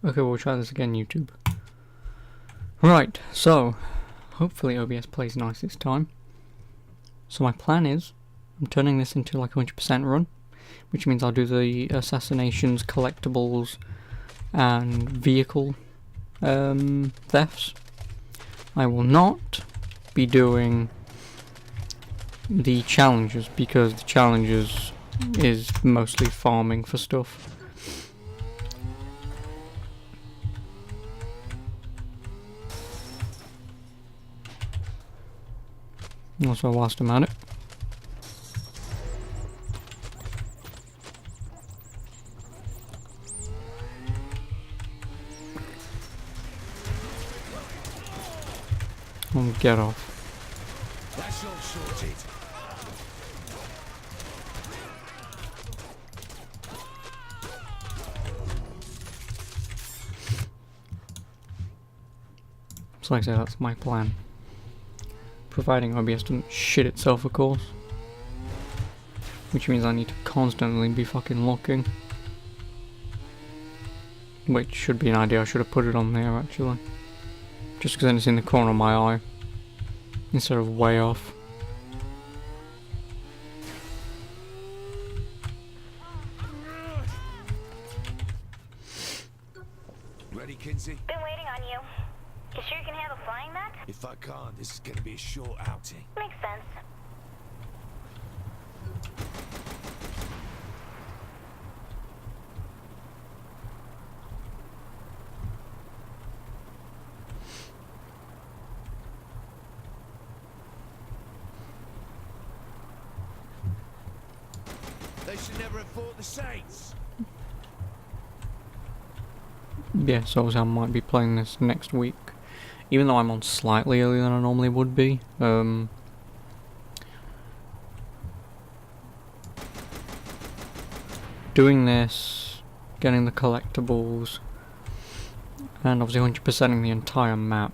Okay, we'll try this again, YouTube. Right, so hopefully OBS plays nice this time. So my plan is, I'm turning this into like 100% run, which means I'll do the assassinations, collectibles, and vehicle thefts. I will not be doing the challenges because the challenges is mostly farming for stuff. Also, whilst I'm at it, get off. That's all sorted. So like I said, that's my plan. Providing OBS doesn't shit itself, of course. Which means I need to constantly be fucking looking. Which should be an idea, I should have put it on there actually. Just because then it's in the corner of my eye. Instead of way off. Ready, Kinsey? Been waiting on you. You sure you can handle flying that? If I can't, this is going to be a short outing. Makes sense. They should never have fought the Saints. Yeah, so I might be playing this next week. Even though I'm on slightly earlier than I normally would be. Doing this, getting the collectibles, and obviously 100%ing the entire map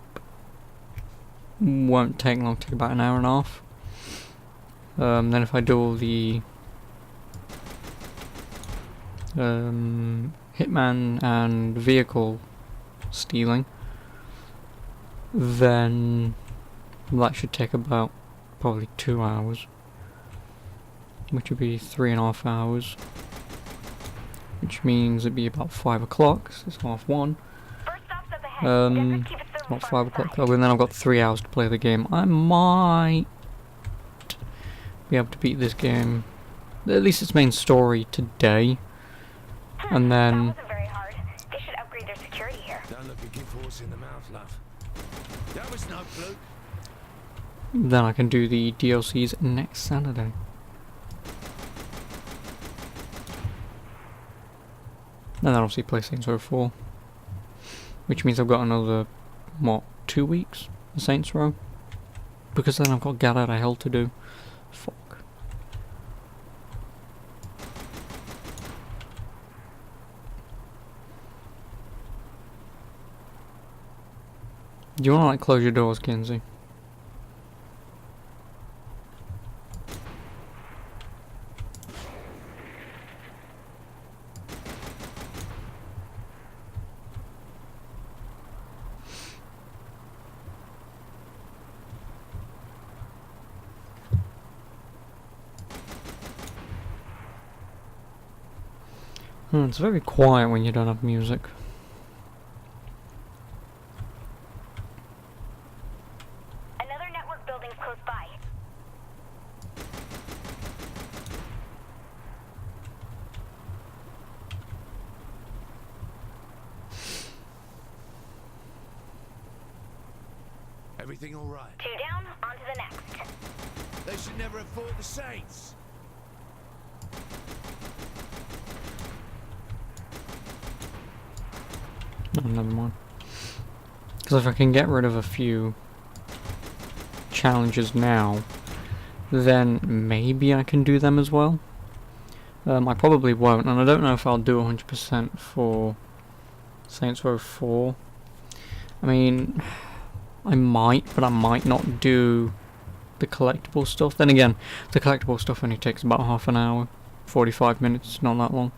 won't take long, take about an hour and a half. Then if I do all the hitman and vehicle stealing, then that should take about probably 2 hours, which would be 3.5 hours, which means it'd be about 5 o'clock, so it's 1:30. First stops up ahead. Desert keep it serving About far 5 o'clock, inside. and then I've got 3 hours to play the game. I might be able to beat this game, at least its main story, today, and That then wasn't very hard. They should upgrade their security here. Don't look a gift horse in the mouth, love. That was no fluke. I can do the DLCs next Saturday. And then obviously play Saints Row 4. Which means I've got another, what, 2 weeks of Saints Row? Because then I've got Get Out of Hell to do. Fuck. Do you wanna like close your doors, Kinsey? It's very quiet when you don't have music. Another network building's close by. Everything all right? 2 down, on to the next. They should never have fought the Saints. Oh, never mind. Because if I can get rid of a few challenges now, then maybe I can do them as well. I probably won't, and I don't know if I'll do 100% for Saints Row 4. I mean, I might, but I might not do the collectible stuff. Then again, the collectible stuff only takes about half an hour, 45 minutes, not that long.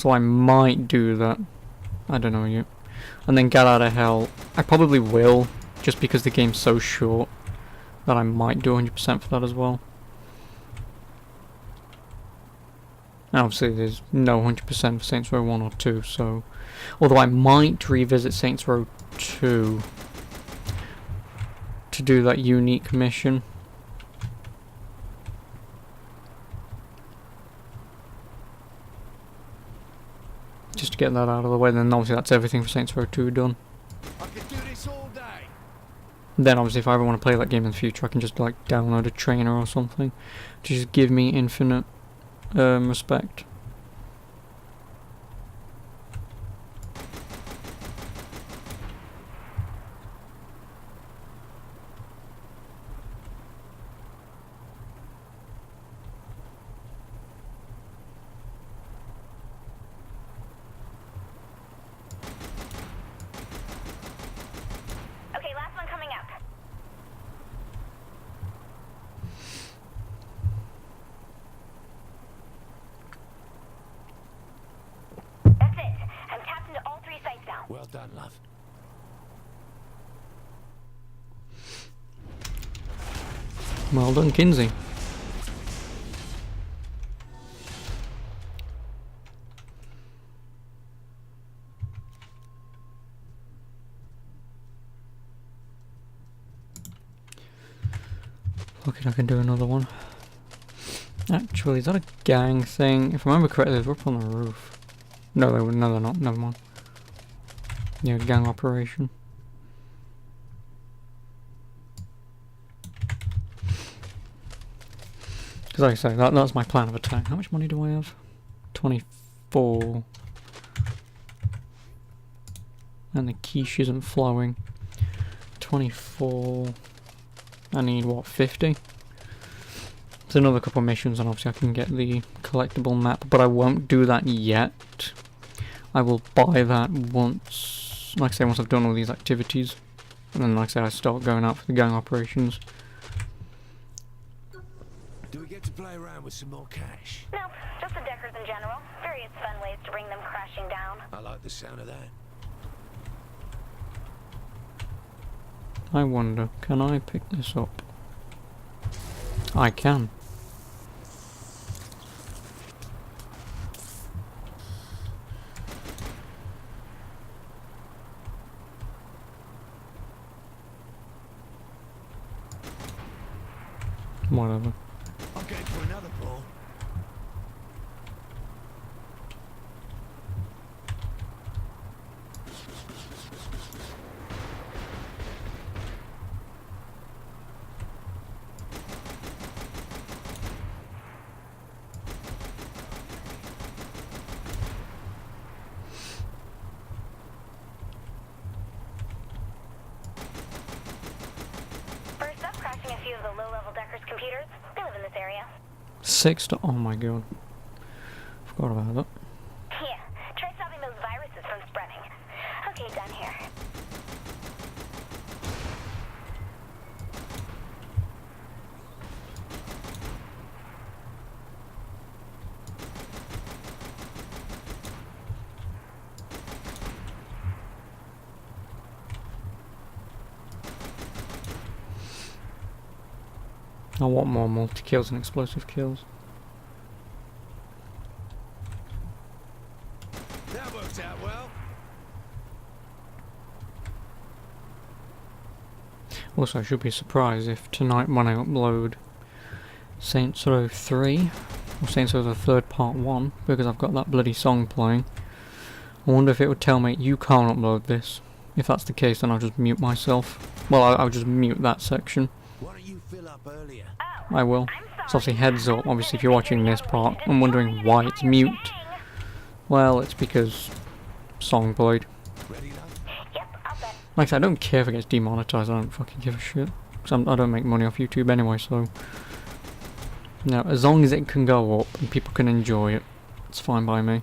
So I might do that. I don't know yet. And then get out of hell. I probably will, just because the game's so short that I might do 100% for that as well. And obviously there's no 100% for Saints Row 1 or 2, so... Although I might revisit Saints Row 2 to do that unique mission. Just to get that out of the way, then obviously that's everything for Saints Row 2 done. I could do this all day. Then obviously if I ever want to play that game in the future, I can just like download a trainer or something to just give me infinite respect. Okay, last one coming up. That's it. I'm tapped into all 3 sites now. Well done, love. Well done, Kinsey. Look, I can do another one. Actually, is that a gang thing? If I remember correctly, they're up on the roof. No, they were. No, they're not. Never mind. Yeah, gang operation. Because like I say, that's my plan of attack. How much money do I have? 24. And the quiche isn't flowing. 24. I need what, 50? There's another couple of missions and obviously I can get the collectible map, but I won't do that yet. I will buy that once, like I say, once I've done all these activities. And then like I say, I start going out for the gang operations. Do we get to play around with some more cash? Nope, just the Deckers in general. Various fun ways to bring them crashing down. I like the sound of that. I wonder, can I pick this up? I can. Whatever. I'm going for another ball. First up, crashing a few of the low-level Deckers computers. They live in this area. 6 to... oh my god. Forgot about that. Yeah, try stopping those viruses from spreading. Okay, done here. I want more multi-kills and explosive kills. That worked out well. Also, I should be surprised if tonight when I upload Saints Row 3, or Saints Row the Third Part 1, because I've got that bloody song playing, I wonder if it would tell me, you can't upload this. If that's the case, then I'll just mute myself. Well, I'll just mute that section. Why don't you fill up earlier? I will. So obviously heads up, obviously if you're watching this part and wondering why it's mute, well, it's because song played. Ready, love? Yep, I'll bet. Like I said, I don't care if it gets demonetized, I don't fucking give a shit. Because I don't make money off YouTube anyway, so... No, as long as it can go up and people can enjoy it, it's fine by me.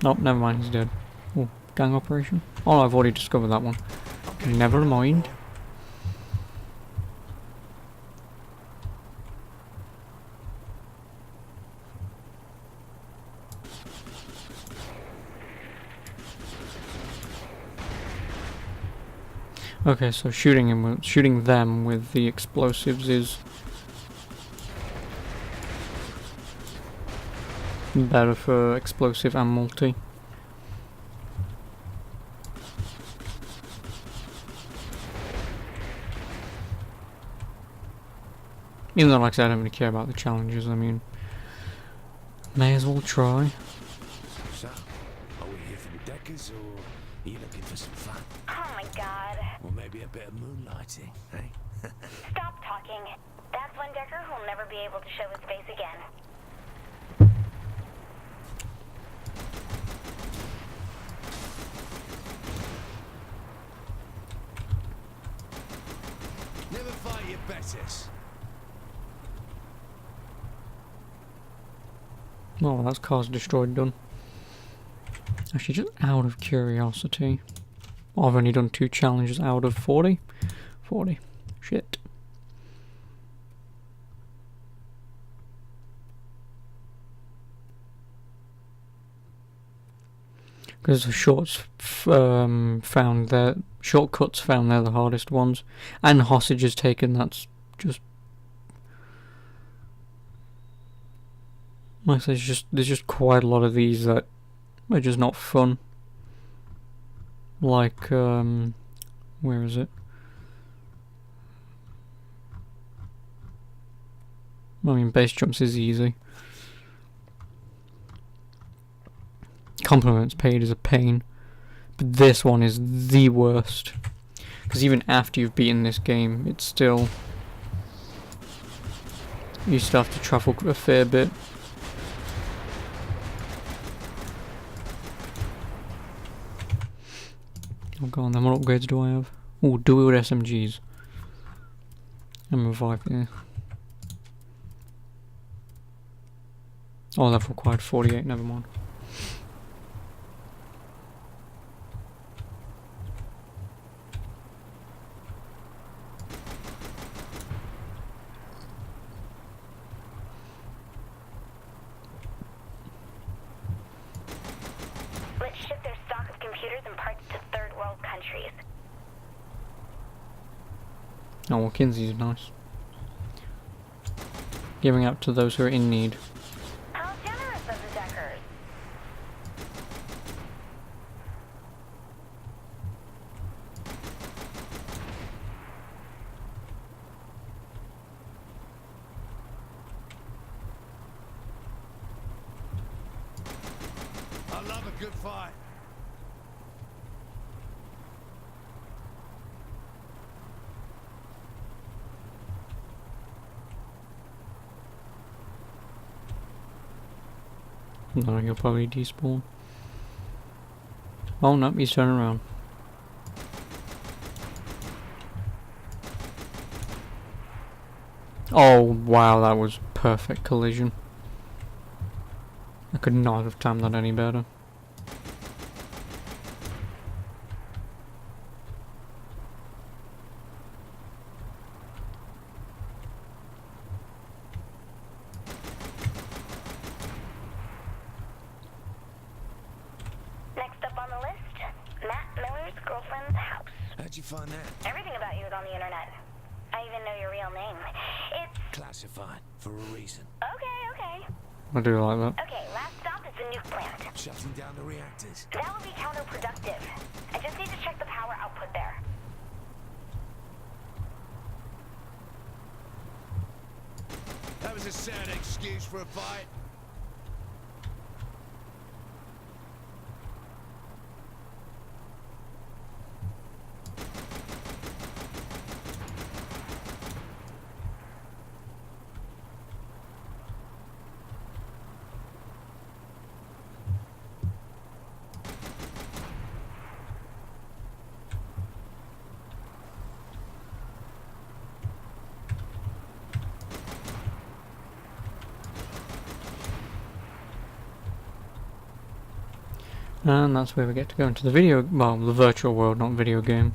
Nope, never mind, he's dead. Oh, gang operation? Oh, I've already discovered that one. Okay. Never mind. Okay, so shooting them with the explosives is better for explosive and multi. Even though, like I said, I don't really care about the challenges. I mean, may as well try. So, are we here for the Deckers, or are you looking for some fun? Oh my god. Or maybe a bit of moonlighting, eh? Stop talking. That's one Decker who'll never be able to show his face again. Never fight your betters. Oh, that's car's destroyed, done. Actually, just out of curiosity. I've only done 2 challenges out of 40. 40. Shit. Because the shortcuts found they're the hardest ones, and hostages taken. That's just like there's just quite a lot of these that are just not fun. Like where is it? I mean, base jumps is easy. Compliments paid is a pain, but this one is the worst. Because even after you've beaten this game, it's still... you still have to travel a fair bit. Oh god, then what upgrades do I have? Oh, dual SMGs. And revive here. Oh, that required 48, never mind. Let's ship their stock of computers and parts to third world countries. Oh, well, Kinsey's nice. Giving out to those who are in need. How generous of the Deckers. I love a good fight. No, he'll probably despawn. Oh no, he's turning around. Oh wow, that was perfect collision. I could not have timed that any better. Next up on the list, Matt Miller's girlfriend's house. How'd you find that? Everything about you is on the internet. I even know your real name. It's... Classified, for a reason. Okay. I do like that. Okay, last stop is the nuke plant. Shutting down the reactors. That would be counterproductive. I just need to check the power output there. That was a sad excuse for a fight. And that's where we get to go into the the virtual world, not video game.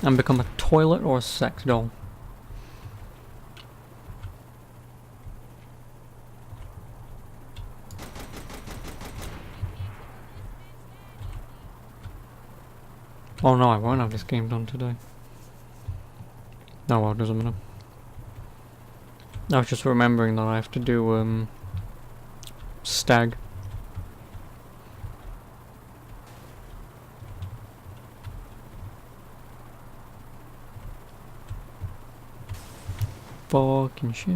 and become a toilet or a sex doll. Oh no, I won't have this game done today. No, well, it doesn't matter. I was just remembering that I have to do, Stag. Fucking shit.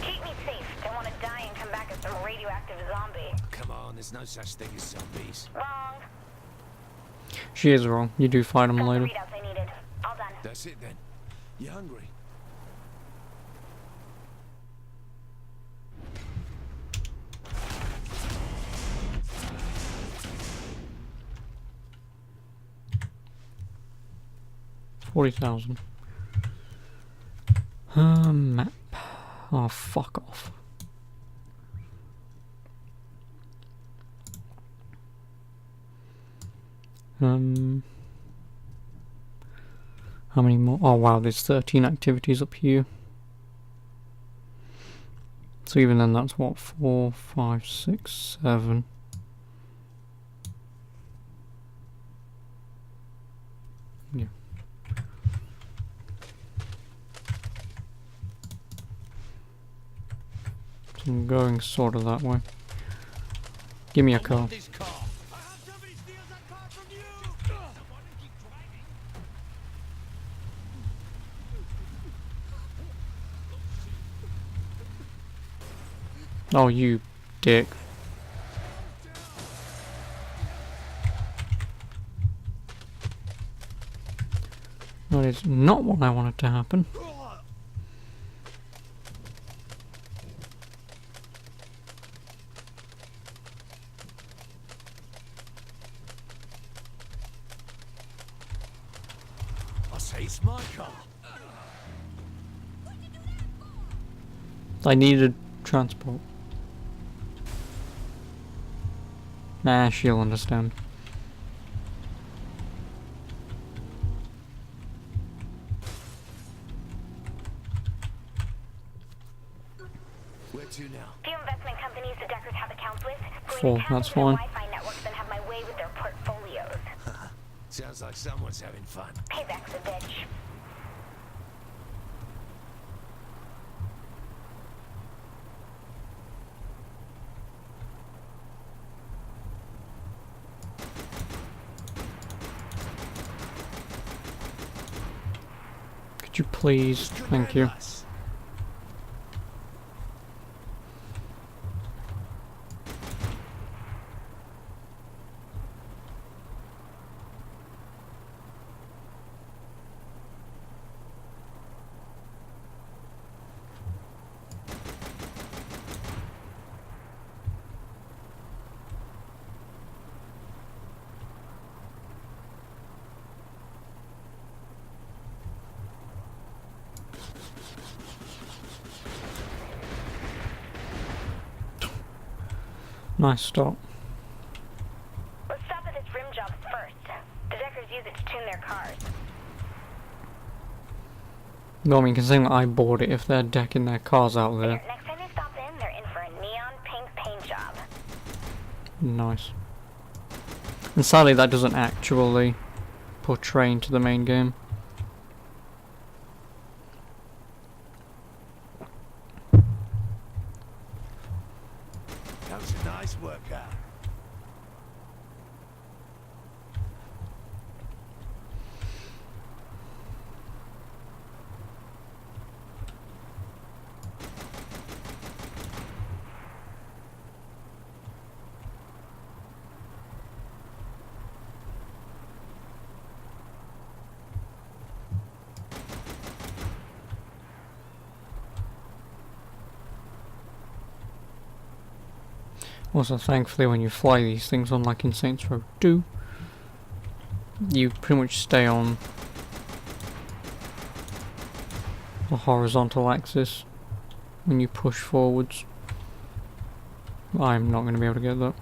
Keep me safe. Don't want to die and come back as some radioactive zombie. Come on, there's no such thing as zombies. Wrong. She is wrong. You do fight them Got the later. readouts I needed. All done. That's it then. You hungry? $40,000. Map. Oh, fuck off. How many more? Oh wow, there's 13 activities up here. So even then, that's what, 4, 5, 6, 7. Yeah. So I'm going sort of that way. Give me a car. This car. I have somebody steal that car from you. Someone keep driving. Oh, you dick. That is not what I wanted to happen. I say it's my car. I needed transport. Nah, she'll understand. Where to now? Few investment companies the Deckers have accounts with. Going Four, to tap that's into their fine. Wi-Fi networks and have my way with their portfolios. Sounds like someone's having fun. Payback's a bitch. Could you please? Thank you. Us. Nice stop. Let's stop at this rim job first. The Deckers use it to tune their cars. No, I mean, considering I bought it, if they're decking their cars out there. Next time they stop in, they're in for a neon pink paint job. Nice. And sadly, that doesn't actually portray into the main game. That was a nice workout. Also, thankfully, when you fly these things, unlike in Saints Row 2, you pretty much stay on the horizontal axis when you push forwards. I'm not going to be able to get that.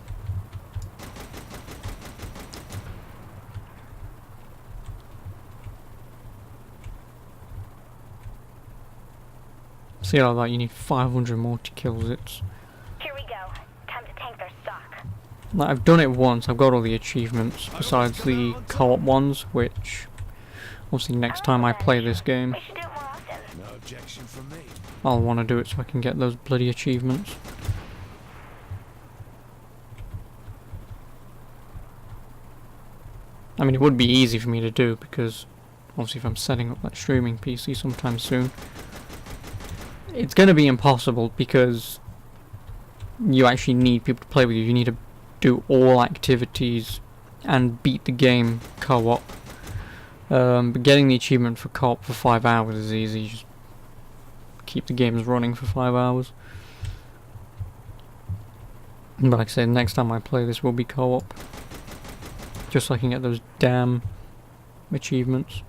See how that you need 500 more to kill Zits. Here we go. Time to tank their stock. Like, I've done it once, I've got all the achievements, besides the co-op ones, which obviously next time I play this game, We should do it more often. No objection from me. I'll want to do it so I can get those bloody achievements. I mean, it would be easy for me to do, because obviously if I'm setting up that streaming PC sometime soon, it's going to be impossible, because you actually need people to play with you. You need to do all activities and beat the game co-op. But getting the achievement for co-op for 5 hours is easy. You just keep the games running for 5 hours. But like I said, next time I play this will be co-op. Just so I can get those damn achievements.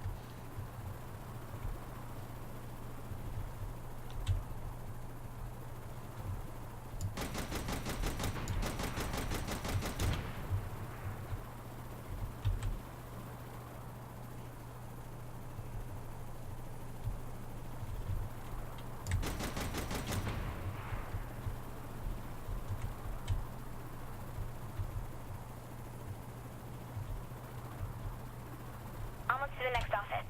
Almost to the next office.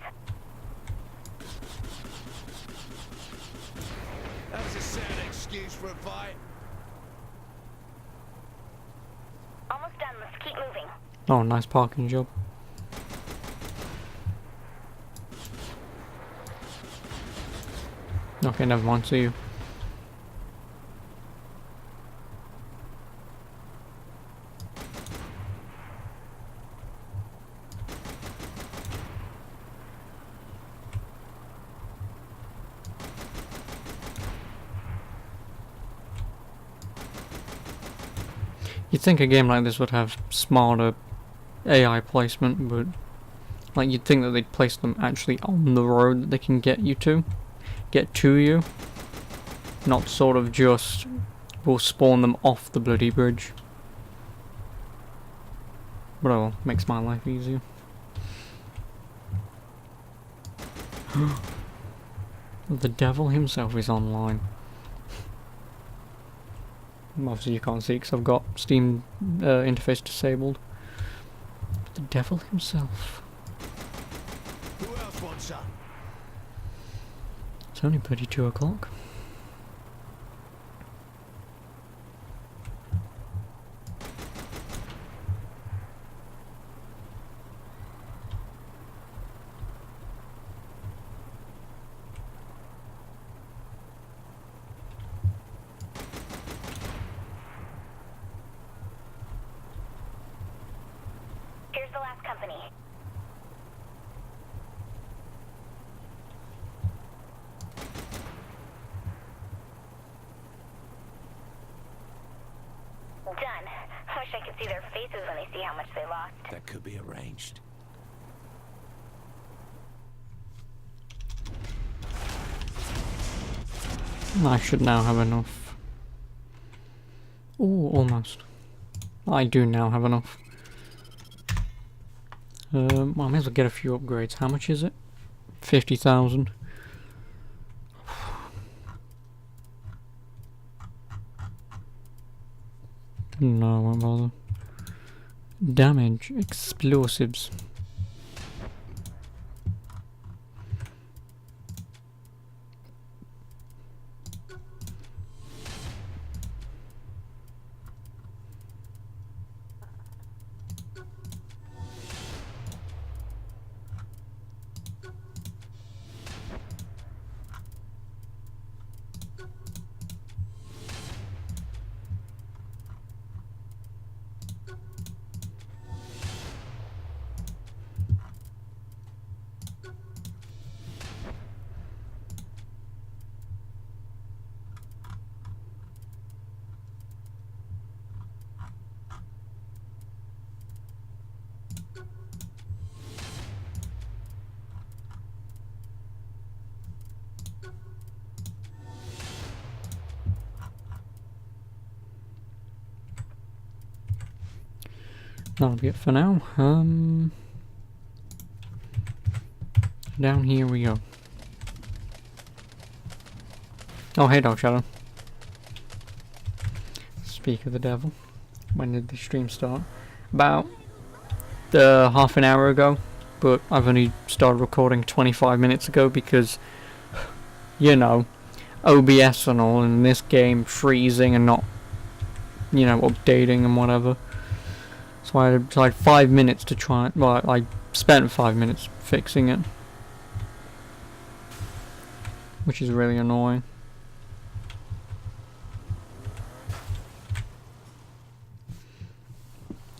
That was a sad excuse for a fight. Almost done. Let's keep moving. Oh, nice parking job. Okay, never mind, see you. You'd think a game like this would have smarter AI placement, but like you'd think that they'd place them actually on the road that they can get to you, not sort of just will spawn them off the bloody bridge. But oh well, makes my life easier. The devil himself is online. Obviously you can't see because I've got Steam interface disabled. But the devil himself. Who else wants some? It's only bloody 2 o'clock. Here's the last company. Done. Wish I could see their faces when they see how much they lost. That could be arranged. I should now have enough. Oh, almost. I do now have enough. Well, I may as well get a few upgrades. How much is it? 50,000. No, I won't bother. Damage, explosives. That'll be it for now. Down here we go. Oh, hey, Dog Shadow. Speak of the devil. When did the stream start? About half an hour ago, but I've only started recording 25 minutes ago because, you know, OBS and all, and this game freezing and not, you know, updating and whatever. So I had like 5 minutes to try it. Well, I spent 5 minutes fixing it, which is really annoying.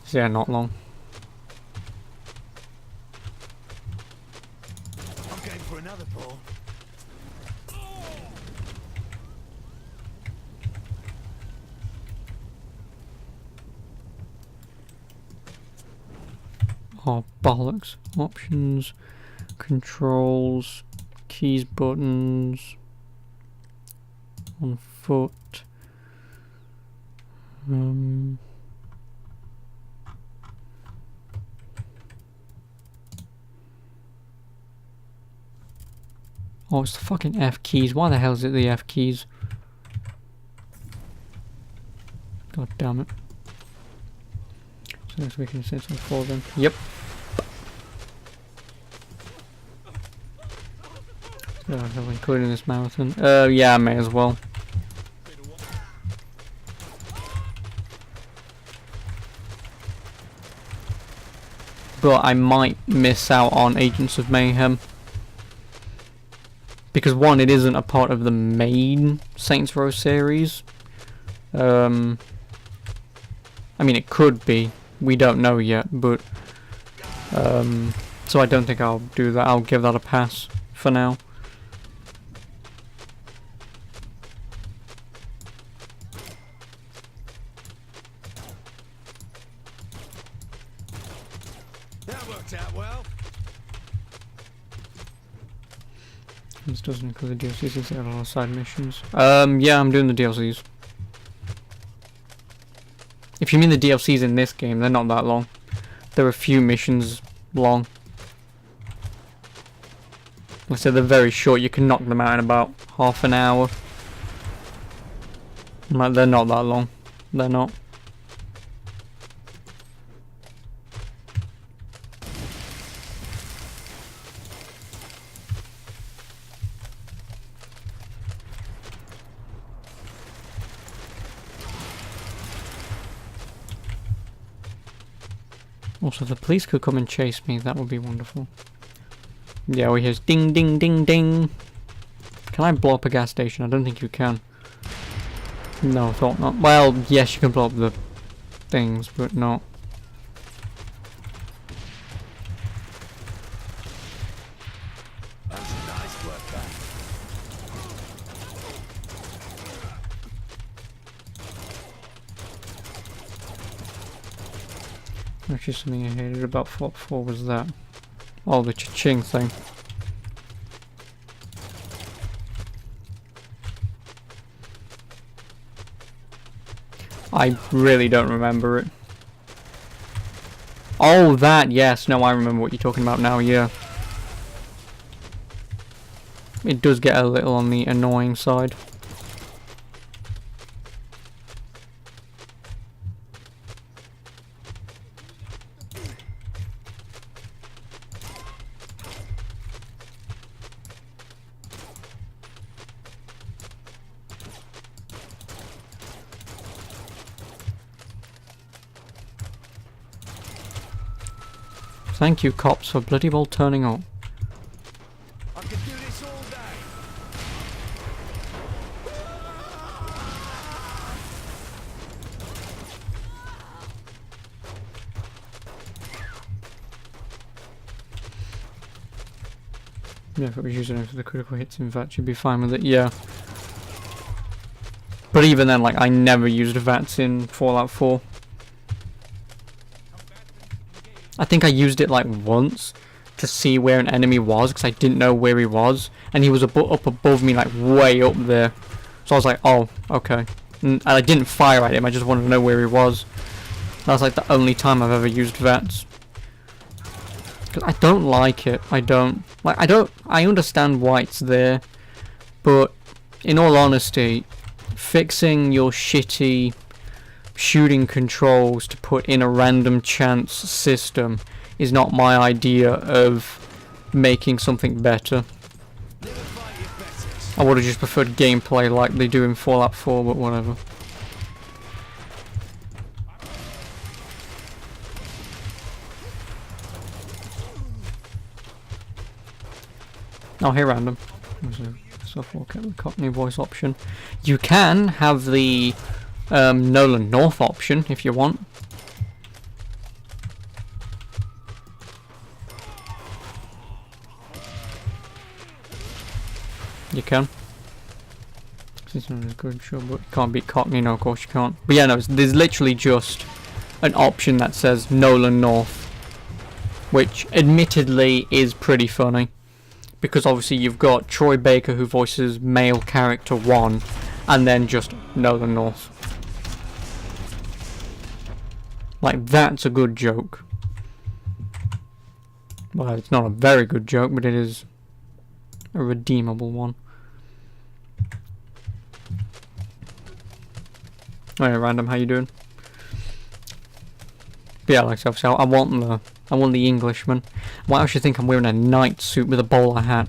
So yeah, not long. I'm going for another pull. Oh, bollocks. Options, controls, keys, buttons, on foot. Oh, it's the fucking F keys. Why the hell is it the F keys? God damn it. So next we can set some for them. Yep. So I'll include in this marathon. Yeah, I may as well. But I might miss out on Agents of Mayhem. Because one, it isn't a part of the main Saints Row series. I mean, it could be. We don't know yet, but so I don't think I'll do that. I'll give that a pass for now. That worked out well. This doesn't include the DLCs, it's a lot of side missions. Yeah, I'm doing the DLCs. If you mean the DLCs in this game, they're not that long. They're a few missions long. Like I said, they're very short. You can knock them out in about half an hour. Like, they're not that long. They're not. Also, if the police could come and chase me, that would be wonderful. Yeah, we hear ding, ding, ding, ding. Can I blow up a gas station? I don't think you can. No, I thought not. Well, yes, you can blow up the things, but not. That was a nice work back. Actually, something I hated about Fallout 4 was that. Oh, the cha-ching thing. I really don't remember it. Oh, that, yes. No, I remember what you're talking about now, yeah. It does get a little on the annoying side. Thank you, cops, for bloody well turning up. I could do this all day. Yeah, if it was using it for the critical hits in VATS, you'd be fine with it, yeah. But even then, like, I never used VATS in Fallout 4. I think I used it like once to see where an enemy was because I didn't know where he was, and he was up above me, like way up there. So I was like, oh, okay. And I didn't fire at him, I just wanted to know where he was. That's like the only time I've ever used VETS. Cause I don't like it. I understand why it's there, but in all honesty, fixing your shitty shooting controls to put in a random chance system is not my idea of making something better. I would have just preferred gameplay like they do in Fallout 4, but whatever. Oh, hey, random. The Cockney voice option. You can have the Nolan North option if you want. You can. This one is good, sure, but you can't beat Cockney. No, of course you can't. But yeah, no, there's literally just an option that says Nolan North, which admittedly is pretty funny, because obviously you've got Troy Baker who voices male character 1, and then just Nolan North. Like, that's a good joke. Well, it's not a very good joke, but it is a redeemable one. Oh yeah, random, how you doing? But yeah, like I said, I want the Englishman. Why else you think I'm wearing a night suit with a bowler hat?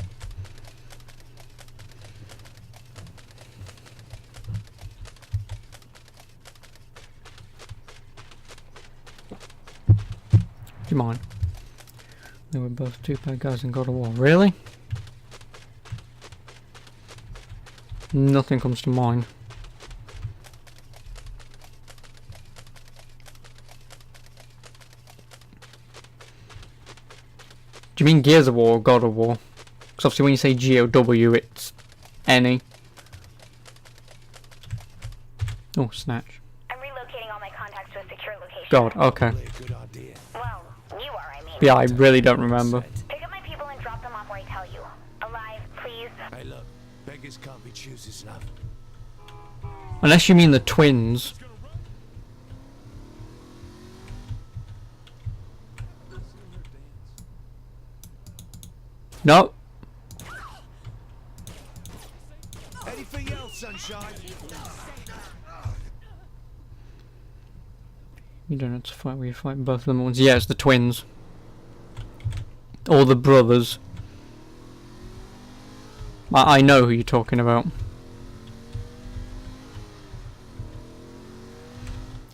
Do you mind? They were both two bad guys in God of War. Really? Nothing comes to mind. Do you mean Gears of War or God of War? Because obviously when you say G-O-W, it's any. Oh, snatch. I'm relocating all my contacts to a secure location. God, okay. Well, you are, I mean. Yeah, I really don't remember. Pick up my people and drop them off where I tell you. Alive, please. Hey, look, beggars can't be choosers, love. Unless you mean the twins. No. Anything else, sunshine? You don't have to fight where you fight both of them at once. Yeah, it's the twins. Or the brothers. I know who you're talking about.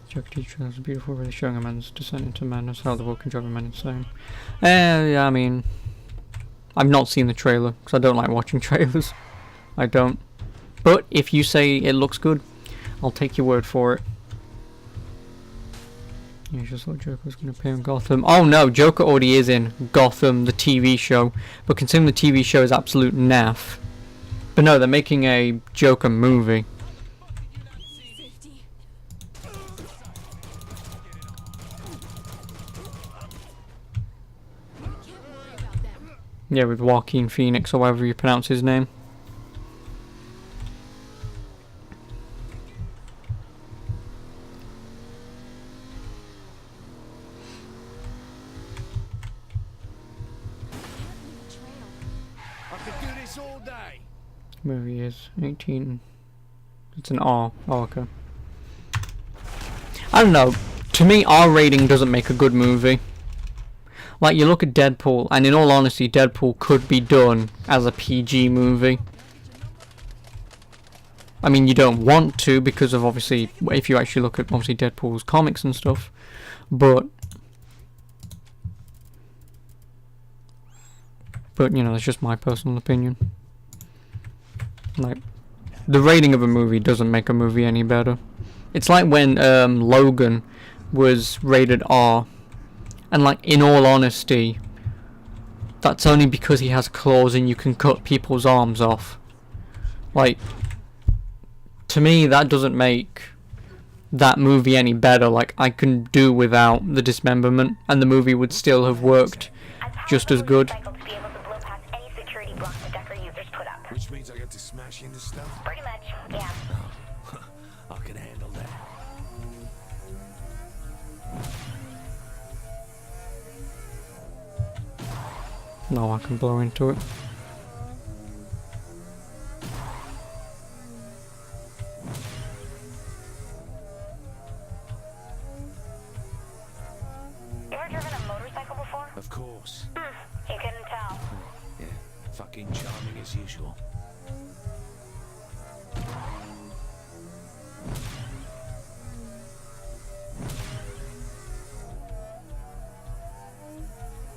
Joker teacher is beautiful, really showing a man's descent into madness, how the world can drive a man insane. Yeah, I mean, I've not seen the trailer, because I don't like watching trailers. I don't. But if you say it looks good, I'll take your word for it. You just thought Joker was going to appear in Gotham. Oh no, Joker already is in Gotham, the TV show. But considering the TV show is absolute naff. But no, they're making a Joker movie. Yeah, with Joaquin Phoenix, or however you pronounce his name. I could do this all day. Where he is, 18. It's an R. Oh, okay. I don't know. To me, R rating doesn't make a good movie. Like, you look at Deadpool, and in all honesty, Deadpool could be done as a PG movie. I mean, you don't want to, because of, obviously, if you actually look at, obviously, Deadpool's comics and stuff. But, you know, that's just my personal opinion. Like, the rating of a movie doesn't make a movie any better. It's like when Logan was rated R. And like, in all honesty, that's only because he has claws and you can cut people's arms off. Like, to me, that doesn't make that movie any better. Like, I can do without the dismemberment, and the movie would still have worked just as good. Which means I get to smash into stuff? Pretty much, yeah. I can handle that. No, I can blow into it. You ever driven a motorcycle before? Of course. You couldn't tell. Yeah, fucking charming as usual.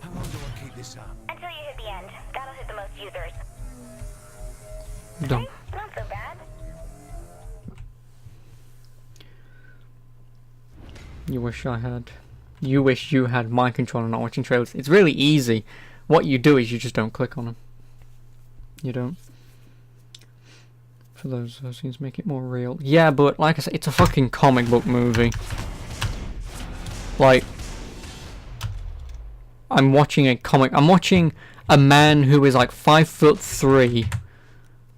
How long do I keep this up? Until you hit the end. That'll hit the most users. Done. Not so bad. You wish you had my controller not watching trailers. It's really easy. What you do is you just don't click on them. You don't. For those scenes make it more real. Yeah, but like I said, it's a fucking comic book movie. Like, I'm watching a man who is like 5'3"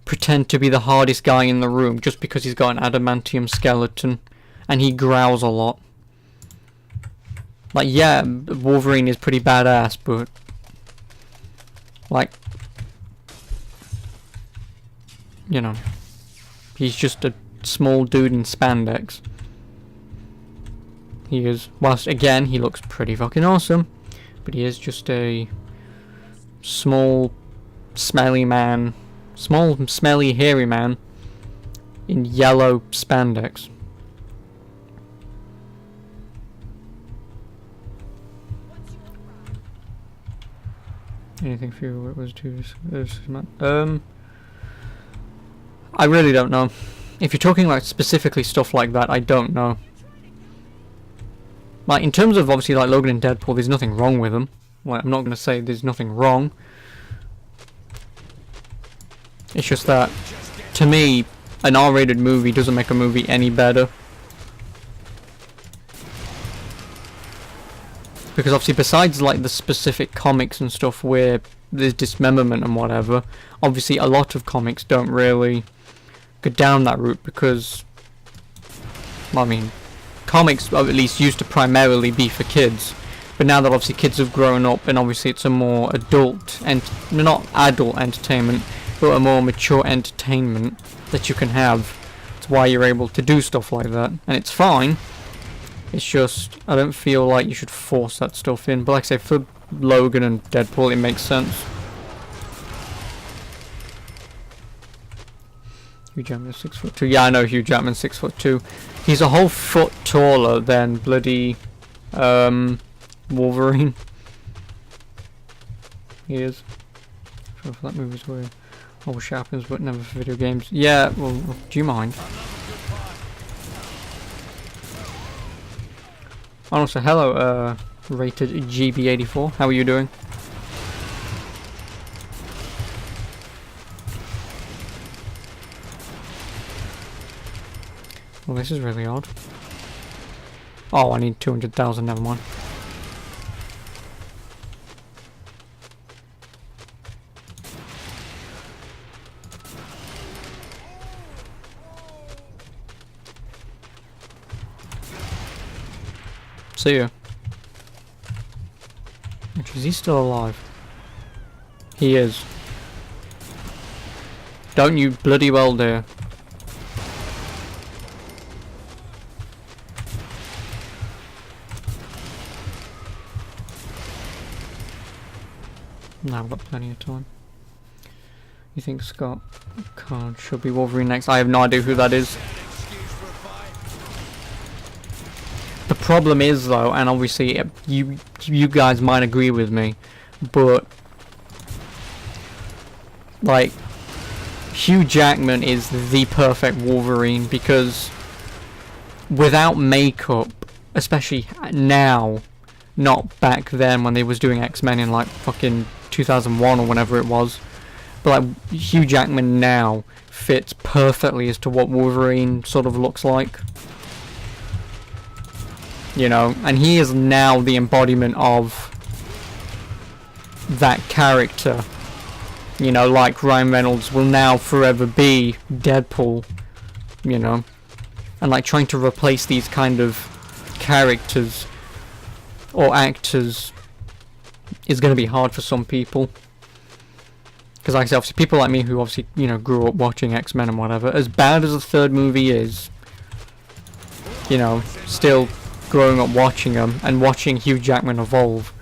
pretend to be the hardest guy in the room just because he's got an adamantium skeleton and he growls a lot. Like, yeah, Wolverine is pretty badass, but like, you know, he's just a small dude in spandex. He is, whilst again he looks pretty fucking awesome, but he is just a small, smelly man, small, smelly, hairy man in yellow spandex. Anything for you? What was too? I really don't know. If you're talking like specifically stuff like that, I don't know. Like, in terms of obviously like Logan and Deadpool, there's nothing wrong with them. Like, I'm not gonna say there's nothing wrong. It's just that, to me, an R-rated movie doesn't make a movie any better. Because obviously, besides like the specific comics and stuff where there's dismemberment and whatever, obviously a lot of comics don't really go down that route because, well, I mean, comics at least used to primarily be for kids, but now that obviously kids have grown up and obviously it's a more adult and not adult entertainment, but a more mature entertainment that you can have. That's why you're able to do stuff like that, and it's fine. It's just, I don't feel like you should force that stuff in. But like I say, for Logan and Deadpool, it makes sense. Hugh Jackman's 6'2". Yeah, I know Hugh Jackman's 6'2". He's a whole foot taller than bloody Wolverine. He is. So for that movie's where all shit happens, but never for video games. Yeah, well, do you mind? And also, hello, rated GB84. How are you doing? Well, this is really odd. Oh, I need 200,000. Never mind. See ya. Is he still alive? He is. Don't you bloody well dare. Now I've got plenty of time. You think Scott Card should be Wolverine next? I have no idea who that is. The problem is though, and obviously you guys might agree with me, but like Hugh Jackman is the perfect Wolverine because without makeup, especially now, not back then when they was doing X-Men in like fucking 2001 or whenever it was, but like Hugh Jackman now fits perfectly as to what Wolverine sort of looks like. You know, and he is now the embodiment of that character. You know, like Ryan Reynolds will now forever be Deadpool. You know, and like trying to replace these kind of characters or actors is going to be hard for some people. Because like I said, obviously people like me who obviously, you know, grew up watching X-Men and whatever, as bad as the third movie is, you know, still growing up watching them and watching Hugh Jackman evolve,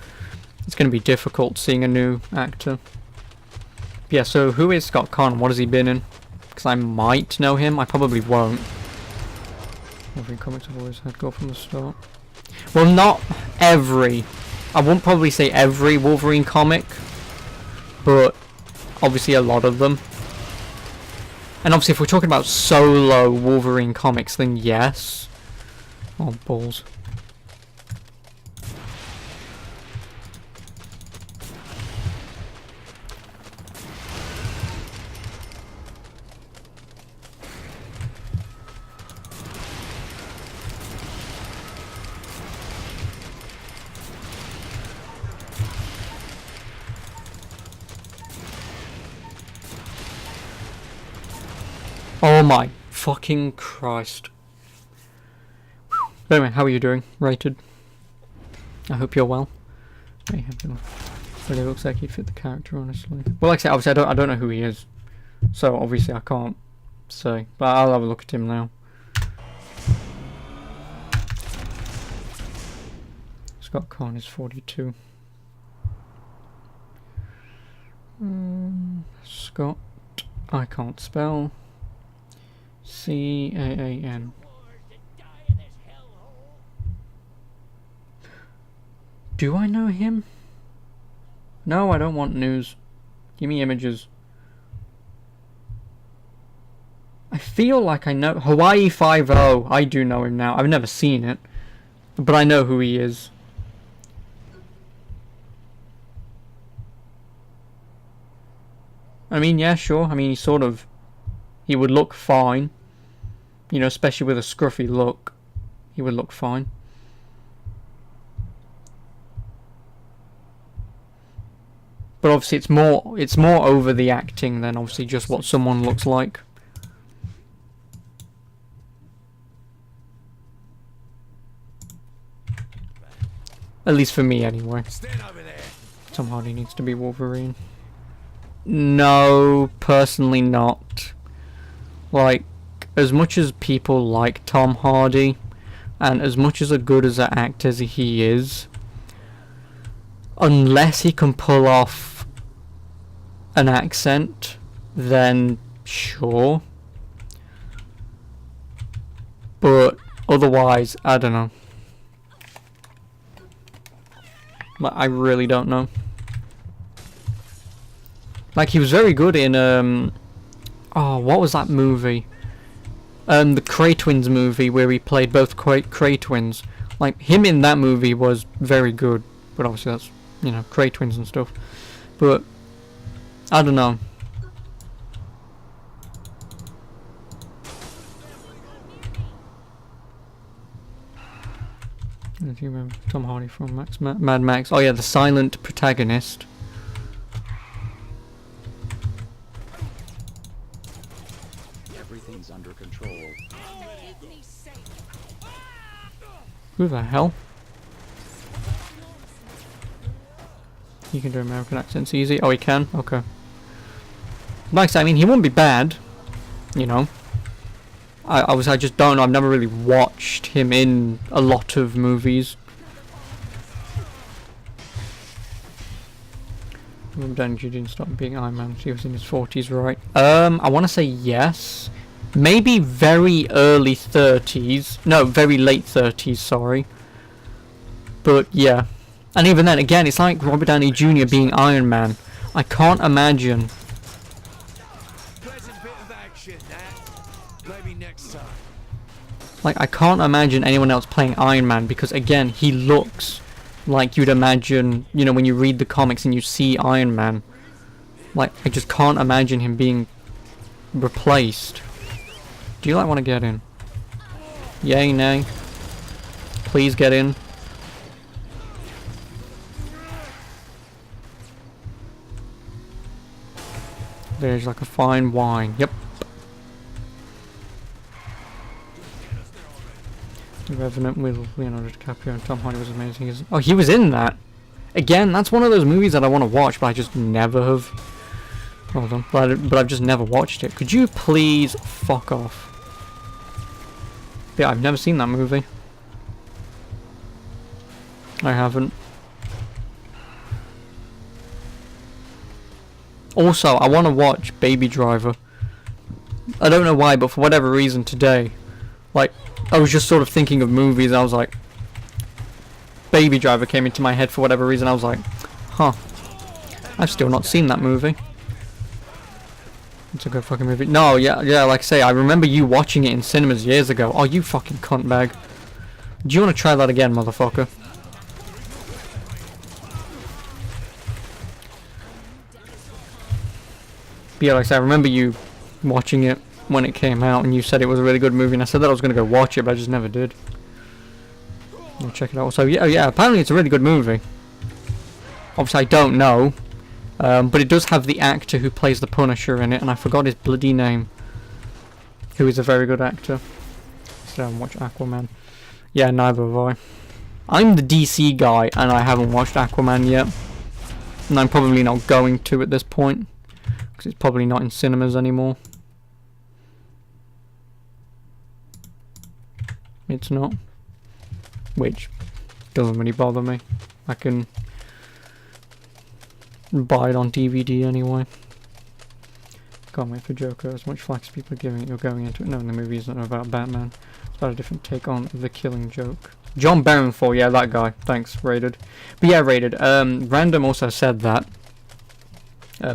it's going to be difficult seeing a new actor. Yeah, so who is Scott Conn? What has he been in? Because I might know him. I probably won't. Wolverine comics I've always had go from the start. Well, not every. I won't probably say every Wolverine comic, but obviously a lot of them. And obviously if we're talking about solo Wolverine comics, then yes. Oh, balls. Oh my fucking Christ. But anyway, how are you doing? Rated? I hope you're well. But it looks like you fit the character, honestly. Well, like I said, obviously I don't know who he is, so obviously I can't say. But I'll have a look at him now. Scott Conn is 42. Scott, I can't spell. C-A-A-N. Do I know him? No, I don't want news. Give me images. I feel like I know Hawaii 5-0. I do know him now. I've never seen it, but I know who he is. I mean, yeah, sure. I mean, he would look fine. You know, especially with a scruffy look. He would look fine. But obviously it's more over the acting than obviously just what someone looks like. At least for me anyway. Tom Hardy needs to be Wolverine. No, personally not. Like, as much as people like Tom Hardy, and as much as good as an actor as he is, unless he can pull off an accent, then sure. But otherwise, I don't know. Like, I really don't know. Like, he was very good in, oh, what was that movie? The Cray Twins movie where he played both Cray Twins. Like, him in that movie was very good. But obviously that's, you know, Cray Twins and stuff. But, I don't know. Do you remember Tom Hardy from Mad Max? Oh yeah, the silent protagonist. Everything's under control. Who the hell? You can do American accents easy. Oh, he can? Okay. Like I said, I mean, he wouldn't be bad. You know. I just don't know. I've never really watched him in a lot of movies. Robert Downey Jr. didn't stop being Iron Man. He was in his 40s, right? I want to say yes. Maybe very early 30s. No, very late 30s, sorry. But, yeah. And even then, again, it's like Robert Downey Jr. being Iron Man. I can't imagine. Pleasant bit of action, maybe next time. Like, I can't imagine anyone else playing Iron Man because, again, he looks like you'd imagine, you know, when you read the comics and you see Iron Man. Like, I just can't imagine him being replaced. Do you, like, want to get in? Yay, nay? Please get in. There's like a fine wine. Yep. The Revenant with Leonardo DiCaprio and Tom Hardy was amazing. Oh, he was in that. Again, that's one of those movies that I want to watch, but I just never have Hold on, but I've just never watched it. Could you please fuck off? Yeah, I've never seen that movie. I haven't. Also, I want to watch Baby Driver. I don't know why, but for whatever reason today, like, I was just sort of thinking of movies, and I was like, Baby Driver came into my head for whatever reason. I was like, huh, I've still not seen that movie. It's a good fucking movie. No, yeah, like I say, I remember you watching it in cinemas years ago. Oh, you fucking cunt bag. Do you want to try that again, motherfucker? But yeah, like I say, I remember you watching it when it came out, and you said it was a really good movie, and I said that I was going to go watch it, but I just never did. I'll check it out. So yeah, apparently it's a really good movie. Obviously I don't know, but it does have the actor who plays the Punisher in it, and I forgot his bloody name. Who is a very good actor. So I haven't watched Aquaman. Yeah, neither have I. I'm the DC guy, and I haven't watched Aquaman yet. And I'm probably not going to at this point, because it's probably not in cinemas anymore. It's not. Which doesn't really bother me. I can buy it on DVD anyway. Can't wait for Joker. As much flack as people are giving it, you're going into it knowing the movie isn't about Batman. It's about a different take on The Killing Joke. John Berenfor, yeah, that guy. Thanks, Rated. But yeah, Rated. Random also said that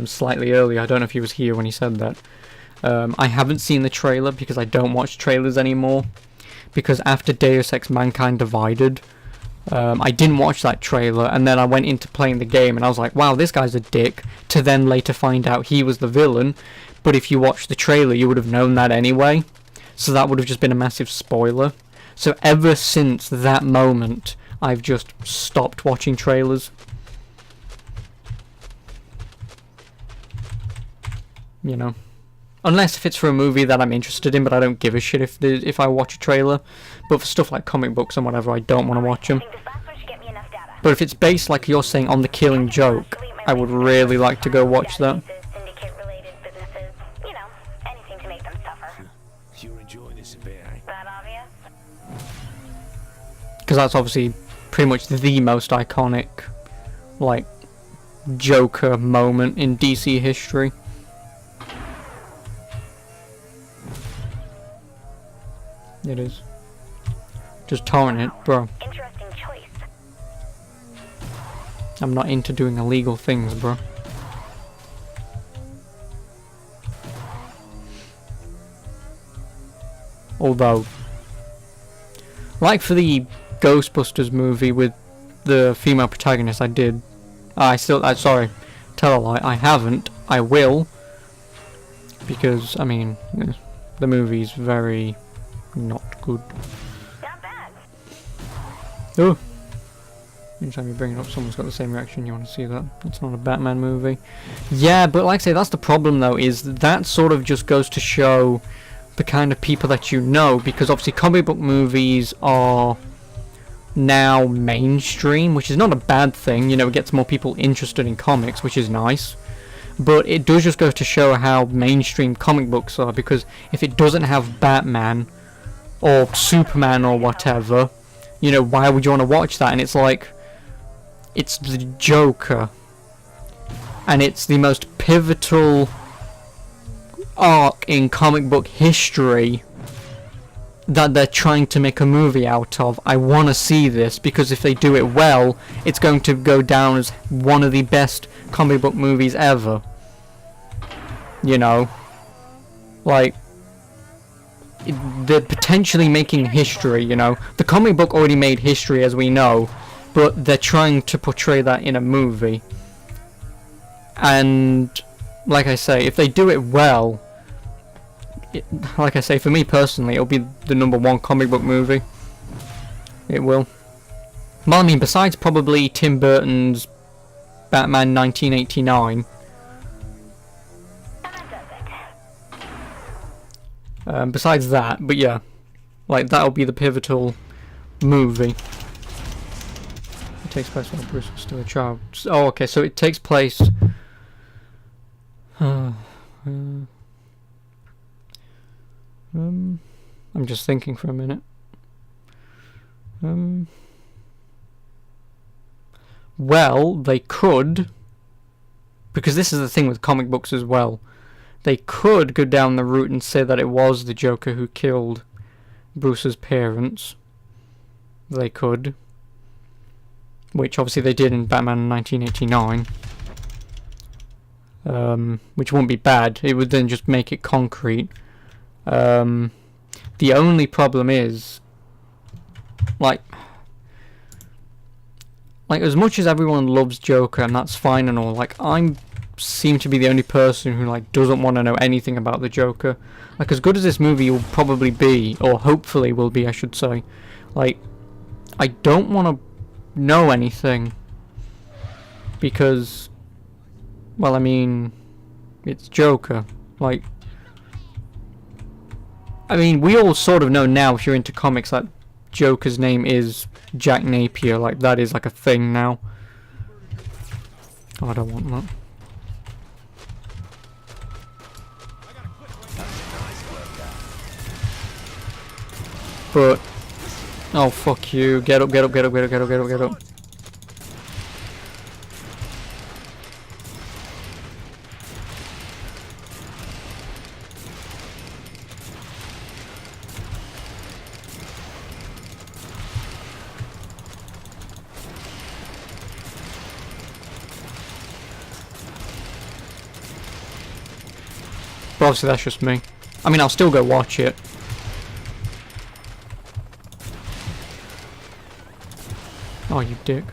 slightly earlier. I don't know if he was here when he said that. I haven't seen the trailer because I don't watch trailers anymore. Because after Deus Ex Mankind Divided, I didn't watch that trailer, and then I went into playing the game, and I was like, wow, this guy's a dick, to then later find out he was the villain, but if you watched the trailer, you would have known that anyway, so that would have just been a massive spoiler. So ever since that moment, I've just stopped watching trailers. You know. Unless if it's for a movie that I'm interested in, but I don't give a shit if I watch a trailer. But for stuff like comic books and whatever, I don't want to watch them. But if it's based, like you're saying, on The Killing Joke, I would really like to go watch that. Because that's obviously pretty much the most iconic, like, Joker moment in DC history. It is. Just torrent it, bro. Interesting choice. I'm not into doing illegal things, bro. Although, like for the Ghostbusters movie with the female protagonist, I did. Sorry, tell a lie, I haven't. I will. Because, I mean, the movie's very not good. Not bad. Oh! Anytime you bring it up, someone's got the same reaction, you want to see that. It's not a Batman movie. Yeah, but like I say, that's the problem though, is that sort of just goes to show the kind of people that you know, because obviously comic book movies are now mainstream, which is not a bad thing, you know, it gets more people interested in comics, which is nice. But it does just go to show how mainstream comic books are, because if it doesn't have Batman, or Superman or whatever, you know, why would you want to watch that? And it's like, it's the Joker, and it's the most pivotal arc in comic book history that they're trying to make a movie out of. I want to see this, because if they do it well, it's going to go down as one of the best comic book movies ever. You know, like, they're potentially making history, you know. The comic book already made history, as we know, but they're trying to portray that in a movie. And, like I say, if they do it well, like I say, for me personally, it'll be the #1 comic book movie. It will. Well, I mean, besides probably Tim Burton's Batman 1989. Besides that, but yeah, like that'll be the pivotal movie. It takes place while Bruce was still a child. Oh, okay, so it takes place. I'm just thinking for a minute. Well, they could, because this is the thing with comic books as well. They could go down the route and say that it was the Joker who killed Bruce's parents. They could. Which obviously they did in Batman in 1989. Which wouldn't be bad. It would then just make it concrete. The only problem is, like as much as everyone loves Joker, and that's fine and all, like, seem to be the only person who, like, doesn't want to know anything about the Joker. Like, as good as this movie will probably be, or hopefully will be, I should say, like, I don't want to know anything, because, well, I mean, it's Joker. Like, I mean, we all sort of know now, if you're into comics, that Joker's name is Jack Napier. Like, that is like a thing now. Oh, I don't want that. But, oh, fuck you. Get up, get up, get up, get up, get up, get up, get up. But obviously that's just me. I mean, I'll still go watch it. Oh, you dick.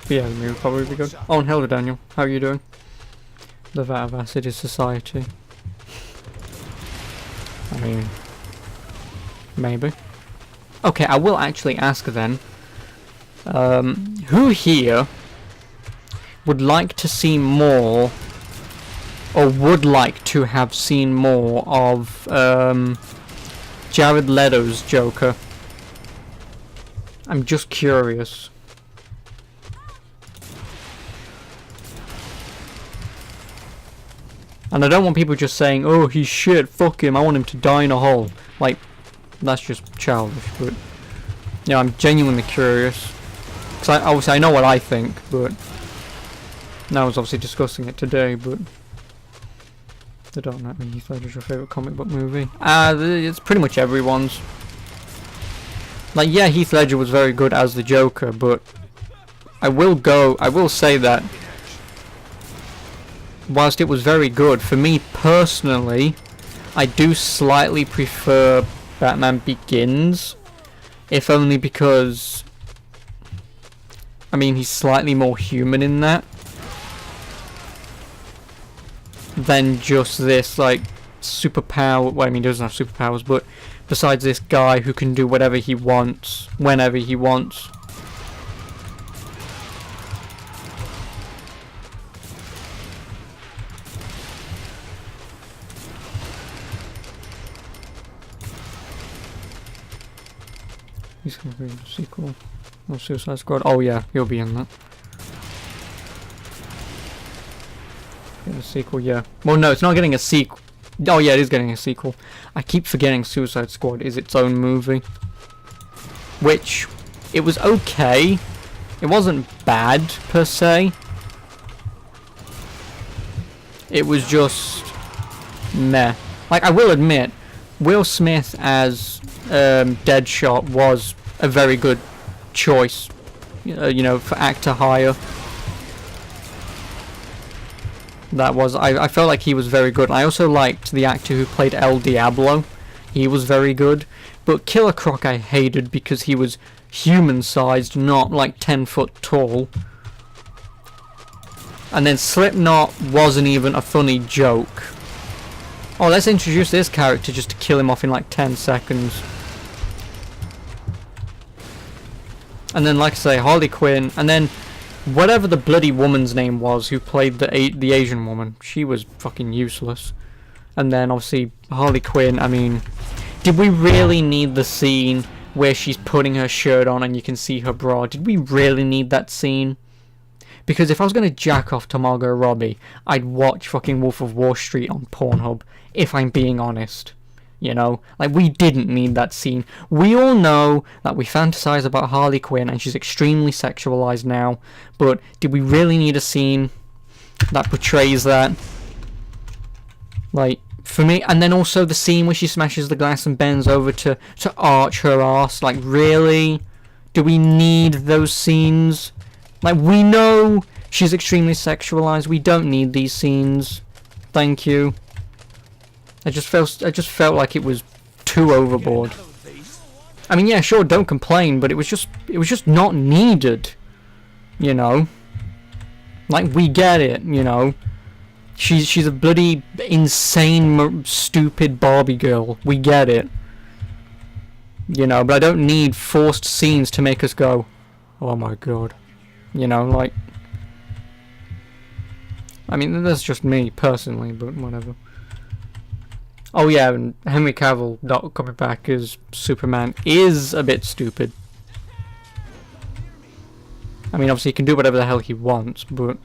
But yeah, the movie will probably be good. Oh, and hello Daniel, how are you doing? The Vat of Acid is Society. I mean, maybe. Okay, I will actually ask then. Who here would like to see more, or would like to have seen more of Jared Leto's Joker? I'm just curious. And I don't want people just saying, oh, he's shit, fuck him, I want him to die in a hole. Like, that's just childish, but... Yeah, I'm genuinely curious. Because obviously I know what I think, but... I was obviously discussing it today, but... I don't know, Heath Ledger's your favourite comic book movie? It's pretty much everyone's. Like, yeah, Heath Ledger was very good as the Joker, but... I will say that... Whilst it was very good, for me personally, I do slightly prefer Batman Begins, if only because, I mean, he's slightly more human in that than just this, like, superpower. Well, I mean, he doesn't have superpowers, but besides this guy who can do whatever he wants, whenever he wants. He's gonna be in the sequel. Or Suicide Squad. Oh yeah, he'll be in that. Getting a sequel, yeah. Well, no, it's not getting a sequel. Oh yeah, it is getting a sequel. I keep forgetting Suicide Squad is its own movie. Which, it was okay. It wasn't bad, per se. It was just... meh. Like, I will admit, Will Smith as Deadshot was a very good choice, you know, for actor hire. That was, I felt like he was very good. I also liked the actor who played El Diablo. He was very good. But Killer Croc I hated because he was human-sized, not like 10 foot tall. And then Slipknot wasn't even a funny joke. Oh, let's introduce this character just to kill him off in like 10 seconds. And then, like I say, Harley Quinn, and then whatever the bloody woman's name was who played the Asian woman, she was fucking useless. And then obviously Harley Quinn. I mean, did we really need the scene where she's putting her shirt on and you can see her bra? Did we really need that scene? Because if I was going to jack off to Margot Robbie, I'd watch fucking Wolf of Wall Street on Pornhub, if I'm being honest. You know? Like, we didn't need that scene. We all know that we fantasize about Harley Quinn and she's extremely sexualized now, but did we really need a scene that portrays that? Like, for me, and then also the scene where she smashes the glass and bends over to arch her ass. Like, really? Do we need those scenes? Like, we know she's extremely sexualized. We don't need these scenes. Thank you. I just felt like it was too overboard. I mean, yeah, sure, don't complain, but it was just not needed. You know? Like, we get it, you know? She's a bloody insane, stupid Barbie girl. We get it. You know, but I don't need forced scenes to make us go, oh my god. You know, like... I mean, that's just me, personally, but whatever. Oh yeah, and Henry Cavill not coming back as Superman is a bit stupid. I mean, obviously he can do whatever the hell he wants, but...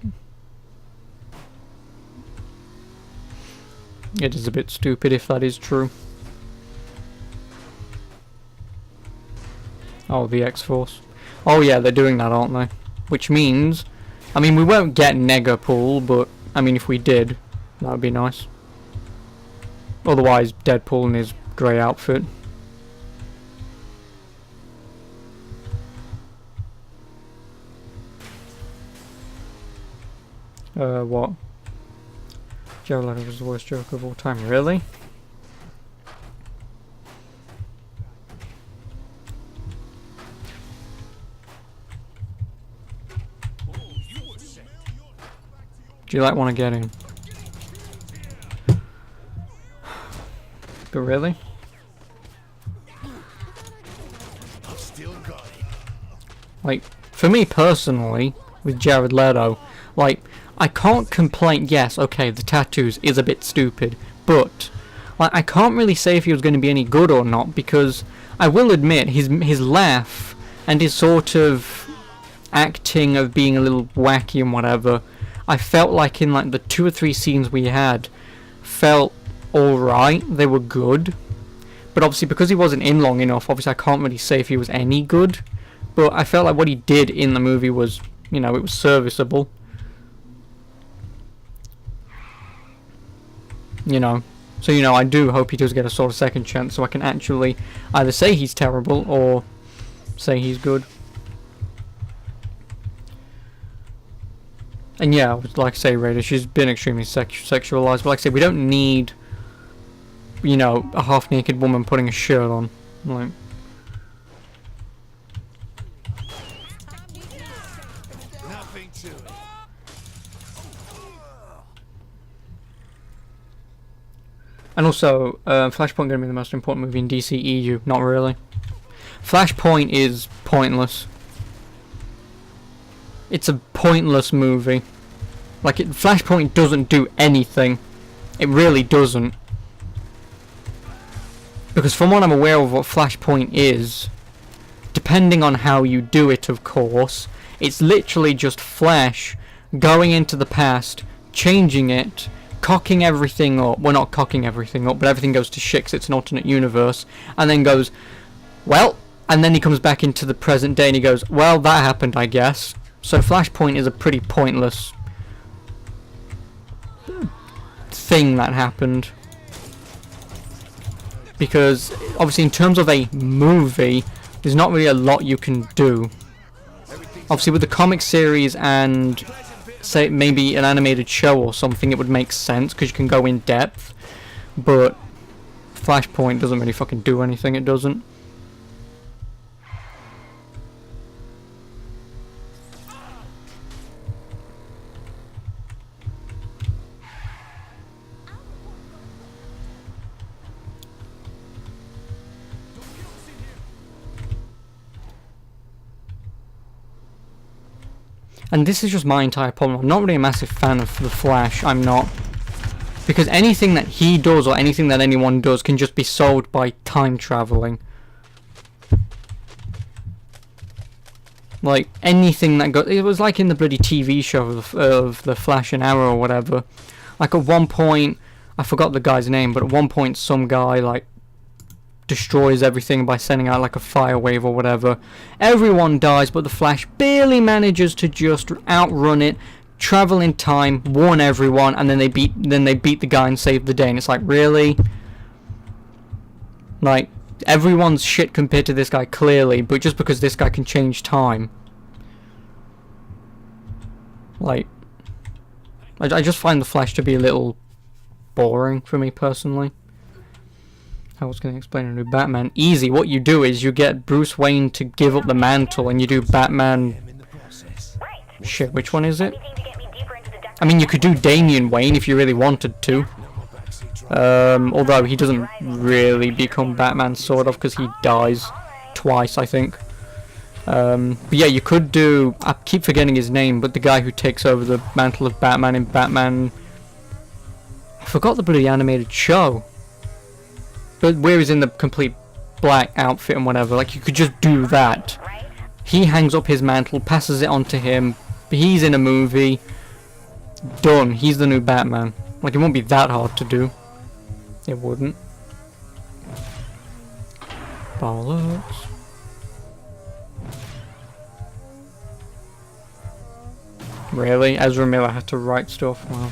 it is a bit stupid if that is true. Oh, the X-Force. Oh yeah, they're doing that, aren't they? Which means... I mean, we won't get Negapool, but... I mean, if we did, that would be nice. Otherwise, Deadpool in his grey outfit. What? Jared Leto was the worst joke of all time. Really? Do you like want to get in? But really? Like, for me personally, with Jared Leto, like, I can't complain. Yes, okay, the tattoos is a bit stupid, but like, I can't really say if he was going to be any good or not, because I will admit his laugh and his sort of acting of being a little wacky and whatever, I felt like in like the 2 or 3 scenes we had felt alright, they were good, but obviously because he wasn't in long enough, obviously I can't really say if he was any good, but I felt like what he did in the movie was, you know, it was serviceable. You know, so, you know, I do hope he does get a sort of second chance so I can actually either say he's terrible or say he's good. And yeah, like I say, Raider, she's been extremely sexualized, but like I say, we don't need, you know, a half-naked woman putting a shirt on. Like... Nothing to it. And also, Flashpoint going to be the most important movie in DCEU. Not really. Flashpoint is pointless. It's a pointless movie. Like, Flashpoint doesn't do anything. It really doesn't. Because from what I'm aware of what Flashpoint is, depending on how you do it, of course, it's literally just Flash going into the past, changing it, cocking everything up. Well, not cocking everything up, but everything goes to shit 'cause it's an alternate universe, and then goes, well, and then he comes back into the present day and he goes, well, that happened, I guess. So Flashpoint is a pretty pointless thing that happened. Because, obviously, in terms of a movie, there's not really a lot you can do. Obviously, with the comic series and, say, maybe an animated show or something, it would make sense, because you can go in depth. But Flashpoint doesn't really fucking do anything, it doesn't. And this is just my entire problem. I'm not really a massive fan of The Flash. I'm not. Because anything that he does or anything that anyone does can just be solved by time traveling. Like, anything that goes... It was like in the bloody TV show of the Flash and Arrow or whatever. Like, at one point... I forgot the guy's name, but at one point some guy, like, destroys everything by sending out, like, a fire wave or whatever. Everyone dies, but the Flash barely manages to just outrun it, travel in time, warn everyone, and then they beat the guy and save the day. And it's like, really? Like... Everyone's shit compared to this guy, clearly, but just because this guy can change time. Like, I just find the Flash to be a little boring for me personally. I was going to explain a new Batman. Easy, what you do is you get Bruce Wayne to give up the mantle and you do Batman... Shit, which one is it? I mean, you could do Damian Wayne if you really wanted to. Although he doesn't really become Batman, sort of, because he dies twice, I think. But yeah, you could do... I keep forgetting his name, but the guy who takes over the mantle of Batman in Batman... I forgot the bloody animated show. But where he's in the complete black outfit and whatever, like, you could just do that. He hangs up his mantle, passes it on to him, he's in a movie, done, he's the new Batman. Like, it won't be that hard to do. It wouldn't. Bollocks. Really? Ezra Miller had to write stuff? Wow.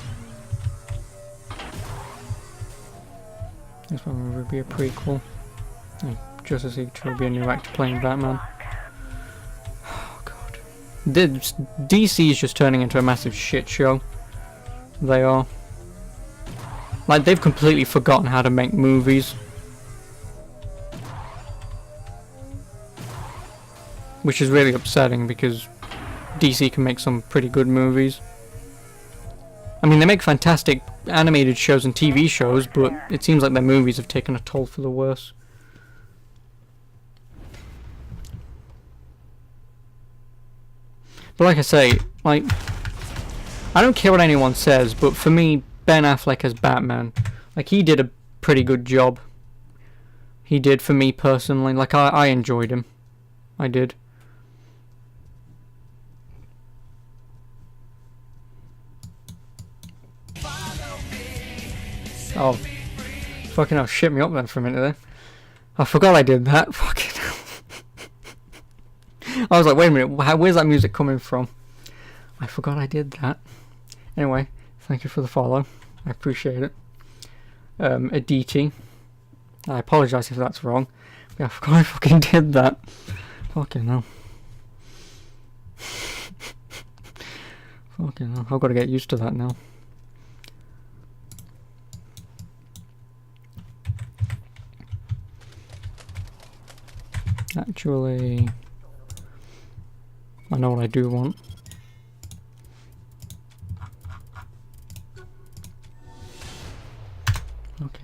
This one would be a prequel. And Justice League 2 will be a new actor playing Batman. Oh god. DC is just turning into a massive shit show. They are. Like, they've completely forgotten how to make movies. Which is really upsetting because DC can make some pretty good movies. I mean, they make fantastic animated shows and TV shows, but it seems like their movies have taken a toll for the worse. But like I say, like, I don't care what anyone says, but for me, Ben Affleck as Batman, like, he did a pretty good job. He did, for me personally. Like, I enjoyed him. I did. Oh, fucking hell, shit me up then for a minute there. I forgot I did that. Fucking hell. I was like, wait a minute, where's that music coming from? I forgot I did that. Anyway, thank you for the follow. I appreciate it. Aditi. I apologise if that's wrong. But I forgot I fucking did that. Fucking hell. Fucking hell. I've got to get used to that now. Actually, I know what I do want. Okay.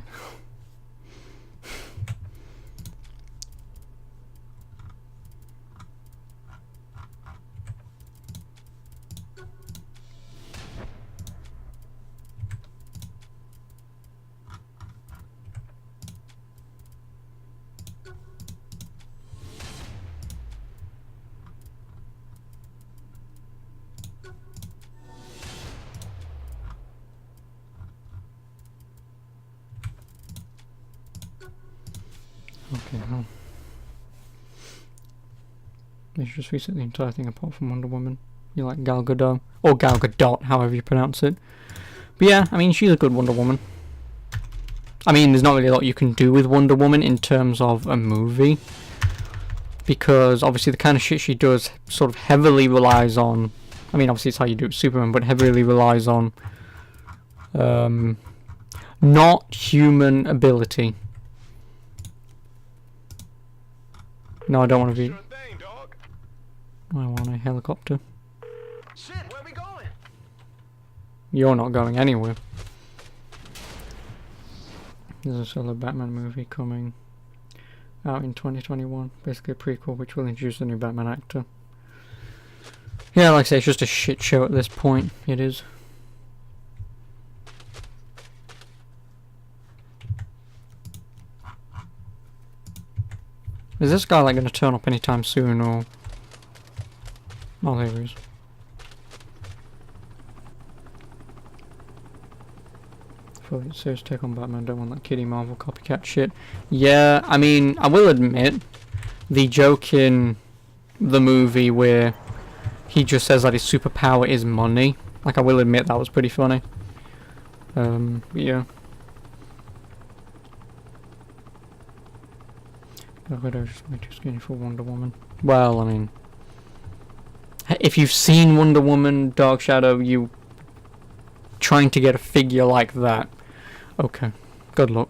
Okay, well. They should just reset the entire thing apart from Wonder Woman. You like Gal Gadot. Or Gal Gadot, however you pronounce it. But yeah, I mean, she's a good Wonder Woman. I mean, there's not really a lot you can do with Wonder Woman in terms of a movie. Because, obviously, the kind of shit she does sort of heavily relies on... I mean, obviously, it's how you do it with Superman, but heavily relies on... not human ability. No, I don't want to be... I want a helicopter. Shit, where we going? You're not going anywhere. There's a solo Batman movie coming out in 2021. Basically a prequel which will introduce the new Batman actor. Yeah, like I say, it's just a shit show at this point. It is. Is this guy like going to turn up anytime soon, or... Oh, there he is. For it says take on Batman, don't want that kiddie Marvel copycat shit. Yeah, I mean, I will admit, the joke in the movie where he just says that his superpower is money, like, I will admit that was pretty funny. Yeah. Widow just way too skinny for Wonder Woman. Well, I mean, if you've seen Wonder Woman, Dark Shadow, you trying to get a figure like that, okay, good luck.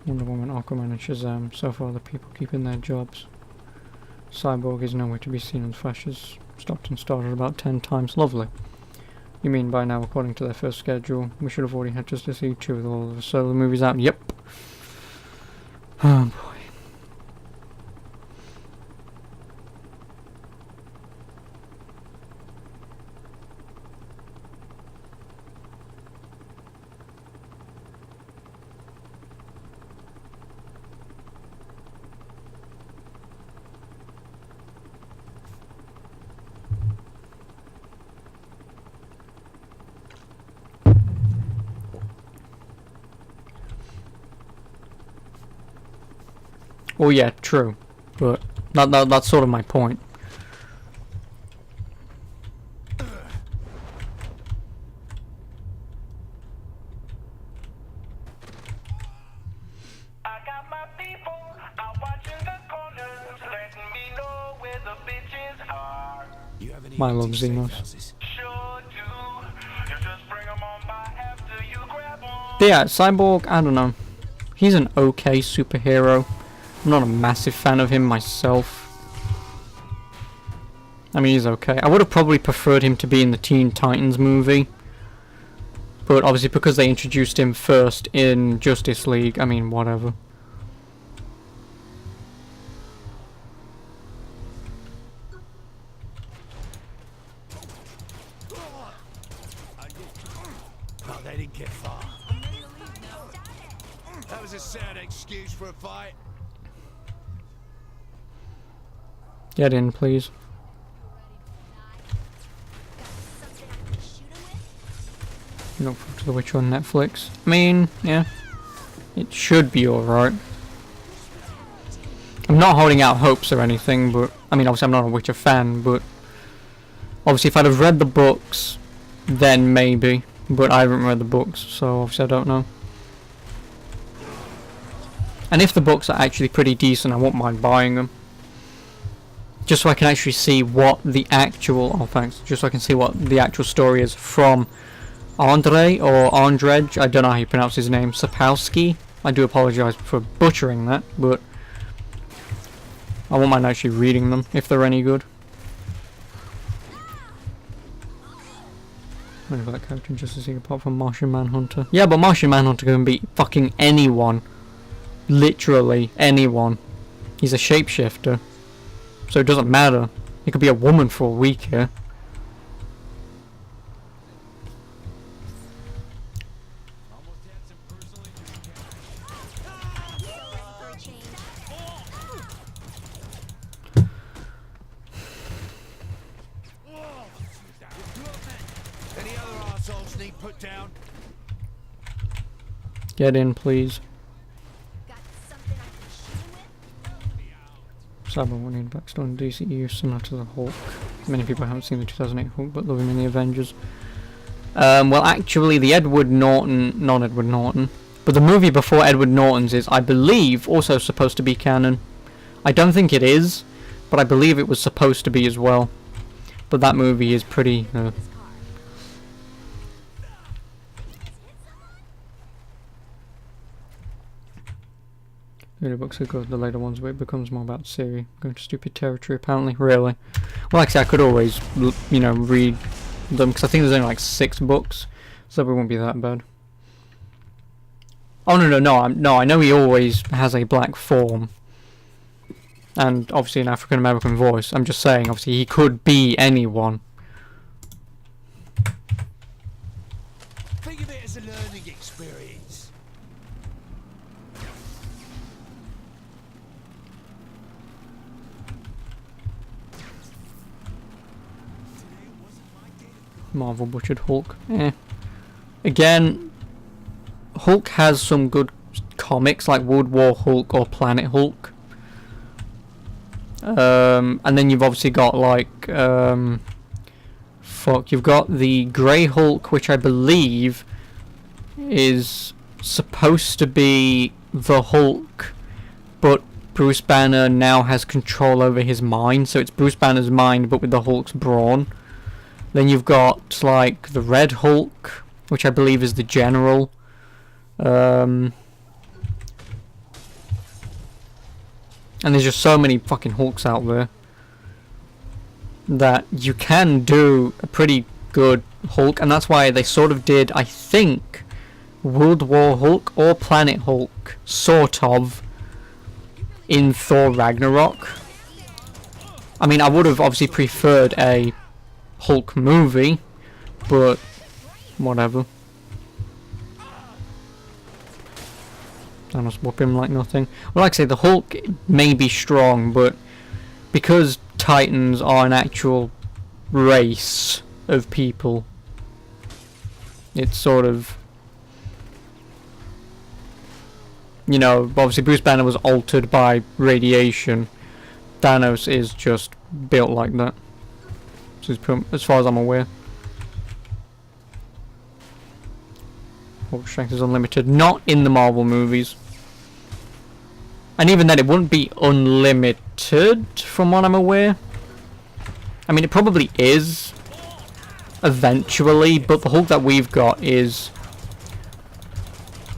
Wonder Woman, Aquaman and Shazam, so far the people keeping their jobs. Cyborg is nowhere to be seen, and Flash has stopped and started about 10 times. Lovely. You mean by now, according to their first schedule, we should have already had Justice League 2 with all of the solo movies out? Yep. Oh boy. Oh yeah, true, but that's sort of my point. I got my people, I'm watching the corners, letting me know where the bitches are. You have any My love, empty safe Xenos. houses? Sure do. You just bring 'em on by after you grab 'em. But yeah, Cyborg, I don't know. He's an okay superhero. I'm not a massive fan of him myself. I mean, he's okay. I would have probably preferred him to be in the Teen Titans movie. But obviously because they introduced him first in Justice League, I mean, whatever. Oh, they didn't get far. That was a sound excuse for a fight. Get in, please. Look forward to The Witcher on Netflix. I mean, yeah. It should be alright. I'm not holding out hopes or anything, but... I mean, obviously I'm not a Witcher fan, but... Obviously if I'd have read the books, then maybe. But I haven't read the books, so obviously I don't know. And if the books are actually pretty decent, I won't mind buying them. Just so I can actually see what the actual... Oh, thanks. Just so I can see what the actual story is from Andrzej, or Andrzej, I don't know how you pronounce his name, Sapkowski. I do apologise for butchering that, but... I won't mind actually reading them, if they're any good. Only that character in Justice League apart from Martian Manhunter. Yeah, but Martian Manhunter can beat fucking anyone. Literally anyone. He's a shapeshifter. So it doesn't matter. He could be a woman for a week here. Any other arseholes need put down? Get in, please. Cyborg will need a backstory in DCU similar to the Hulk. Many people haven't seen the 2008 Hulk but love him in the Avengers. Well, actually, the Edward Norton, not Edward Norton, but the movie before Edward Norton's is, I believe, also supposed to be canon. I don't think it is, but I believe it was supposed to be as well. But that movie is pretty... The earlier books are good, the later ones where it becomes more about Siri. Going to stupid territory, apparently. Really? Well, like I said, I could always, you know, read them, because I think there's only like 6 books, so it won't be that bad. Oh no! I know he always has a black form, and obviously an African American voice. I'm just saying, obviously he could be anyone. Think of it as a learning experience. Marvel Butchered Hulk. Again, Hulk has some good comics like World War Hulk or Planet Hulk. And then you've obviously got like you've got the Grey Hulk, which I believe is supposed to be the Hulk, but Bruce Banner now has control over his mind, so it's Bruce Banner's mind but with the Hulk's brawn. Then you've got like the Red Hulk, which I believe is the General. And there's just so many fucking Hulks out there that you can do a pretty good Hulk, and that's why they sort of did, I think, World War Hulk or Planet Hulk, sort of, in Thor Ragnarok. I mean, I would have obviously preferred a Hulk movie, but whatever. Thanos whoop him like nothing. Well, like I say, the Hulk may be strong, but because Titans are an actual race of people, it's sort of, you know, obviously Bruce Banner was altered by radiation. Thanos is just built like that, as far as I'm aware. Hulk strength is unlimited. Not in the Marvel movies. And even then, it wouldn't be unlimited, from what I'm aware. I mean, it probably is, eventually, but the Hulk that we've got is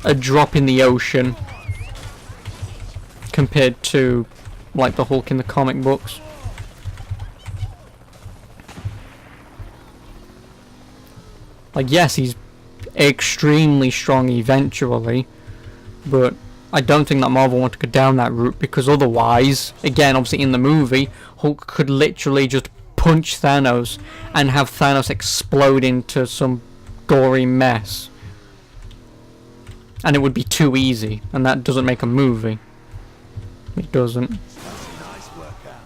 a drop in the ocean compared to, like, the Hulk in the comic books. Like, yes, he's extremely strong eventually, but I don't think that Marvel want to go down that route, because otherwise, again, obviously in the movie, Hulk could literally just punch Thanos and have Thanos explode into some gory mess, and it would be too easy, and that doesn't make a movie. It doesn't. Nice workout.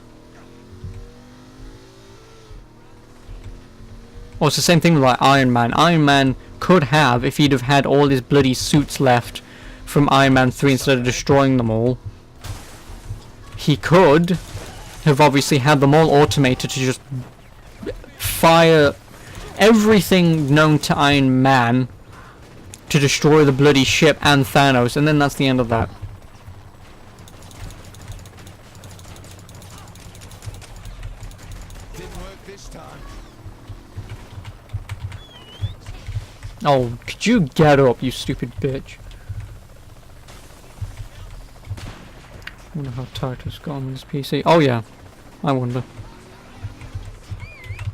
Well, it's the same thing with like Iron Man. Iron Man could have, if he'd have had all his bloody suits left from Iron Man 3 instead of destroying them all, he could have obviously had them all automated to just fire everything known to Iron Man to destroy the bloody ship and Thanos, and then that's the end of that. Didn't work this time. Oh, could you get up, you stupid bitch? I wonder how Titus got on this PC. Oh yeah, I wonder.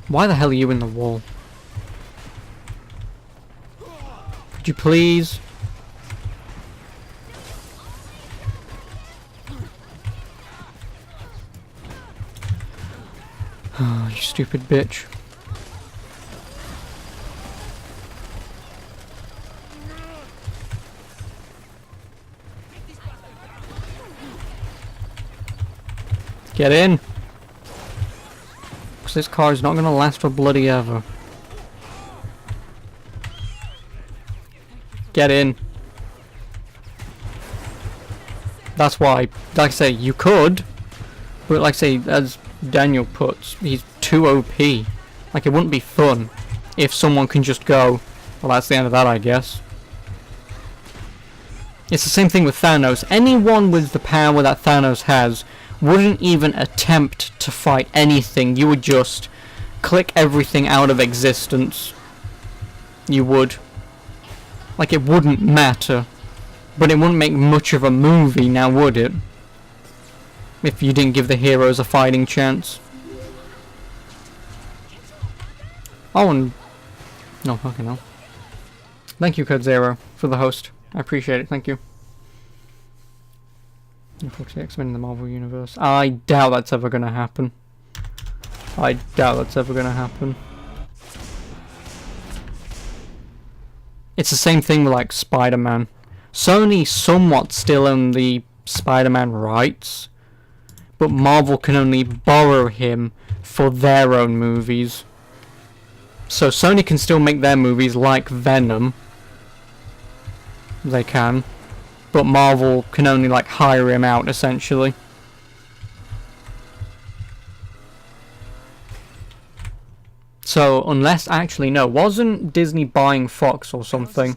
Why the hell are you in the wall? Could you please? Oh, you stupid bitch. Get in! Because this car is not going to last for bloody ever. Get in. That's why, like I say, you could, but like I say, as Daniel puts, he's too OP. Like, it wouldn't be fun if someone can just go, well, that's the end of that, I guess. It's the same thing with Thanos. Anyone with the power that Thanos has wouldn't even attempt to fight anything. You would just click everything out of existence. You would. Like, it wouldn't matter. But it wouldn't make much of a movie now, would it? If you didn't give the heroes a fighting chance. Oh, and... no, fucking hell. Thank you, Code Zero, for the host. I appreciate it, thank you. Influx the X-Men in the Marvel Universe. I doubt that's ever gonna happen. I doubt that's ever gonna happen. It's the same thing with like Spider-Man. Sony somewhat still own the Spider-Man rights, but Marvel can only borrow him for their own movies. So Sony can still make their movies like Venom. They can. But Marvel can only like hire him out essentially. So unless actually no, wasn't Disney buying Fox or something?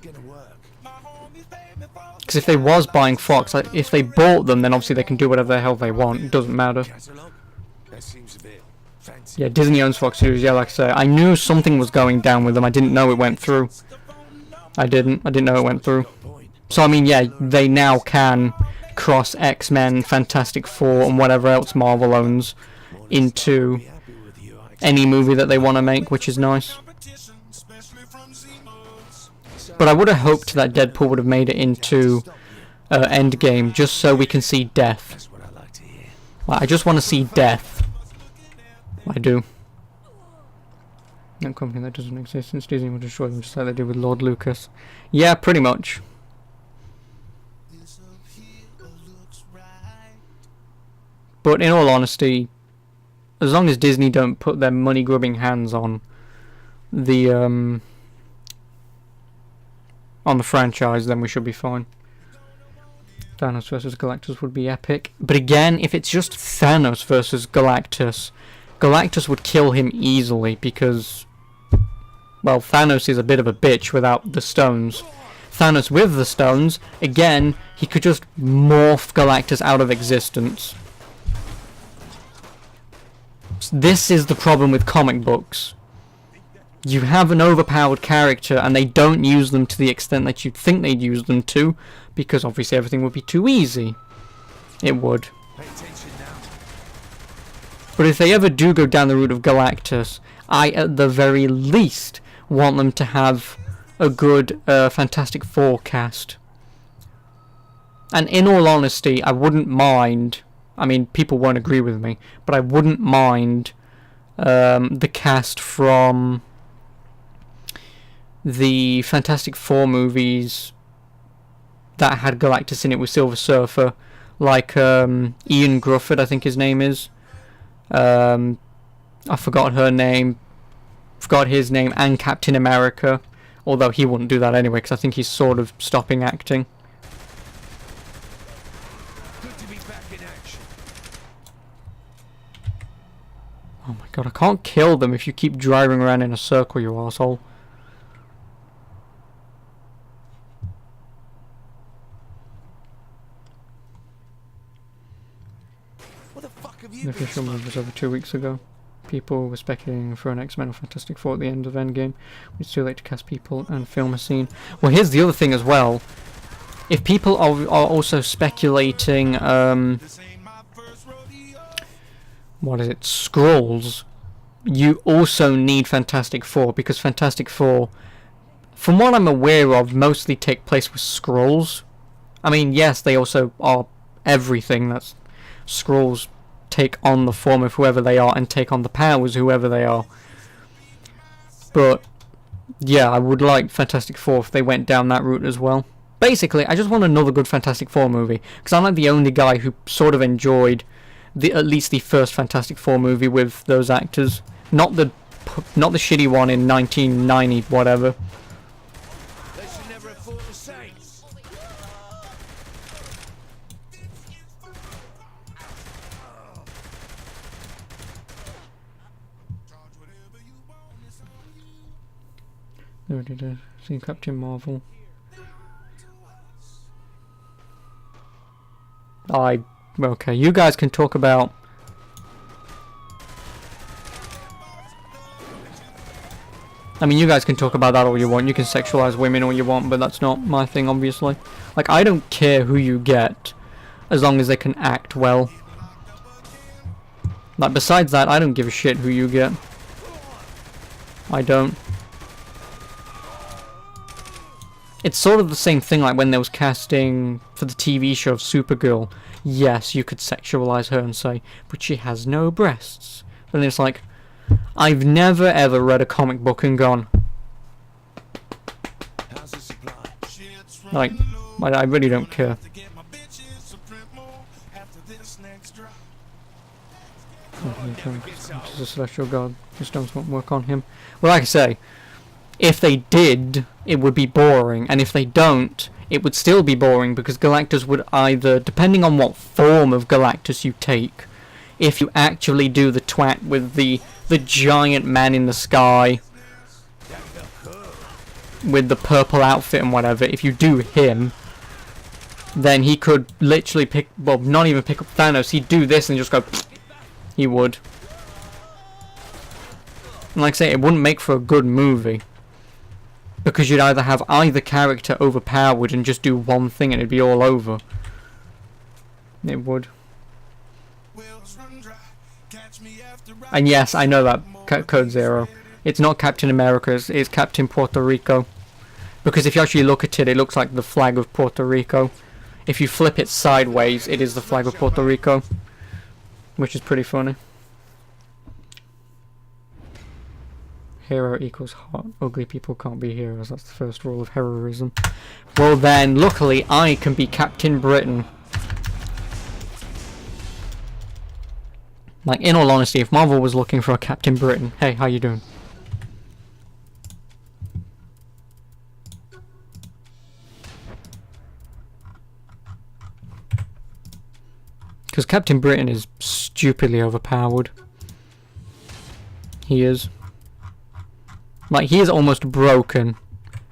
Because if they was buying Fox, like, if they bought them, then obviously they can do whatever the hell they want. It doesn't matter. That seems a bit fancy. Yeah, Disney owns Fox News. Yeah, like I say, I knew something was going down with them. I didn't know it went through. I didn't know it went through. So I mean, yeah, they now can cross X-Men, Fantastic Four, and whatever else Marvel owns into any movie that they want to make, which is nice. But I would have hoped that Deadpool would have made it into Endgame, just so we can see death. That's what I like to hear. Like, I just want to see death. I do. No company that doesn't exist since Disney will destroy them, just like they did with Lord Lucas. Yeah, pretty much. But in all honesty, as long as Disney don't put their money-grubbing hands on the franchise, then we should be fine. Thanos versus Galactus would be epic. But again, if it's just Thanos versus Galactus, Galactus would kill him easily because, well, Thanos is a bit of a bitch without the stones. Thanos with the stones, again, he could just morph Galactus out of existence. This is the problem with comic books. You have an overpowered character and they don't use them to the extent that you'd think they'd use them to, because obviously everything would be too easy. It would. Pay attention now. But if they ever do go down the route of Galactus, I at the very least want them to have a good Fantastic Four cast. And in all honesty, I wouldn't mind, I mean, people won't agree with me, but I wouldn't mind the cast from the Fantastic Four movies that had Galactus in it with Silver Surfer, like Ian Grufford, I think his name is. I forgot her name, forgot his name, and Captain America, although he wouldn't do that anyway, because I think he's sort of stopping acting. Good to be back in action. Oh my god, I can't kill them if you keep driving around in a circle, you asshole. What the fuck have you The been official move was over 2 weeks ago. People were speculating for an X-Men or Fantastic Four at the end of Endgame. It's too late to cast people and film a scene. Well, here's the other thing as well. If people are also speculating, what is it, Skrulls, you also need Fantastic Four, because Fantastic Four, from what I'm aware of, mostly take place with Skrulls. I mean, yes, they also are everything. That's Skrulls take on the form of whoever they are and take on the powers whoever they are. But yeah, I would like Fantastic Four if they went down that route as well. Basically, I just want another good Fantastic Four movie, because I'm like the only guy who sort of enjoyed at least the first Fantastic Four movie with those actors, not the shitty one in 1990 whatever. They should never have fought the Saints. They already did. See Captain Marvel. Okay, you guys can talk about... I mean, you guys can talk about that all you want. You can sexualize women all you want, but that's not my thing, obviously. Like, I don't care who you get, as long as they can act well. Like, besides that, I don't give a shit who you get. I don't. it's sort of the same thing like when there was casting for the TV show of Supergirl. Yes, you could sexualize her and say, but she has no breasts. But it's like, I've never ever read a comic book and gone, How's the supply? like, I really don't care. This is a celestial god. The stones won't work on him. Well, like I say, if they did, it would be boring, and if they don't, it would still be boring, because Galactus would either, depending on what form of Galactus you take, if you actually do the twat with the giant man in the sky with the purple outfit and whatever, if you do him, then he could literally pick, well, not even pick up Thanos, he'd do this and just go, he would. And like I say, it wouldn't make for a good movie, because you'd either have either character overpowered and just do one thing and it'd be all over. It would. And yes, I know that, Code Zero. It's not Captain America, it's Captain Puerto Rico. Because if you actually look at it, it looks like the flag of Puerto Rico. If you flip it sideways, it is the flag of Puerto Rico. Which is pretty funny. Hero equals hot. Ugly people can't be heroes. That's the first rule of heroism. Well then, luckily, I can be Captain Britain. Like, in all honesty, if Marvel was looking for a Captain Britain, hey, how you doing? Because Captain Britain is stupidly overpowered. He is. Like, he is almost broken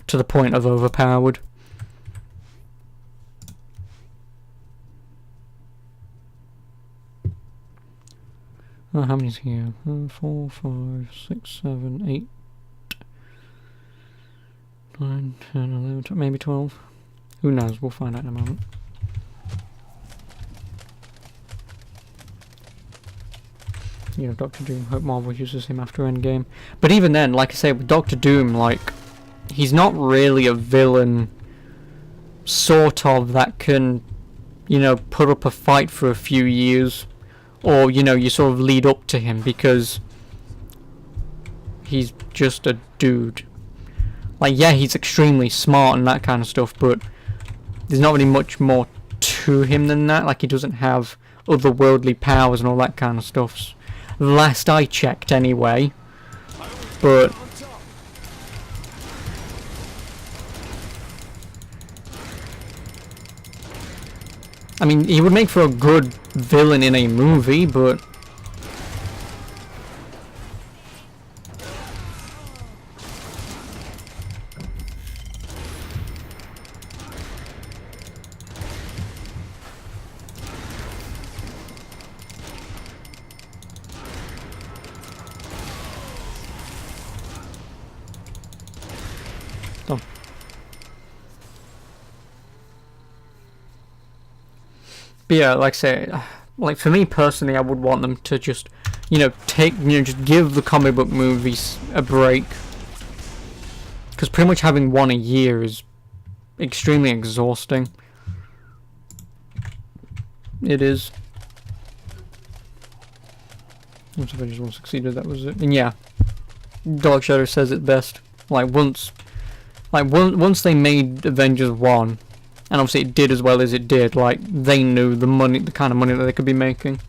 to the point of overpowered. Oh, how many's here? 4, 5, 6, 7, 8, 9, 10, 11, maybe 12. Who knows? We'll find out in a moment. You know, Doctor Doom. Hope Marvel uses him after Endgame. But even then, like I say, with Doctor Doom, like, he's not really a villain, sort of, that can, you know, put up a fight for a few years. Or, you know, you sort of lead up to him, because he's just a dude. Like, yeah, he's extremely smart and that kind of stuff, but there's not really much more to him than that. Like, he doesn't have otherworldly powers and all that kind of stuff. Last I checked, anyway. But I mean, he would make for a good villain in a movie, but But yeah, like I say, like for me personally, I would want them to just, you know, just give the comic book movies a break. Because pretty much having one a year is extremely exhausting. It is. Once Avengers 1 succeeded, that was it. And yeah, Dark Shadow says it best. Once they made Avengers 1, and obviously it did as well as it did, like, they knew the kind of money that they could be making.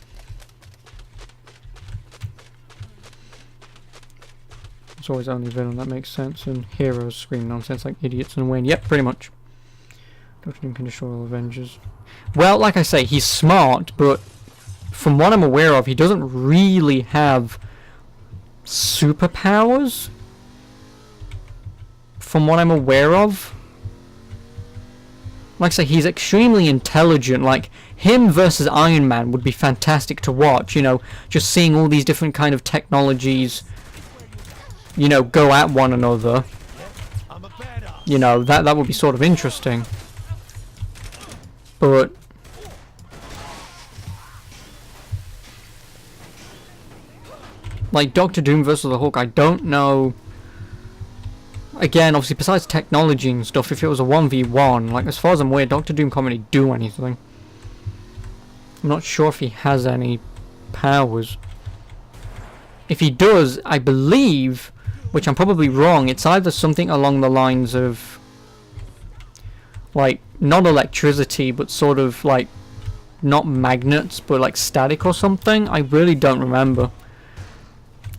It's always only villain that makes sense, and heroes scream nonsense like idiots and win. Yep, pretty much. Doctor Doom can destroy all Avengers. Well, like I say, he's smart, but from what I'm aware of, he doesn't really have superpowers. From what I'm aware of. Like I say, he's extremely intelligent. Like, him versus Iron Man would be fantastic to watch, you know, just seeing all these different kind of technologies, you know, go at one another. You know, that would be sort of interesting. But like Doctor Doom versus the Hulk, I don't know again, obviously, besides technology and stuff, if it was a 1v1, like, as far as I'm aware, Doctor Doom can't really do anything. I'm not sure if he has any powers. If he does, I believe, which I'm probably wrong, it's either something along the lines of, like, not electricity, but sort of, like, not magnets, but, like, static or something. I really don't remember.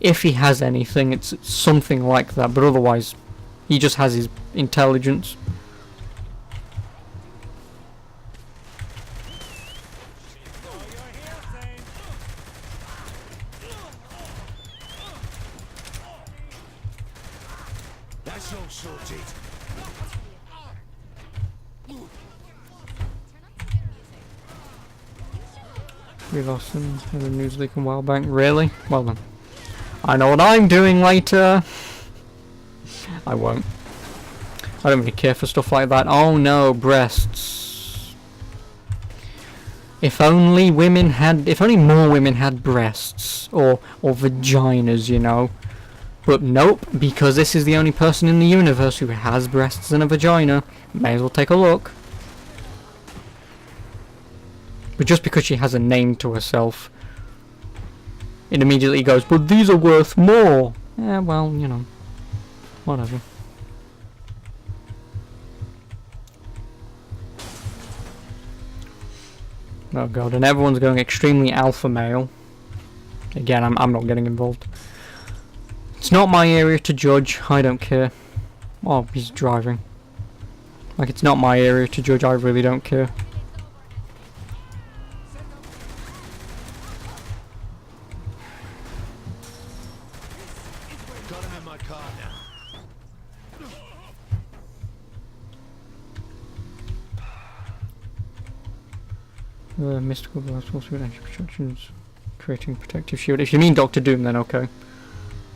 If he has anything, it's something like that, but otherwise, he just has his intelligence. That's all sorted. We lost him in the news leak a while back. Really? Well then. I know what I'm doing later. I won't. I don't really care for stuff like that. Oh no, breasts. If only women had, if only more women had breasts. Or vaginas, you know. But nope, because this is the only person in the universe who has breasts and a vagina. May as well take a look. But just because she has a name to herself, it immediately goes, but these are worth more. Yeah, well, you know. Whatever. Oh god, and everyone's going extremely alpha male. Again, I'm not getting involved. It's not my area to judge, I don't care. Oh, he's driving. Like, it's not my area to judge, I really don't care. Got him in my car now. Mystical blast, also anti-projections, creating protective shield. If you mean Doctor Doom, then okay.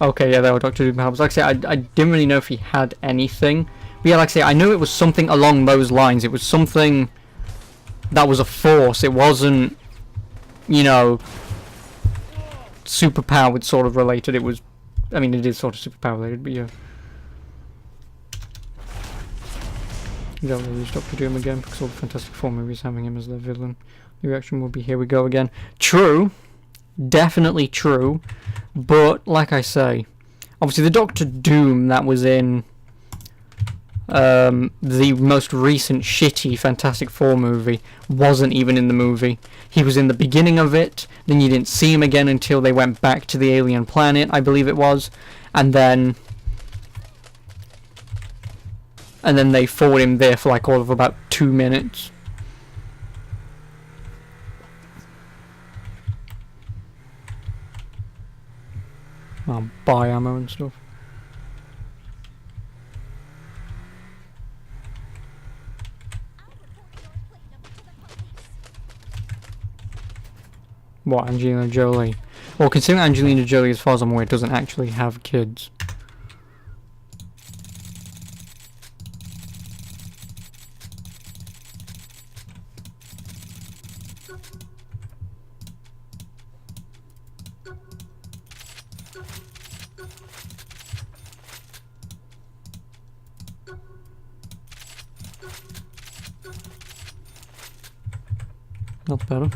Okay, yeah, there were Doctor Doom helps. Like I say, I didn't really know if he had anything. But yeah, like I say, I knew it was something along those lines. It was something that was a force. It wasn't, you know, superpowered sort of related. It was, I mean, it is sort of superpower related, but yeah. You don't really use Doctor Doom again because all the Fantastic Four movies having him as their villain. The reaction will be here we go again. True. Definitely true. But, like I say, obviously the Doctor Doom that was in the most recent shitty Fantastic Four movie wasn't even in the movie. He was in the beginning of it, then you didn't see him again until they went back to the alien planet, I believe it was, and then they fought him there for like all of about 2 minutes. Buy ammo and stuff. What, Angelina Jolie? Well, considering Angelina Jolie, as far as I'm aware, doesn't actually have kids. Not better.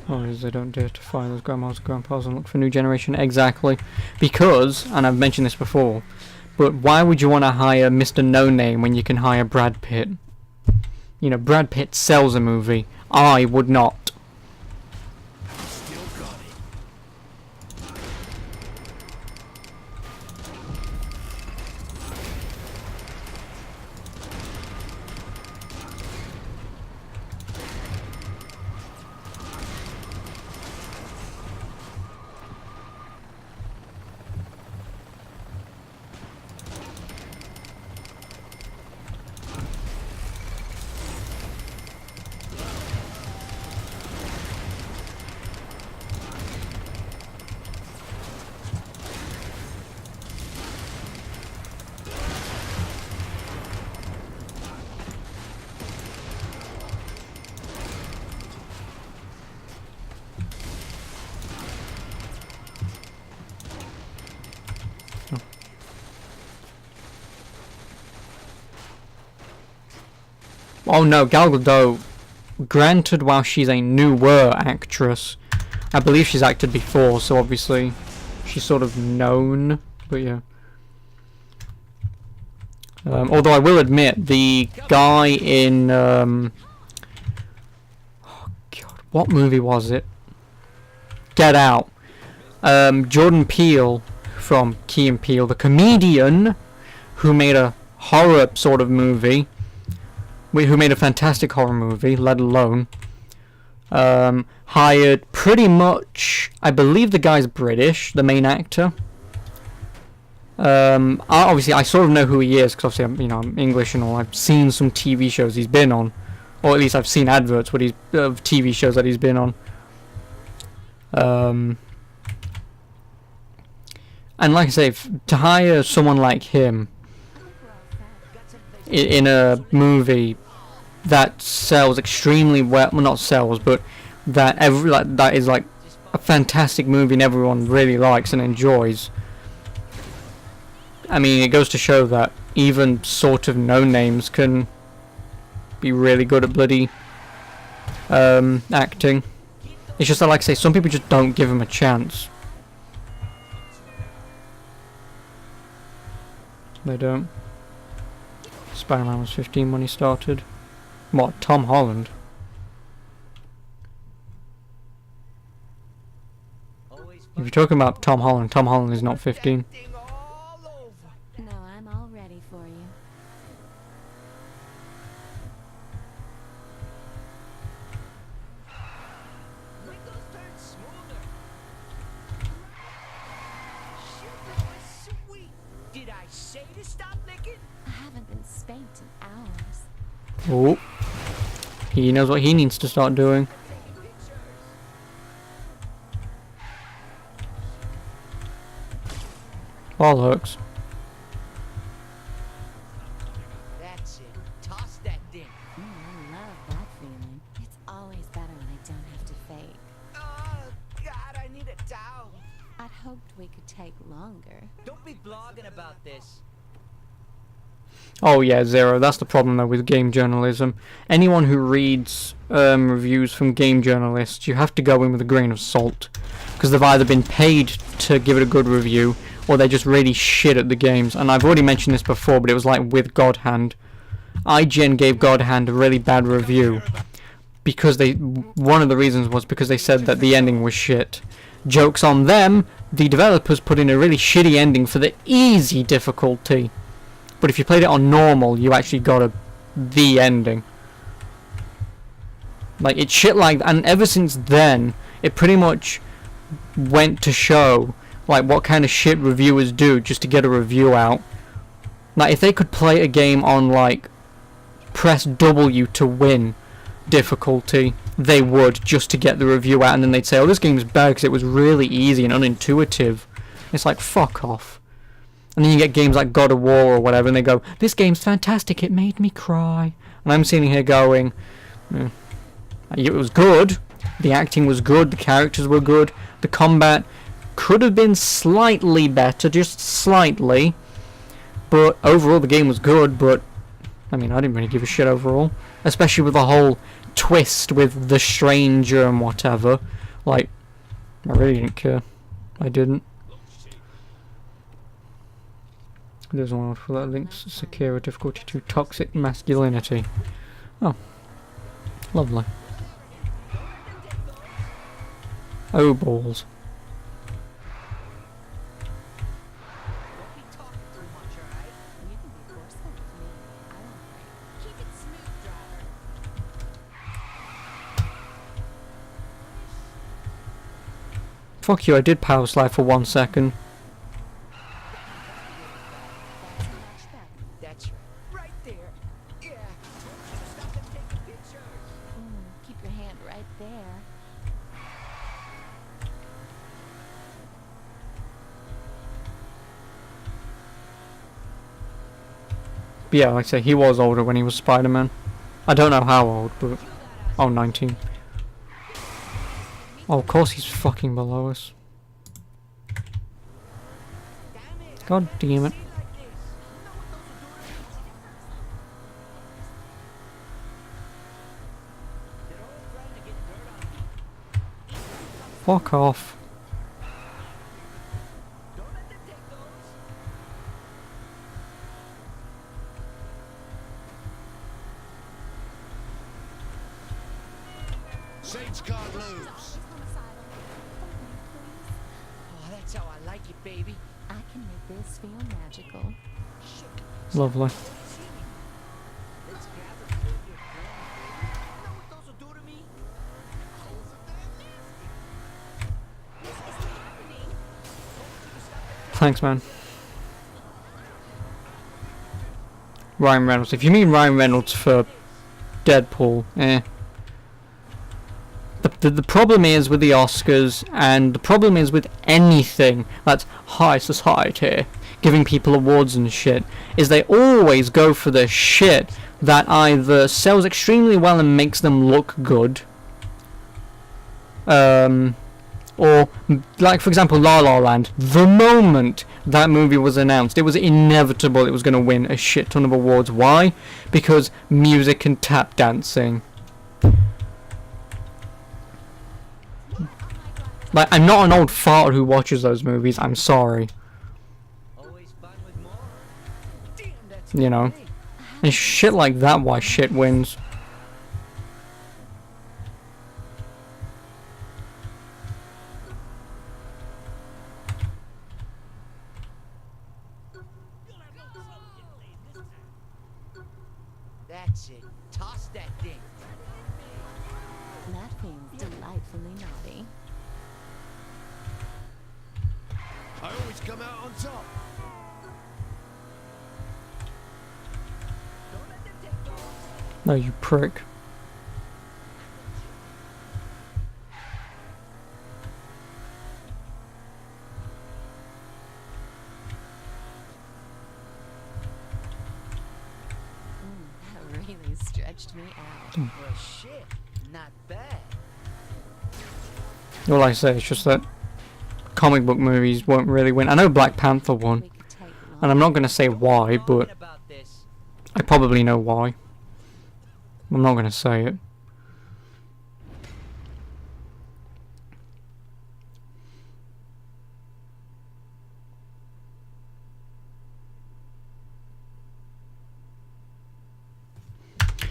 Oh, as they don't dare to fire those grandmas and grandpas and look for new generation. Exactly. Because, and I've mentioned this before, but why would you want to hire Mr. No Name when you can hire Brad Pitt? You know, Brad Pitt sells a movie. I would not. Still got it. Oh no, Gal Gadot, granted while she's a newer actress, I believe she's acted before, so obviously she's sort of known, but yeah. Although I will admit, the guy in, oh god, what movie was it? Get Out. Jordan Peele from Key and Peele, the comedian who made a horror sort of movie, who made a fantastic horror movie, let alone, hired pretty much, I believe the guy's British, the main actor. Obviously I sort of know who he is, because obviously I'm English and all. I've seen some TV shows he's been on, or at least I've seen adverts of TV shows that he's been on. And like I say, to hire someone like him in a movie that sells extremely well, not sells, but that that is like a fantastic movie and everyone really likes and enjoys. I mean, it goes to show that even sort of no names can be really good at bloody acting. It's just that, like I say, some people just don't give him a chance. They don't. Spider-Man was 15 when he started. What, Tom Holland? If you're talking about Tom Holland is not 15. No, I'm all ready for you. Did I say to stop licking? I haven't been spanked in hours. Oh. He knows what he needs to start doing. Bollocks. That's it. Toss that thing. I love that feeling. It's always better when I don't have to fake. Oh, God, I need a towel. I'd hoped we could take longer. Don't be blogging about this. Oh yeah, Zero. That's the problem though with game journalism. Anyone who reads reviews from game journalists, you have to go in with a grain of salt, because they've either been paid to give it a good review, or they're just really shit at the games. And I've already mentioned this before, but it was like with God Hand. IGN gave God Hand a really bad review because one of the reasons was because they said that the ending was shit. Joke's on them. The developers put in a really shitty ending for the easy difficulty. But if you played it on normal, you actually got the ending. Like, it's shit like that. And ever since then, it pretty much went to show like what kind of shit reviewers do just to get a review out. Like, if they could play a game on like press W to win difficulty, they would, just to get the review out, and then they'd say, oh, this game's bad because it was really easy and unintuitive. It's like, fuck off. And then you get games like God of War or whatever, and they go, this game's fantastic, it made me cry. And I'm sitting here going, it was good, the acting was good, the characters were good, the combat could have been slightly better, just slightly, but overall the game was good. But I mean, I didn't really give a shit overall, especially with the whole twist with the stranger and whatever. Like, I really didn't care. I didn't. There's one for that links Sekiro difficulty to toxic masculinity. Oh, lovely. Oh balls. You can be forceful with me. I won't break. Keep it smooth, driver. Fuck you, I did power slide for 1 second. That's right. Right there. Yeah. Stop them taking pictures. Keep your hand right there. But yeah, like I say, he was older when he was Spider-Man. I don't know how old, but... Oh, 19. Oh, of course he's fucking below us. God damn it. Like this. You know what those are doing? Fuck off. Saints can't lose. It's homicidal. Oh, that's how I like it, baby. I can make this feel magical. Lovely. Let's grab and pull your friend, baby. You know what those will do to me? Thanks, man. Ryan Reynolds. If you mean Ryan Reynolds for Deadpool, eh. The problem is with the Oscars, and the problem is with anything that's high society, giving people awards and shit, is they always go for the shit that either sells extremely well and makes them look good, or, like, for example, La La Land. The moment that movie was announced, it was inevitable it was going to win a shit ton of awards. Why? Because music and tap dancing. Like, I'm not an old fart who watches those movies, I'm sorry. Always fun with more. Damn, that's You know. great. And shit like that, why shit wins. That's it. Toss that thing. That feels delightfully naughty. I always come out on top. No, you prick. That really stretched me out. Well, shit. Not bad. All I say is just that comic book movies won't really win. I know Black Panther won, We could take and I'm not going to say why, Talking but about this. I probably know why. I'm not going to say it.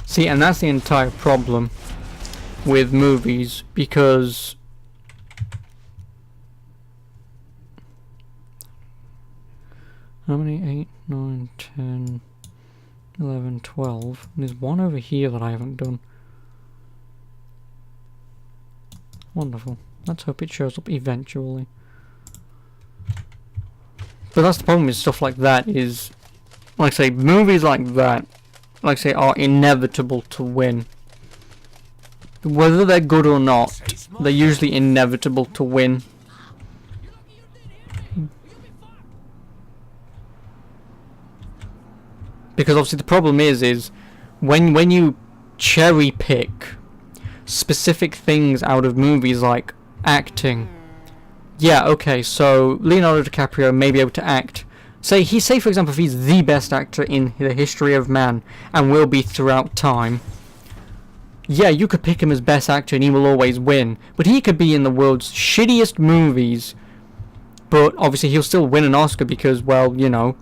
See, and that's the entire problem with movies, because how many? 8, 9, 10, 11, 12. There's one over here that I haven't done. Wonderful. Let's hope it shows up eventually. But that's the problem with stuff like that, is, like I say, movies like that, like I say, are inevitable to win. Whether they're good or not, they're usually inevitable to win. Because obviously the problem is when you cherry pick specific things out of movies, like acting. Yeah, okay, so Leonardo DiCaprio may be able to act. Say for example, if he's the best actor in the history of man and will be throughout time. Yeah, you could pick him as best actor and he will always win. But he could be in the world's shittiest movies, but obviously he'll still win an Oscar because, well, you know.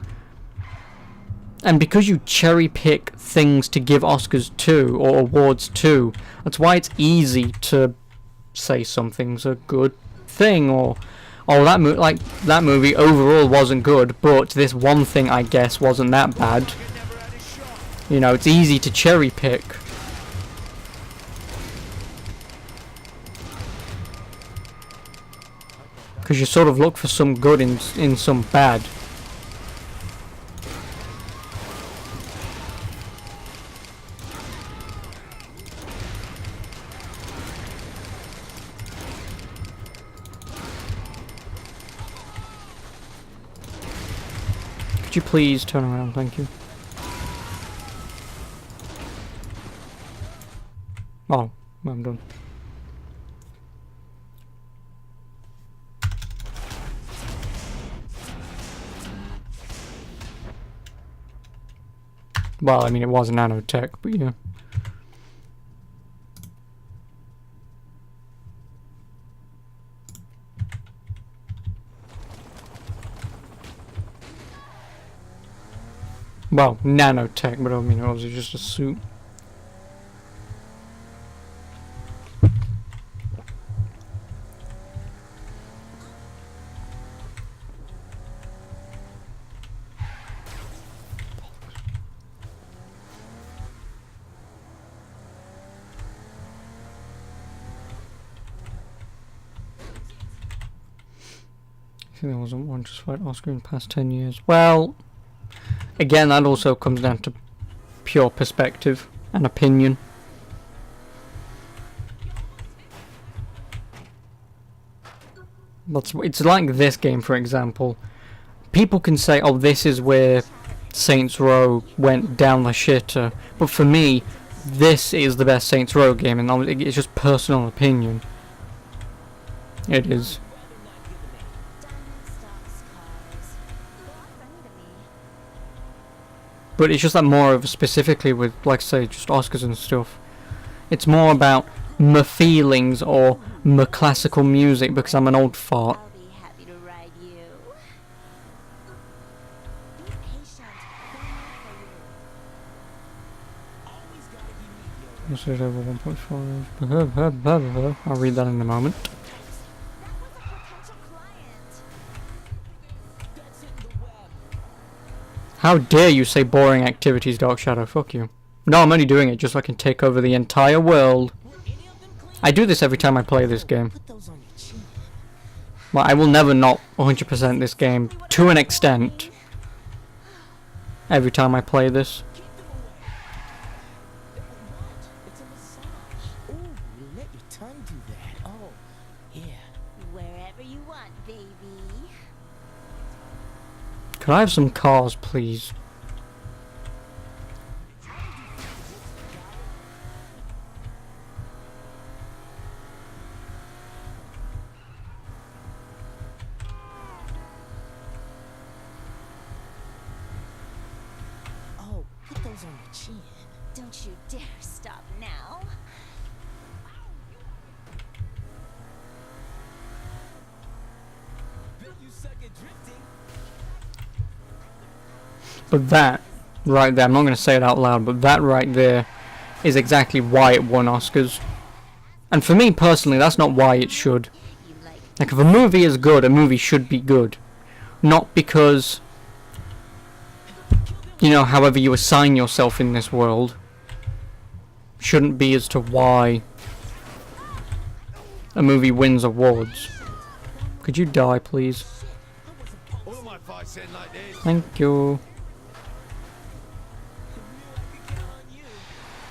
And because you cherry pick things to give Oscars to, or awards to, that's why it's easy to say something's a good thing, or oh, that movie overall wasn't good, but this one thing I guess wasn't that bad. You know, it's easy to cherry pick. Because you sort of look for some good in some bad. Could you please turn around, thank you. Oh, I'm done. Well, I mean, it was nanotech, but yeah. Well, nanotech, but I mean, obviously just a suit. There wasn't one just fight Oscar in the past 10 years. Well, again, that also comes down to pure perspective and opinion. It's like this game, for example. People can say, oh, this is where Saints Row went down the shitter. But for me, this is the best Saints Row game, and it's just personal opinion. It is. But it's just that more of specifically with, like say, just Oscars and stuff. It's more about my feelings or my classical music because I'm an old fart. I'll be happy to ride you. Be patient. This is over 1.5. I'll read that in a moment. That was a potential client. How dare you say boring activities, Dark Shadow? Fuck you. No, I'm only doing it just so I can take over the entire world. I do this every time I play this game. Well, I will never not 100% this game to an extent. Every time I play this. Ooh, let your tongue do that. Oh, yeah. Wherever you want, baby. Could I have some cars, please? Oh, put those on your chin. Don't you dare stop now. But that, right there, I'm not going to say it out loud, but that right there is exactly why it won Oscars. And for me personally, that's not why it should. You like Like, if a movie is good, a movie should be good. Not because, you know, however you assign yourself in this world shouldn't be as to why a movie wins awards. Could you die, please? All my fights end like this. Thank you.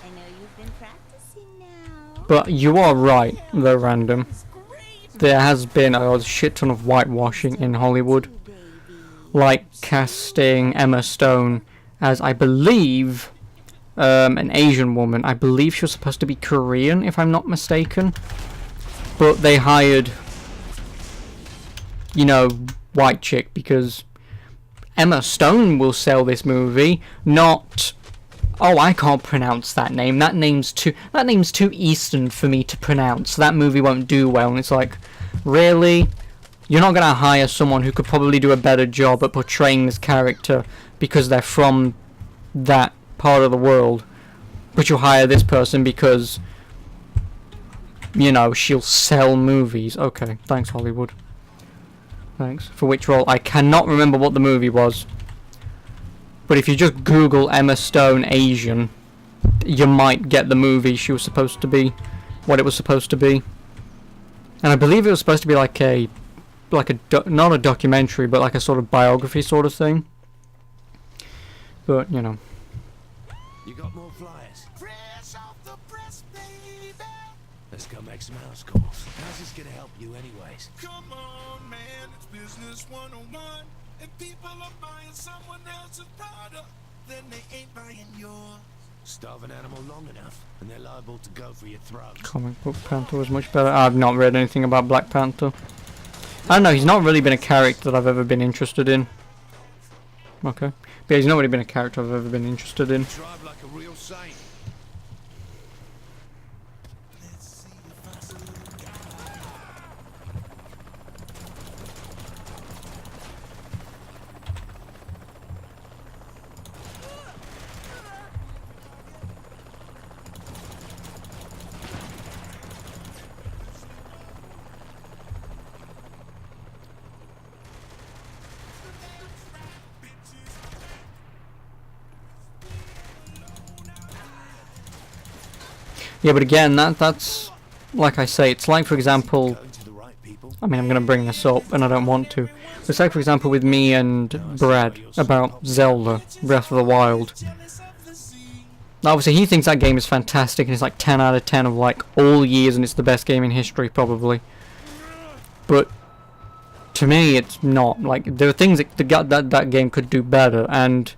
I know you've been practicing now. But you are right, though, Random. There has been a shit ton of whitewashing in Hollywood. Baby. Like casting Emma Stone as, I believe, an Asian woman. I believe she was supposed to be Korean, if I'm not mistaken. But they hired, you know, white chick because Emma Stone will sell this movie, not, oh, I can't pronounce that name. That name's too Eastern for me to pronounce. That movie won't do well. And it's like, really? You're not gonna hire someone who could probably do a better job at portraying this character because they're from that part of the world, but you hire this person because, you know, she'll sell movies. Okay, thanks Hollywood. Thanks. For which role? I cannot remember what the movie was. But if you just Google Emma Stone Asian, you might get the movie she was supposed to be, what it was supposed to be. And I believe it was supposed to be like not a documentary, but like a sort of biography sort of thing. But, you know. You got more flyers? Fresh off the press, baby. Let's go make some house calls. How's this gonna help you anyways? Come on, man, it's business 101. If people are buying someone else's product, then they ain't buying yours. Starve an animal long enough, and they're liable to go for your throat. Comic Book Panther was much better. I've not read anything about Black Panther. I don't know, he's not really been a character that I've ever been interested in. Okay. But he's not really been a character I've ever been interested in. Drive like a real saint. Let's see if I still got Yeah, but again, that's like I say, it's like, for example, Going to the right people. I mean, I'm gonna bring this up, and I don't want to. It's like, for example, with me and Brad about Zelda Breath of the Wild. Obviously, he thinks that game is fantastic, and it's like 10 out of 10 of like all years, and it's the best game in history, probably. But to me, it's not. Like, there are things that game could do better, and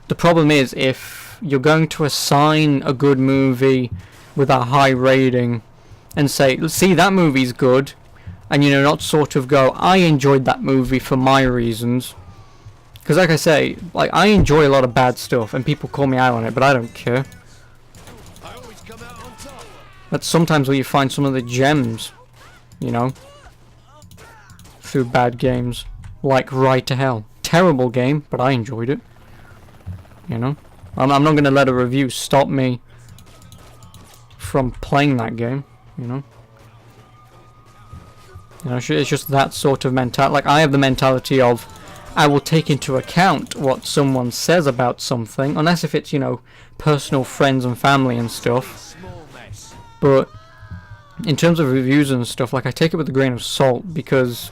the problem is, if you're going to assign a good movie with a high rating and say, see, that movie's good, and, you know, not sort of go, I enjoyed that movie for my reasons. Because like I say, like, I enjoy a lot of bad stuff, and people call me out on it, but I don't care. I always come out on top. That's sometimes where you find some of the gems, you know, through bad games, like Ride to Hell. Terrible game, but I enjoyed it. You know, I'm not going to let a review stop me from playing that game. You know, it's just that sort of mentality. Like, I have the mentality of, I will take into account what someone says about something, unless if it's, you know, personal friends and family and stuff. Small mess. But in terms of reviews and stuff, like, I take it with a grain of salt, because,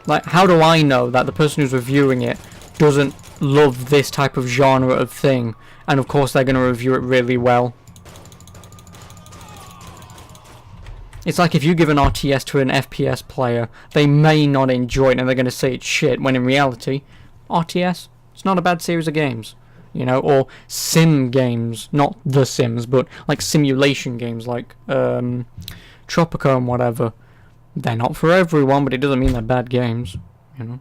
like, how do I know that the person who's reviewing it doesn't love this type of genre of thing, and of course they're going to review it really well? It's like if you give an RTS to an FPS player, they may not enjoy it and they're going to say it's shit, when in reality, RTS, it's not a bad series of games. You know, or sim games, not The Sims, but like simulation games like Tropico and whatever. They're not for everyone, but it doesn't mean they're bad games, you know.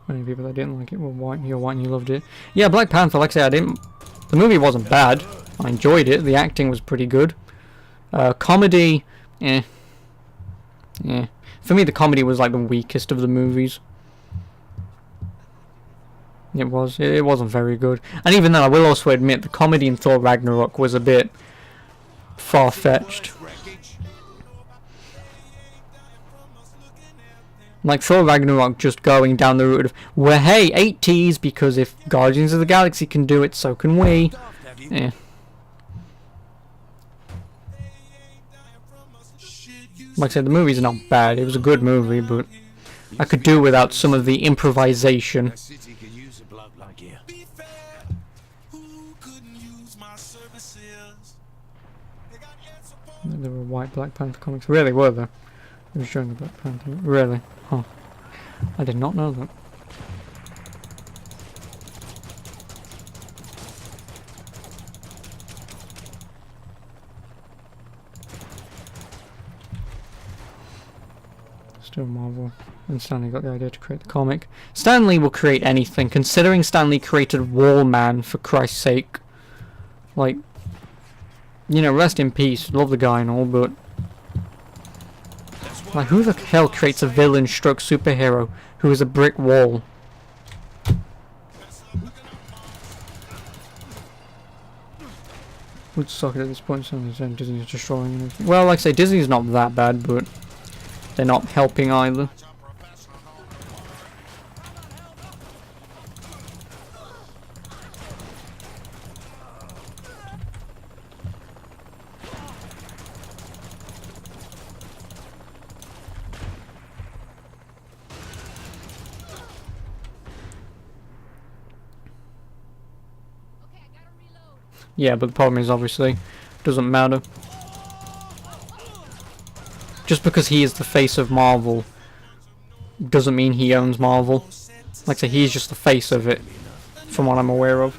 Many people that didn't like it were white, you're white and you loved it. Yeah, Black Panther, like I said, the movie wasn't bad. I enjoyed it. The acting was pretty good. Comedy, eh. For me, the comedy was like the weakest of the movies. It wasn't very good. And even then, I will also admit, the comedy in Thor Ragnarok was a bit far-fetched. Like Thor Ragnarok just going down the route of, well, hey, 80s, because if Guardians of the Galaxy can do it, so can we. Yeah. Like I said, the movie's not bad. It was a good movie, but I could do without some of the improvisation. A city could use a bloke like you. Be fair, who couldn't use my services? They got answer for There were white Black Panther comics. Really, were there? They were showing the Black Panther. Really? Huh. I did not know that. Still Marvel. And Stanley got the idea to create the comic. Stanley will create anything, considering Stanley created Wallman, for Christ's sake. Like, you know, rest in peace. Love the guy and all, but like, who the hell creates a villain stroke superhero who is a brick wall? Would suck it at this point, so Disney's destroying everything. Well, like I say, Disney's not that bad, but they're not helping either. Yeah, but the problem is, obviously, doesn't matter. Just because he is the face of Marvel doesn't mean he owns Marvel. Like I say, he's just the face of it, from what I'm aware of.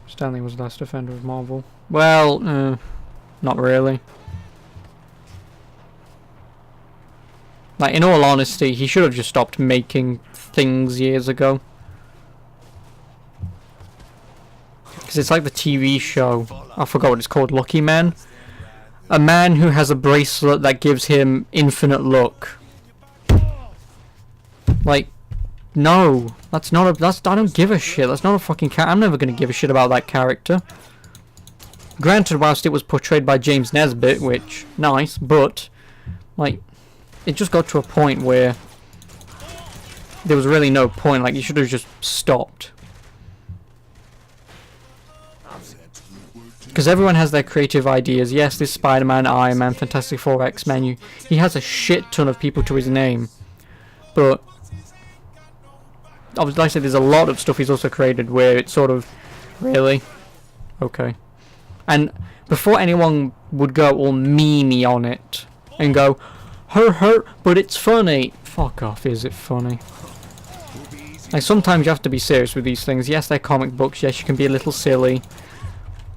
Stanley was the last defender of Marvel. Well, not really. Like, in all honesty, he should have just stopped making things years ago. Because it's like the TV show, I forgot what it's called, Lucky Man. A man who has a bracelet that gives him infinite luck. Like, no, that's not a, I don't give a shit, that's not a fucking character. I'm never going to give a shit about that character. Granted, whilst it was portrayed by James Nesbitt, which, nice, but, like, it just got to a point where there was really no point. Like, you should have just stopped. Because everyone has their creative ideas. Yes, this Spider-Man, Iron Man, Fantastic Four, X-Men, he has a shit ton of people to his name. But, obviously, like I said, there's a lot of stuff he's also created where it's sort of, really? Okay. And before anyone would go all memey on it and go, her, but it's funny. Fuck off, is it funny? Like, sometimes you have to be serious with these things. Yes, they're comic books. Yes, you can be a little silly.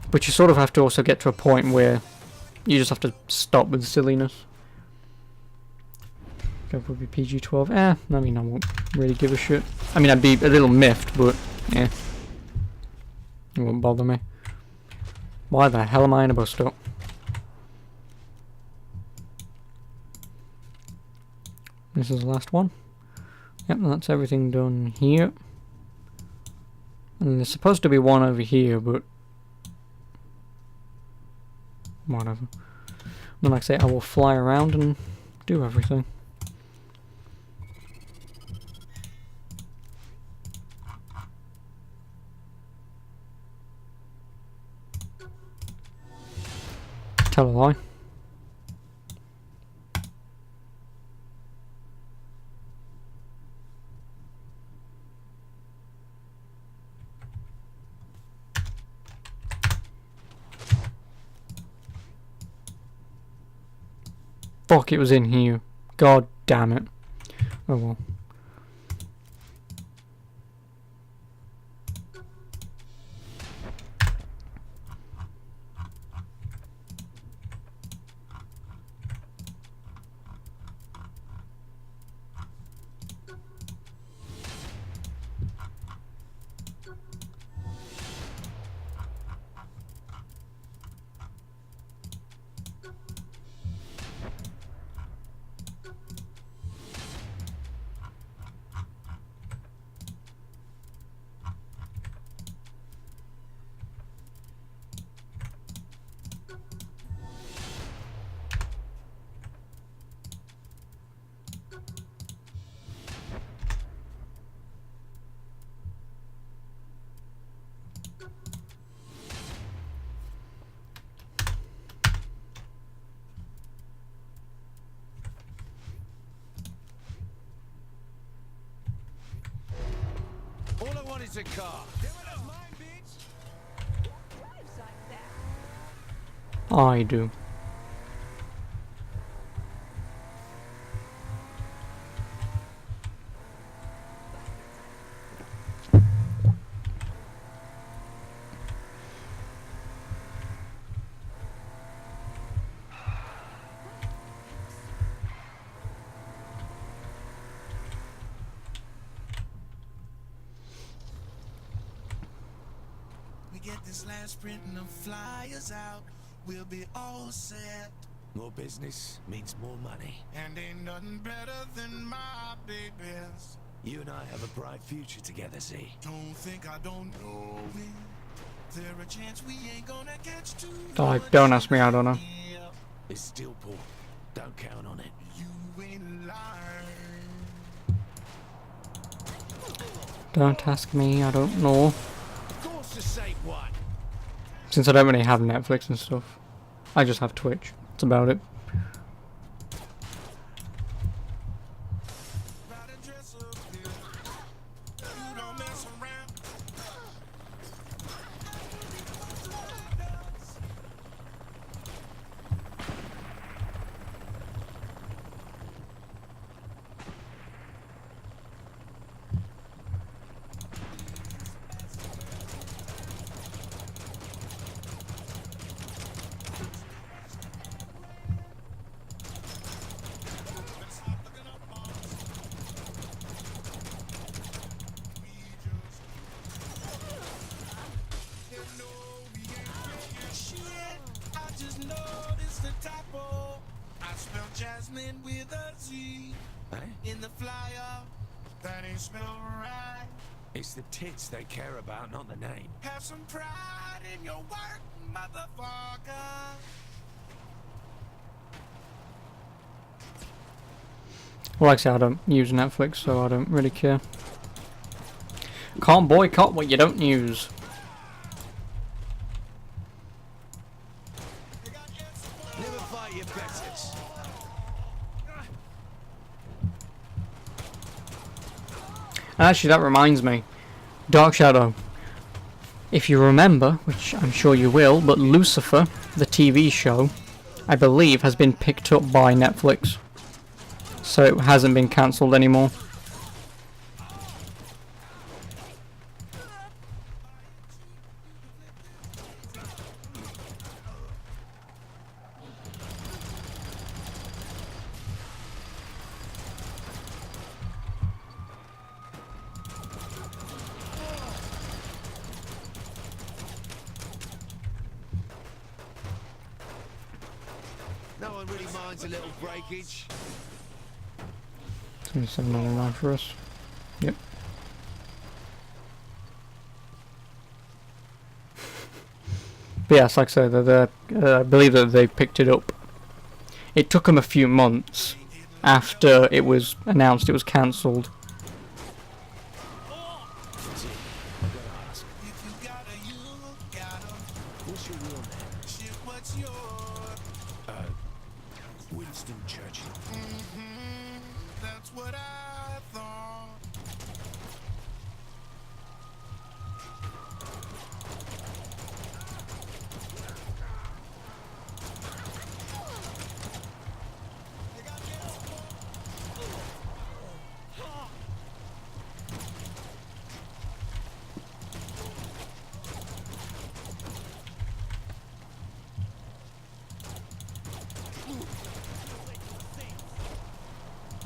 But you sort of have to also get to a point where you just have to stop with the silliness. Go for PG-12. I mean, I won't really give a shit. I mean, I'd be a little miffed, but yeah. It won't bother me. Why the hell am I in a bus stop? This is the last one. Yep, that's everything done here. And there's supposed to be one over here, but whatever. Then, like I say, I will fly around and do everything. Tell a lie. Fuck, it was in here. God damn it. Oh well. All I want is a car. I do. We get this last printing of flyers out, we'll be all set. More business means more money. And ain't nothing better than my babies. You and I have a bright future together, Z. Don't think I don't know it. There a chance we ain't gonna catch too Don't ask me, I don't know. Yeah, It's still poor. Don't count on it. you ain't lying. Don't ask me, I don't know. Of course, the same one. Since I don't really have Netflix and stuff. I just have Twitch. That's about it. Ride a dress up here. You don't mess around. Jasmine with a Z Eh? in the flyer. That ain't spelled right. It's the tits they care about, not the name. Have some pride in your work, motherfucker. Well, like I say, I don't use Netflix, so I don't really care. Can't boycott what you don't use. Never fight your betters. Actually, that reminds me. Dark Shadow. If you remember, which I'm sure you will, but Lucifer, the TV show, I believe has been picked up by Netflix. So it hasn't been cancelled anymore. No one really minds a little breakage. 27.99 for us. Yep. But yes, like I said, I believe that they picked it up. It took them a few months after it was announced it was cancelled. If you gotta, you gotta. What's your real name? Shit, what's your? Winston Churchill. That's what I thought.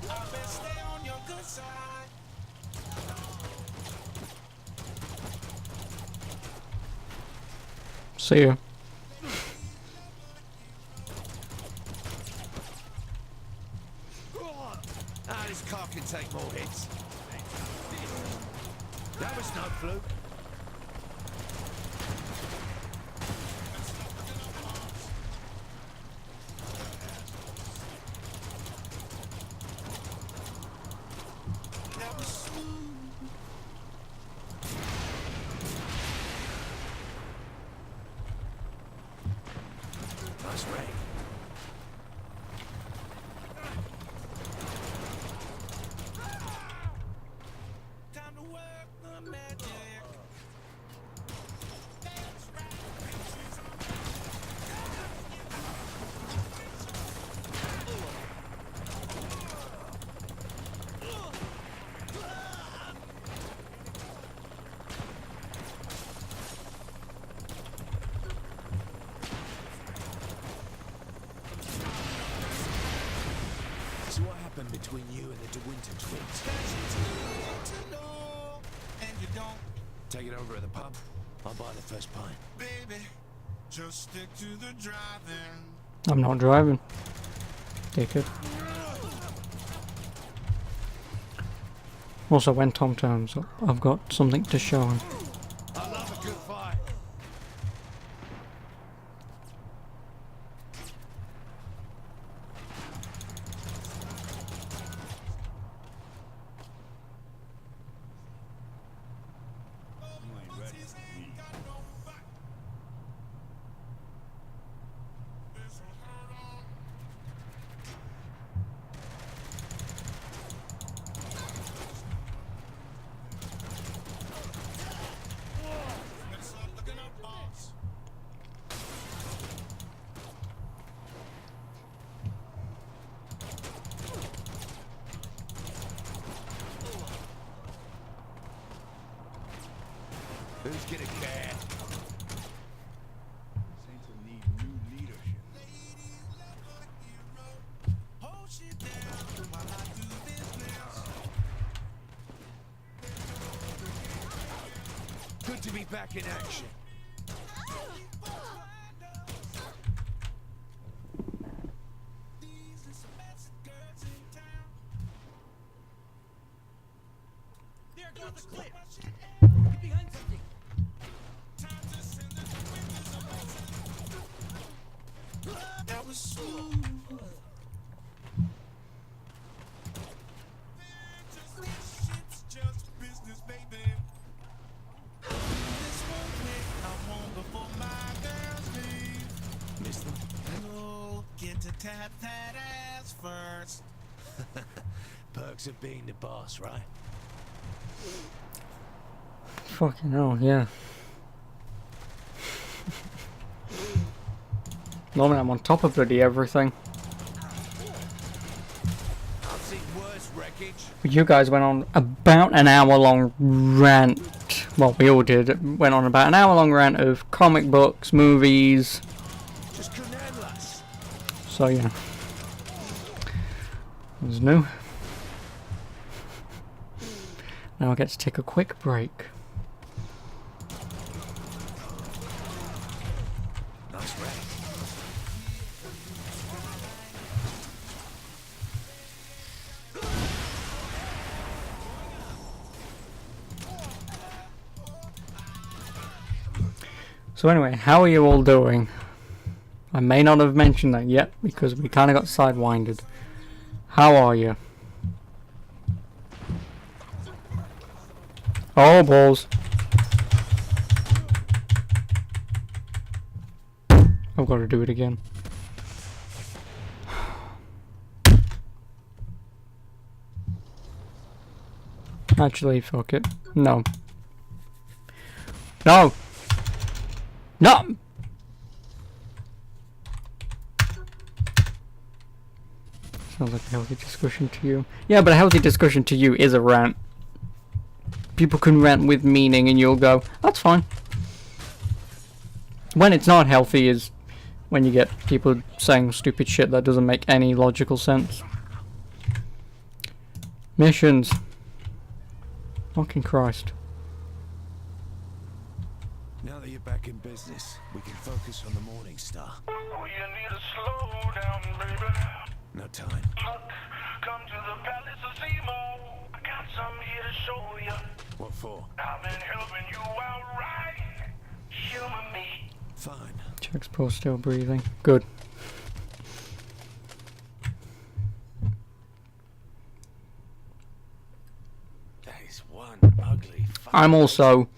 I best stay on your good side. See ya. Ah, this car can take more hits. That was no fluke. That was smooth. Nice rain. Time to work the magic. So what happened between you and the De Winter twins? To know, and you don't, Take it over at the pub. I'll buy the first pint. baby. Just stick to the driving. I'm not driving. Dickhead. Also, when Tom turns up, I've got something to show him. I love a good fight. Who's gonna care? Saints will need new leadership. Ladies love a hero. Hold shit down while I do business. Good to be back in action. These are some best girls in town. There goes the clip. Shit, Get behind something. time to send the witness a message. That was smooth. tap that ass first. Perks of being the boss, right? Fucking hell, yeah. Normally I'm on top of bloody everything. I've seen worse wreckage. But you guys went on about an hour long rant. Well, we all did. Went on about an hour long rant of comic books, movies. Just couldn't handle us. So yeah. It was new. Now I get to take a quick break. Nice wreck. So anyway, how are you all doing? I may not have mentioned that yet because we kind of got sidewinded. How are you? Oh, balls. I've got to do it again. Actually, fuck it. No. No! No! Sounds like a healthy discussion to you. Yeah, but a healthy discussion to you is a rant. People can rant with meaning and you'll go, that's fine. When it's not healthy is when you get people saying stupid shit that doesn't make any logical sense. Missions. Fucking Christ. Now that you're back in business, we can focus on the Morning Star. Oh, you need to slow down, baby. No time. Look, come to the Palace of Zemo. I got something here to show you. What for? I've been helping you out right. Humor me. Fine. Chuck's Paul still breathing. Good. That is one ugly I'm also...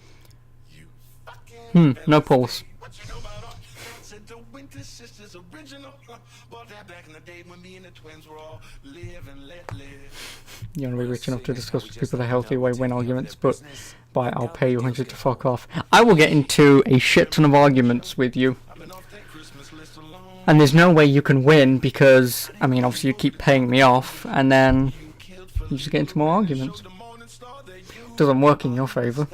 no pulse. What you know about us? Said the Winter Sisters original. But that back in the day when me and the twins were all live and let live. You want to be rich enough to discuss with people the healthy way, win arguments, but by I'll pay you 100 to fuck off. I will get into a shit ton of arguments with you. I've been off that Christmas list alone. And there's no way you can win because, I mean, obviously you keep paying me off and then you just get into more arguments. Doesn't work in your favour.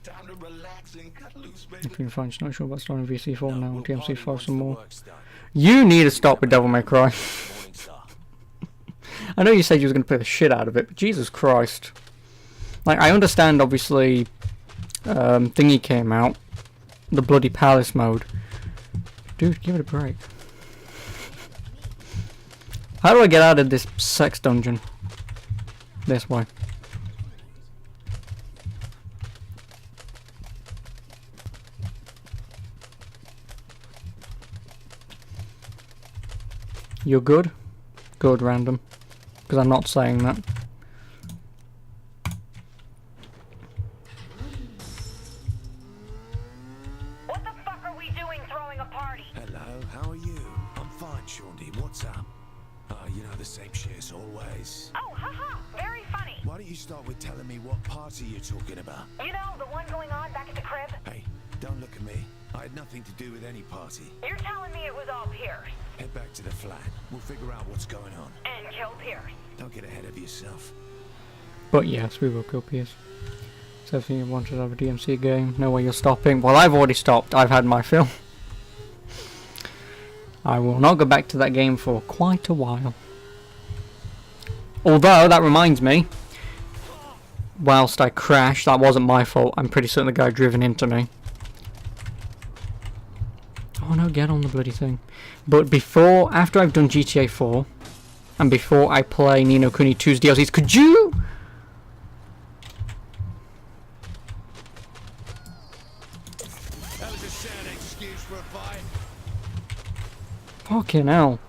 Time to relax and cut loose, baby. If you can find you're not sure about starting VC4 now, we'll DMC5 party once some the more. work's done. You need to stop with Devil May Cry. Morning Star. I know you said you was going to play the shit out of it, but Jesus Christ. Like, I understand, obviously, Thingy came out, the Bloody Palace mode. Dude, give it a break. How do I get out of this sex dungeon? This way. You're good? Good, random. Because I'm not saying that. What the fuck are we doing throwing a party? Hello, how are you? I'm fine, Shaundy. What's up? You know, the same shit as always. Oh, haha, very funny. Why don't you start with telling me what party you're talking about? You know, the one going on back at the crib? Hey, don't look at me. I had nothing to do with any party. You're telling me it was all Pierce. Head back to the flat. We'll figure out what's going on. And kill Pierce. Don't get ahead of yourself. But yes, we will kill Pierce. So everything you wanted out of a DMC game. No way you're stopping. Well, I've already stopped. I've had my fill. I will not go back to that game for quite a while. Although, that reminds me. Whilst I crashed, that wasn't my fault. I'm pretty certain the guy driven into me. Oh no, get on the bloody thing. But before, after I've done GTA 4, and before I play Ni no Kuni 2's DLCs, could you... That was a sad excuse for a fight. Fucking hell.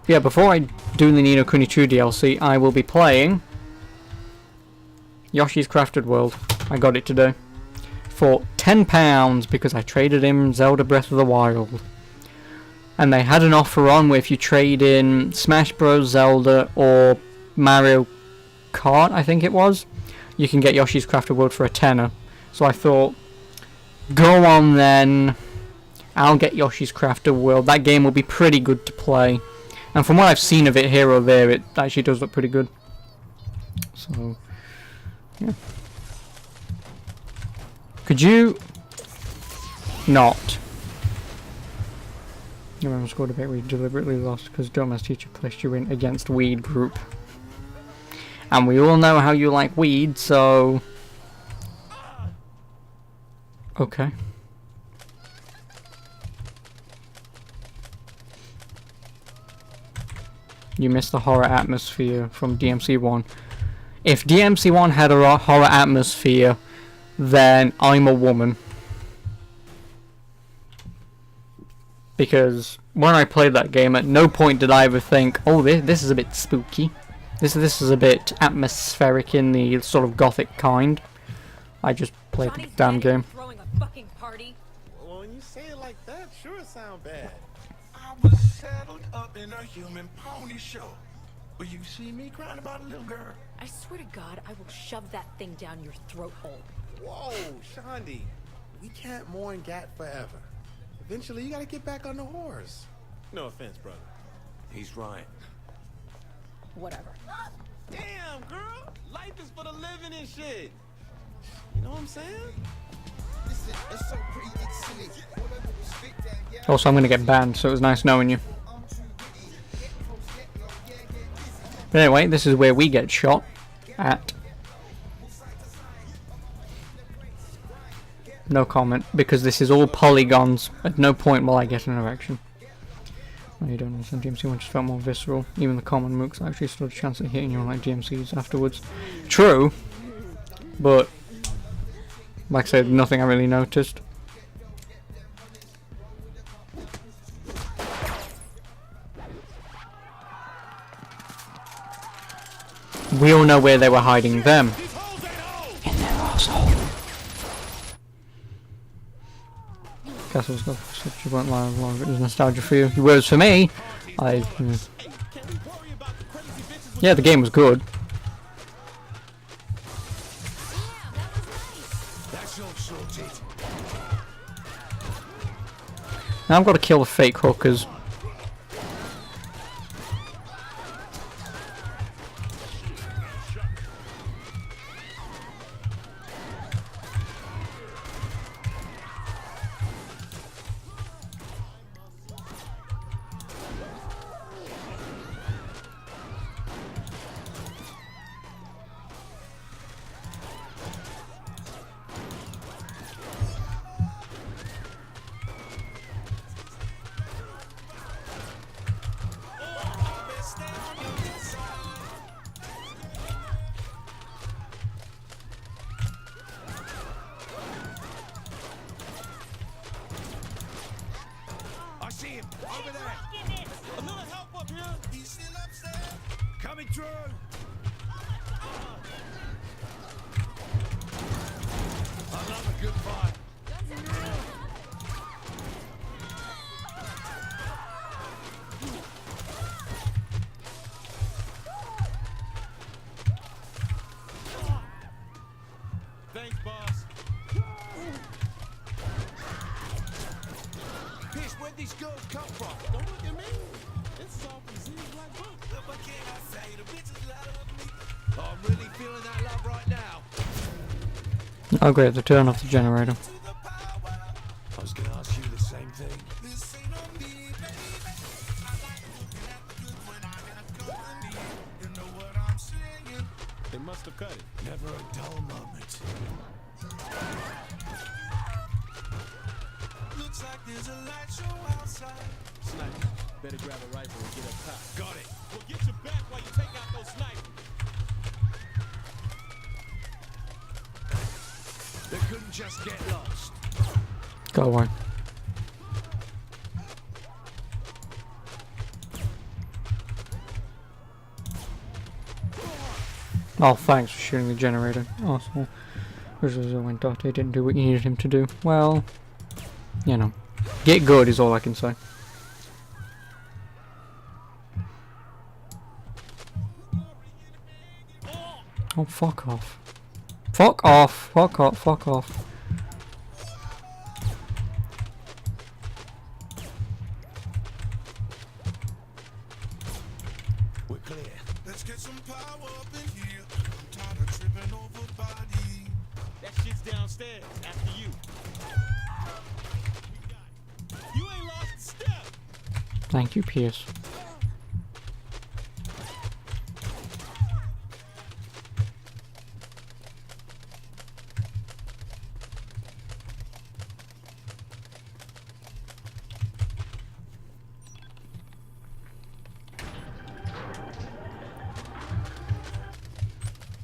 Yeah, before I do the Ni no Kuni 2 DLC, I will be playing Yoshi's Crafted World. I got it today. For £10 because I traded in Zelda Breath of the Wild. and they had an offer on where if you trade in Smash Bros, Zelda, or Mario Kart, I think it was, you can get Yoshi's Crafted World for a tenner. So I thought, go on then, I'll get Yoshi's Crafted World. That game will be pretty good to play. And from what I've seen of it here or there, it actually does look pretty good. So, yeah. Could you not? You remember scored a bit where you deliberately lost because Doma's teacher placed you in against Weed group. And we all know how you like weed, so... Okay. You missed the horror atmosphere from DMC1. If DMC1 had a horror atmosphere, then I'm a woman. Because when I played that game, at no point did I ever think, oh, this is a bit spooky. This is a bit atmospheric in the sort of gothic kind. I just played the damn game. Throwing a fucking party. Well, when you say it like that, sure it sound bad. I was saddled up in a human pony show. Will you see me crying about a little girl? I swear to God, I will shove that thing down your throat hole. Whoa, Shondi. We can't mourn Gat forever. Eventually, you gotta get back on the horse. No offense, brother. He's right. Whatever. Damn, girl. Life is for the living and shit. You know what I'm saying? Also, I'm gonna get banned, so it was nice knowing you. But anyway, this is where we get shot at. No comment, because this is all polygons. At no point will I get an erection. No, you don't understand. DMC1 just felt more visceral. Even the common mooks actually stood a chance at hitting you like DMCs afterwards. True, but like I said, nothing I really noticed. We all know where they were hiding them. In their asshole. Castle's got such a won't lie long, it was nostalgia for you. Whereas for me, yeah, the game was good. That's all sorted. Now I've got to kill the fake hookers. I see him over there. A little help up here. He's still upstairs. Coming through. I love a good fight. Thanks, boss. Pierce, where'd these girls come from? Don't look at me. This is all from Z's Black Book. What can I say? The bitches love me. Oh, I'm really feeling that love right now. Oh great, they turn off the generator. I was gonna ask you the same thing. They must have cut it. Never a dull moment. Looks like there's a light show outside. Sniper, better grab a rifle and get up top. Got it. Well, get your back while you take out those snipers. They couldn't just get lost. Go away. Oh, thanks for shooting the generator. Awesome. When Dante didn't do what you needed him to do. Well, you know. Get good is all I can say. Oh, fuck off. Fuck off. Fuck off. Fuck off. We're clear. Let's get some power up in here. I'm tired of tripping over body. That shit's downstairs after you. You ain't lost a step. Thank you, Pierce.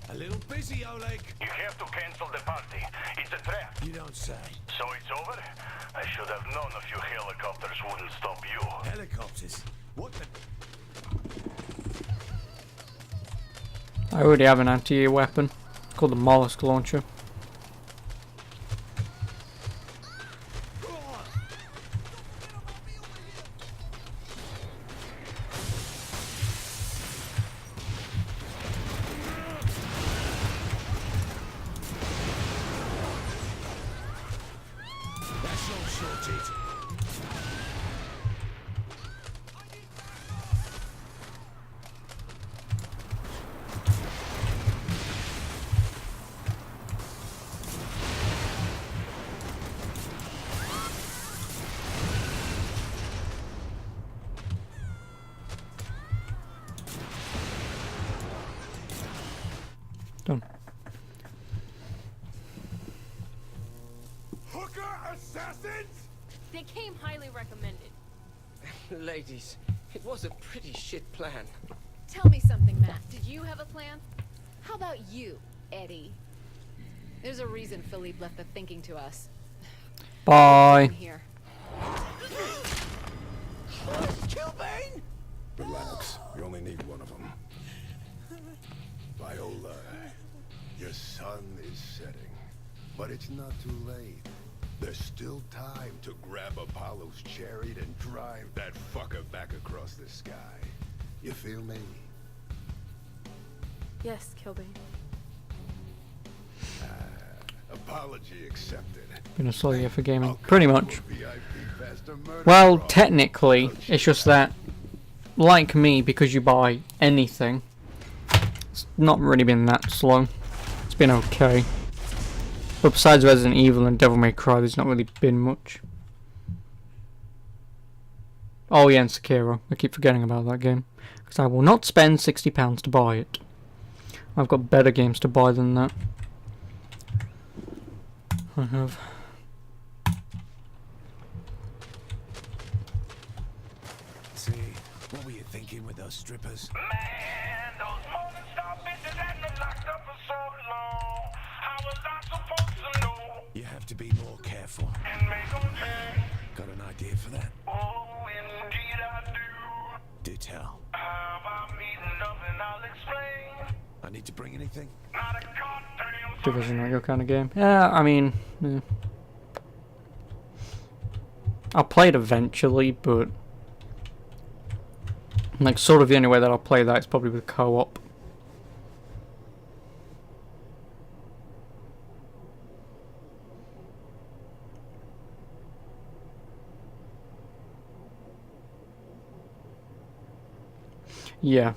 A little busy, Oleg. You have to cancel the party. It's a trap. You don't say. So it's over? I should have known a few helicopters wouldn't stop you. Helicopters? What the? I already have an anti-air weapon. It's called the Mollusk Launcher. That's all sorted. Done. Hooker assassins? They came highly recommended. Ladies, it was a pretty shit plan. Tell me something, Matt. Did you have a plan? How about you, Eddie? There's a reason Philippe left the thinking to us. Bye. Here. Kilbane? Relax. You only need one of them. Viola, your sun is setting, but it's not too late. There's still time to grab Apollo's chariot and drive that fucker back across the sky. You feel me? Yes, Kilbane. Apology accepted. Been a slow year for gaming. I'll Pretty call much. you a VIP faster murder Well, fraud. technically, it's just that, like me, because you buy anything, it's not really been that slow. It's been okay. But besides Resident Evil and Devil May Cry, there's not really been much. Oh yeah, and Sekiro. I keep forgetting about that game. Because I will not spend £60 to buy it. I've got better games to buy than that. I have. See, what were you thinking with those strippers? Man, those morning star bitches had me locked up for so long. How was I supposed to know? You have to be more careful. And make them pay. Got an idea for that? Oh, indeed I do. Do tell. How about meeting up and I'll explain? I need to bring anything? Not a goddamn Division not your kind of game. Yeah, I mean, yeah. I'll play it eventually, but like sort of the only way that I'll play that is probably with co-op. Yeah.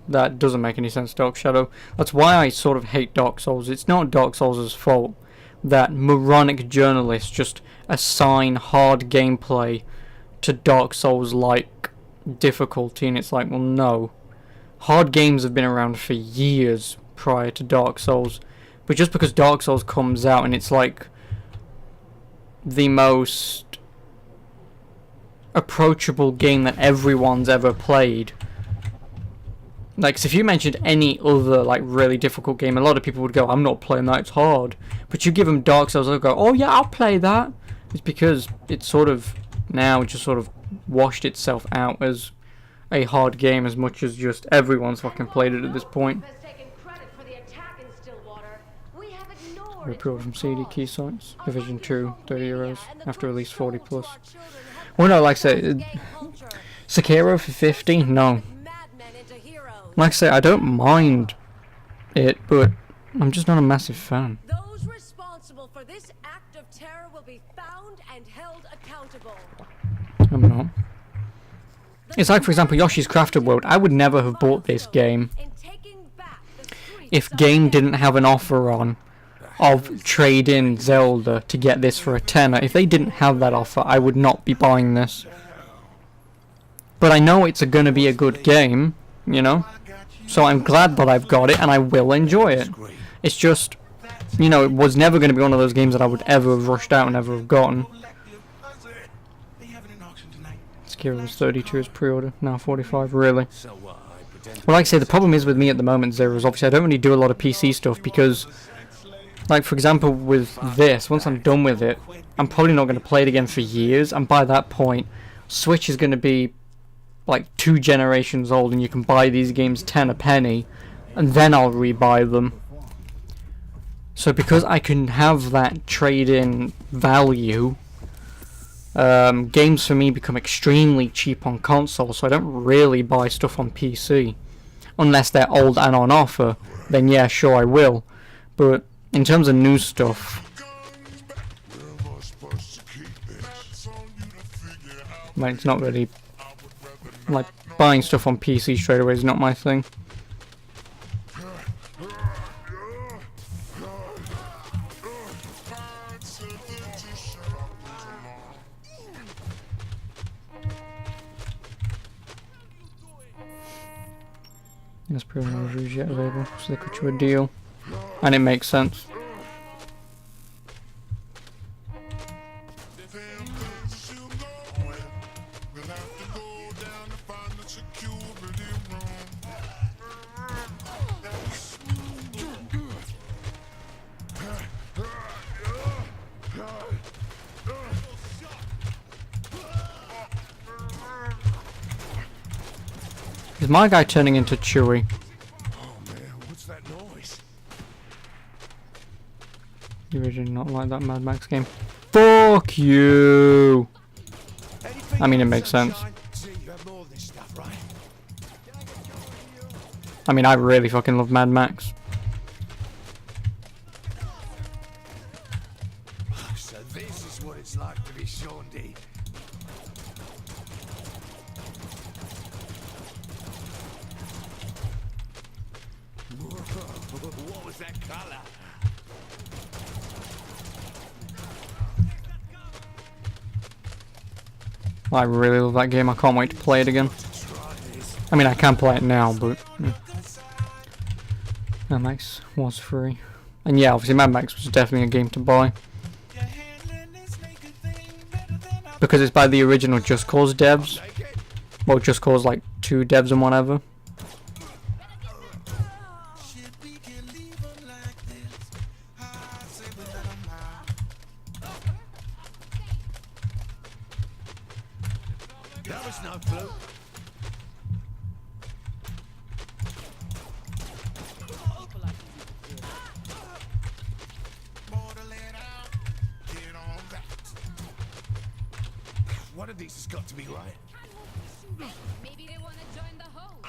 That doesn't make any sense, Dark Shadow. That's why I sort of hate Dark Souls. It's not Dark Souls' fault that moronic journalists just assign hard gameplay to Dark Souls-like difficulty, and it's like, well, no. Hard games have been around for years prior to Dark Souls, but just because Dark Souls comes out and it's like the most approachable game that everyone's ever played. Like, so if you mentioned any other, like, really difficult game, a lot of people would go, I'm not playing that, it's hard. But you give them Dark Souls, they'll go, oh yeah, I'll play that. It's because it's sort of, now just sort of washed itself out as a hard game as much as just everyone's fucking played it at this point. Report from CD key sites. Division 2, €30. After release 40 plus. Well, no, like I say, Sekiro for 50? No. Like I say, I don't mind it, but I'm just not a massive fan. Those responsible for this act of terror will be found and held accountable. I'm not. It's like, for example, Yoshi's Crafted World. I would never have bought this game if Game didn't have an offer on of trade-in Zelda to get this for a tenner. If they didn't have that offer, I would not be buying this. But I know it's going to be a good game, you know? So I'm glad that I've got it, and I will enjoy it. It's just, you know, it was never going to be one of those games that I would ever have rushed out and ever have gotten. Sekiro was 32 as pre-order, now 45, really. Well, like I say, the problem is with me at the moment, Zero, is obviously I don't really do a lot of PC stuff because, like, for example, with this, once I'm done with it, I'm probably not going to play it again for years, and by that point, Switch is going to be like 2 generations old, and you can buy these games 10 a penny, and then I'll rebuy them. So because I can have that trade-in value, games for me become extremely cheap on console, so I don't really buy stuff on PC. Unless they're old and on offer, then yeah, sure I will. But in terms of new stuff, like, it's not really, like, buying stuff on PC straight away is not my thing. There's probably no reviews yet available, so they cut you a deal. And it makes sense. Is my guy turning into Chewie? Oh man, what's that noise? You really did not like that Mad Max game. Fuck you! I mean, it makes sense. I mean, I really fucking love Mad Max. So this is what it's like to be Shaundy. What was that color? I really love that game. I can't wait to play it again. I mean, I can play it now, but Mad Max was free. And yeah, obviously Mad Max was definitely a game to buy. Because it's by the original Just Cause devs. Well, Just Cause, like, 2 devs and whatever. That was no fluke. One of these has got to be right. Maybe they want to join the host.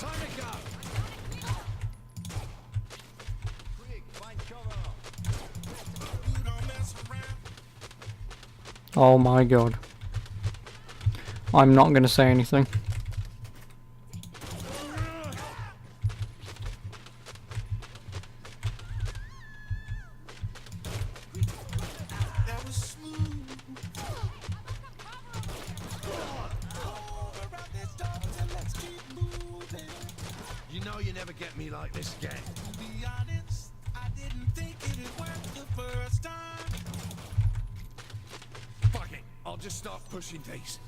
Time to go. Oh my god. I'm not gonna say anything. You know you never get me like this again. To be honest, I didn't think it'd work the first time. Fuck it, I'll just start pushing these.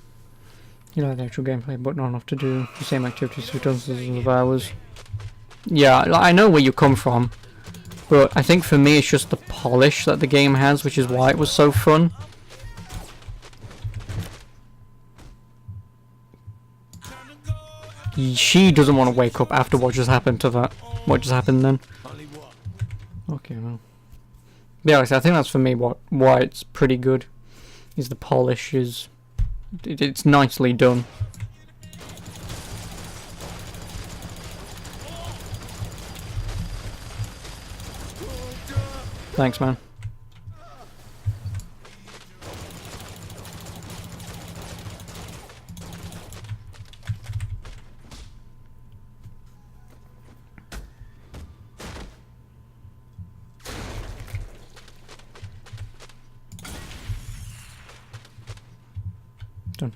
You like the actual gameplay, but not enough to do the same activities for dozens of hours. Yeah, I know where you come from, but I think for me it's just the polish that the game has, which is why it was so fun. She doesn't want to wake up after what just happened to that. What just happened then? Okay, well. Yeah, I think that's for me why it's pretty good. Is the polish is... It's nicely done. Thanks, man. Done.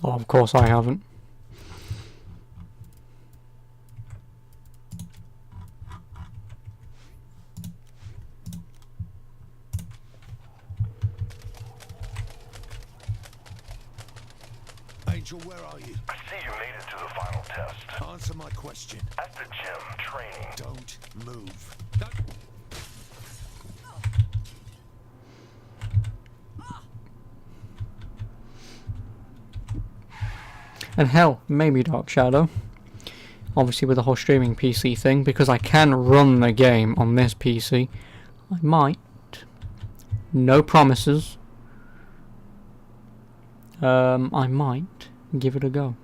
Oh, of course I haven't. Angel, where are you? I see you made it to the final test. Answer my question. At the gym, training. Don't move. And hell, maybe Dark Shadow. Obviously with the whole streaming PC thing, because I can run the game on this PC. I might. No promises. I might give it a go.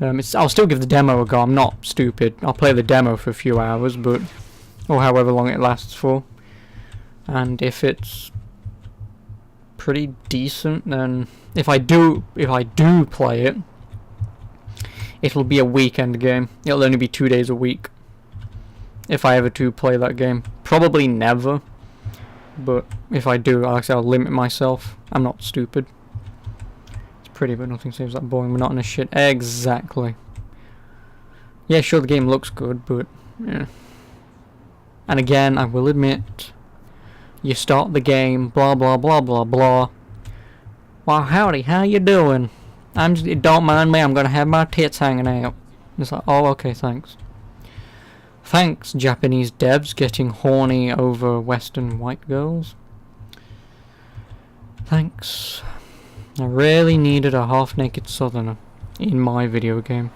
I'll still give the demo a go. I'm not stupid. I'll play the demo for a few hours, but or however long it lasts for. And if it's pretty decent, then if I do play it, it'll be a weekend game. It'll only be 2 days a week. If I ever do play that game, probably never. But if I do, I'll limit myself. I'm not stupid. Pretty, but nothing saves that boring, monotonous shit. Exactly. Yeah, sure, the game looks good, but yeah. And again, I will admit, you start the game, blah blah blah blah blah. Well, howdy, how you doing? Don't mind me, I'm gonna have my tits hanging out. It's like, oh, okay, thanks. Thanks, Japanese devs getting horny over Western white girls. Thanks. I really needed a half-naked southerner in my video game.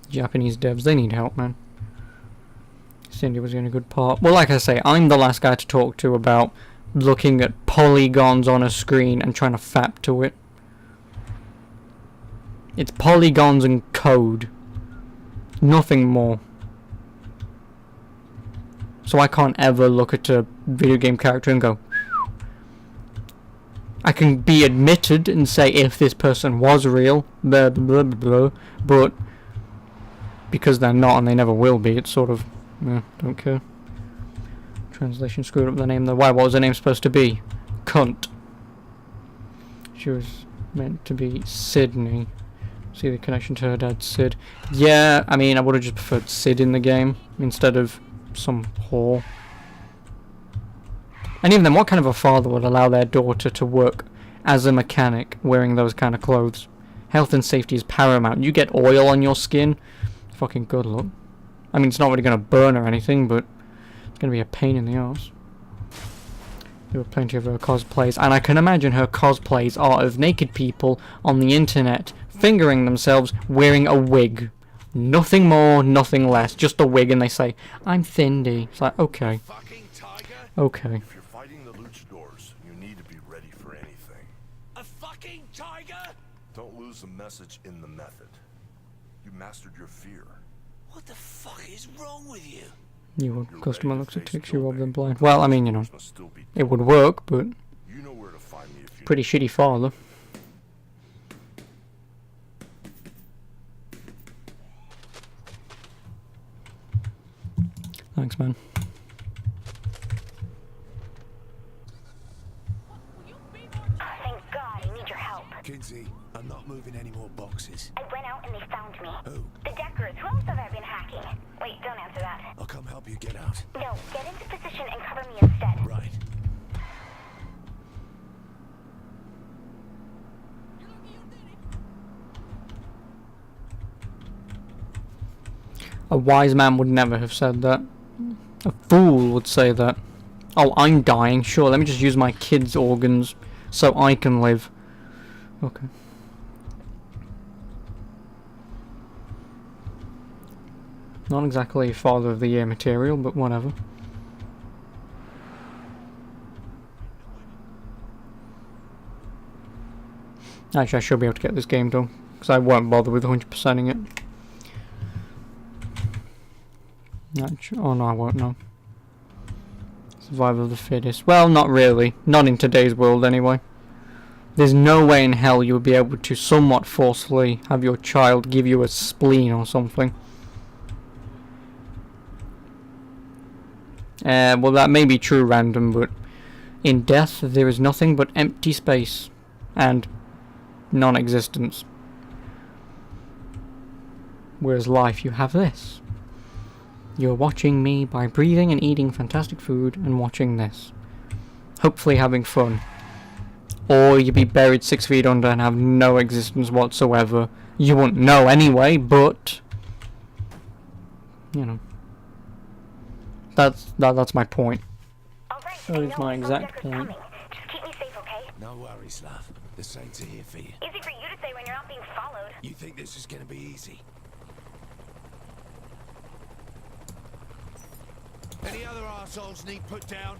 Japanese devs, they need help, man. Cindy was in a good part. Well, like I say, I'm the last guy to talk to about looking at polygons on a screen and trying to fap to it. It's polygons and code. Nothing more. So I can't ever look at a video game character and go, I can be admitted and say if this person was real, blah blah blah blah, but because they're not and they never will be, it's sort of, don't care. Translation screwed up the name. Why? What was her name supposed to be? Cunt. She was meant to be Sydney. See the connection to her dad, Sid. Yeah, I mean, I would have just preferred Sid in the game instead of some whore. And even then, what kind of a father would allow their daughter to work as a mechanic wearing those kind of clothes? Health and safety is paramount. You get oil on your skin, fucking good luck. I mean, it's not really going to burn or anything, but it's going to be a pain in the arse. There were plenty of her cosplays, and I can imagine her cosplays are of naked people on the internet, fingering themselves, wearing a wig. Nothing more, nothing less, just a wig, and they say, I'm Thindy. It's like, okay. Okay. If you're fighting the luchadors, you need to be ready for anything. A fucking tiger? Don't lose the message in the method. You mastered your fear. What the fuck is wrong with you? Your customer looks at ticks, you rob them blind. Well, I mean, you know, it would work, but You know where to find me if you pretty shitty father. Thanks, man. Thank God, I need your help. Kinsey, I'm not moving any more boxes. I went out and they found me. Who? The Deckers. Who else have I been hacking? Wait, don't answer that. I'll come help you get out. No, get into position and cover me instead. Right. A wise man would never have said that. A fool would say that. Oh, I'm dying. Sure, let me just use my kids' organs so I can live. Okay. Not exactly Father of the Year material, but whatever. Actually, I should be able to get this game done, because I won't bother with 100%ing it. Oh no, I won't know. Survival of the fittest. Well, not really. Not in today's world, anyway. There's no way in hell you would be able to somewhat forcefully have your child give you a spleen or something. Well, that may be true random, but in death there is nothing but empty space and non-existence. Whereas life, you have this. You're watching me by breathing and eating fantastic food and watching this. Hopefully having fun. Or you'd be buried 6 feet under and have no existence whatsoever. You wouldn't know anyway, but you know. That's my point. All right, That I is know my those exact Deckers point. coming. Just keep me safe, okay? No worries, love. The Saints are here for you. Easy for you to say when you're not being followed. You think this is gonna be easy? Any other assholes need put down?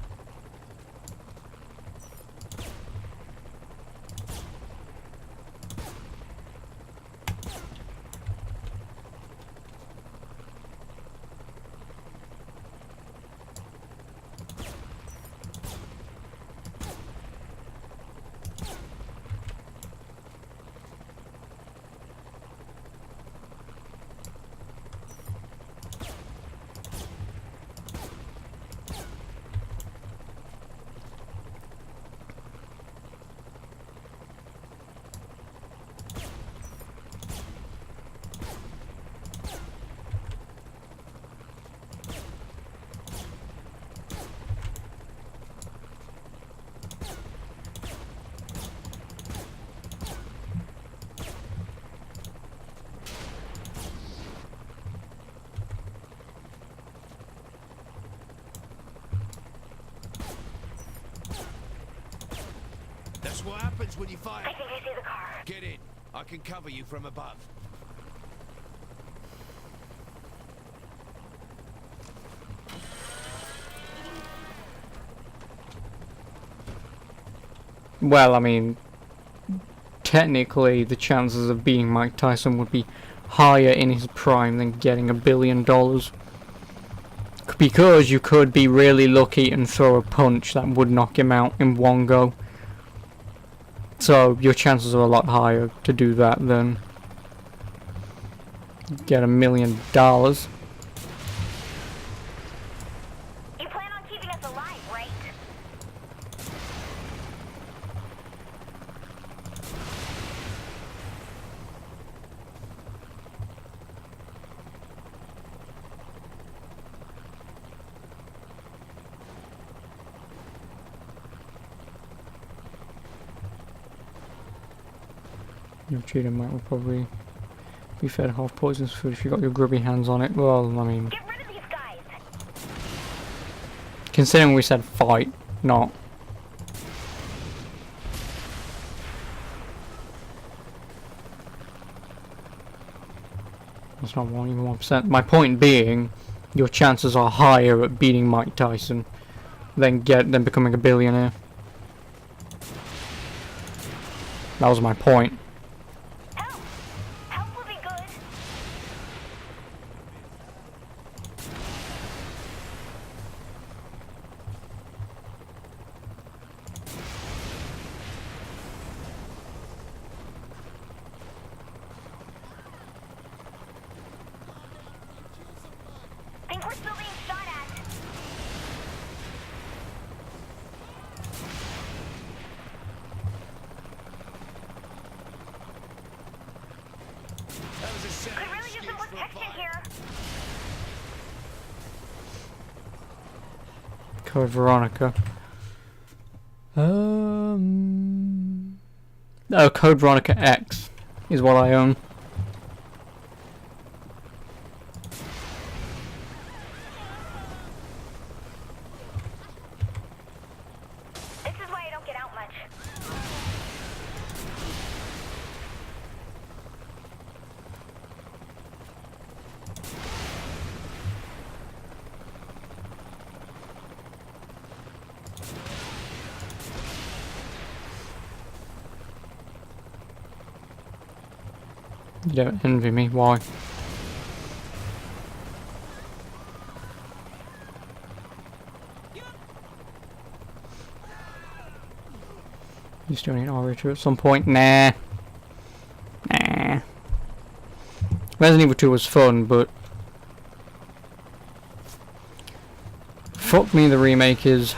That's what happens when you fire. I think I see the car. Get in. I can cover you from above. Well, I mean, technically the chances of being Mike Tyson would be higher in his prime than getting $1 billion. Because you could be really lucky and throw a punch that would knock him out in one go. So your chances are a lot higher to do that than get $1 million. You plan on keeping us alive, right? Your cheating mate will probably be fed half poisonous food if you got your grubby hands on it. Well, I mean, Get rid of these guys. considering we said fight, not. That's not even 1%. My point being, your chances are higher at beating Mike Tyson than becoming a billionaire. That was my point. Help! Help would be good. Think we're still being shot at. Could really use some protection here. Code Veronica. Oh, Code Veronica X is what I own. This is why I don't get out much. You don't envy me, why? You still need R2 at some point? Nah. Nah. Resident Evil 2 was fun, but fuck me, the remake is...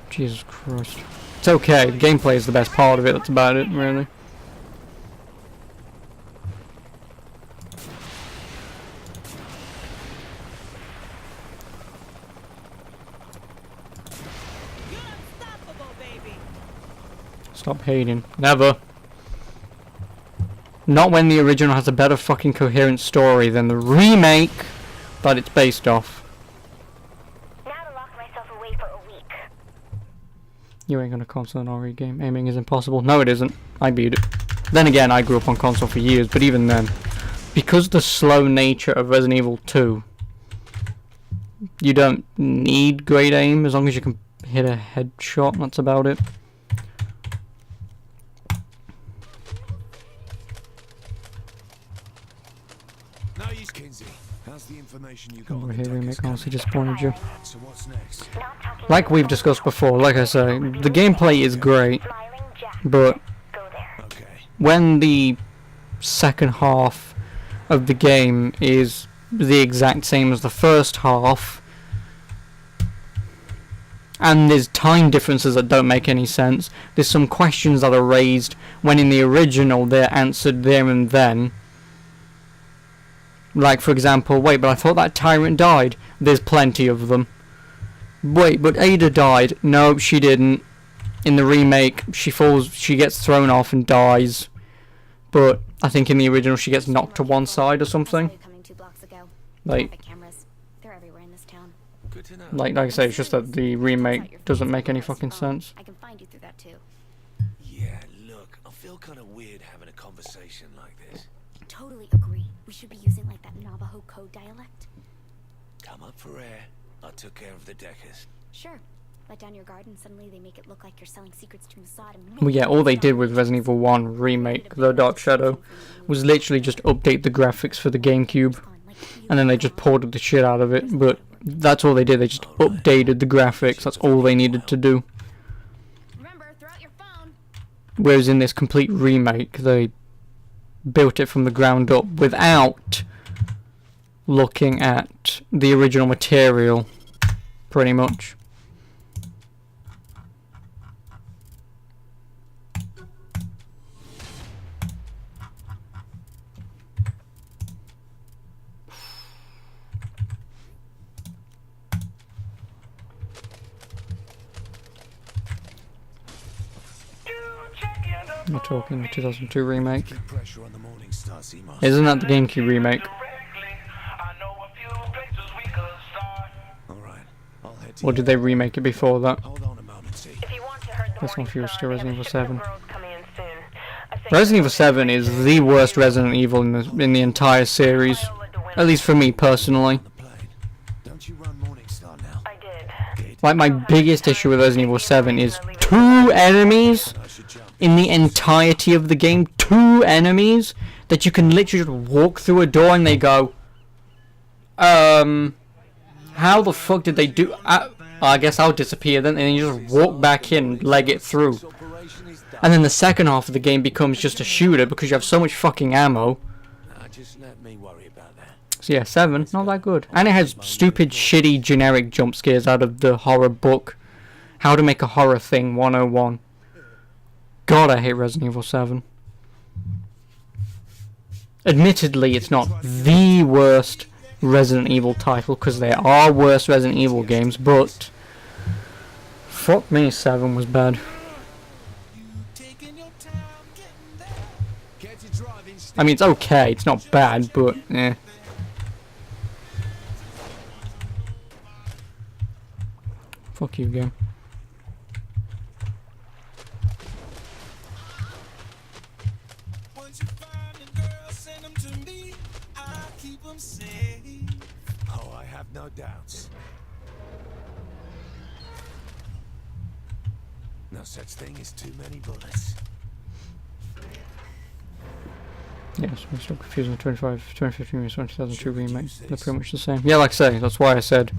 Jesus Christ. It's okay, the gameplay is the best part of it, that's about it, really. Stop hating. Never. Not when the original has a better fucking coherent story than the remake that it's based off. Now to lock myself away for a week. You ain't gonna console an RE game. Aiming is impossible. No, it isn't. I beat it. Then again, I grew up on console for years, but even then, because the slow nature of Resident Evil 2, you don't need great aim as long as you can hit a headshot. That's about it. Kinsey, how's the information you got? Over here, remake honestly disappointed you. So what's next? Not talking Like we've discussed before, like I say, the gameplay is great, Smiling Jack. but Go there. Okay. when the second half of the game is the exact same as the first half, and there's time differences that don't make any sense, there's some questions that are raised when in the original they're answered there and then. Like, for example, wait, but I thought that tyrant died. There's plenty of them. Wait, but Ada died. No, she didn't. In the remake, she gets thrown off and dies. But I think in the original she gets knocked to one side or something. Like, They're everywhere in this town. Good to know. like I say, it's just that the remake doesn't make any fucking sense. I can find you through that too. Yeah, look, I feel kind of weird having a conversation like this. Totally agree. We should be using like that Navajo code dialect. Come up for air. I took care of the Deckers. Sure. Let down your guard and suddenly they make it look like you're selling secrets to Mossad and Well, yeah, all they did with Resident Evil 1 remake, The Dark Shadow, was literally just update the graphics for the GameCube, and then they just ported the shit out of it. But that's all they did. They just updated the graphics. That's all they needed to do. Remember, throw out your phone. Whereas in this complete remake, they built it from the ground up without looking at the original material, pretty much. We're talking the 2002 remake. Keep pressure on the Morning Star, Seamoss. Isn't that the GameCube remake? Alright, I'll head to Or you. did they remake it before that? Hold on a moment, see. If you want to hurt the That's Morning not Furious Star, to they have Resident a Evil shipment 7. of girls coming in soon. I think Resident Evil 7 is the worst Resident Evil in the entire series. Viola DeWitt. At least for me personally. On the plane. Don't you run Morning Star now? I did. Good. Like, my biggest issue with Resident Evil 7 is 2 enemies I should jump. in the entirety of the game. 2 enemies that you can literally just walk through a door and they go, how the fuck did they do? I guess I'll disappear then, and then you just walk back in, leg it through. Operation is done. And then the second half of the game becomes just a shooter because you have so much fucking ammo. Nah, just let me worry about that. So yeah, 7, not that good. And it has stupid, shitty, generic jump scares out of the horror book. How to Make a Horror Thing 101. God, I hate Resident Evil 7. Admittedly, it's not the worst Resident Evil title, because there are worse Resident Evil games, but fuck me, 7 was bad. I mean, it's okay, it's not bad, but eh. Fuck you, game. Oh, I have no doubts. No such thing as too many bullets. Yes, I'm still confused on 2015 and 2002 remake. They're pretty much the same. Yeah, like I say, that's why I said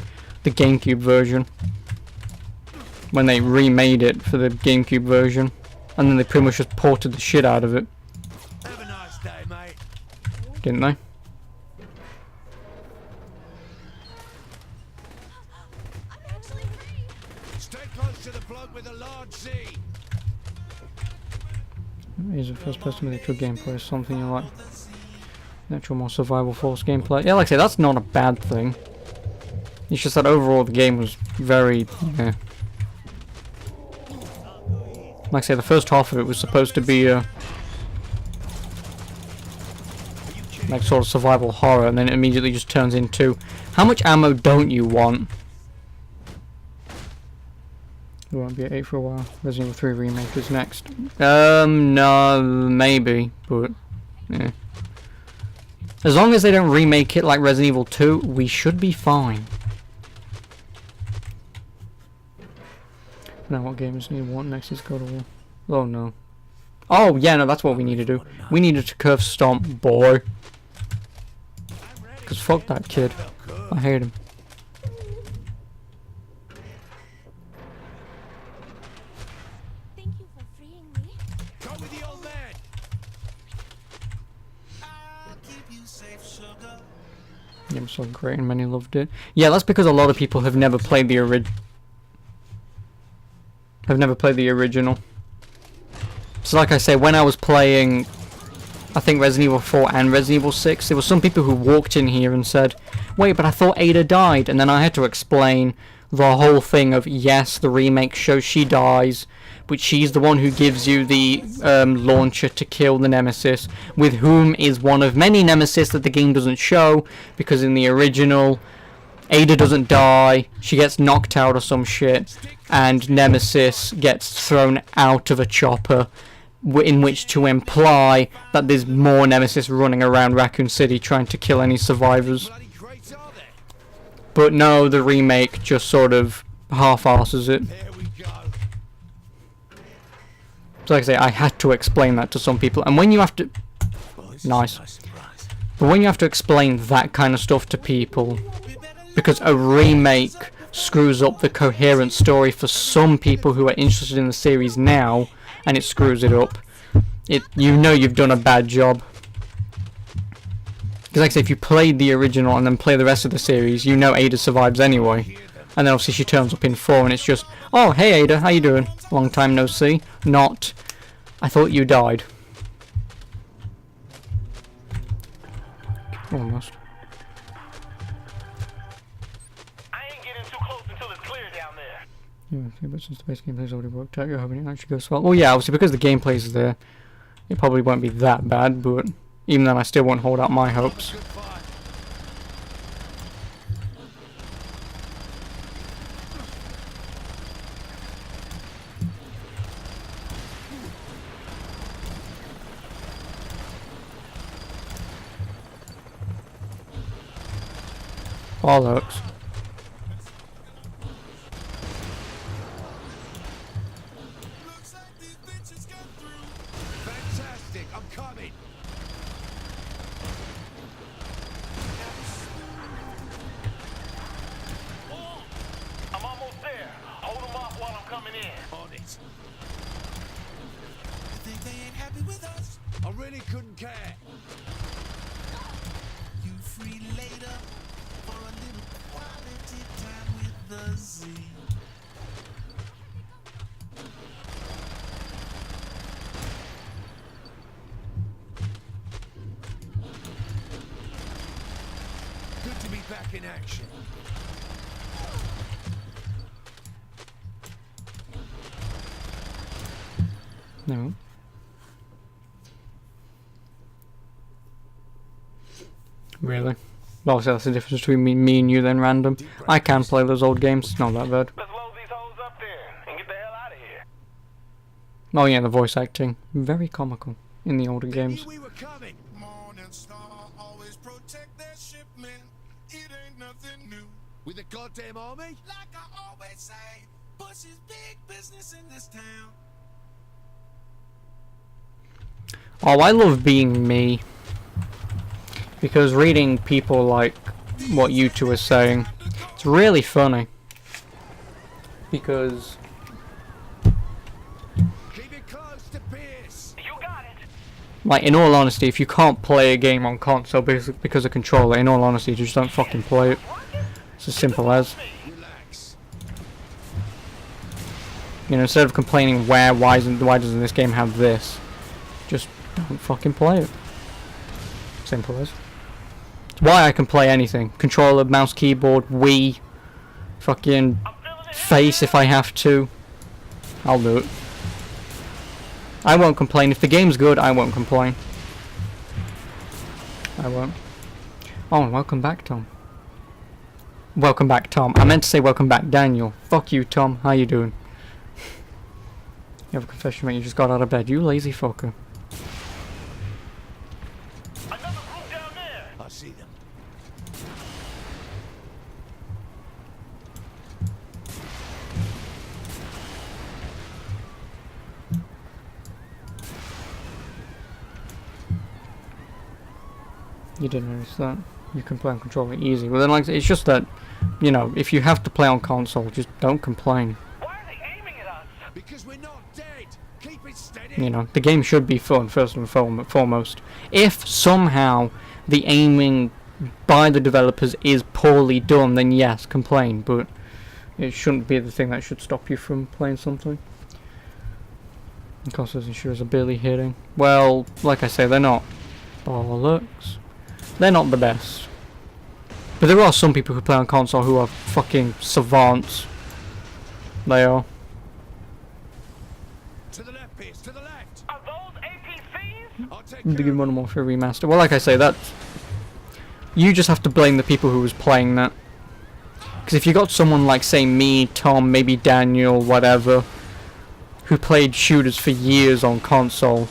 the GameCube version. When they remade it for the GameCube version. And then they pretty much just ported the shit out of it. Have a nice day, mate. Didn't they? Stay close to the plug with a large Z. Is a first person with actual gameplay or something you like? Natural, more survival force gameplay. Yeah, like I say, that's not a bad thing. It's just that overall the game was very, like I say, the first half of it was supposed to be a like sort of survival horror, and then it immediately just turns into, how much ammo don't you want? It won't be at 8 for a while. Resident Evil 3 remake is next. No, maybe, but yeah. As long as they don't remake it like Resident Evil 2, we should be fine. Now what games need what next is God of War? Oh no. Oh yeah, no, that's what we need to do. We needed to curve stomp, boy. Cause fuck that kid. I hate him. Thank you for freeing me. Go with the old man. I'll keep you safe, sugar. Yeah, it was so great and many loved it. Yeah, that's because a lot of people have never played the original. So like I say, when I was playing, I think Resident Evil 4 and Resident Evil 6, there were some people who walked in here and said, wait, but I thought Ada died, and then I had to explain the whole thing of, yes, the remake shows she dies, but she's the one who gives you the launcher to kill the Nemesis, with whom is one of many Nemesis that the game doesn't show, because in the original, Ada doesn't die, she gets knocked out or some shit, and Nemesis gets thrown out of a chopper, in which to imply that there's more Nemesis running around Raccoon City trying to kill any survivors. Bloody crates are there? But no, the remake just sort of half-asses it. There we go. So like I say, I had to explain that to some people, and when you have to... Well, this Nice. is a nice surprise. But when you have to explain that kind of stuff to people, because a remake screws up the coherent story for some people who are interested in the series now, and it screws it up, you know you've done a bad job. Because like I say, if you played the original and then play the rest of the series, you know Ada survives anyway. And then obviously she turns up in 4 and it's just, oh hey Ada, how you doing? Long time no see. Not, I thought you died. Almost. I ain't getting too close until it's clear down there. Yeah, but since the base gameplay's already worked out, you're hoping it actually goes well. Well, yeah, obviously because the gameplay's there, it probably won't be that bad, but even then I still won't hold out my hopes. Bollocks. Fantastic, I'm coming. I'm almost there. Hold them off while I'm coming in. On it. Think they ain't happy with us? I really couldn't care. You free later for a little quality time with the Z. Good to be back in action. No. Really? Well, so that's the difference between me and you then, random. I can play those old games, it's not that bad. Let's load these hoes up there and get the hell out of here. Oh yeah, the voice acting. Very comical in the older games. We were coming. Morning Star always protect their shipment. It ain't nothing new. With a goddamn army? Like I always say, Bush is big business in this town. Oh, I love being me. Because reading people like what you two are saying, it's really funny. Because Keep it close to Pierce. You got it. like, in all honesty, if you can't play a game on console because of controller, in all honesty, just don't fucking play it. It's as simple as. Relax. You know, instead of complaining why doesn't this game have this, just don't fucking play it. Simple as. It's why I can play anything. Controller, mouse, keyboard, Wii, fucking face if I have to. I'll do it. I won't complain. If the game's good, I won't complain. I won't. Oh, welcome back, Tom. Welcome back, Tom. I meant to say welcome back, Daniel. Fuck you, Tom. How you doing? You have a confession, mate. You just got out of bed. You lazy fucker. Another group down there. I see them. You didn't notice that. You can play on controller easy. Well, then, like, it's just that, you know, if you have to play on console, just don't complain. Why are they aiming at us? Because we're not dead. Keep it steady. You know, the game should be fun, first and foremost. If somehow the aiming by the developers is poorly done, then yes, complain, but it shouldn't be the thing that should stop you from playing something. Because those insurers are barely hitting. Well, like I say, they're not bollocks. They're not the best. But there are some people who play on console who are fucking savants. They are. To the left, Pierce. To the left. Are those APCs? I'll take The care Good of Modern Warfare Remaster. Well, like I say, that you just have to blame the people who was playing that. Because if you got someone like, say, me, Tom, maybe Daniel, whatever, who played shooters for years on console,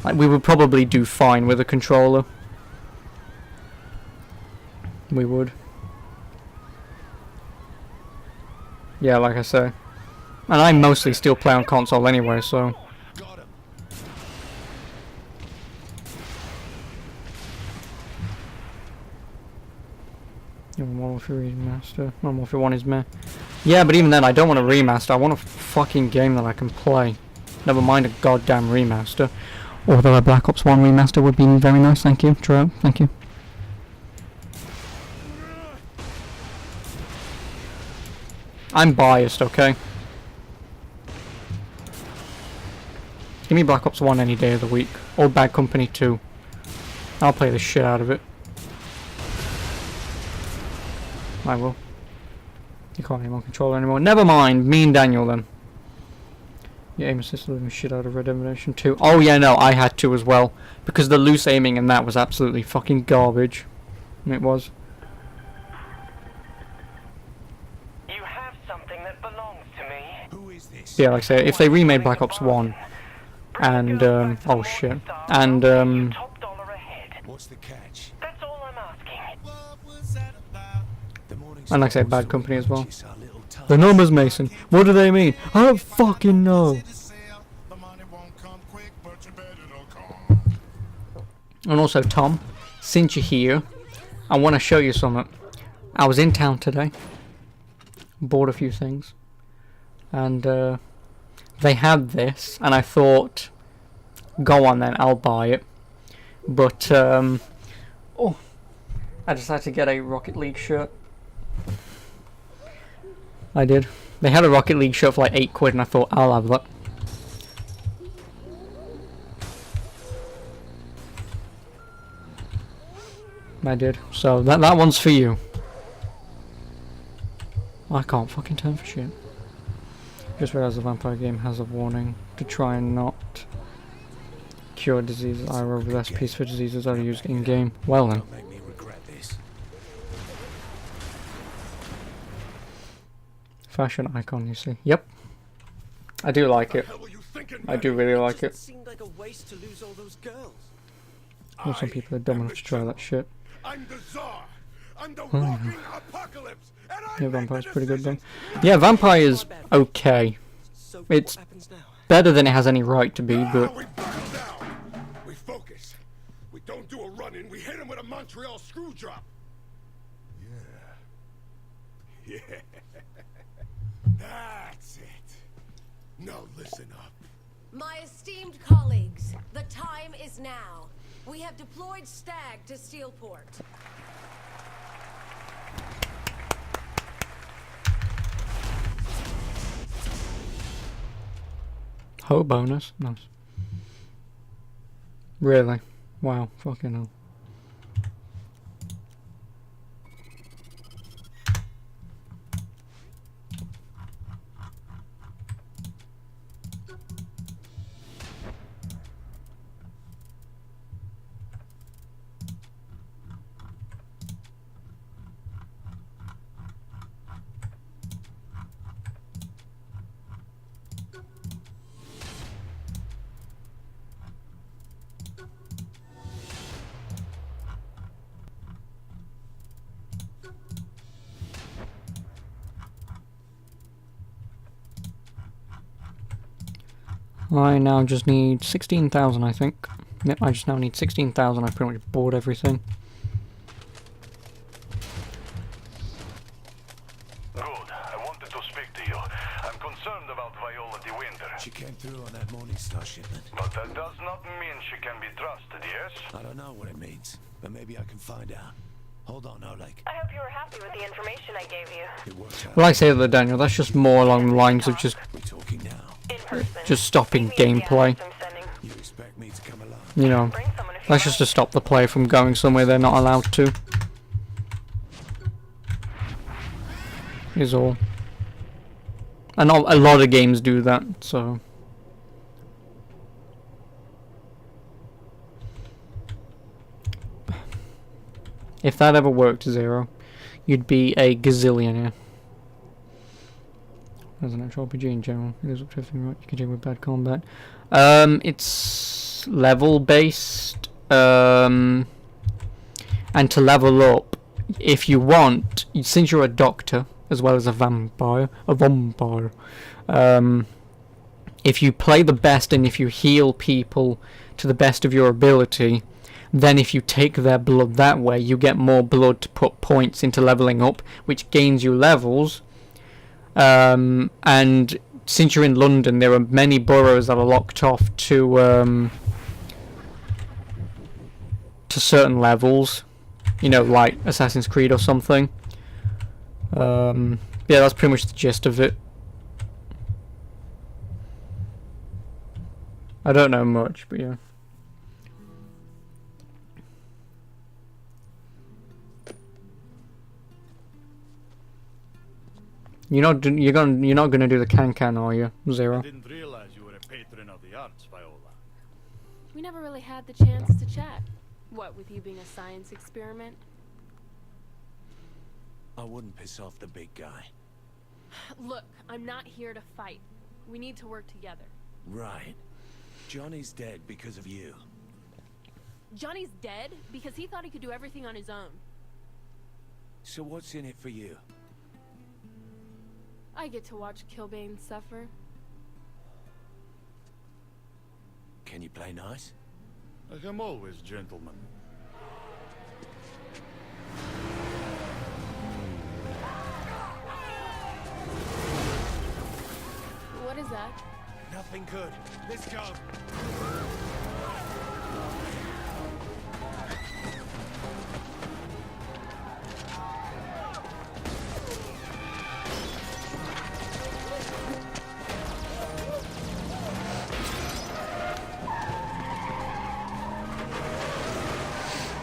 like, we would probably do fine with a controller. We would. Yeah, like I say. And I mostly still play on console anyway, so. Got him. Modern Warfare Remaster. Modern Warfare 1 is meh. Yeah, but even then, I don't want a remaster. I want a fucking game that I can play. Never mind a goddamn remaster. Although a Black Ops 1 remaster would be very nice. Thank you, True. Thank you. I'm biased, okay? Give me Black Ops 1 any day of the week. Or Bad Company 2. I'll play the shit out of it. I will. You can't aim on controller anymore. Never mind, me and Daniel then. Yeah, aim assist the shit out of Red Dead Redemption 2. Oh yeah, no, I had to as well. Because the loose aiming in that was absolutely fucking garbage. It was. You have something that belongs to me. Who is this? Yeah, like I say, if they remade Black Ops 1 and oh shit. And Top dollar ahead. What's the catch? That's all I'm asking. What was that about? The morning And like I Star said, Bad still Company as well. watches our little time. the numbers, Mason. What do they mean? I don't fucking know. The money won't come quick, but you bet it'll come. And also, Tom, since you're here, I want to show you something. I was in town today, bought a few things, and they had this, and I thought, go on then, I'll buy it. But, oh, I decided to get a Rocket League shirt. I did. They had a Rocket League shirt for like £8, and I thought, I'll have that. I did. So that one's for you. I can't fucking turn for shit. Just realised the vampire game has a warning to try and not cure diseases. I have recipes for diseases that are used in game. Well then. Don't make me regret this. Fashion icon, you see. Yep. I do like it. What were you thinking, I do really like it. Seemed like a waste to lose all those girls. Well, some people are dumb enough to try that shit. I'm the Tsar. I'm the walking apocalypse. And I Yeah, make Vampire's the pretty good though. decisions. Yeah, Vampire is okay. So It's what happens now? better than it has any right to be, Now but we buckle down. We focus. We don't do a run-in. We hit him with a Montreal screw drop. Yeah. That's it. Now listen up. My esteemed colleagues, the time is now. We have deployed Stag to Steelport. Ho bonus. Nice. Really? Wow, fucking hell. I now just need 16,000, I think. Yep, I just now need 16,000. I pretty much bought everything. Good. I wanted to speak to you. I'm concerned about Viola de Winter. She came through on that Morningstar shipment. But that does not mean she can be trusted, yes? I don't know what it means, but maybe I can find out. Hold on, Oleg. I hope you were happy with the information I gave you. It worked out. Well, I say that, Daniel, that's just more along the lines of just We're talking now. In person. just stopping Meet me at the gameplay. address I'm sending. You expect me to come along? You know, Bring someone if you that's just to stop the player from going somewhere they're not allowed to. Is all. And a lot of games do that, so. If that ever worked, Zero, you'd be a gazillionaire. As an actual RPG in general, it is up to everything right. You can deal with bad combat. It's level based, and to level up, if you want, since you're a doctor as well as a vampire, if you play the best and if you heal people to the best of your ability, then if you take their blood that way, you get more blood to put points into leveling up, which gains you levels. And since you're in London, there are many boroughs that are locked off to certain levels, you know, like Assassin's Creed or something. Yeah, that's pretty much the gist of it. I don't know much, but yeah. You're not gonna do the can, are you, Zero? Didn't realize you were a patron of the arts, Viola. We never really had the chance to chat. What, with you being a science experiment? I wouldn't piss off the big guy. Look, I'm not here to fight. We need to work together. Right. Johnny's dead because of you. Johnny's dead because he thought he could do everything on his own. So what's in it for you? I get to watch Killbane suffer. Can you play nice? I am always gentleman. What is that? Nothing good. Let's go.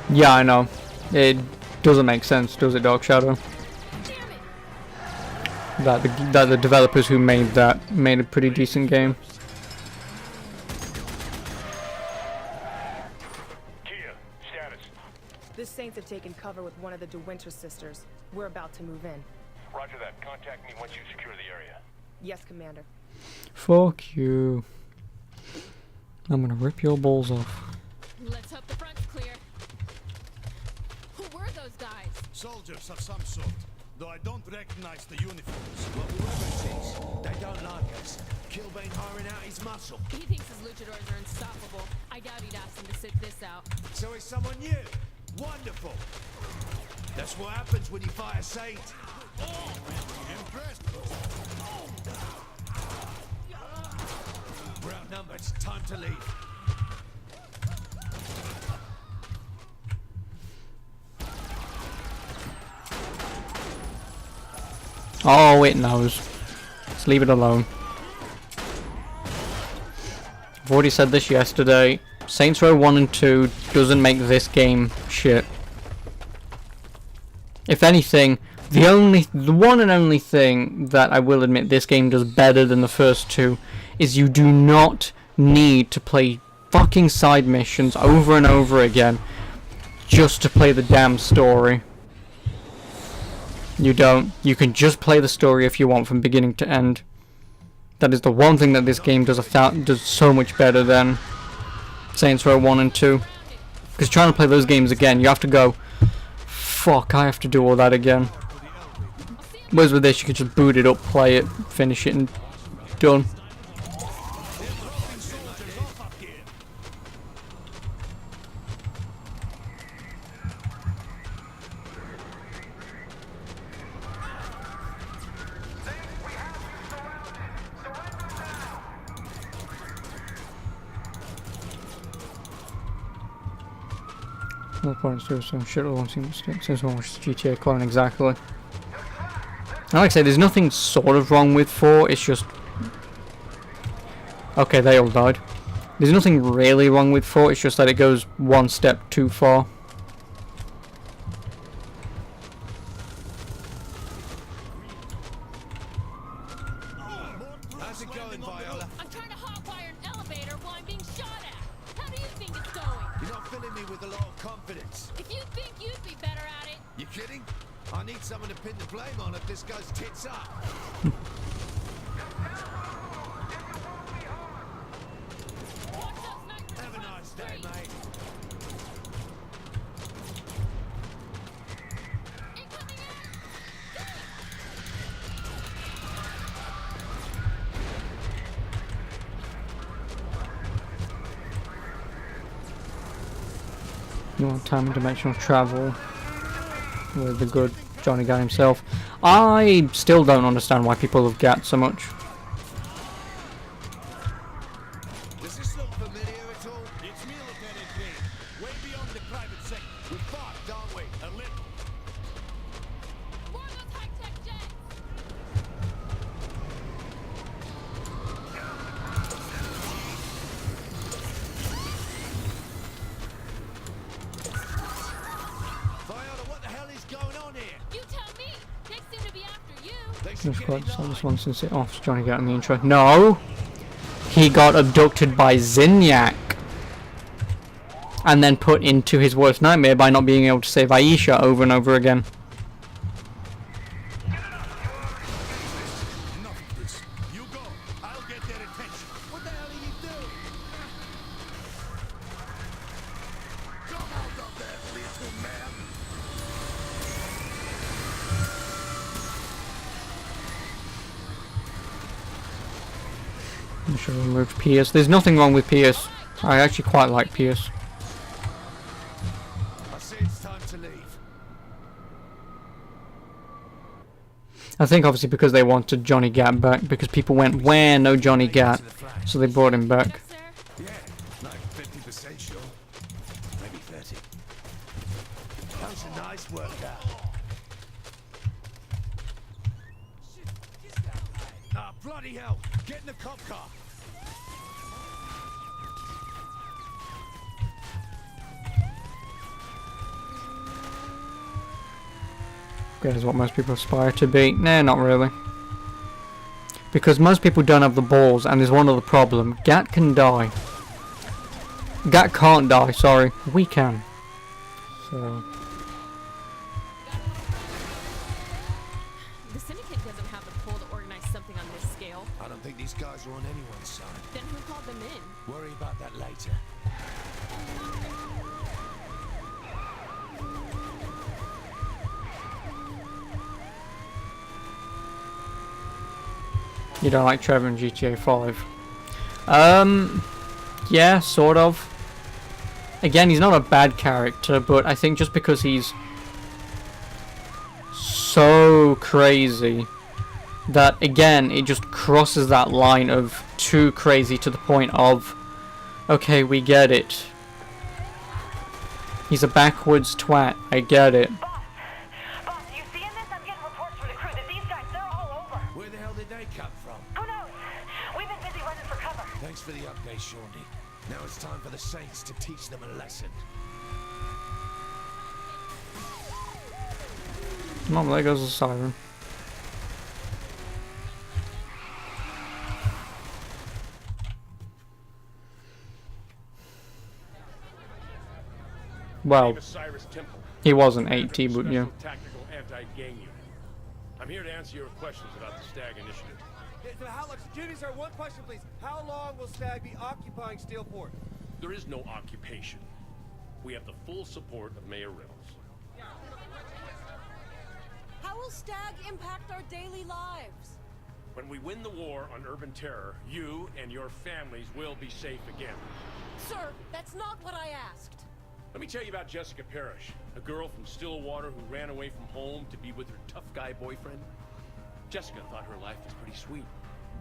Yeah, I know. It doesn't make sense, does it, Dark Shadow? That the developers who made that made a pretty decent game. Kia, status. The Saints have taken cover with one of the De Winter sisters. We're about to move in. Roger that. Contact me once you secure the area. Yes, Commander. Fuck you. I'm gonna rip your balls off. Let's hope the front's clear. Who were those guys? Soldiers of some sort, though I don't recognize the uniforms. Well, whoever it is, they don't like us. Killbane hiring out his muscle. He thinks his luchadors are unstoppable. I doubt he'd ask them to sit this out. So it's someone new. Wonderful. That's what happens when you fight a saint. Oh, impressed. We're outnumbered. Time to leave. Oh, it knows. Let's leave it alone. I've already said this yesterday. Saints Row 1 and 2 doesn't make this game shit. If anything, the one and only thing that I will admit this game does better than the first two is you do not need to play fucking side missions over and over again just to play the damn story. You don't. You can just play the story if you want from beginning to end. That is the one thing that this game does so much better than Saints Row 1 and 2. Because trying to play those games again, you have to go, fuck, I have to do all that again. Whereas with this, you can just boot it up, play it, finish it, and done. No point in doing some shit I won't seem to since I watched GTA clone exactly. And like I say, there's nothing sort of wrong with 4, it's just... Okay, they all died. There's nothing really wrong with 4, it's just that it goes one step too far. How's it going, Viola? I'm trying to hotwire an elevator while I'm being shot at. How do you think it's going? You're not filling me with a lot of confidence. If you think you'd be better at it. You kidding? I need someone to pin the blame on if this goes tits up. Have a nice day, mate. You want time and dimensional travel with the good Johnny guy himself. I still don't understand why people love GAT so much. Does this look familiar at all? It's military grade. Way beyond the private sector. We're fucked, aren't we? A little. More of those high-tech jets. Viola, what the hell is going on here? You tell me. They seem to be after you. They should Just get quite in so line. this one since it off Johnny got in the intro. No! He got abducted by Zinyak and then put into his worst nightmare by not being able to save Aisha over and over again. Enough of this. You go. I'll get their attention. What the hell are you doing? Come out of there, little man. I should have removed Pierce. There's nothing wrong with Pierce. I actually quite like Pierce. I say it's time to leave. I think obviously because they wanted Johnny Gat back, because people went, where no Johnny Gat, so they brought him back. Yeah, like 50% sure. Maybe 30. That was a nice workout. Ah, bloody hell! Get in the cop car! Great is what most people aspire to be. Nah, not really. Because most people don't have the balls, and there's one other problem. Gat can die. Gat can't die, sorry. We can. So... The Syndicate doesn't have the pull to organize something on this scale. I don't think these guys are on anyone's side. Then who called them in? Worry about that later. You don't like Trevor in GTA 5? Yeah, sort of. Again, he's not a bad character, but I think just because he's so crazy that, again, it just crosses that line of too crazy to the point of, okay, we get it. He's a backwards twat, I get it. Boss, you seeing this? I'm getting reports from the crew that these guys, they're all over. Where the hell did they come from? Who knows? We've been busy running for cover. Thanks for the update, Shawnee. Now it's time for the Saints to teach them a lesson. Oh, there goes the siren. Well, he wasn't 80, but yeah. Tactical anti-gang unit. I'm here to answer your questions about the Stag Initiative. Excuse me, sir. One question, please. How long will Stag be occupying Steelport? There is no occupation. We have the full support of Mayor Reynolds. How will Stag impact our daily lives? When we win the war on urban terror, you and your families will be safe again. Sir, that's not what I asked. Let me tell you about Jessica Parrish, a girl from Stillwater who ran away from home to be with her tough guy boyfriend. Jessica thought her life was pretty sweet,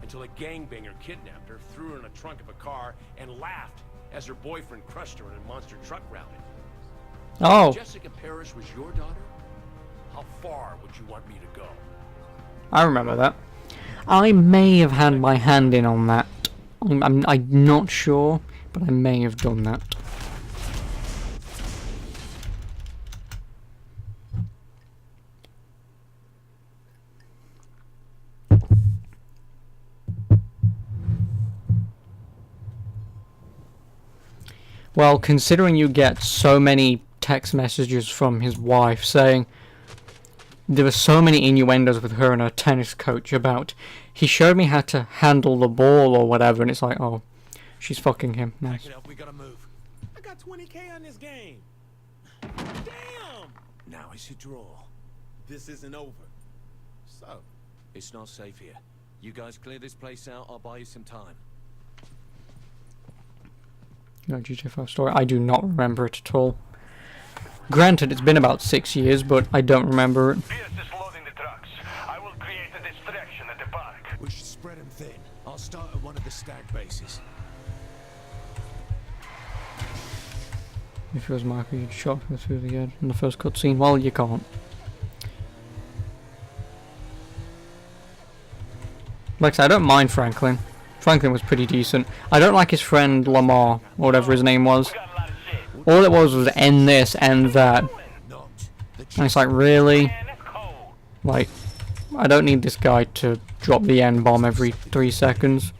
until a gangbanger kidnapped her, threw her in the trunk of a car, and laughed as her boyfriend crushed her in a monster truck rally. Oh. If Jessica Parrish was your daughter, how far would you want me to go? I remember that. I may have had my hand in on that. I'm not sure, but I may have done that. Well, considering you get so many text messages from his wife saying there were so many innuendos with her and her tennis coach about he showed me how to handle the ball or whatever, and it's like, oh, she's fucking him. Nice. Back it up, we gotta move. I got 20K on this game. Damn! Now it's a draw. This isn't over. So, It's not safe here. You guys clear this place out, I'll buy you some time. No GTA 5 story. I do not remember it at all. Granted, it's been about 6 years, but I don't remember it. Pierce is loading the trucks. I will create a distraction at the park. We should spread them thin. I'll start at one of the Stag bases. If it was Michael, you'd shot her through the head in the first cutscene. Well, you can't. Like I said, I don't mind Franklin. Franklin was pretty decent. I don't like his friend Lamar, or whatever his name was. All it was end this, end that. And it's like, really? Like, I don't need this guy to drop the N-bomb every 3 seconds.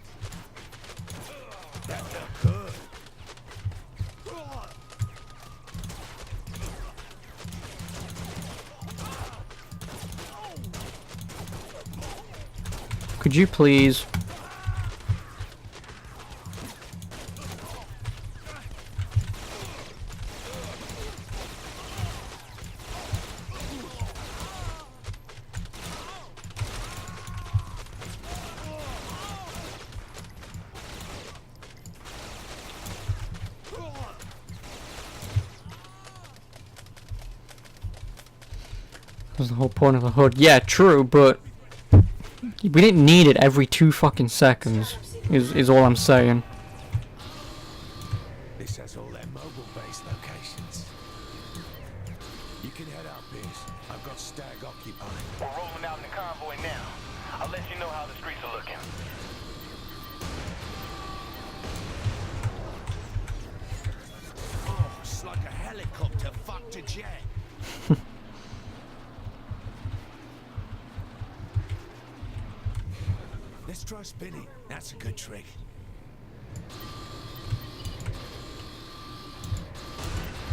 Could you please... That's the whole point of the hood. Yeah, true, but we didn't need it every 2 fucking seconds, is all I'm saying. This has all their mobile base locations. You can head out, Pierce. I've got Stag occupied. We're rolling out in the convoy now. I'll let you know how the streets are looking. Oh, it's like a helicopter fucked a jet. Let's try spinning. That's a good trick.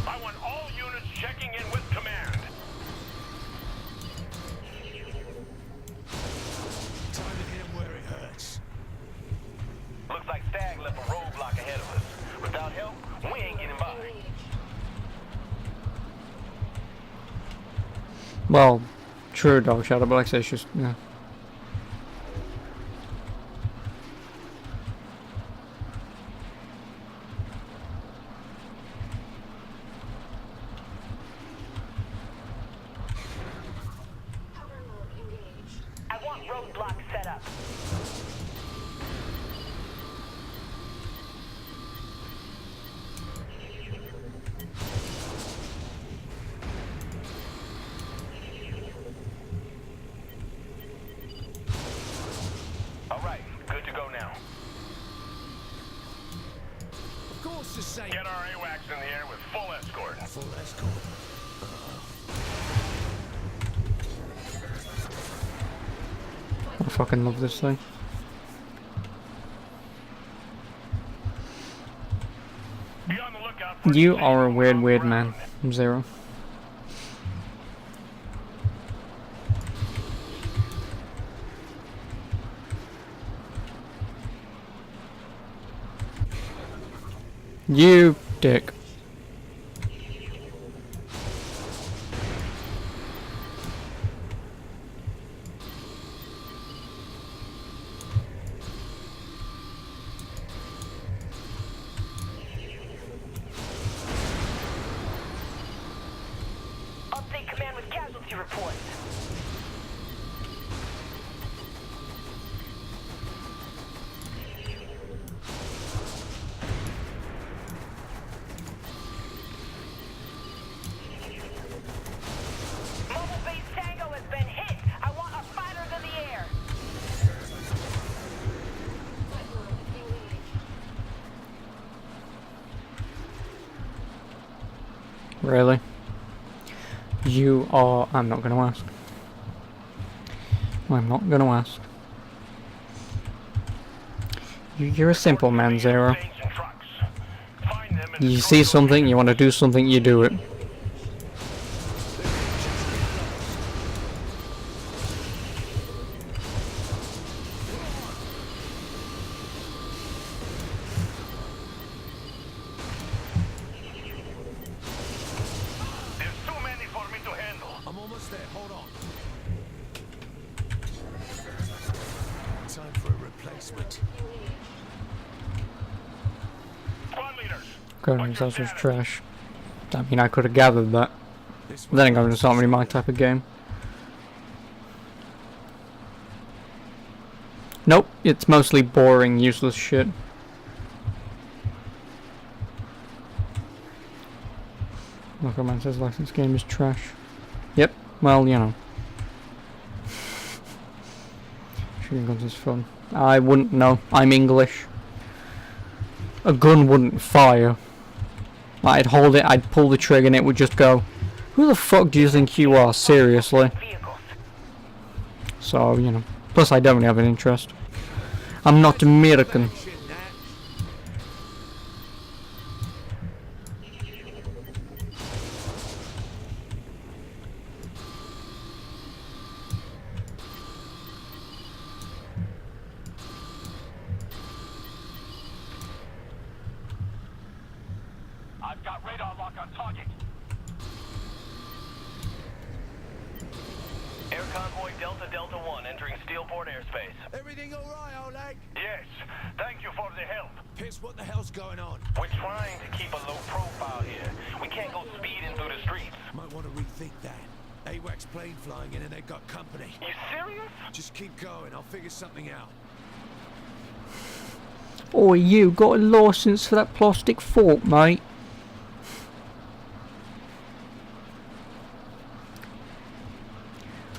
I want all units checking in with command. Time to hit him where it hurts. Looks like Stag left a roadblock ahead of us. Without help, we ain't getting by. Well, true, Dog Shadow, but like I say, it's just, yeah. I want roadblocks set up. All right, good to go now. Of course, the same. Get our AWACS in the air with full escort. Full escort. I fucking love this thing. Be on the lookout for You are a weird man, Zero. You dick. Update command with casualty reports. Mobile base Tango has been hit. I want our fighters in the air. Really? You are... I'm not gonna ask. I'm not gonna ask. You're a simple man, Zero. You see something, you want to do something, you do it. There's too many for me to handle. I'm almost there. Hold on. Time for a replacement. Squad leaders. God, that was trash. I mean, I could have gathered that. Then again, it's not really my type of game. Nope, it's mostly boring, useless shit. Look, man says like this game is trash. Yep, well, you know. Shooting guns is fun. I wouldn't know. I'm English. A gun wouldn't fire. I'd hold it, I'd pull the trigger and it would just go, who the fuck do you think you are, seriously? So, you know. Plus I don't really have an interest. I'm not American. I've got radar lock on target. Air convoy Delta 1 entering Steelport airspace. Everything all right, Oleg? Yes, thank you for the help. Piss, what the hell's going on? We're trying to keep a low profile here. We can't go speeding through the streets. Might want to rethink that. AWACS plane flying in and they've got company. You serious? Just keep going, I'll figure something out. Oh, you got a license for that plastic fork, mate?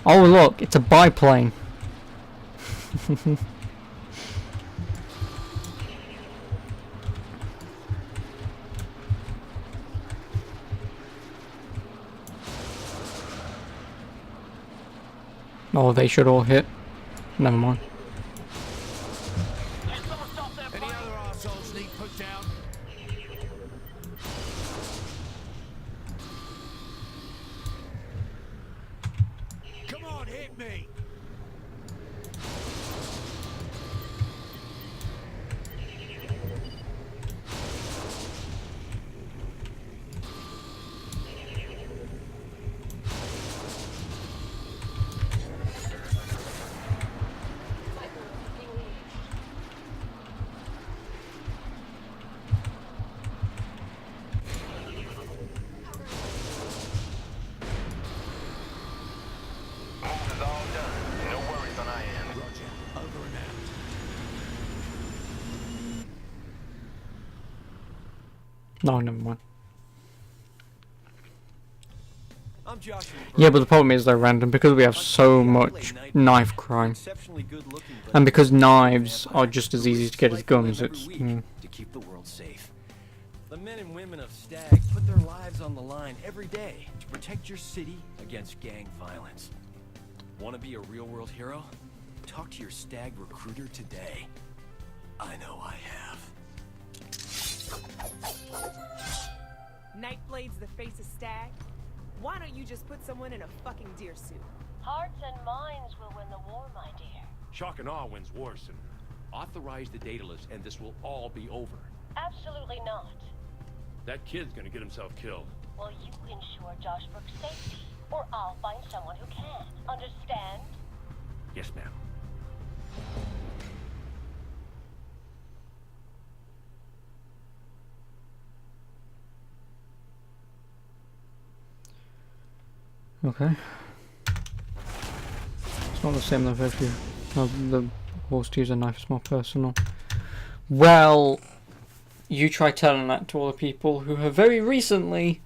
Oh look, it's a biplane. Oh, they should all hit. Never mind. Don't hit me. No, never mind. I'm Joshua. Yeah, but the problem is they're random because we have so much knife crime, and because knives are just as easy to get as guns. It's to keep the world safe. The men and women of Stag put their lives on the line every day to protect your city against gang violence. Want to be a real-world hero? Talk to your Stag recruiter today. I know I have. Nightblade's the face of Stag? Why don't you just put someone in a fucking deer suit? Hearts and minds will win the war, my dear. Shock and awe wins wars, and authorize the Daedalus, and this will all be over. Absolutely not. That kid's gonna get himself killed. Will you ensure Josh Brooks' safety, or I'll find someone who can. Understand? Yes, ma'am. okay. It's not the same though if you have the horse to use a knife. It's more personal. Well, you try telling that to all the people who have very recently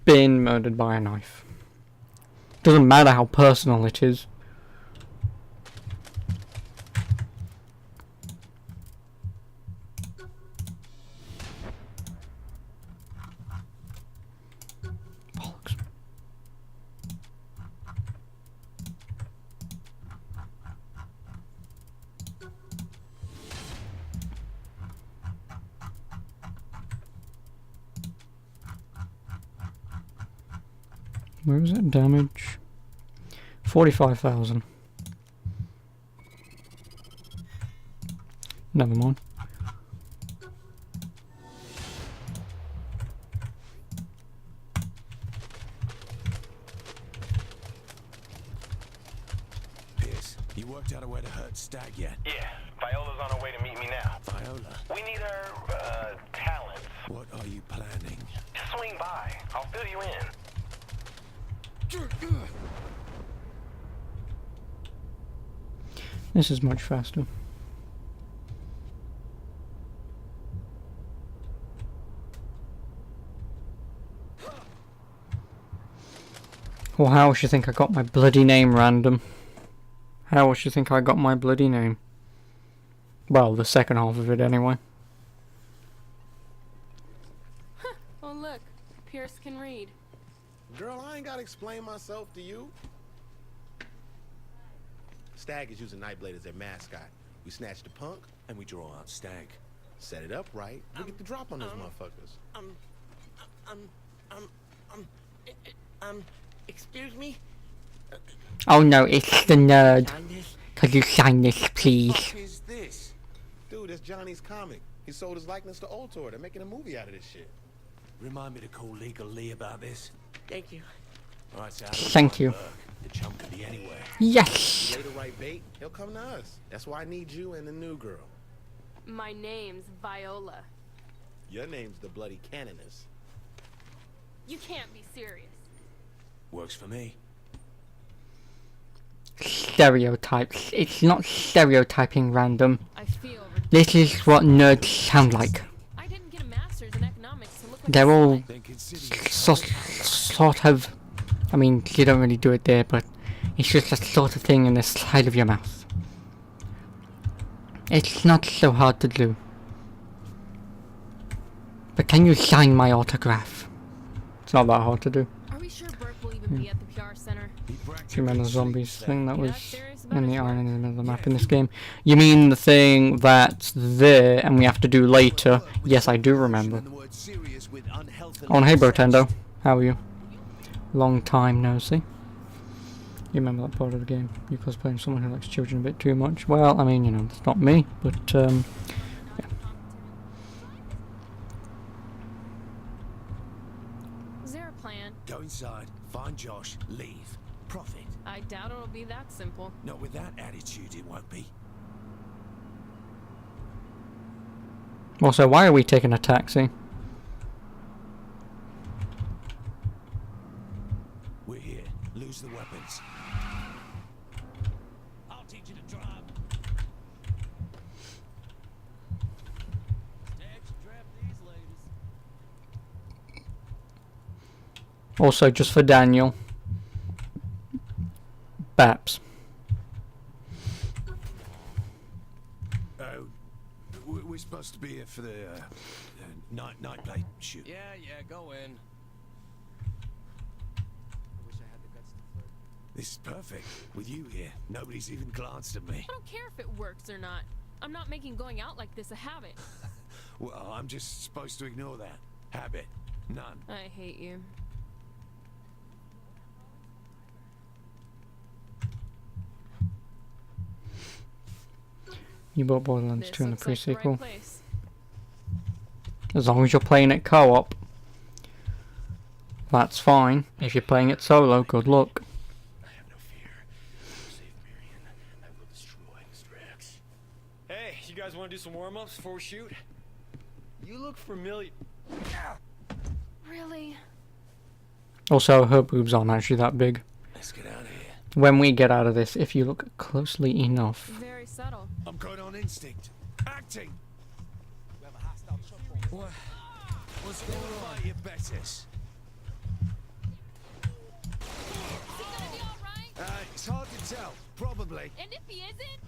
been murdered by a knife. Doesn't matter how personal it is. Bollocks. Where is it? Damage 45,000. Never mind. Pierce, you worked out a way to hurt Stag yet? Yeah, Viola's on her way to meet me now. Viola? We need her, talents. What are you planning? Just swing by. I'll fill you in. This is much faster. Well, how would you think I got my bloody name random? How would you think I got my bloody name? Well, the second half of it anyway. Oh look, Pierce can read. Girl, I ain't gotta explain myself to you. Stag is using Nightblade as their mascot. We snatch the punk, and we draw out Stag. Set it up right, we'll get the drop on those motherfuckers. Excuse me? Oh no, it's the nerd. Could you sign this, please? What is this? Dude, that's Johnny's comic. He sold his likeness to Ultor. They're making a movie out of this shit. Remind me to call Legal Lee about this. Thank you. All right, so Thank you. The chump could be anywhere. Yes. You lay the right bait, he'll come to us. That's why I need you and the new girl. My name's Viola. Your name's the Bloody Canoness. You can't be serious. Works for me. Stereotypes. It's not stereotyping random. I feel This is what nerds sound like. I didn't get a master's in economics to look like They're a all slut. sort of. I mean, you don't really do it there, but it's just that sort of thing in the side of your mouth. It's not so hard to do. But can you sign my autograph? It's not that hard to do. Are we sure Burke will even be at the PR center? Do you remember the zombies thing that was in the island in the middle of the map in this game? You mean the thing that's there and we have to do later? Yes, I do remember. Oh, and hey Brotendo, how are you? Long time no see. You remember that part of the game? You're cosplaying someone who likes children a bit too much. Well, I mean, you know, it's not me, but yeah. Is there a plan? Go inside, find Josh, leave. Profit. I doubt it'll be that simple. Not with that attitude, it won't be. Also, why are we taking a taxi? We're here. Lose the weapons. I'll teach you to drive. Dad should draft these ladies. Also, just for Daniel. Baps. We're supposed to be here for the night play shoot. Yeah, go in. This is perfect. With you here, nobody's even glanced at me. I don't care if it works or not. I'm not making going out like this a habit. Well, I'm just supposed to ignore that. Habit. None. I hate you. You bought Borderlands 2 in the This looks like the pre-sequel. right place. As long as you're playing it co-op. That's fine. If you're playing it solo, good luck. I have no fear. Save Marion. I will destroy Strax. Hey, you guys want to do some warm-ups before we shoot? You look familiar. Really? Also, her boobs aren't actually that big. Let's get out of here. When we get out of this, if you look closely enough. Very subtle. I'm going on instinct. Acting. We have a hostile choke point. What's going on? You Betis? It's hard to tell. Probably. And if he isn't?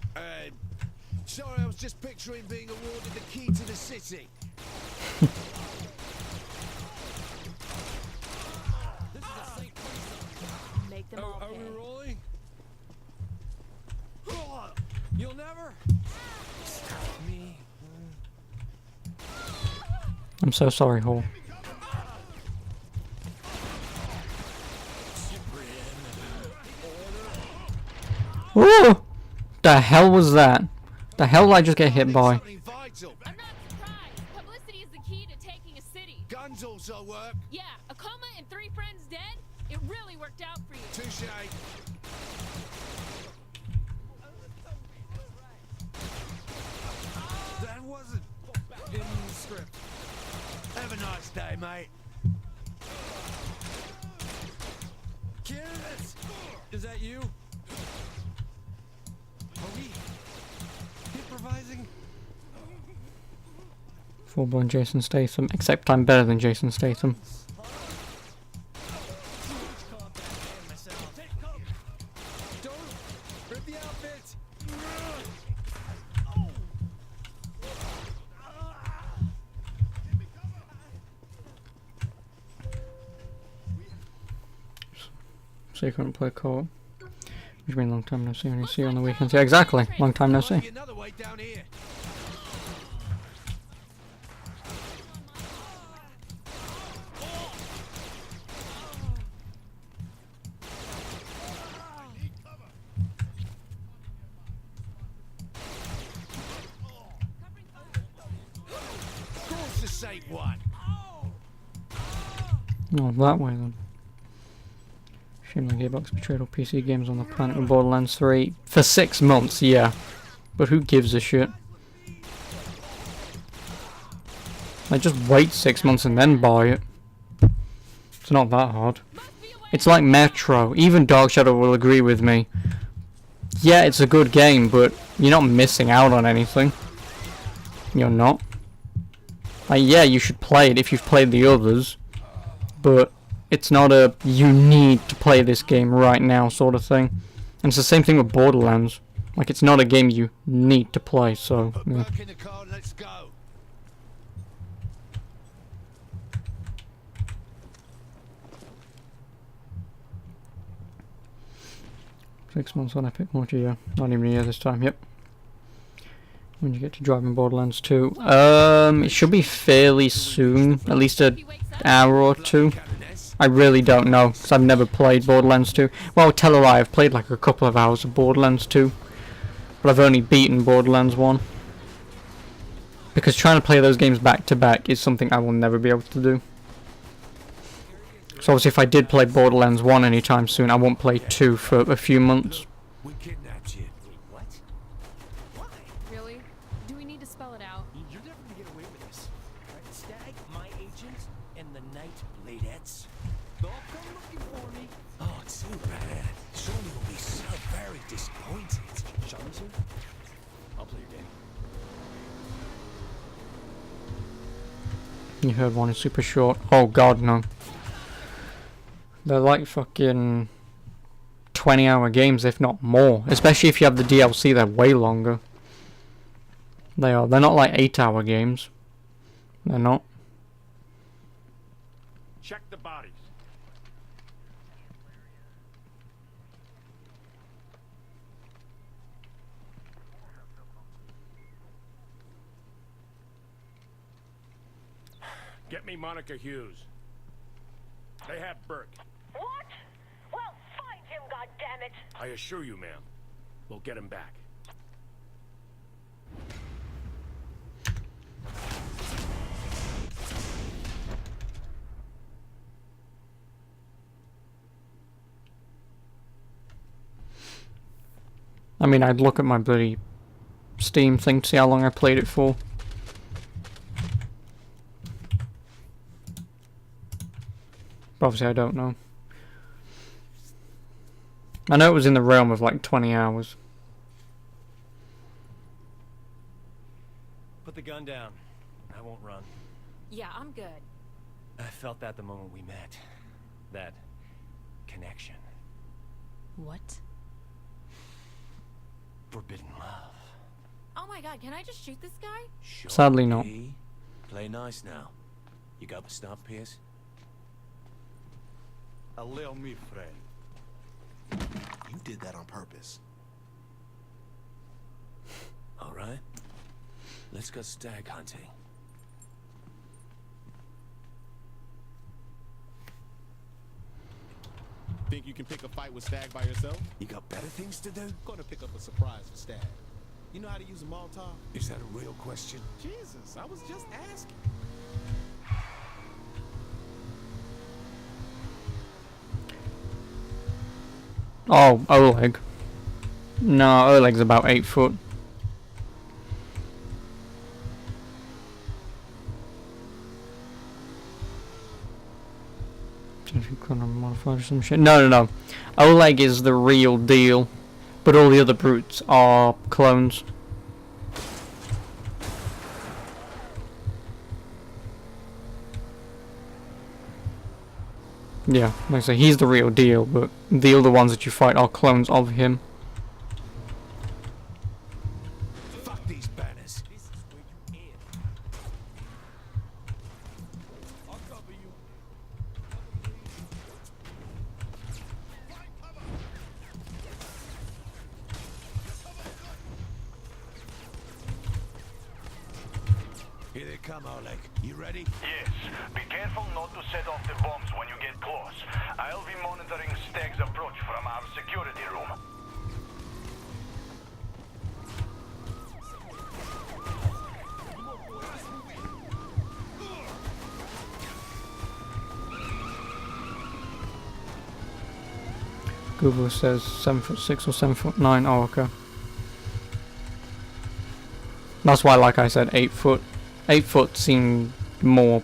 Sorry, I was just picturing being awarded the key to the city. Make them all Are we pay. rolling? You'll never stop me. I'm so sorry, Hall. Oh! The hell was that? The hell did I just get hit by? Something vital. I'm not surprised. Publicity is the key to taking a city. Guns also work. Yeah, a coma and 3 friends dead? It really worked out for you. Touche. That wasn't in the script. Have a nice day, mate. Candidates! Is that you? Are we improvising? Full-blown Jason Statham, except I'm better than Jason Statham. Don't rip the outfit! So you couldn't play co-op? Which means long time no see, only see you on the weekends. Yeah, exactly. Long time no see. Another way down here. Of course, the same one. No, that way then. Shame the Gearbox betrayed all PC games on the planet with Borderlands 3. For 6 months, yeah. But who gives a shit? Like, just wait 6 months and then buy it. It's not that hard. It's like Metro. Even Dark Shadow will agree with me. Yeah, it's a good game, but you're not missing out on anything. You're not. Like, yeah, you should play it if you've played the others. But it's not a you need to play this game right now sort of thing. And it's the same thing with Borderlands. Like, it's not a game you need to play, so Put yeah. Burke in the car and let's go. 6 months on Epic Launcher, yeah. Not even a year this time, yep. When you get to driving Borderlands 2. It should be fairly soon. At least an hour or two. I really don't know, because I've never played Borderlands 2. Well, tell a lie, I've played like a couple of hours of Borderlands 2. But I've only beaten Borderlands 1. Because trying to play those games back to back is something I will never be able to do. So obviously if I did play Borderlands 1 anytime soon, I won't play 2 for a few months. We kidnapped you. What? Why? Really? Do we need to spell it out? You're never gonna get away with this. Right? Stag, my agent, and the Night Ladettes. They'll come looking for me. Oh, too bad. Shawnee will be so very disappointed. Shawnee too? I'll play your game. You heard one is super short. Oh god, no. They're like fucking 20-hour games, if not more. Especially if you have the DLC, they're way longer. They are. They're not like 8-hour games. They're not. Check the bodies. Get me Monica Hughes. They have Burke. What? Well, find him, goddammit! I assure you, ma'am, we'll get him back. I mean, I'd look at my bloody Steam thing to see how long I played it for. But obviously I don't know. I know it was in the realm of like 20 hours. Put the gun down. I won't run. Yeah, I'm good. I felt that the moment we met. That connection. What? Forbidden love. Oh my god, can I just shoot this guy? Sure, Sadly not. P. Play nice now. You got the stuff, Pierce? Allow me, friend. You did that on purpose. All right. Let's go stag hunting. Think you can pick a fight with Stag by yourself? You got better things to do? Gonna pick up a surprise for Stag. You know how to use a Molotov? Is that a real question? Jesus, I was just asking. Oh, Oleg. No, Oleg's about 8 foot. If you couldn't modify some shit. No. Oleg is the real deal, but all the other brutes are clones. Yeah, like I say, he's the real deal, but the other ones that you fight are clones of him. Fuck these banners. This is where you end. I'll cover you. Here they come, Oleg. You ready? Yes. Be careful not to set off the bombs when you get close. I'll be monitoring Stag's approach from our security room. Google says 7'6" or 7'9". Oh, okay. That's why, like I said, 8 foot. 8 foot seemed more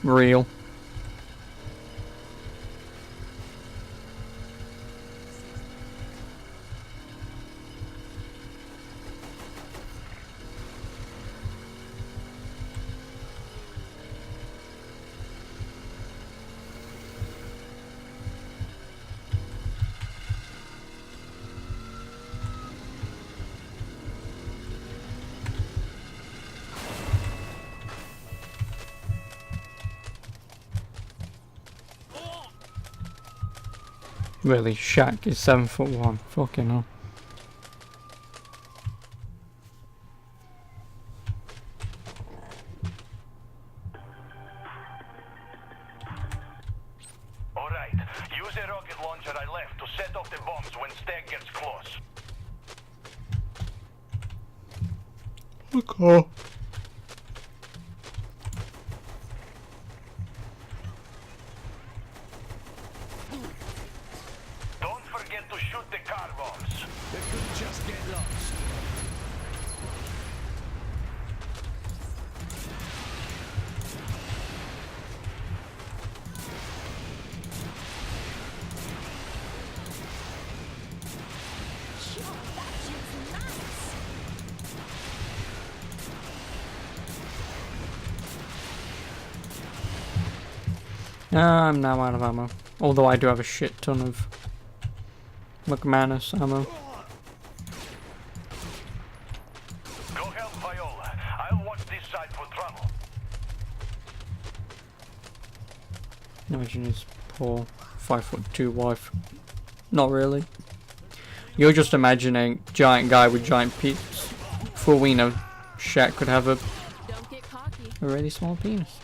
real. Really, Shaq is 7'1". Fucking hell. bombs when Stag gets close. Okay. Don't forget to shoot the car bombs. They could just get lost. I'm now out of ammo. Although I do have a shit ton of McManus ammo. Go help Viola. I'll watch this side for trouble. Imagine his poor 5'2" wife. Not really. You're just imagining giant guy with giant penis. For all we know, Shaq could have a really small penis.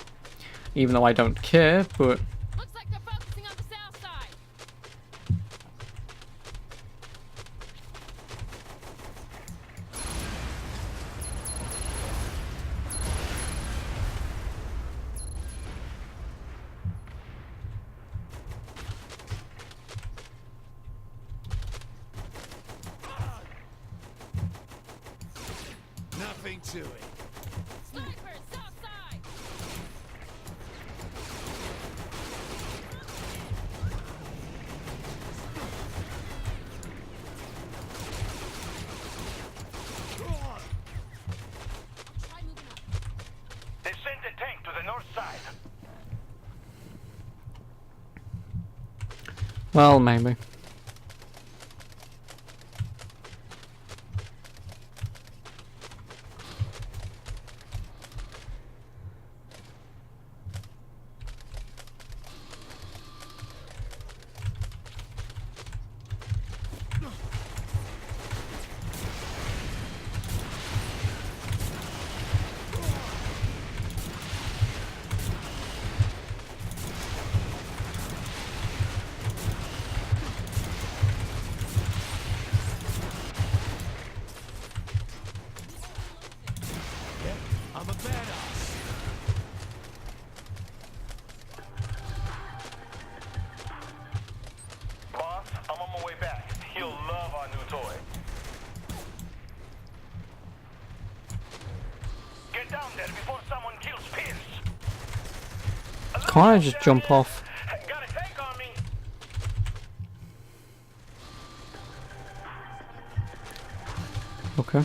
Even though I don't care, but Looks like they're focusing on the south side. Nothing to it. Snipers, south side. They sent a tank to the north side. well, maybe. I'm a badass. Boss, I'm on my way back. He'll love our new toy. Get down there before someone kills Pierce. Can't I just jump off? Got a tank on me. Okay.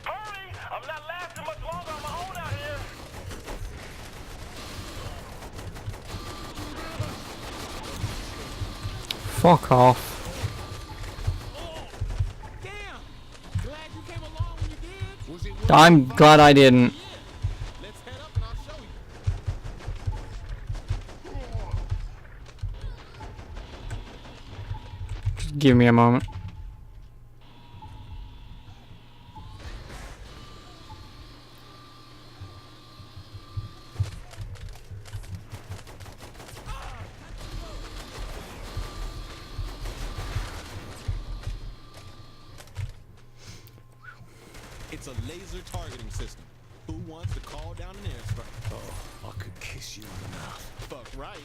Hurry! I'm not lasting much longer on my own out here. Fuck off. Damn! Glad you came along when you did. Was it worth I'm the glad I didn't. Let's head up and I'll show you. Just give me a moment. It's a laser targeting system. Who wants to call down an airstrike? Oh, I could kiss you on the mouth. Fuck right.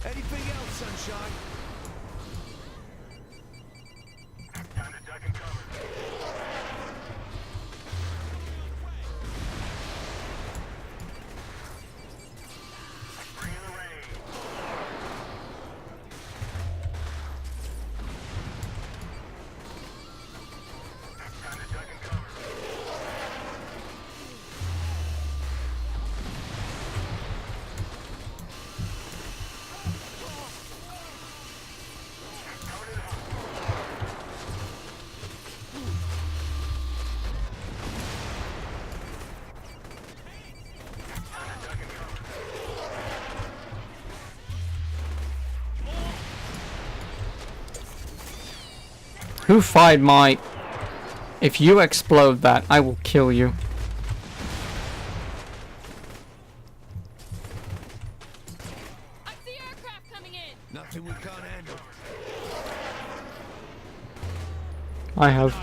Anything else, sunshine? Time to duck and cover. Bring in the rain. Time to duck and cover. Who fired my... If you explode that, I will kill you. I see aircraft coming in. Nothing we can't handle. I have.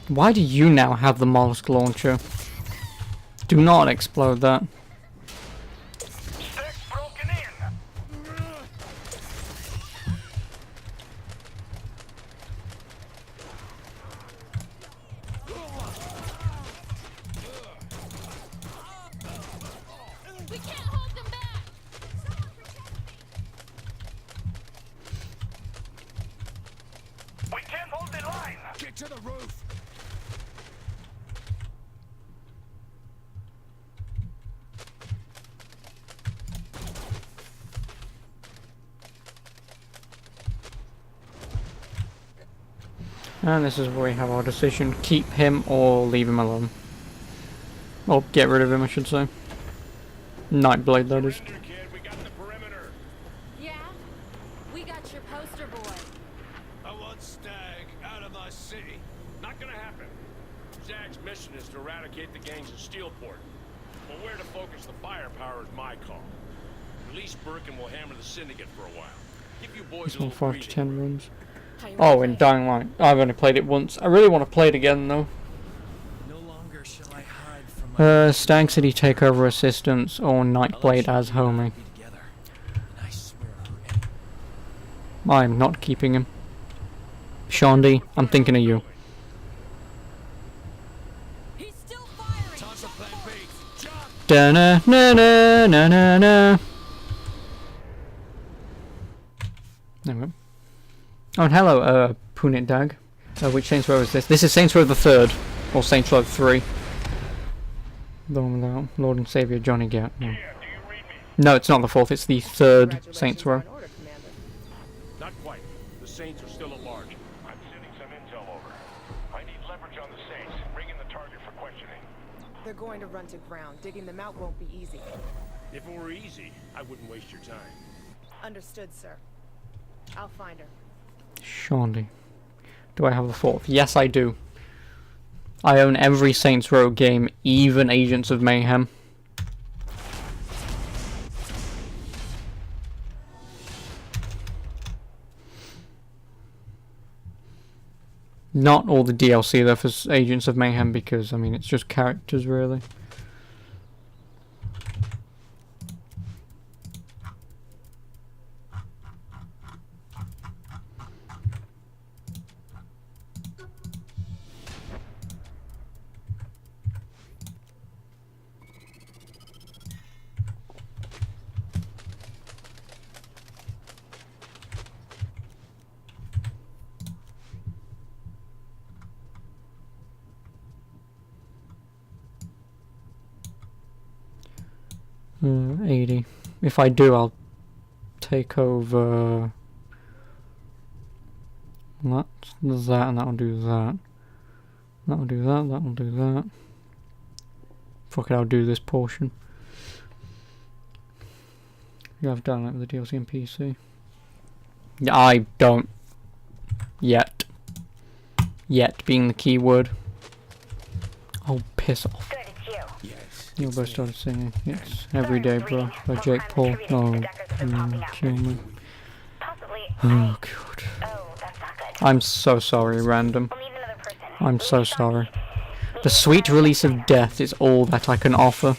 Why do you now have the mollusk launcher? Do not explode that. Stack's broken in. We can't hold them back. We can't hold the line. Get to the roof. And this is where we have our decision. Keep him or leave him alone. Or get rid of him, I should say. Nightblade, that is. Yeah? We got your poster boy. I want Stag out of my city. Not gonna happen. Stag's mission is to eradicate the gangs in Steelport. But where to focus the firepower is my call. Release Birkin will hammer the Syndicate for a while. Give you boys This a one little 5 to 10 runs. How you Oh, wanna in play? Dying Light. I've only played it once. I really want to play it again, though. No longer shall I hide from my Stag City Takeover Assistance or Nightblade as homie. together. And I swear I'm not keeping him. Shandy, I'm thinking of you. He's still firing. Time for plan B. Jump. Da na na na na na na. There we go. Oh, and hello, Punit Dag. Which Saints Row is this? This is Saints Row the 3rd, or Saints Row 3. The one without Lord and Savior Johnny Gat. No, it's not the 4th, it's the 3rd Saints Row. Not quite. The Saints are still at large. I'm sending some intel over. I need leverage on the Saints. Bring in the target for questioning. They're going to run to ground. Digging them out won't be easy. If it were easy, I wouldn't waste your time. Understood, sir. I'll find her. Shandy. Do I have the 4th? Yes, I do. I own every Saints Row game, even Agents of Mayhem. Not all the DLC though for Agents of Mayhem because, I mean, it's just characters really. Uh, 80. If I do, I'll take over that, and that'll do that. That'll do that, that'll do that. Fuck it, I'll do this portion. You have done it with the DLC and PC. Yeah, I don't. Yet. Yet being the key word. Oh, piss off. Good, it's you. Yes. You'll both started singing. It's Everyday Bro by Jake Paul. Oh, kill me. Possibly. Oh, God. Oh, that's not good. I'm so sorry, Random. We'll need another person. I'm so sorry. The sweet release of death is all that I can offer.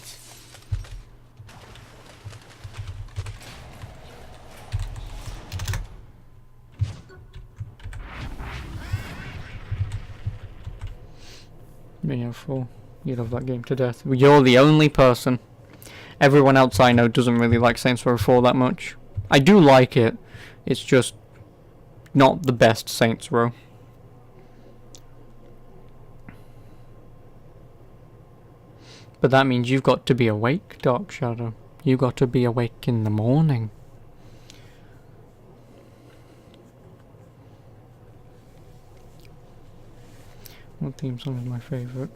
Yeah, fool. You love that game to death. You're the only person. Everyone else I know doesn't really like Saints Row 4 that much. I do like it. It's just not the best Saints Row. But that means you've got to be awake, Dark Shadow. You've got to be awake in the morning. What theme song is my favourite?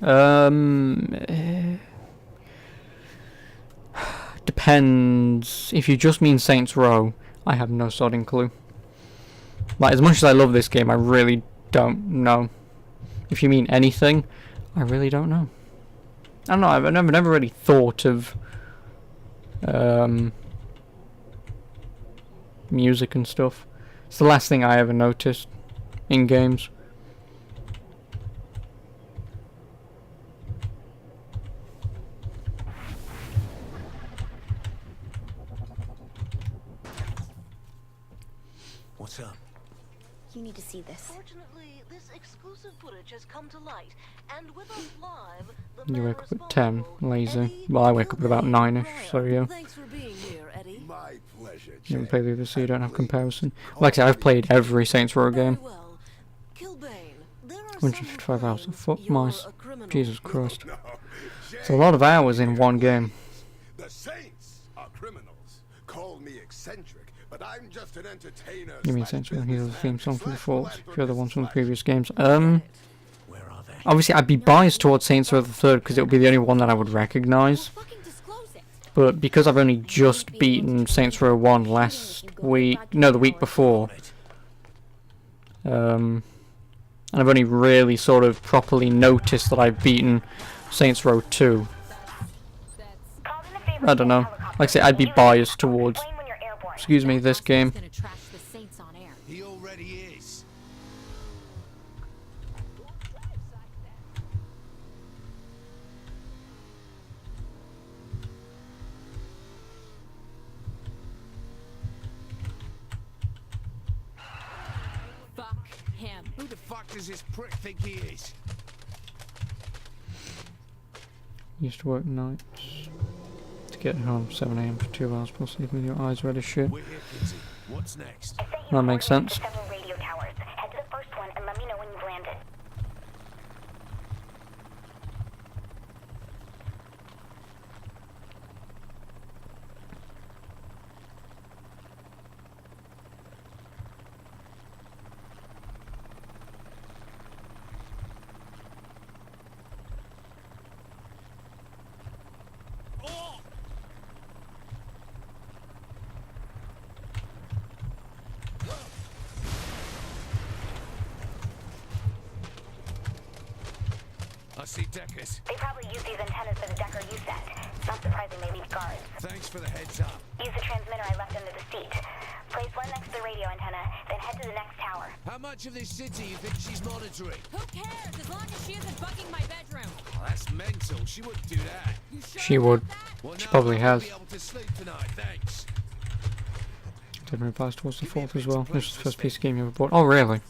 Depends. If you just mean Saints Row, I have no sodding clue. Like, as much as I love this game, I really don't know. If you mean anything, I really don't know. I don't know, I've never really thought of music and stuff. It's the last thing I ever noticed in games. What's up? You need to see this. Fortunately, this exclusive footage has come to light, and with us live, the You wake up at 10, lazy. Well, I wake up at about 9ish, so yeah. Thanks for being here, Eddie. My pleasure. You haven't played the other, so you don't have comparison. Like I said, I've played every Saints Row game. 155 hours of fuck mice. Jesus Christ. It's a lot of hours in one game. The Saints are criminals. Call me eccentric, but I'm just an entertainer. You mean Saints Row? Here's the theme song from the Faults. A few other ones from the previous games. Obviously, I'd be biased towards Saints Row the Third because it would be the only one that I would recognise. But because I've only just beaten Saints Row 1 last week, no, the week before, and I've only really sort of properly noticed that I've beaten Saints Row 2. I don't know. Like I say, I'd be biased towards, excuse me, this game. He already is. Fuck him. Who the fuck does this prick think he is? Used to work nights to get home 7 AM for 2 hours plus sleep with your eyes red as shit. We're here, Kinsey. What's next? That makes sense. Several radio towers. Head to the first one and let me know when you've landed. I see Deckers. They probably use these antennas for the Decker you sent. Not surprising they leave guards. Thanks for the heads up. Use the transmitter I left under the seat. Place one next to the radio antenna, then head to the next tower. How much of this city you think she's monitoring? Who cares, as long as she isn't bugging my bedroom? Oh, that's mental. She wouldn't do that. You sure She would. Well, She now probably I'll has. be able to sleep tonight. Thanks. Didn't revise towards the 4th as well. This is the first piece of game you ever bought. Oh, really?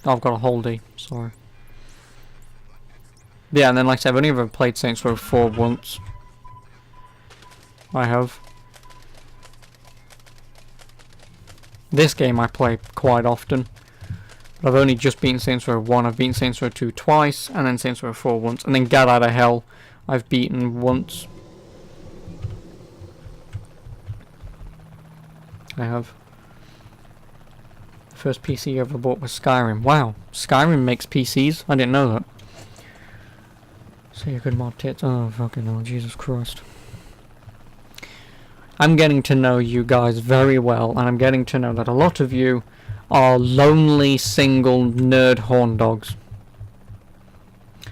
Oh, I've got a holdy. Sorry. Yeah, and then like I said, I've only ever played Saints Row 4 once. I have. This game I play quite often. But I've only just beaten Saints Row 1. I've beaten Saints Row 2 twice, and then Saints Row 4 once. And then Get Out of Hell I've beaten once. I have. The first PC I ever bought was Skyrim. Wow, Skyrim makes PCs? I didn't know that. So you could mod tits. Oh, fucking hell, Jesus Christ. I'm getting to know you guys very well, and I'm getting to know that a lot of you are lonely, single, nerd horn dogs.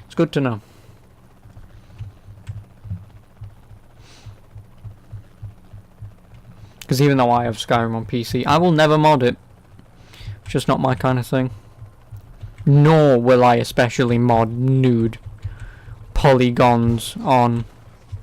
It's good to know. Because even though I have Skyrim on PC, I will never mod it. It's just not my kind of thing. Nor will I especially mod nude polygons on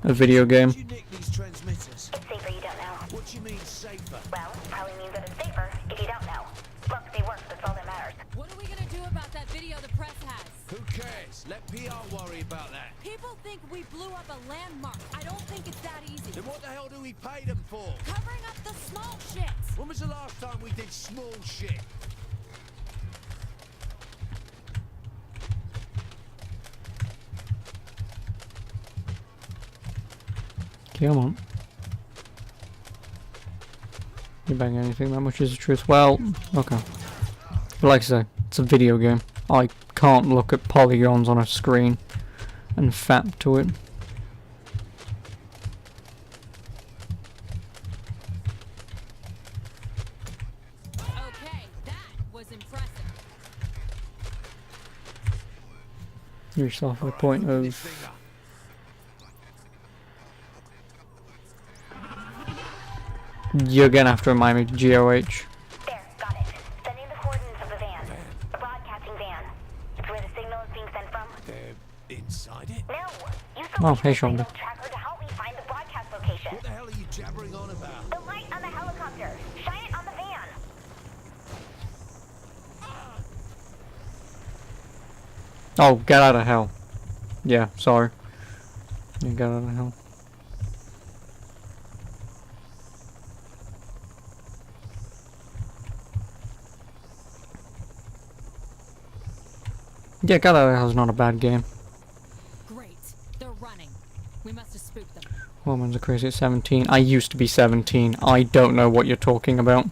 a video game. Did you nick these transmitters? It's safer you don't know. What do you mean safer? Well, probably means that it's safer if you don't know. Look, they work, that's all that matters. What are we gonna do about that video the press has? Who cares? Let PR worry about that. People think we blew up a landmark. I don't think it's that easy. Then what the hell do we pay them for? Covering up the small shit. When was the last time we did small shit? Come on. You bang anything, that much is the truth. Well, okay. But like I say, it's a video game. I can't look at polygons on a screen and fap to it. Okay, that was impressive. You reached the halfway point of... You're gonna have to remind me, GOH. There, got it. Sending the coordinates of the van. A broadcasting van. It's where the signal is being sent from. They're inside it? No! Use the Oh, hey, signal Shonda. tracker to help me find the broadcast location. What the hell are you jabbering on about? The light on the helicopter. Shine it on the van. Oh, get out of hell. Yeah, sorry. Yeah, get out of hell. Yeah, get out of hell is not a bad game. Great. They're running. We must have spooked them. Woman's a crazy at 17. I used to be 17. I don't know what you're talking about.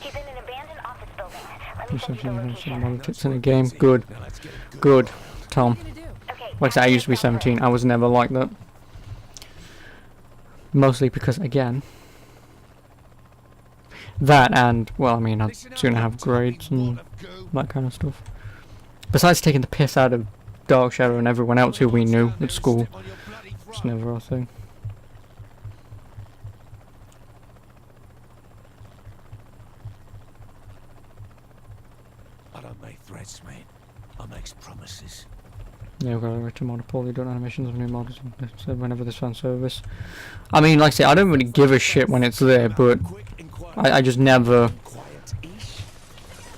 He's in an abandoned office building. Let me You send said you the you location. some other tits in the game. Good. Good. Tom. Like I said, I used to be 17. I was never like that. Mostly because, again... That and, well, I mean, I'd sooner have grades and that kind of stuff. Besides taking the piss out of Dark Shadow and everyone else who we knew at school. It's never our thing. I don't make threats, mate. I make promises. Yeah, we've got a written mod of poorly done animations of new models whenever there's fan service. I mean, like I say, I don't really give a shit when it's there, but I just never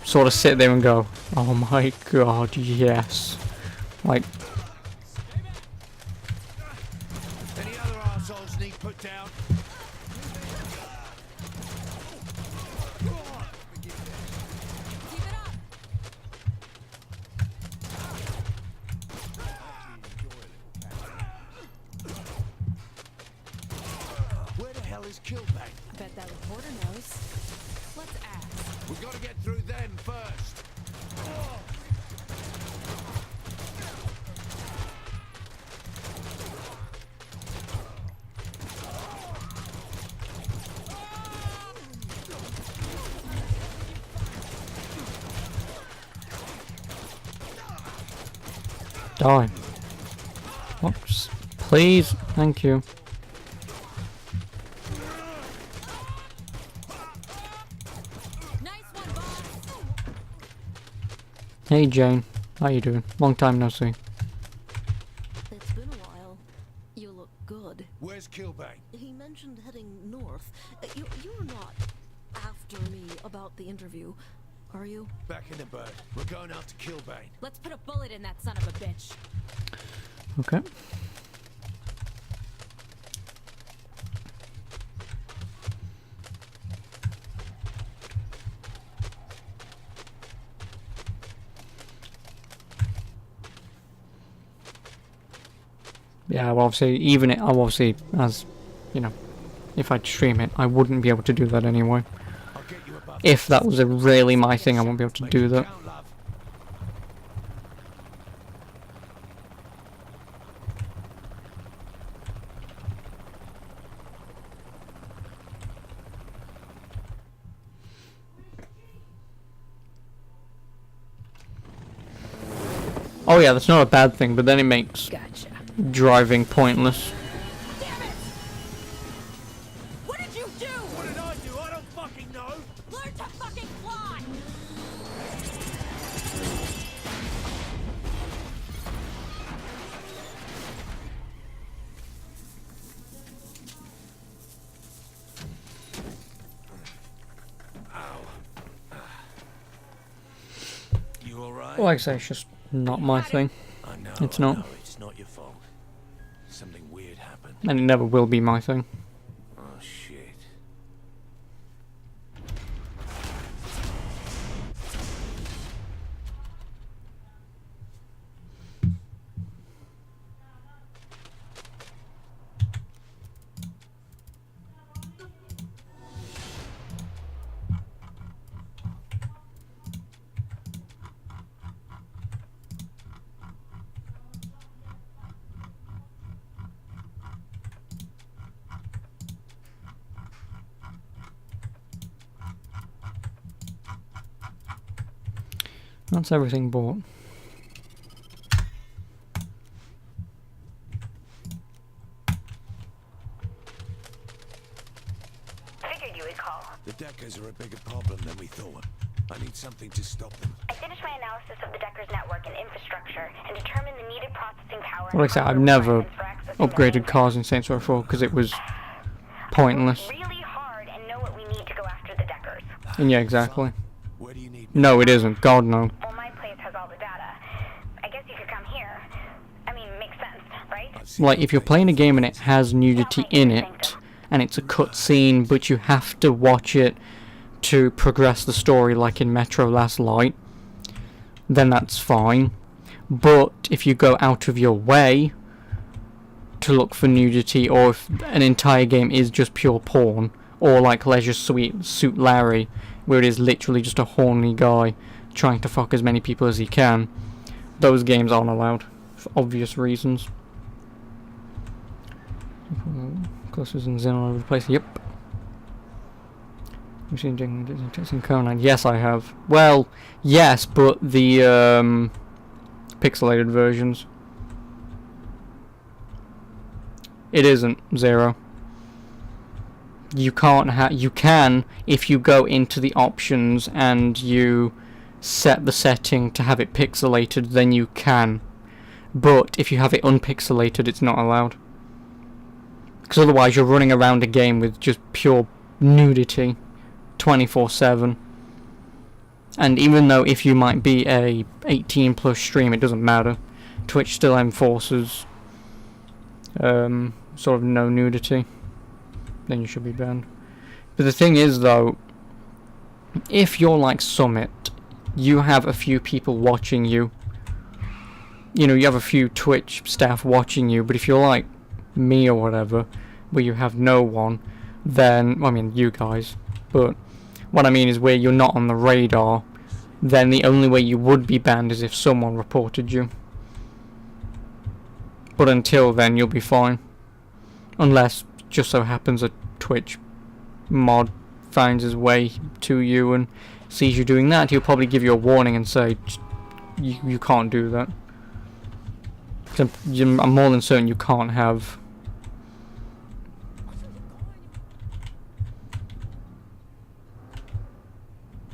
sort of sit there and go, oh my god, yes. Like, Any other assholes need put down? Where the hell is Killbang? Bet that reporter knows. Let's ask. We gotta get through them first. die. Whoops. Please, thank you. Hey Jane, how you doing? Long time no see. It's been a while. You look good. Where's Killbang? He mentioned heading north. You're not after me about the interview, are you? Back in the bird. We're going out to Killbang. Let's put a bullet in that son of a bitch. Okay. Yeah, well, obviously, even it, obviously, as you know, if I'd stream it, I wouldn't be able to do that anyway. If that was really my thing, I wouldn't be able to do that. Oh yeah, that's not a bad thing, but then it makes driving pointless. What did you do? What did I do? I don't fucking know. Learn to fucking fly! You alright? Like I say, it's just not my thing. I know, It's not. I know, it's not your fault. Something weird happened. And it never will be my thing. Oh shit. That's everything bought. Figured you would call. The Deckers are a bigger problem than we thought. I need something to stop them. I finished my analysis of the Deckers network and infrastructure and determined the needed processing power. Like I said, I've never upgraded cars in Saints Row 4 because it was pointless. Really hard and know what we need to go after the Deckers. And yeah, exactly. No, it isn't. God, no. Well, my place has all the data. I guess you could come here. I mean, makes sense, right? Like, if you're playing a game and it has nudity in it, and it's a cutscene, but you have to watch it to progress the story, like in Metro Last Light, then that's fine. But if you go out of your way to look for nudity, or if an entire game is just pure porn, or like Leisure Suit Larry, where it is literally just a horny guy trying to fuck as many people as he can, those games aren't allowed, for obvious reasons. Clusters and Zen all over the place, yep. You've seen testing Conan? Yes, I have. Well, yes, but the pixelated versions. It isn't Zero. You can't you can if you go into the options and you set the setting to have it pixelated, then you can. But if you have it unpixelated, it's not allowed. Because otherwise you're running around a game with just pure nudity 24/7. And even though if you might be a 18 plus stream, it doesn't matter. Twitch still enforces sort of no nudity. Then you should be banned. But the thing is though, if you're like Summit, you have a few people watching you. You know, you have a few Twitch staff watching you, but if you're like me or whatever, where you have no one, then, I mean you guys, but what I mean is where you're not on the radar, then the only way you would be banned is if someone reported you. But until then, you'll be fine. Unless just so happens a Twitch mod finds his way to you and sees you doing that, he'll probably give you a warning and say, you can't do that. I'm more than certain you can't have.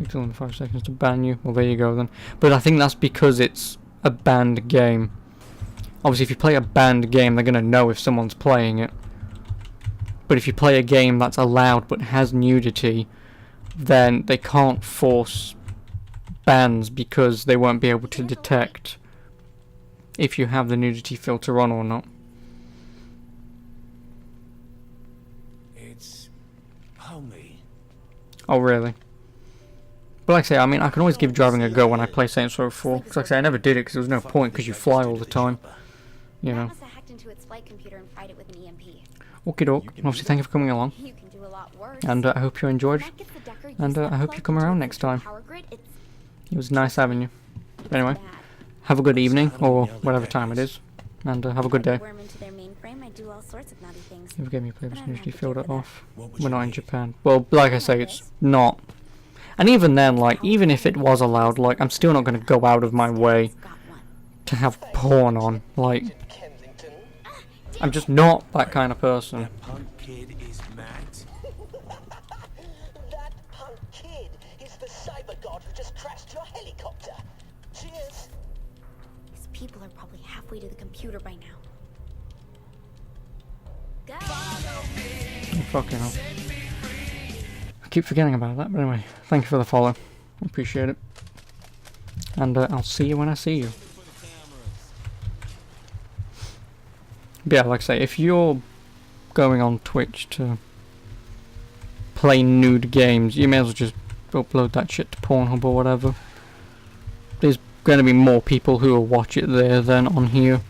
It's only 5 seconds to ban you. Well, there you go then. But I think that's because it's a banned game. Obviously, if you play a banned game, they're gonna know if someone's playing it. But if you play a game that's allowed but has nudity, then they can't force bans because they won't be able to detect if you have the nudity filter on or not. It's homely. Oh, really? But like I say, I mean, I can always give driving a go when I play Saints Row 4. Because like I say, I never did it because there was no point because you fly all the time. You know. Hacked into its flight computer and fried it with an EMP. Okie doke. Obviously, thank you for coming along. You can do a lot worse. And I hope you enjoyed. And I hope you come around next time. It was nice having you. Anyway, have a good evening, or whatever time it is. And have a good day. You gave me a play usually filled it off. We're not in Japan. Well, like I say, it's not. And even then, like, even if it was allowed, like, I'm still not going to go out of my way to have porn on. Like, I'm just not that kind of person. Punk kid is Matt. That punk kid is the cyber god who just crashed your helicopter. Cheers. These people are probably halfway to the computer by now. Oh, fucking hell. I keep forgetting about that, but anyway, thank you for the follow. I appreciate it. And I'll see you when I see you. But yeah, like I say, if you're going on Twitch to play nude games, you may as well just upload that shit to Pornhub or whatever. There's going to be more people who will watch it there than on here.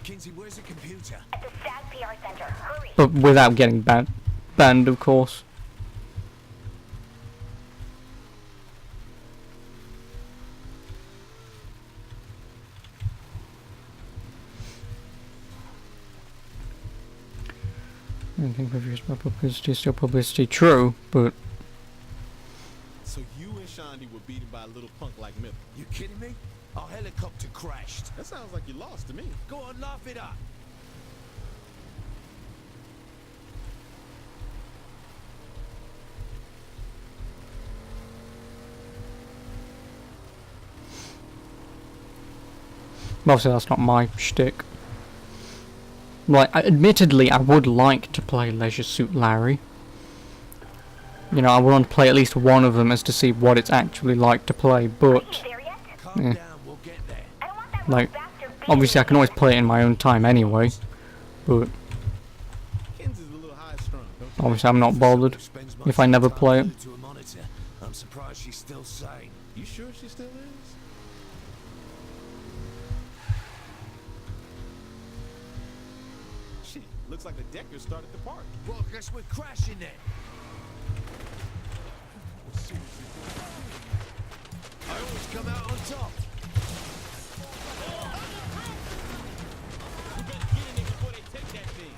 Kinsey, where's the computer? At the Stag PR Center. Hurry. But without getting banned, of course. I don't think reviews by publicity is still publicity. True, but... So you and Shondi were beaten by a little punk like Miller. You kidding me? Our helicopter crashed. That sounds like you lost to me. Go on, laugh it up. Obviously that's not my shtick. Like, admittedly, I would like to play Leisure Suit Larry. You know, I want to play at least one of them as to see what it's actually like to play, but... Yeah. Like, obviously I can always play it in my own time anyway, but... Obviously I'm not bothered if I never play it. I'm surprised she's still sane. You sure she still is? Shit, looks like the Deckers started the party. Well, I guess we're crashing then. I always come out on top. We better get in there before they take that thing.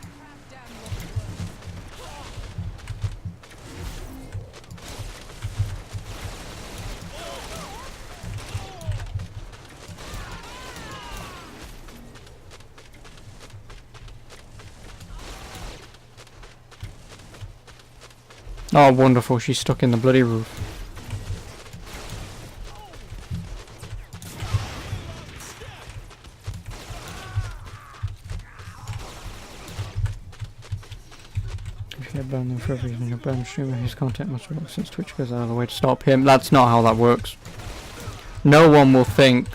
Oh, wonderful, she's stuck in the bloody roof. If you get banned then for every reason, you're banned streamer, his content must work since Twitch goes out of the way to stop him. That's not how that works. No one will think,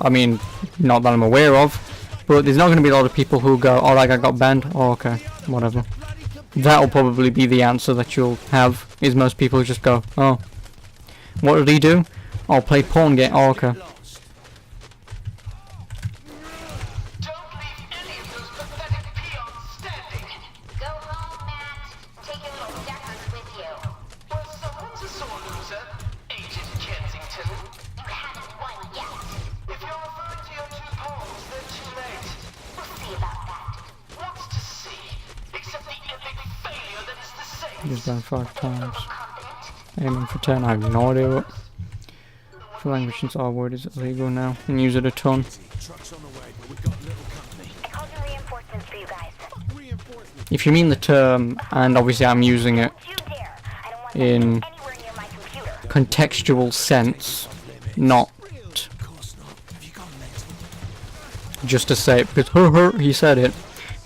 I mean, not that I'm aware of, but there's not going to be a lot of people who go, oh, that guy got banned, oh, okay, whatever. That'll probably be the answer that you'll have, is most people just go, oh, what did he do? Oh, play porn game, oh, okay. He's done 5 times. Aiming for 10, I have no idea what. For language since our word is illegal now, and use it a ton. If you mean the term, and obviously I'm using it in contextual sense, not just to say it because he said it,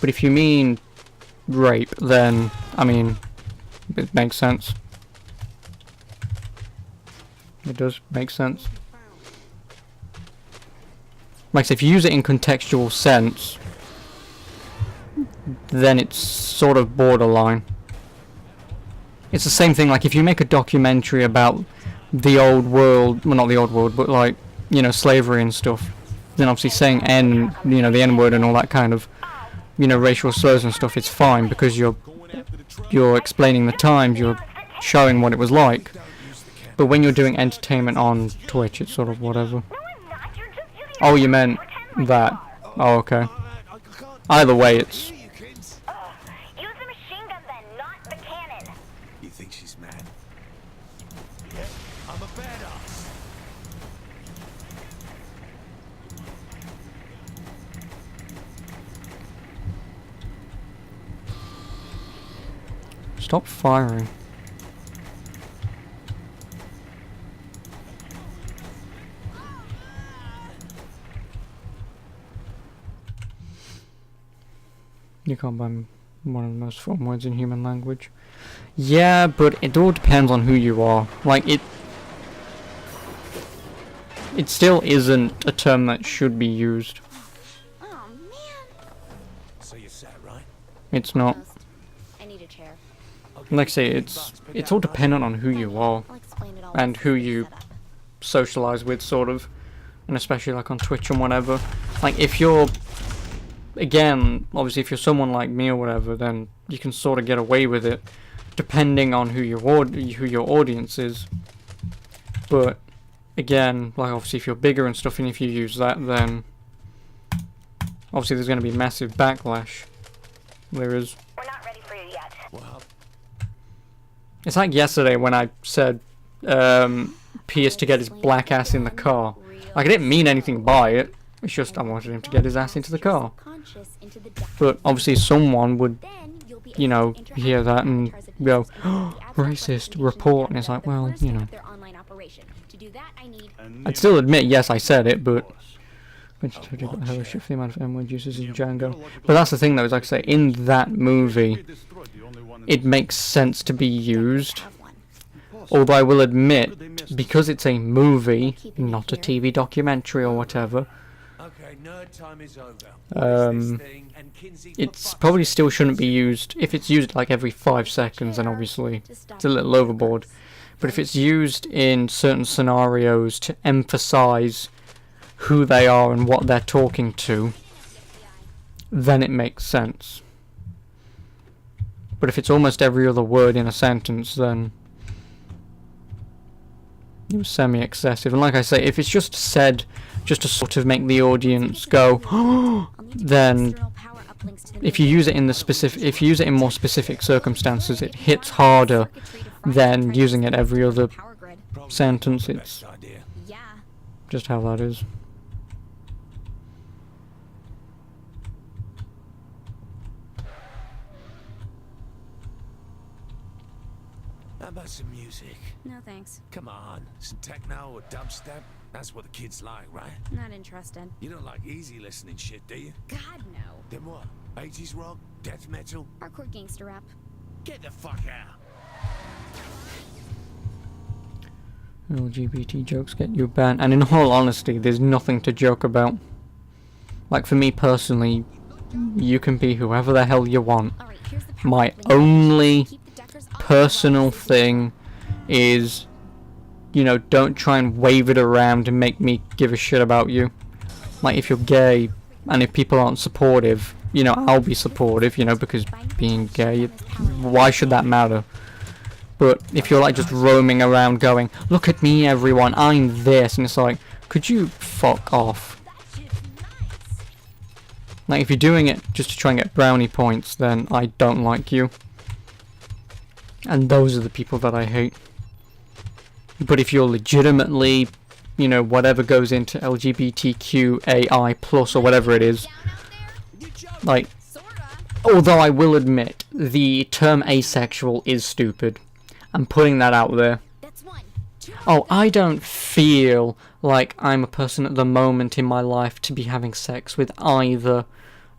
but if you mean rape, then, I mean, it makes sense. It does make sense. Like I said, if you use it in contextual sense, then it's sort of borderline. It's the same thing, like if you make a documentary about the old world, well not the old world, but like, you know, slavery and stuff, then obviously saying you know, the N-word and all that kind of, you know, racial slurs and stuff, it's fine because you're explaining the times, you're showing what it was like. But when you're doing entertainment on Twitch, it's sort of whatever. Oh, you meant that. Oh, okay. Either way, it's... Use the machine gun then, not the cannon. You think she's mad? Yeah, I'm a badass. Stop firing. You can't ban one of the most fun words in human language. Yeah, but it all depends on who you are. Like, it still isn't a term that should be used. Oh man. So you're set, right? It's not. I need a chair. Like I say, it's all dependent on who you are I'll explain it all and who you socialize with, sort of, and especially like on Twitch and whatever. Like if you're, again, obviously if you're someone like me or whatever, then you can sort of get away with it, depending on who your audience is. But again, like obviously if you're bigger and stuff, and if you use that, then obviously there's going to be massive backlash. There is. We're not ready for you yet. Well, It's like yesterday when I said Pierce to get his black ass in the car. Like I didn't mean anything by it. It's just I wanted him to get his ass into the car. But obviously someone would, you know, hear that and go, oh, racist, report, and it's like, well, you know. I'd still admit, yes, I said it, but when she told you about how shit the amount of M-word uses in Django. But that's the thing though, is like I say, in that movie, it makes sense to be used. Although I will admit, because it's a movie, not a TV documentary or whatever, it's probably still shouldn't be used. If it's used like every 5 seconds, then obviously it's a little overboard. But if it's used in certain scenarios to emphasize who they are and what they're talking to, then it makes sense. But if it's almost every other word in a sentence, then it was semi-excessive. And like I say, if it's just said just to sort of make the audience go, oh, then if you use it in more specific circumstances, it hits harder than using it every other sentence. It's just how that is. How about some music? No thanks. Come on, some techno or dubstep? That's what the kids like, right? Not interested. You don't like easy listening shit, do you? God no. Then what? 80s rock? Death metal? Hardcore gangster rap. Get the fuck out. LGBT jokes get you banned, and in all honesty, there's nothing to joke about. Like for me personally, you can be whoever the hell you want. My only personal thing is, you know, don't try and wave it around and make me give a shit about you. Like if you're gay and if people aren't supportive, you know, I'll be supportive, you know, because being gay, why should that matter? But if you're like just roaming around going, look at me everyone, I'm this, and it's like, could you fuck off? Like if you're doing it just to try and get brownie points, then I don't like you. And those are the people that I hate. But if you're legitimately, you know, whatever goes into LGBTQAI plus or whatever it is, like, although I will admit, the term asexual is stupid. I'm putting that out there. Oh, I don't feel like I'm a person at the moment in my life to be having sex with either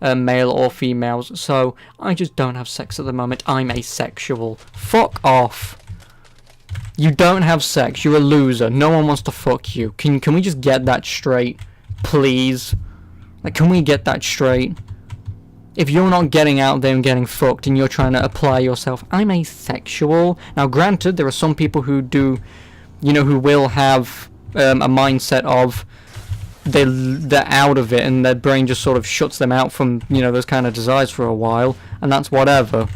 male or females, so I just don't have sex at the moment. I'm asexual. Fuck off. You don't have sex. You're a loser. No one wants to fuck you. Can we just get that straight, please? Like, can we get that straight? If you're not getting out there and getting fucked and you're trying to apply yourself, I'm asexual. Now, granted, there are some people who do, you know, who will have a mindset of they're out of it and their brain just sort of shuts them out from, you know, those kind of desires for a while, and that's whatever.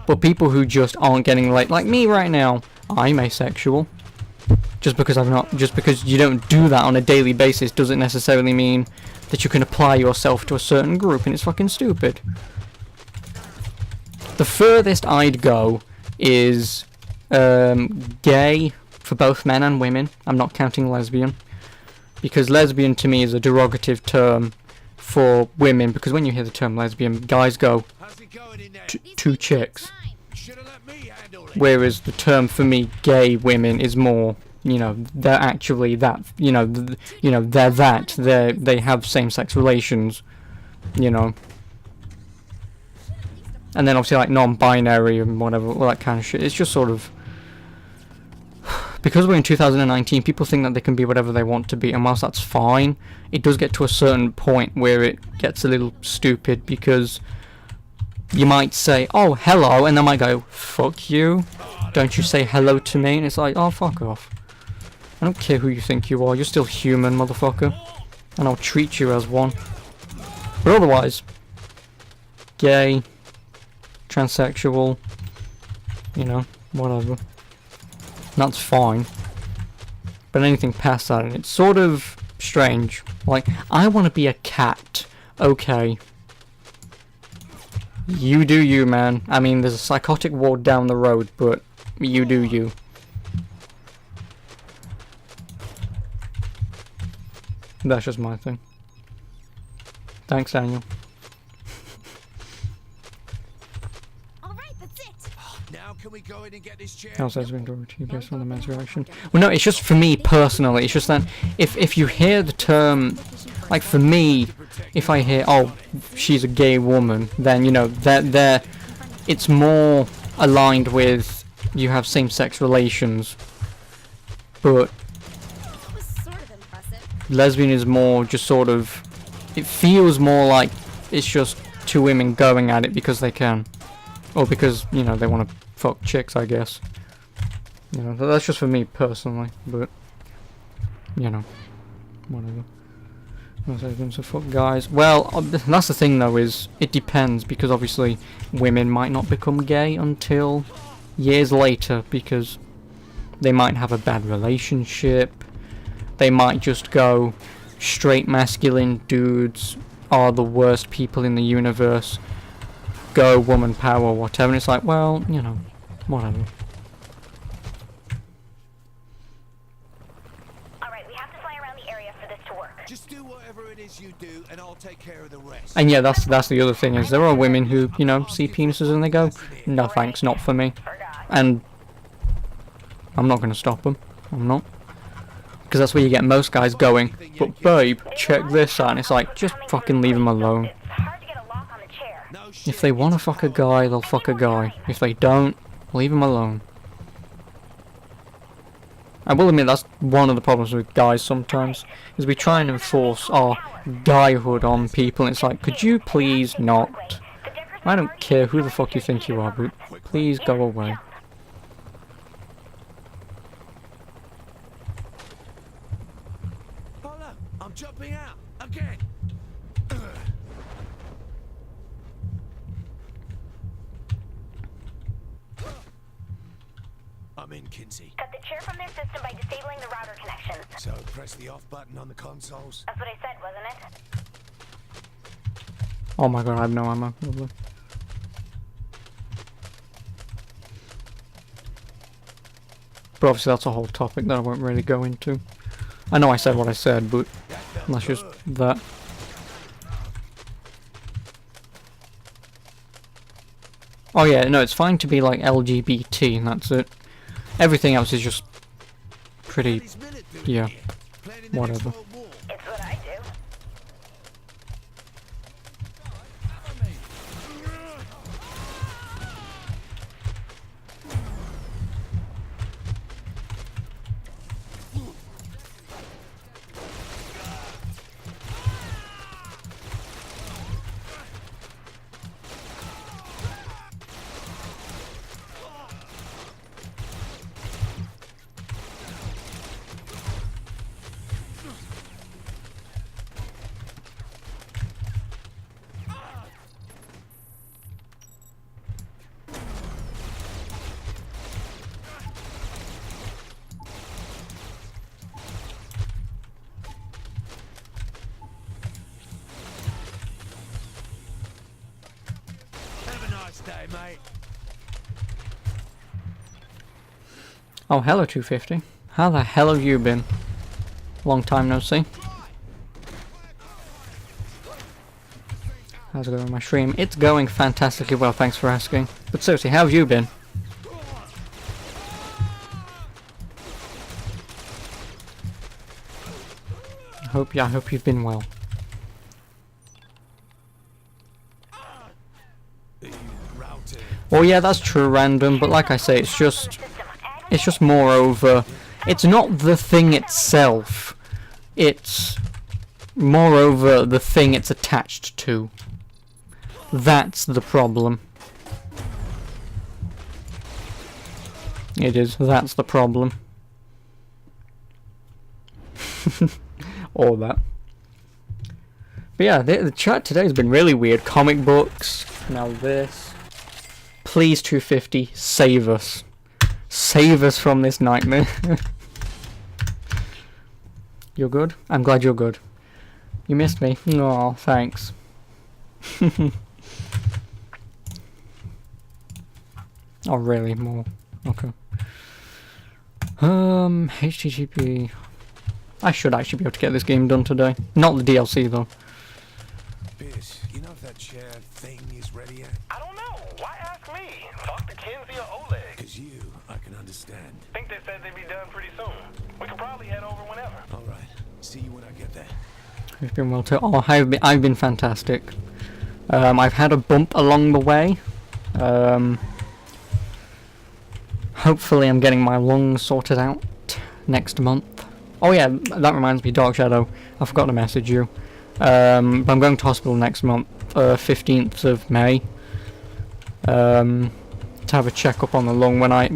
But people who just aren't getting laid, like me right now, I'm asexual. Just because you don't do that on a daily basis doesn't necessarily mean that you can apply yourself to a certain group, and it's fucking stupid. The furthest I'd go is gay for both men and women. I'm not counting lesbian, because lesbian to me is a derogative term for women, because when you hear the term lesbian, guys go, two chicks. Whereas the term for me, gay women, is more, you know, they're actually that, you know, they're that, they have same-sex relations, you know. And then obviously like non-binary and whatever, all that kind of shit. It's just sort of, because we're in 2019, people think that they can be whatever they want to be, and whilst that's fine, it does get to a certain point where it gets a little stupid, because you might say, oh, hello, and they might go, fuck you, don't you say hello to me, and it's like, oh, fuck off. I don't care who you think you are, you're still human, motherfucker, and I'll treat you as one. But otherwise, gay, transsexual, you know, whatever. That's fine. But anything past that, and it's sort of strange. Like, I want to be a cat. Okay. You do you, man. I mean, there's a psychotic ward down the road, but you do you. That's just my thing. Thanks, Daniel. Now can we go in and get this chair? Also, has been drawn to you based on the man's reaction. Well, no, it's just for me personally. It's just that if you hear the term, like for me, if I hear, oh, she's a gay woman, then you know that it's more aligned with you have same-sex relations. But lesbian is more just sort of. It feels more like it's just two women going at it because they can, or because you know they want to fuck chicks, I guess. You know, that's just for me personally, but you know, whatever. So fuck guys. Well, that's the thing though, is it depends, because obviously women might not become gay until years later, because they might have a bad relationship. They might just go, straight masculine dudes are the worst people in the universe. Go woman power, whatever. And it's like, well, you know, whatever. Alright, we have to fly around the area for this to work. Just do whatever it is you do, and I'll take care of the rest. And yeah, that's the other thing, is there are women who, you know, see penises and they go, no thanks, not for me. And I'm not going to stop them. I'm not. Because that's where you get most guys going, but babe, check this out, and it's like, just fucking leave them alone. If they want to fuck a guy, they'll fuck a guy. If they don't, leave them alone. I will admit that's one of the problems with guys sometimes, is we try and enforce our guyhood on people, and it's like, could you please not? I don't care who the fuck you think you are, but please go away. I'm jumping out again. I'm in, Kinsey. Cut the chair from their system by disabling the router connection. So press the off button on the consoles. That's what I said, wasn't it? Oh my god, I have no ammo. Lovely. But obviously that's a whole topic that I won't really go into. I know I said what I said, but that's just that. Oh yeah, no, it's fine to be like LGBT and that's it. Everything else is just pretty, yeah, whatever. It's what I do. Day, mate. Oh, hello 250. How the hell have you been? Long time no see. How's it going with my stream? It's going fantastically well, thanks for asking. But seriously, how have you been? I hope you've been well. Well, yeah, that's true, random, but like I say, it's just moreover, It's not the thing itself. It's, moreover, the thing it's attached to. That's the problem. It is. That's the problem. All that. But yeah, the chat today has been really weird. Comic books. Now this. Please 250, save us. Save us from this nightmare. You're good? I'm glad you're good. You missed me. Aw, thanks. Oh, really? More. Okay. HTTP. I should actually be able to get this game done today. Not the DLC, though. Biz, you know if that chair thing is ready yet? I don't know. Why ask me? Talk to Kenzie or Oleg. Because you, I can understand. Think they said they'd be done pretty soon. We could probably head over whenever. All right. See you when I get there. You've been well too. Oh, I've been fantastic. I've had a bump along the way. Hopefully I'm getting my lungs sorted out next month. Oh yeah, that reminds me, Dark Shadow. I forgot to message you. But I'm going to hospital next month, 15th of May. To have a checkup on the lung when I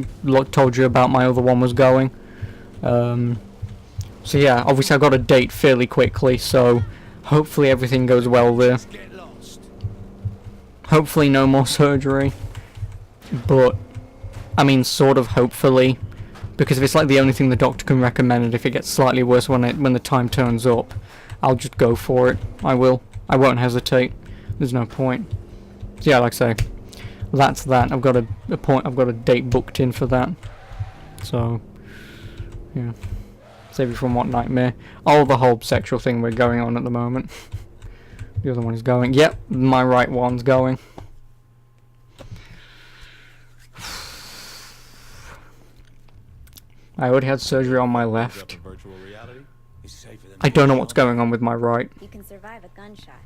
told you about my other one was going. So yeah, obviously I got a date fairly quickly, so hopefully everything goes well there. Hopefully no more surgery. But I mean, sort of hopefully, because if it's like the only thing the doctor can recommend, and if it gets slightly worse when the time turns up, I'll just go for it. I will. I won't hesitate. There's no point. So yeah, like I say, that's that. I've got I've got a date booked in for that. So yeah, save you from what nightmare? Oh, the whole sexual thing we're going on at the moment. The other one is going. Yep, my right one's going. I already had surgery on my left. I don't know what's going on with my right. You can survive a gunshot.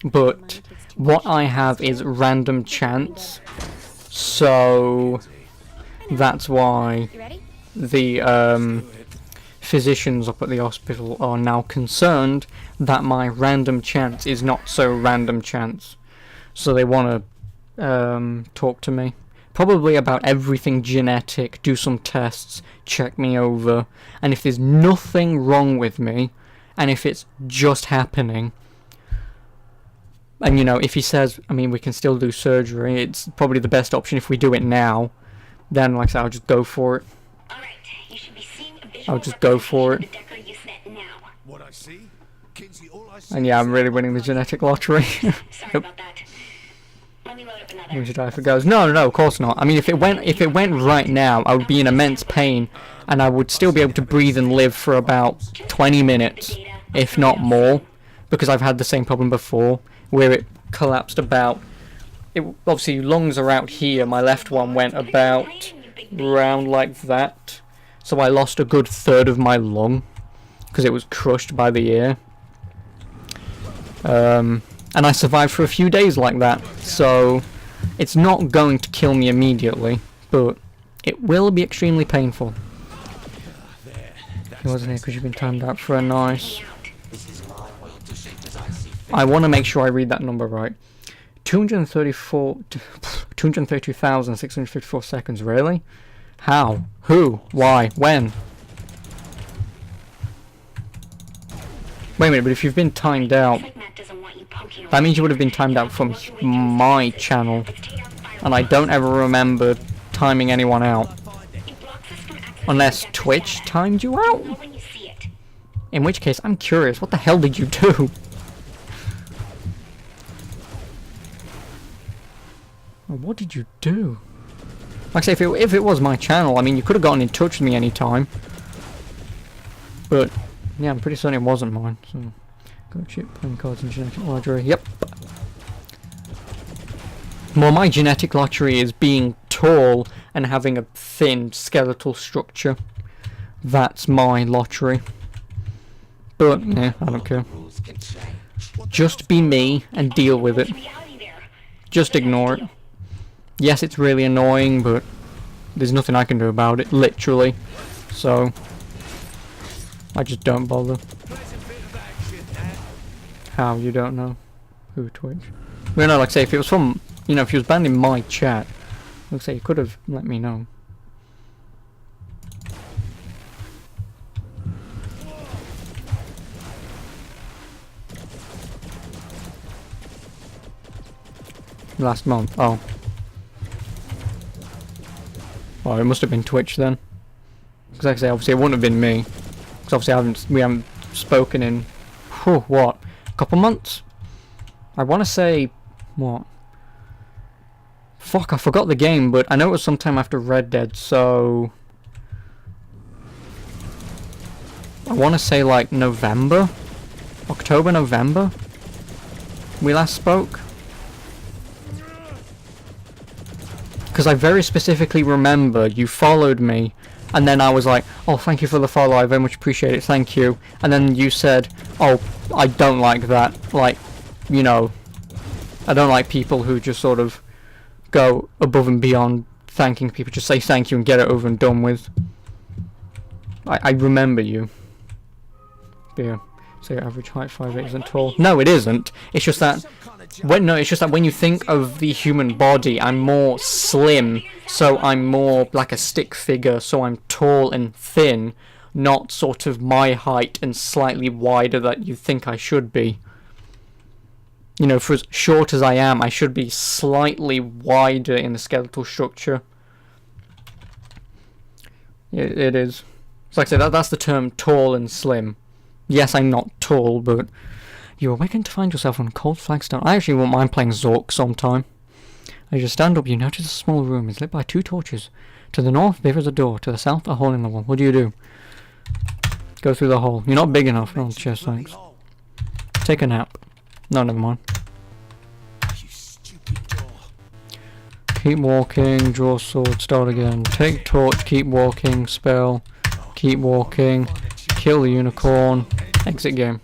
But what I have is random chance. So that's why the physicians up at the hospital are now concerned that my random chance is not so random chance. So they want to talk to me. Probably about everything genetic, do some tests, check me over, and if there's nothing wrong with me, and if it's just happening, and you know, if he says, I mean, we can still do surgery, it's probably the best option if we do it now, then like I said, I'll just go for it. I'll just go for it. And yeah, I'm really winning the genetic lottery. Yep. We should die if it goes. No, of course not. I mean, if it went right now, I would be in immense pain, and I would still be able to breathe and live for about 20 minutes, if not more, because I've had the same problem before, where it collapsed about. Obviously, lungs are out here. My left one went about round like that, so I lost a good third of my lung because it was crushed by the air. And I survived for a few days like that, so it's not going to kill me immediately, but it will be extremely painful. He wasn't here because you've been timed out for a nice... I want to make sure I read that number right. 232,654 seconds, really? How? Who? Why? When? Wait a minute, but if you've been timed out, that means you would have been timed out from my channel, and I don't ever remember timing anyone out. Unless Twitch timed you out? In which case, I'm curious, what the hell did you do? What did you do? Like I say, if it was my channel, I mean, you could have gotten in touch with me anytime. But, yeah, I'm pretty certain it wasn't mine, so... Go chip, playing cards in genetic lottery, yep. Well, my genetic lottery is being tall and having a thin skeletal structure. That's my lottery. But, yeah, I don't care. Just be me and deal with it. Just ignore it. Yes, it's really annoying, but there's nothing I can do about it, literally. So, I just don't bother. How? You don't know? Who Twitch? Well, no, like I say, if it was from, you know, if he was banned in my chat, like I say, he could have let me know. Last month. Oh. Well, it must have been Twitch then. Because like I say, obviously it wouldn't have been me. Because obviously we haven't spoken in, what? A couple months? I want to say, what? Fuck, I forgot the game, but I know it was sometime after Red Dead, so... I want to say like November? October, November? We last spoke? Because I very specifically remember you followed me, and then I was like, oh, thank you for the follow, I very much appreciate it, thank you. And then you said, oh, I don't like that, like, you know, I don't like people who just sort of go above and beyond thanking people, just say thank you and get it over and done with. I remember you. But yeah, so your average height 5'8" isn't tall. No, it isn't. It's just that when you think of the human body, I'm more slim, so I'm more like a stick figure, so I'm tall and thin, not sort of my height and slightly wider that you think I should be. You know, for as short as I am, I should be slightly wider in the skeletal structure. It is. So like I said, that's the term tall and slim. Yes, I'm not tall, but you awaken to find yourself on cold flagstone. I actually won't mind playing Zork sometime. As you stand up, you notice a small room is lit by 2 torches. To the north, there is a door. To the south, a hole in the wall. What do? Go through the hole. You're not big enough. Oh, cheers, thanks. Take a nap. No, never mind. Keep walking, draw sword, start again. Take torch, keep walking, spell, keep walking, kill the unicorn, exit game.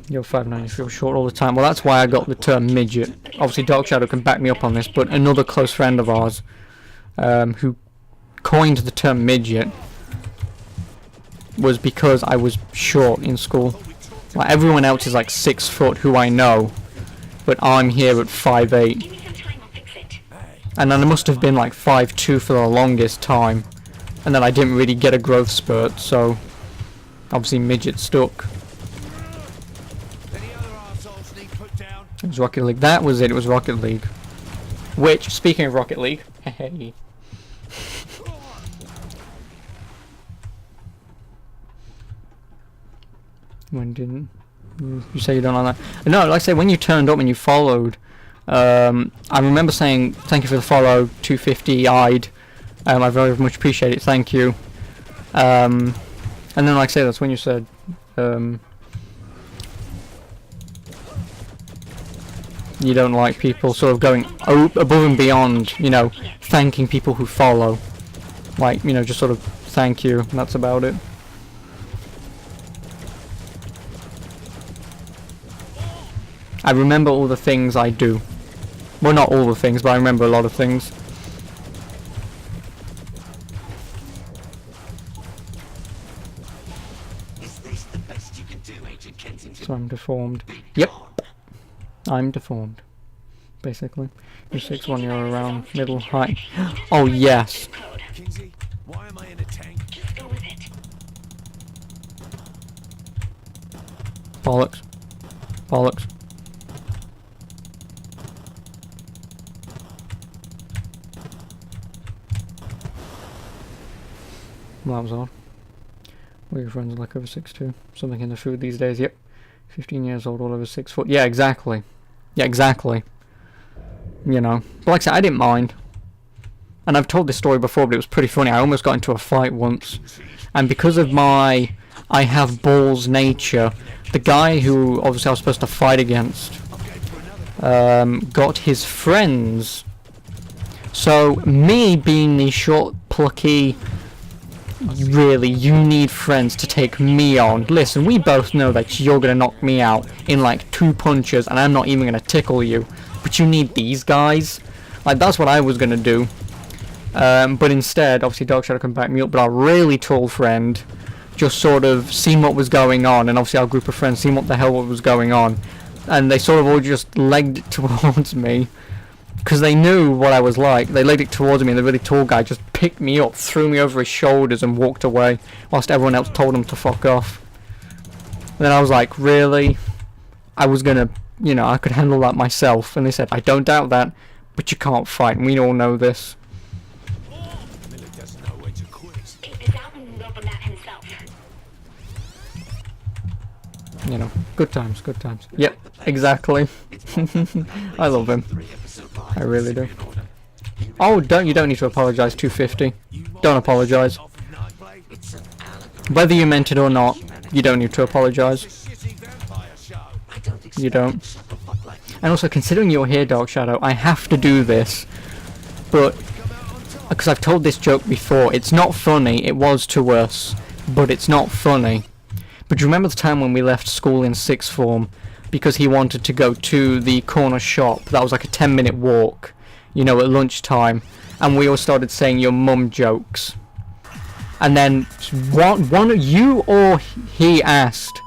You're 5'9", you feel short all the time. Well, that's why I got the term midget. Obviously, Dark Shadow can back me up on this, but another close friend of ours who coined the term midget was because I was short in school. Like, everyone else is like 6 foot who I know, but I'm here at 5'8". And then I must have been like 5'2" for the longest time, and then I didn't really get a growth spurt, so obviously midget stuck. It was Rocket League. That was it. It was Rocket League. Which, speaking of Rocket League, hey. When didn't you say you don't like that? No, like I say, when you turned up and you followed, I remember saying thank you for the follow, 250-eyed. I very much appreciate it. Thank you. And then, like I say, that's when you said. You don't like people sort of going above and beyond, you know, thanking people who follow. Like, you know, just sort of thank you, and that's about it. I remember all the things I do. Well, not all the things, but I remember a lot of things. Is this the best you can do, Agent Kensington? So I'm deformed. Yep. I'm deformed, basically. You're 6'1", you're around middle height. Oh yes. Kingsy, why am I in a tank? Just go with it. Bollocks. Bollocks. Well, that was odd. Well, your friends are like over 6'2". Something in the food these days, yep. 15 years old, all over 6 foot. Yeah, exactly. Yeah, exactly. You know. But like I said, I didn't mind. And I've told this story before, but it was pretty funny. I almost got into a fight once. And because of my I have balls nature, the guy who obviously I was supposed to fight against got his friends. So, me being the short, plucky... Really, you need friends to take me on. Listen, we both know that you're gonna knock me out in like 2 punches and I'm not even gonna tickle you. But you need these guys? Like, that's what I was gonna do. But instead, obviously Dark Shadow come back me up, but our really tall friend just sort of seen what was going on, and obviously our group of friends seen what the hell was going on, and they sort of all just legged it towards me, because they knew what I was like. They legged it towards me, and the really tall guy just picked me up, threw me over his shoulders, and walked away, whilst everyone else told him to fuck off. And then I was like, really? I was gonna, you know, I could handle that myself. And they said, I don't doubt that, but you can't fight, and we all know this. You know, good times, good times. Yep, exactly. I love him. I really do. Oh, you don't need to apologise, 250. Don't apologise. Whether you meant it or not, you don't need to apologise. You don't. And also, considering you're here, Dark Shadow, I have to do this. But, because I've told this joke before, it's not funny, it was to us, but it's not funny. But do you remember the time when we left school in sixth form because he wanted to go to the corner shop? That was like a 10-minute walk, you know, at lunchtime, and we all started saying your mum jokes. And then one of you or he asked,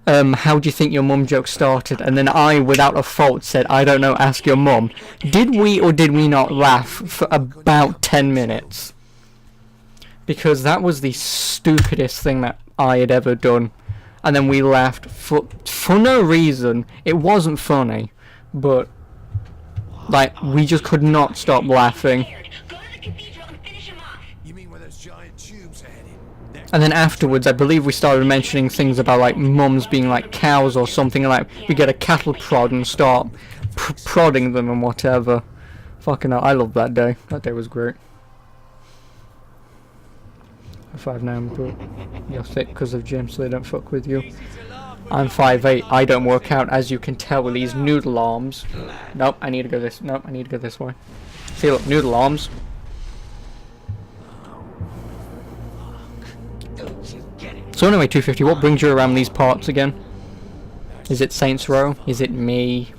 how do you think your mum joke started? And then I, without a fault, said, I don't know, ask your mum. Did we or did we not laugh for about 10 minutes? Because that was the stupidest thing that I had ever done. And then we laughed for no reason. It wasn't funny, but like we just could not stop laughing. And then afterwards, I believe we started mentioning things about like mums being like cows or something, like we get a cattle prod and start prodding them and whatever. Fucking hell, I love that day. That day was great. 5'9", but you're thick because of gym, so they don't fuck with you. I'm 5'8". I don't work out, as you can tell with these noodle arms. Nope, I need to go this. Nope, I need to go this way. See, look, noodle arms. So anyway, 250. What brings you around these parts again? Is it Saints Row? Is it me?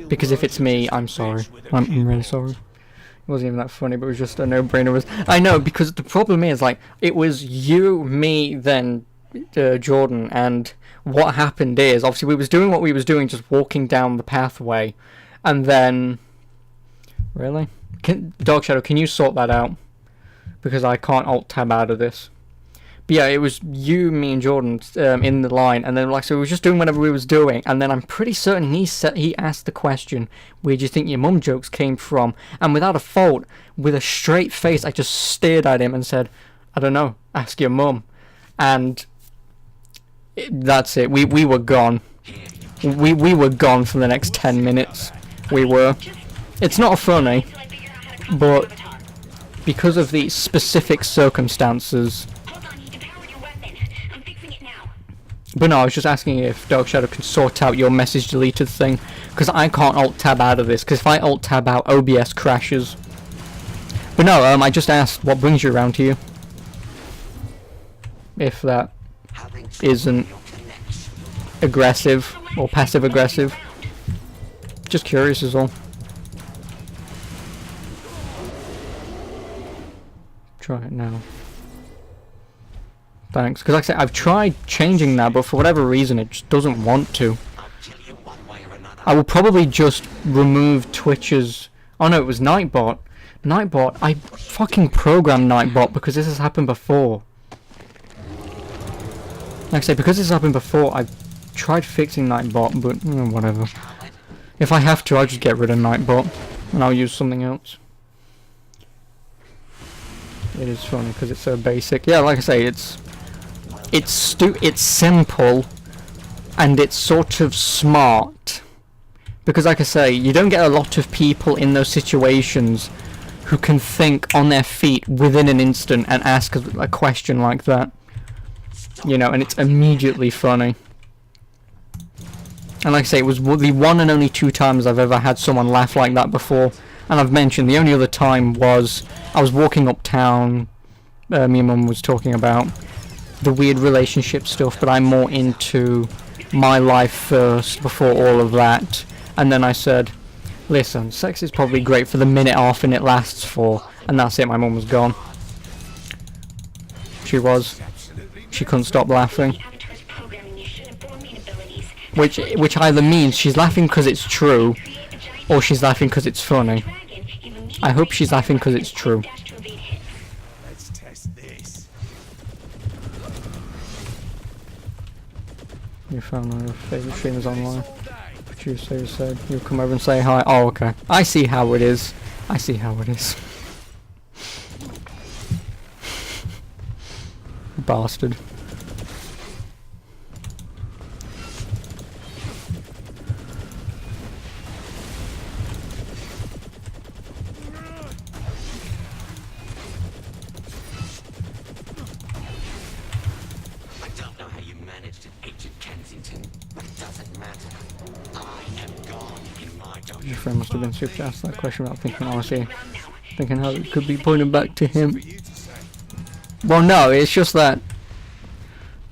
Because if it's me, I'm sorry. I'm really sorry. It wasn't even that funny, but it was just a no-brainer. I know, because the problem is, like, it was you, me, then Jordan, and what happened is, obviously we was doing what we was doing, just walking down the pathway, and then... Really? Dark Shadow, can you sort that out? Because I can't alt-tab out of this. But yeah, it was you, me, and Jordan in the line, and then like so we were just doing whatever we was doing, and then I'm pretty certain he asked the question, where do you think your mum jokes came from? And without a fault, with a straight face, I just stared at him and said, I don't know, ask your mum. And that's it. We were gone. We were gone for the next 10 minutes. We were. It's not funny, but because of the specific circumstances. But no, I was just asking if Dark Shadow can sort out your message deleted thing, because I can't alt-tab out of this, because if I alt-tab out, OBS crashes. But no, I just asked what brings you around here. If that isn't aggressive, or passive-aggressive. Just curious is all. Try it now. Thanks, because like I said, I've tried changing that, but for whatever reason it just doesn't want to. I will probably just remove Twitch's... Oh no, it was Nightbot. Nightbot, I fucking programmed Nightbot because this has happened before. Like I say, because this has happened before, I've tried fixing Nightbot, but whatever. If I have to, I'll just get rid of Nightbot, and I'll use something else. It is funny because it's so basic. Yeah, like I say, it's simple, and it's sort of smart. Because like I say, you don't get a lot of people in those situations who can think on their feet within an instant and ask a question like that. You know, and it's immediately funny. And like I say, it was the one and only 2 times I've ever had someone laugh like that before. And I've mentioned the only other time was I was walking uptown. Me and Mum was talking about the weird relationship stuff, but I'm more into my life first before all of that. And then I said, listen, sex is probably great for the minute half and it lasts for, And that's it, my mum was gone. She couldn't stop laughing. Which either means she's laughing because it's true, or she's laughing because it's funny. I hope she's laughing because it's true. Let's test this. You found one of your favourite streamers online. Producer said you'll come over and say hi. Oh, okay. I see how it is. I see how it is. Bastard. I don't know how you managed it, Agent Kensington, but it doesn't matter. I am gone in my domain. Your friend must have been super to ask that question without thinking, honestly. Thinking how it could be pointed back to him. Well, no, it's just that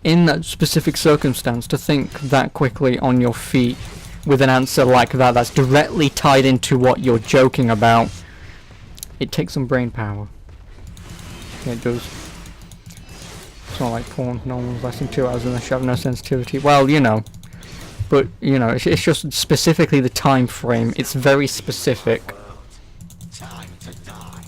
in that specific circumstance, to think that quickly on your feet with an answer like that that's directly tied into what you're joking about, it takes some brain power. It does. It's not like porn, no one's less than 2 hours unless you have no sensitivity. Well, you know. But, you know, it's just specifically the time frame. It's very specific. Time to die.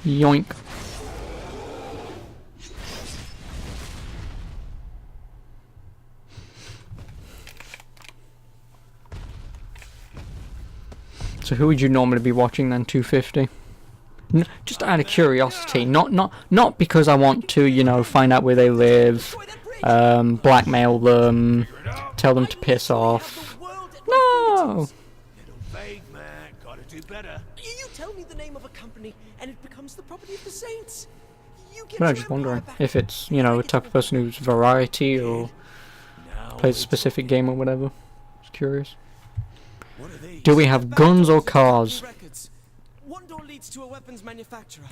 Yoink. So who would you normally be watching then, 250? Just out of curiosity, not because I want to, you know, find out where they live, blackmail them, tell them to piss off. No! Vague, man. Gotta do better. You tell me the name of a company, and it becomes the property of the Saints. You get But I'm just wondering if it's, you know, a type of person who's variety or plays a specific game or whatever. Just curious. Do we have guns or cars? One door leads to a weapons manufacturer,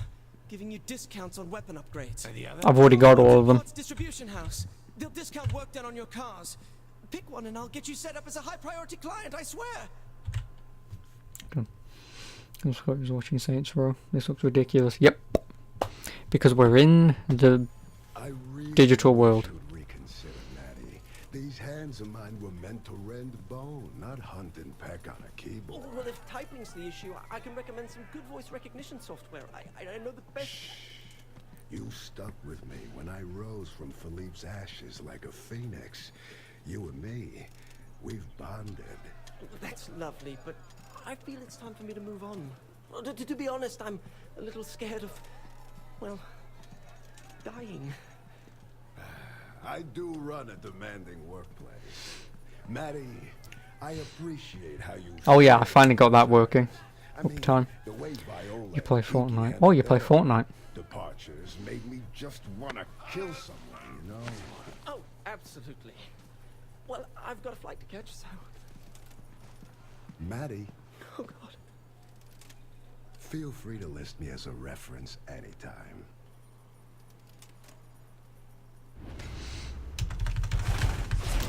giving you discounts on weapon upgrades. I've already got all of them. Parts distribution house. They'll discount work done on your cars. Pick one and I'll get you set up as a high priority client, I swear. I was watching Saints Row. This looks ridiculous. Yep. Because we're in the digital world. Reconsider, Maddie. These hands of mine were meant to rend bone, not hunt and peck on a keyboard. Well, if typing's the issue, I can recommend some good voice recognition software. I know the best. You stuck with me when I rose from Philippe's ashes like a phoenix. You and me, we've bonded. That's lovely, but I feel it's time for me to move on. To be honest, I'm a little scared of, well, dying. I do run a demanding workplace. Maddie, I appreciate how you... Oh yeah, I finally got that working. Up time. You play Fortnite. Oh, you play Fortnite. Departures made me just want to kill someone, you know? Oh, absolutely. Well, I've got a flight to catch, so... Maddie. Oh, God. Feel free to list me as a reference anytime.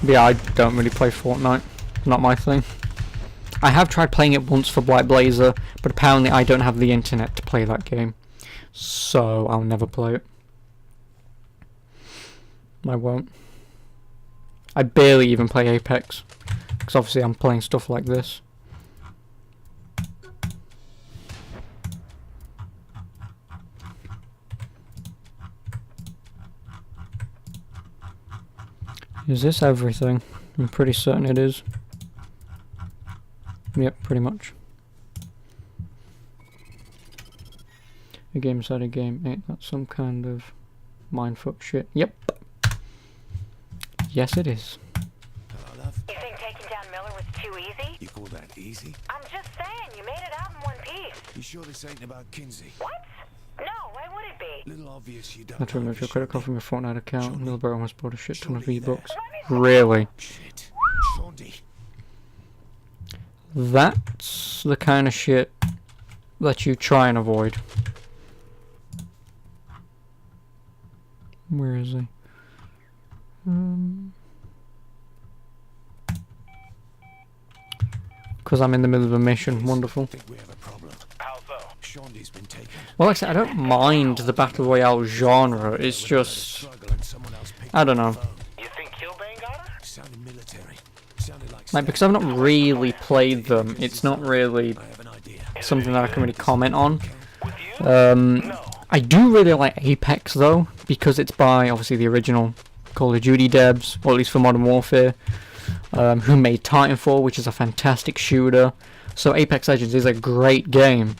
Yeah, I don't really play Fortnite. Not my thing. I have tried playing it once for Black Blazer, but apparently I don't have the internet to play that game. So I'll never play it. I won't. I barely even play Apex. Because obviously I'm playing stuff like this. Is this everything? I'm pretty certain it is. Yep, pretty much. A game inside a game. Ain't that some kind of mindfuck shit? Yep. Yes, it is. easy. I'm just saying, you made it out in one piece. You sure this ain't about Kinsey? What? No, why would it be? Little obvious you don't. Not to remove your credit card from your Fortnite account. Milborough almost bought a shit ton of V-Bucks. Really? Shit. Shaundy. That's the kind of shit that you try and avoid. Where is he? Because I'm in the middle of a mission. Wonderful. Shaundy's been taken. Well, like I said, I don't mind the Battle Royale genre. It's just... I don't know. You think Killbane got her? Sounded military. Like, because I've not really played them, it's not really something that I can really comment on. I do really like Apex though, because it's by obviously the original Call of Duty devs, or at least for Modern Warfare, who made Titanfall, which is a fantastic shooter. So Apex Legends is a great game.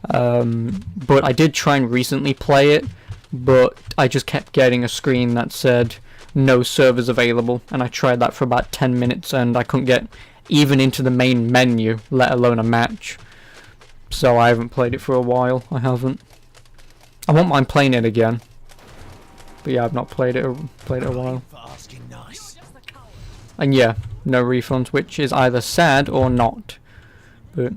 But I did try and recently play it, but I just kept getting a screen that said no servers available, and I tried that for about 10 minutes and I couldn't get even into the main menu, let alone a match. So I haven't played it for a while. I won't mind playing it again, but yeah, I've not played it a while. And yeah, no refunds, which is either sad or not, but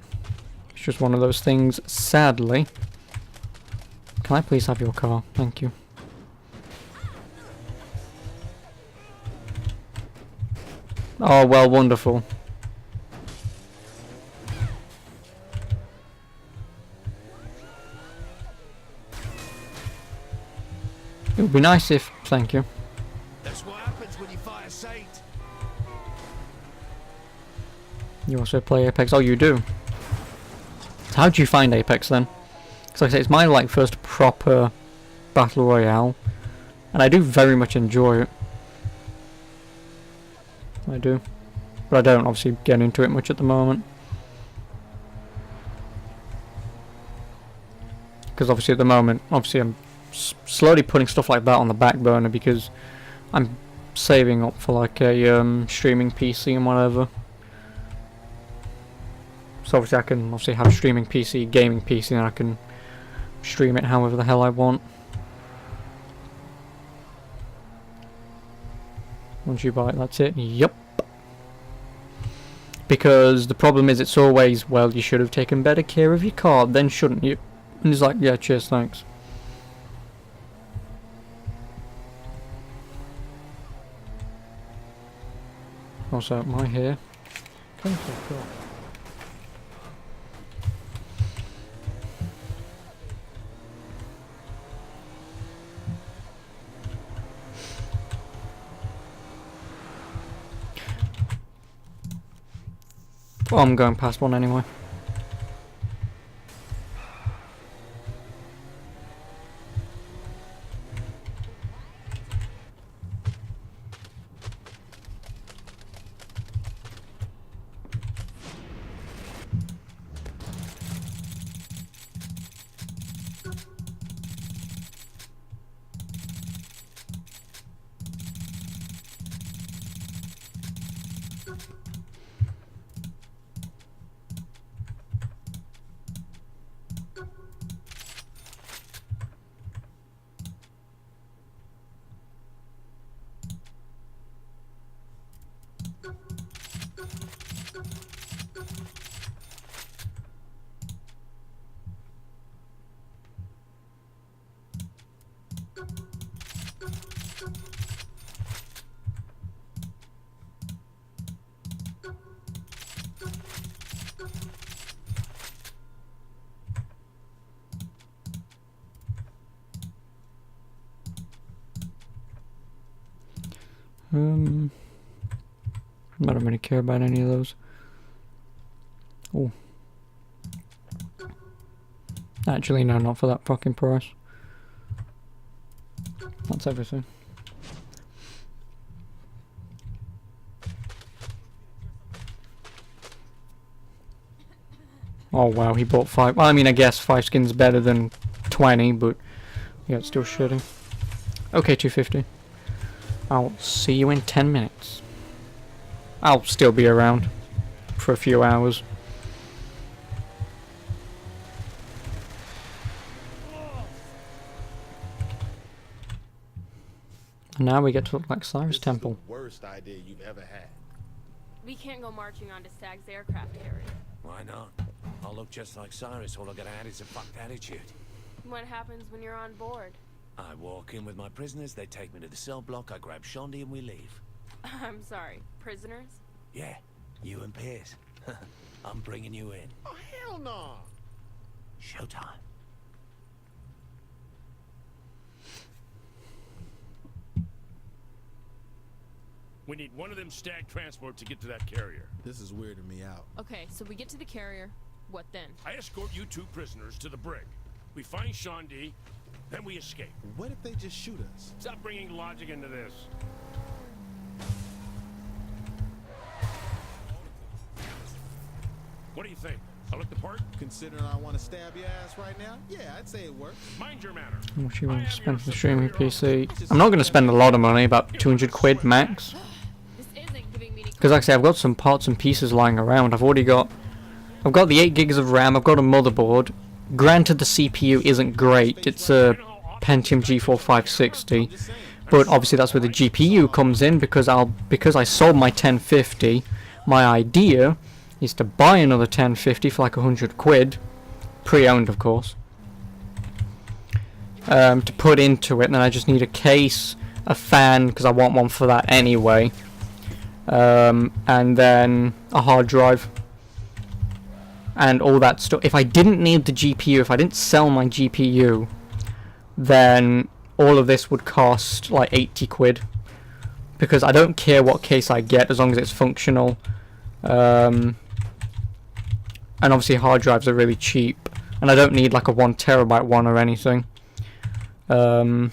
it's just one of those things, sadly. Can I please have your car? Thank you. Oh, well, wonderful. It would be nice if... Thank you. That's what happens when you fire Saint. You also play Apex? Oh, you do? So how do you find Apex then? Because like I say, it's my like first proper Battle Royale, and I do very much enjoy it. I do. But I don't obviously get into it much at the moment. Because obviously at the moment, obviously I'm slowly putting stuff like that on the back burner because I'm saving up for like a streaming PC and whatever. So obviously I can obviously have a streaming PC, gaming PC, and I can stream it however the hell I want. Once you buy it, that's it. Yup. Because the problem is it's always, well, you should have taken better care of your card, then shouldn't you? And it's like, yeah, cheers, thanks. Also, my hair. Okay, so cool. Oh, I'm going past one anyway. I don't really care about any of those. Oh. Actually, no, not for that fucking price. That's everything. Oh wow, he bought 5. Well, I mean, I guess 5 skins better than 20, but yeah, it's still shitty. Okay, 250. I'll see you in 10 minutes. I'll still be around. for a few hours. And now we get to look like Cyrus Temple. Worst idea you've ever had. We can't go marching onto Stag's aircraft carrier. Why not? I'll look just like Cyrus. All I gotta add is a fucked attitude. What happens when you're on board? I walk in with my prisoners, they take me to the cell block, I grab Shondi and we leave. I'm sorry, prisoners? Yeah, you and Piers. I'm bringing you in. Oh, hell no! Showtime. We need one of them Stag transport to get to that carrier. This is weirding me out. Okay, so we get to the carrier. What then? I escort you 2 prisoners to the brig. We find Shondi, then we escape. What if they just shoot us? Stop bringing logic into this. What do you think? I look the part? Considering I want to stab your ass right now? Yeah, I'd say it works. Mind your manners. How much you want to spend for the streaming PC? I'm not going to spend a lot of money, about 200 quid max. Because like I say, I've got some parts and pieces lying around. I've got the 8 gigs of RAM, I've got a motherboard. Granted, the CPU isn't great. It's a Pentium G4 560. But obviously that's where the GPU comes in, because I sold my 1050. My idea is to buy another 1050 for like 100 quid, pre-owned of course, to put into it. And then I just need a case, a fan, because I want one for that anyway, and then a hard drive and all that stuff. If I didn't need the GPU, if I didn't sell my GPU, then all of this would cost like 80 quid, because I don't care what case I get as long as it's functional. And obviously hard drives are really cheap, and I don't need like a 1 terabyte one or anything. And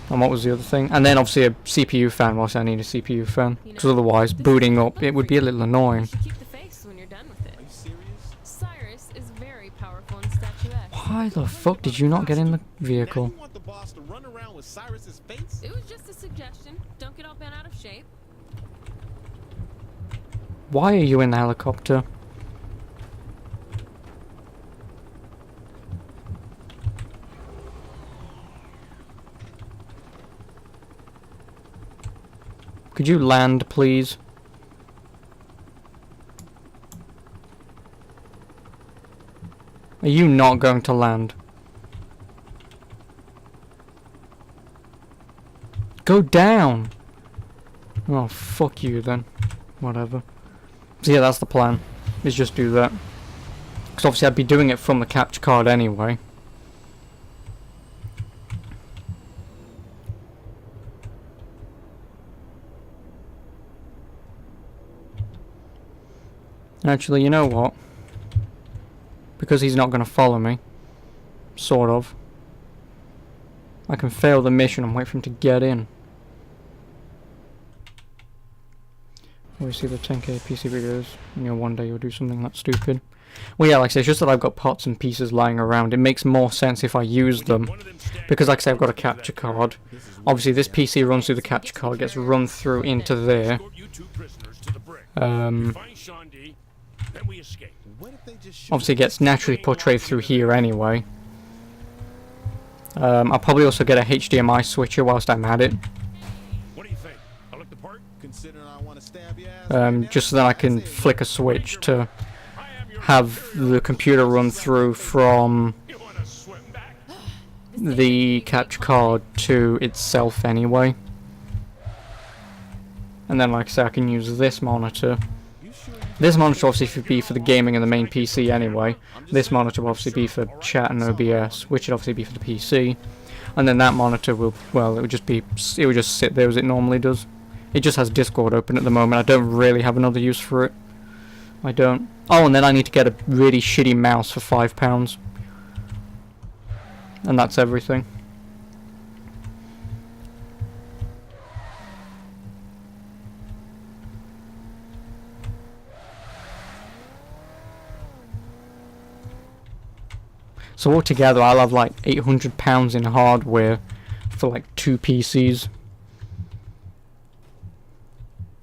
what was the other thing? And then obviously a CPU fan. Well, I need a CPU fan, because otherwise booting up it would be a little annoying. Keep the face when you're done with it. Are you serious? Cyrus is very powerful and statuesque. Why the fuck did you not get in the vehicle? You want the boss to run around with Cyrus's face? It was just a suggestion. Don't get all bent out of shape. Why are you in the helicopter? Could you land, please? Are you not going to land? Go down! Oh, fuck you then. Whatever. So yeah, that's the plan. Is just do that. Because obviously I'd be doing it from the capture card anyway. Actually, you know what? Because he's not going to follow me. Sort of. I can fail the mission and wait for him to get in. We see the 10k PC videos, and one day you'll do something that stupid. Well, yeah, like I say, it's just that I've got parts and pieces lying around. It makes more sense if I use them, because like I say, I've got a capture card. Obviously, this PC runs through the capture card, gets run through into there. Obviously, it gets naturally portrayed through here anyway. I'll probably also get a HDMI switcher whilst I'm at it. Just so that I can flick a switch to have the computer run through from the capture card to itself anyway. And then like I say, I can use this monitor. This monitor obviously would be for the gaming and the main PC anyway. This monitor will obviously be for chat and OBS, which would obviously be for the PC. And then that monitor will, well, it would just sit there as it normally does. It just has Discord open at the moment. I don't really have another use for it. I don't. Oh, and then I need to get a really shitty mouse for £5. And that's everything. So altogether, I'll have like £800 in hardware for like 2 PCs.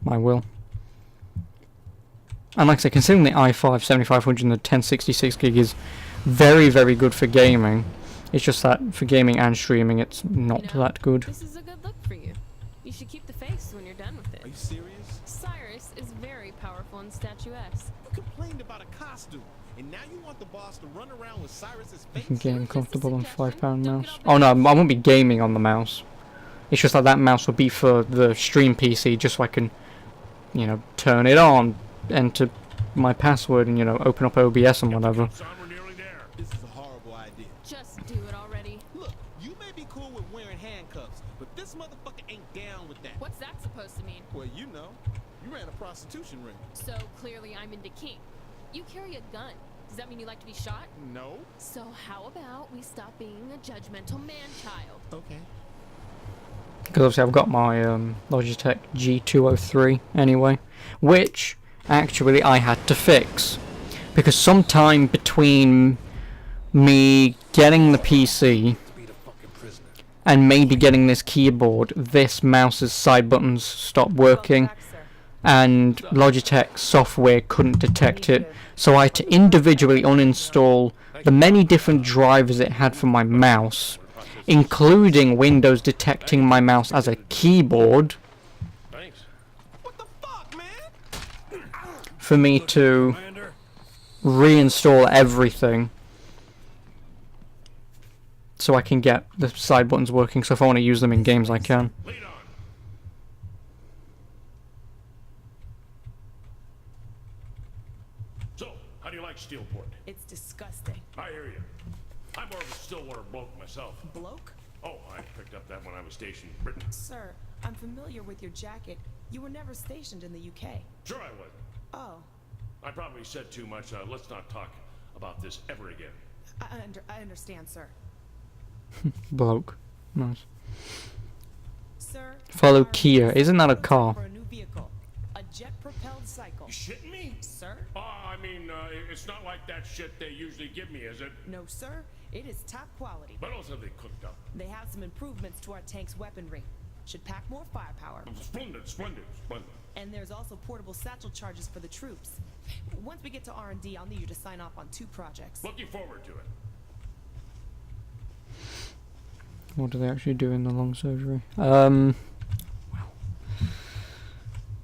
I will. And like I say, considering the i5 7500 and the 1066 gig is very, very good for gaming, it's just that for gaming and streaming, it's not that good. This is a good look for you. You should keep the face when you're done with it. Are you serious? Cyrus is very powerful and statuesque. You complained about a costume, and now you want the boss to run around with Cyrus's I face? can game comfortable on £5 mouse. Oh no, I won't be gaming on the mouse. It's just like that mouse will be for the stream PC, just so I can, you know, turn it on, enter my password, and, you know, open up OBS and whatever. This is a horrible idea. Just do it already. Look, you may be cool with wearing handcuffs, but this motherfucker ain't down with that. What's that supposed to mean? Well, you know, you ran a prostitution ring. So clearly I'm into kink. You carry a gun. Does that mean you like to be shot? No. So how about we stop being a judgmental man-child? Okay. Because obviously I've got my Logitech G203 anyway, which actually I had to fix. Because sometime between me getting the PC and maybe getting this keyboard, this mouse's side buttons stopped working, and Logitech software couldn't detect it, so I had to individually uninstall the many different drivers it had for my mouse, including Windows detecting my mouse as a keyboard, for me to reinstall everything so I can get the side buttons working, so if I want to use them in games I can. So, how do you like Steelport? It's disgusting. I hear you. I'm more of a Stillwater bloke myself. Bloke? Oh, I picked up that when I was stationed in Britain. Sir, I'm familiar with your jacket. You were never stationed in the UK. Sure I was. Oh, I probably said too much. Let's not talk about this ever again. I understand, sir. Bloke. Nice. Sir, Follow Kia. Isn't that a car? for a new vehicle, a jet-propelled cycle. You shitting me? Sir? I mean, it's not like that shit they usually give me, is it? No, sir. It is top quality. What else have they cooked up? They have some improvements to our tank's weaponry. Should pack more firepower. Splendid, splendid, splendid. And there's also portable satchel charges for the troops. Once we get to R&D, I'll need you to sign off on 2 projects. Looking forward to it. What do they actually do in the long surgery?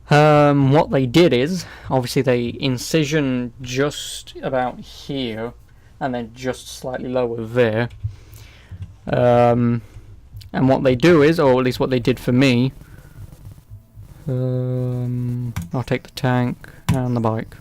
What they did is, obviously they incision just about here, and then just slightly lower there. And what they do is, or at least what they did for me, I'll take the tank and the bike.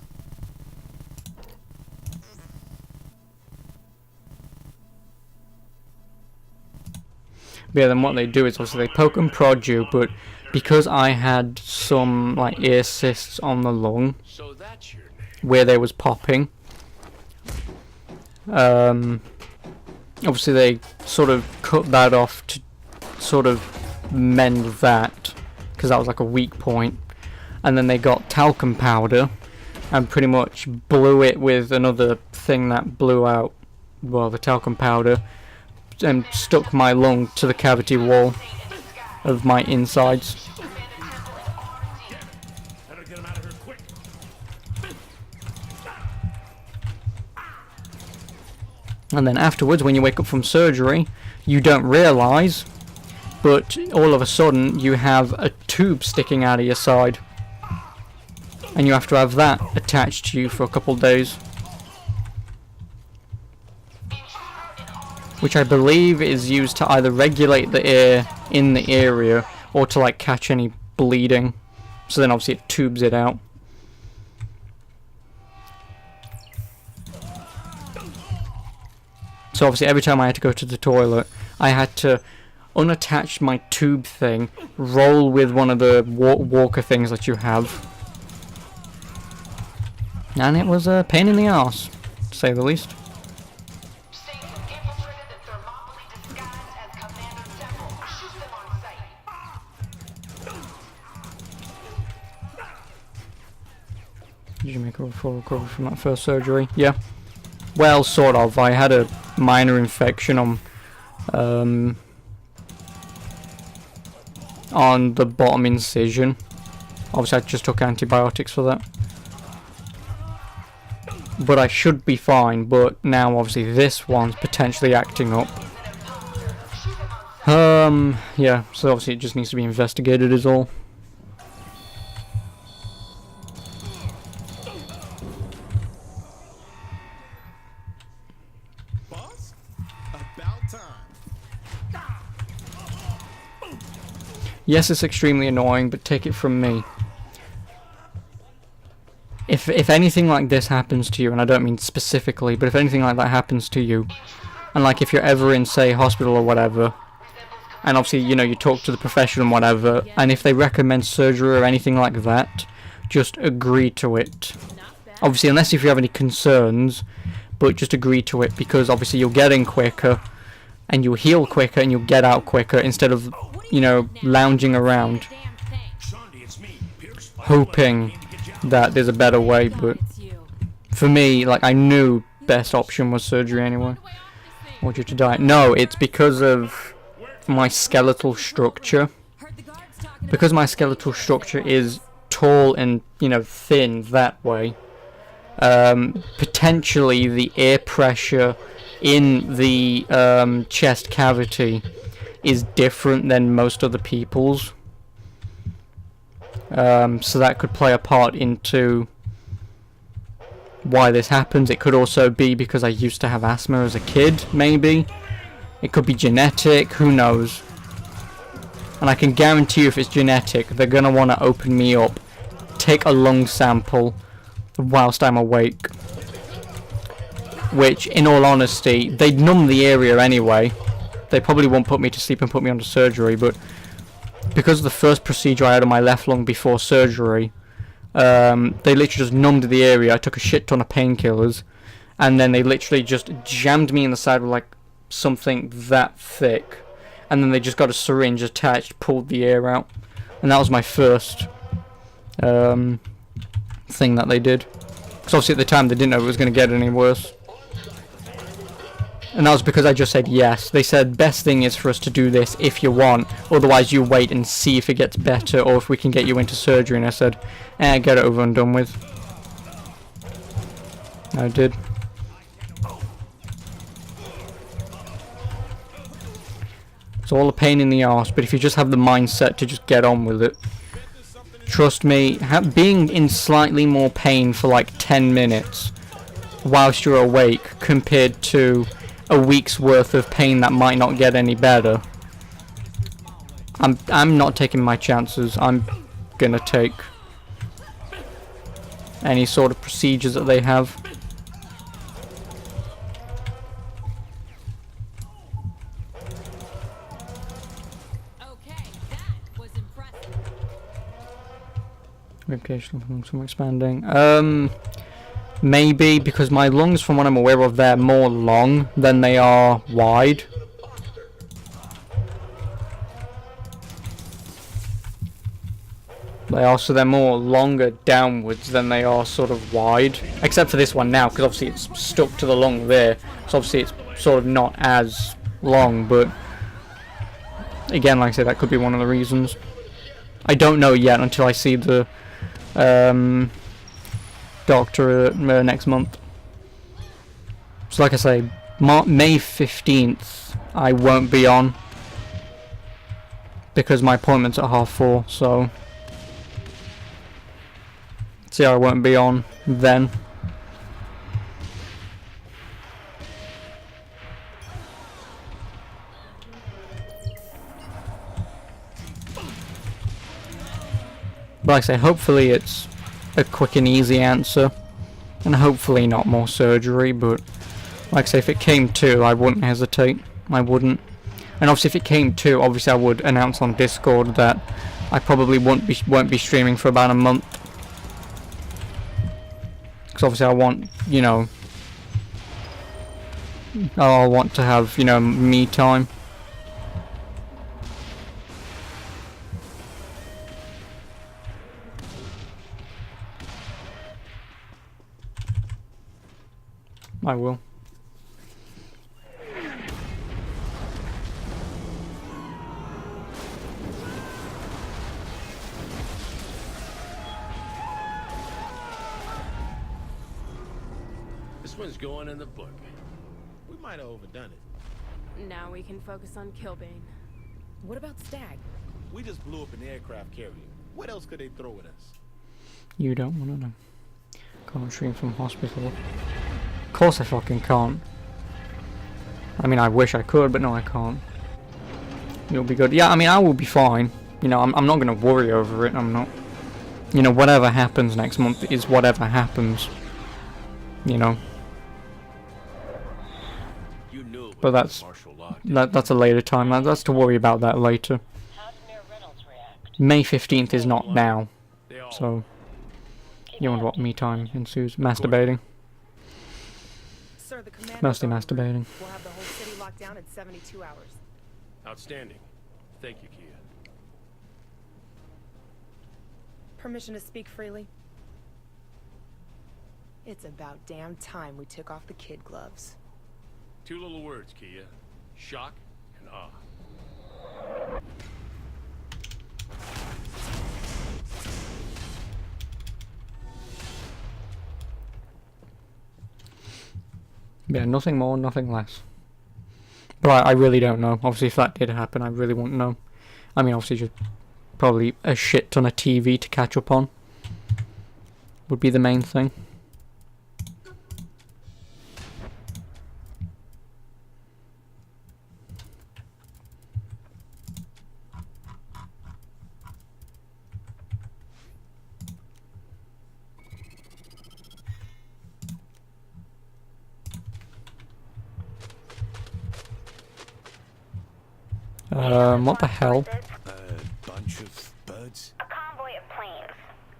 But yeah, then what they do is obviously they poke and prod you, but because I had some like ear cysts on the lung, So that's your name. where they was popping, obviously they sort of cut that off to sort of mend that, because that was like a weak point, and then they got talcum powder and pretty much blew it with another thing that blew out, well, the talcum powder, and stuck my lung to the cavity wall of my insides. Better get him out of here quick. And then afterwards, when you wake up from surgery, you don't realise, but all of a sudden you have a tube sticking out of your side, and you have to have that attached to you for a couple of days, which I believe is used to either regulate the air in the area or to like catch any bleeding, so then obviously it tubes it out. So obviously every time I had to go to the toilet, I had to unattach my tube thing, roll with one of the walker things that you have, and it was a pain in the arse, to say the least. Did you make a full recovery from that first surgery? Yeah. Well, sort of. I had a minor infection on the bottom incision. Obviously, I just took antibiotics for that. but I should be fine. But now obviously this one's potentially acting up. Yeah, so obviously it just needs to be investigated is all. Boss, about time. Yes, it's extremely annoying, but take it from me. If anything like this happens to you, and I don't mean specifically, but if anything like that happens to you, and like if you're ever in, say, hospital or whatever, and obviously, you know, you talk to the profession and whatever, and if they recommend surgery or anything like that, just agree to it. Obviously, unless if you have any concerns, but just agree to it, because obviously you'll get in quicker, and you'll heal quicker, and you'll get out quicker, instead of, you know, lounging around, hoping that there's a better way. But for me, like, I knew best option was surgery anyway. I want you to die. No, it's because of my skeletal structure. Because my skeletal structure is tall and, you know, thin that way, potentially the air pressure in the chest cavity is different than most other people's. So that could play a part into why this happens. It could also be because I used to have asthma as a kid, maybe. It could be genetic, who knows. And I can guarantee you if it's genetic, they're going to want to open me up, take a lung sample whilst I'm awake. Which, in all honesty, they'd numb the area anyway. They probably won't put me to sleep and put me under surgery, but because of the first procedure I had on my left lung before surgery, they literally just numbed the area. I took a shit ton of painkillers, and then they literally just jammed me in the side with like something that thick, and then they just got a syringe attached, pulled the air out, and that was my first thing that they did. Because obviously at the time they didn't know it was going to get any worse. And that was because I just said yes. They said best thing is for us to do this if you want, otherwise you wait and see if it gets better or if we can get you into surgery. And I said, get it over and done with. I did. It's all a pain in the arse, but if you just have the mindset to just get on with it, trust me, being in slightly more pain for like 10 minutes whilst you're awake compared to a week's worth of pain that might not get any better, I'm not taking my chances. I'm gonna take any sort of procedures that they have. Ribcage from expanding. Maybe because my lungs, from what I'm aware of, they're more long than they are wide. They're more longer downwards than they are sort of wide. Except for this one now, because obviously it's stuck to the lung there. So obviously it's sort of not as long, but again, like I said, that could be one of the reasons. I don't know yet until I see the doctor next month. So like I say, May 15th I won't be on because my appointment's at 4:30, so see, I won't be on then. But like I say, hopefully it's a quick and easy answer, and hopefully not more surgery, but like I say, if it came to, I wouldn't hesitate. I wouldn't. And obviously if it came to, obviously I would announce on Discord that I probably won't be streaming for about a month. Because obviously I want, you know, I want to have, you know, me time. I will. This one's going in the book. We might have overdone it. Now we can focus on Killbane. What about Stag? We just blew up an aircraft carrier. What else could they throw at us? You don't want to know. Can't stream from hospital. Of course I fucking can't. I mean, I wish I could, but no, I can't. You'll be good. Yeah, I mean, I will be fine. You know, I'm not going to worry over it. I'm not... You know, whatever happens next month is whatever happens. You know. You knew But that's... That's a later time. That's to worry about that later. May 15th is not now. So... You wonder what me time ensues. Masturbating. Sir, the command Mostly masturbating. We'll have the whole city locked down in 72 hours. Outstanding. Thank you, Kia. Permission to speak freely? It's about damn time we took off the kid gloves. 2 little words, Kia. Shock and awe. Yeah, nothing more, nothing less. But I really don't know. Obviously, if that did happen, I really won't know. I mean, obviously, just probably a shit ton of TV to catch up on would be the main thing. What the hell? A bunch of birds? A convoy of planes,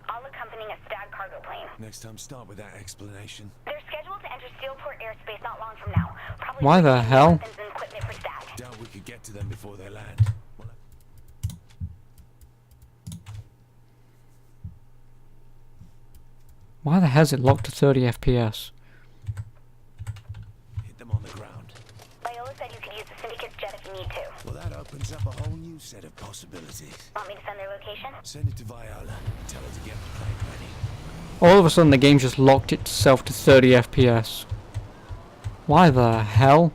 all accompanying a Stag cargo plane. Next time, start with that explanation. They're scheduled to enter Steelport airspace not long from now. Probably Why the hell? weapons and equipment for Stag. Doubt we could get to them before they land. Why the hell is it locked to 30 FPS? Hit them on the ground. Viola said you could use the Syndicate's jet if you need to. Well, that opens up a whole new set of possibilities. Want me to send their location? Send it to Viola. Tell her to get the plane ready. All of a sudden the game just locked itself to 30 FPS. Why the hell?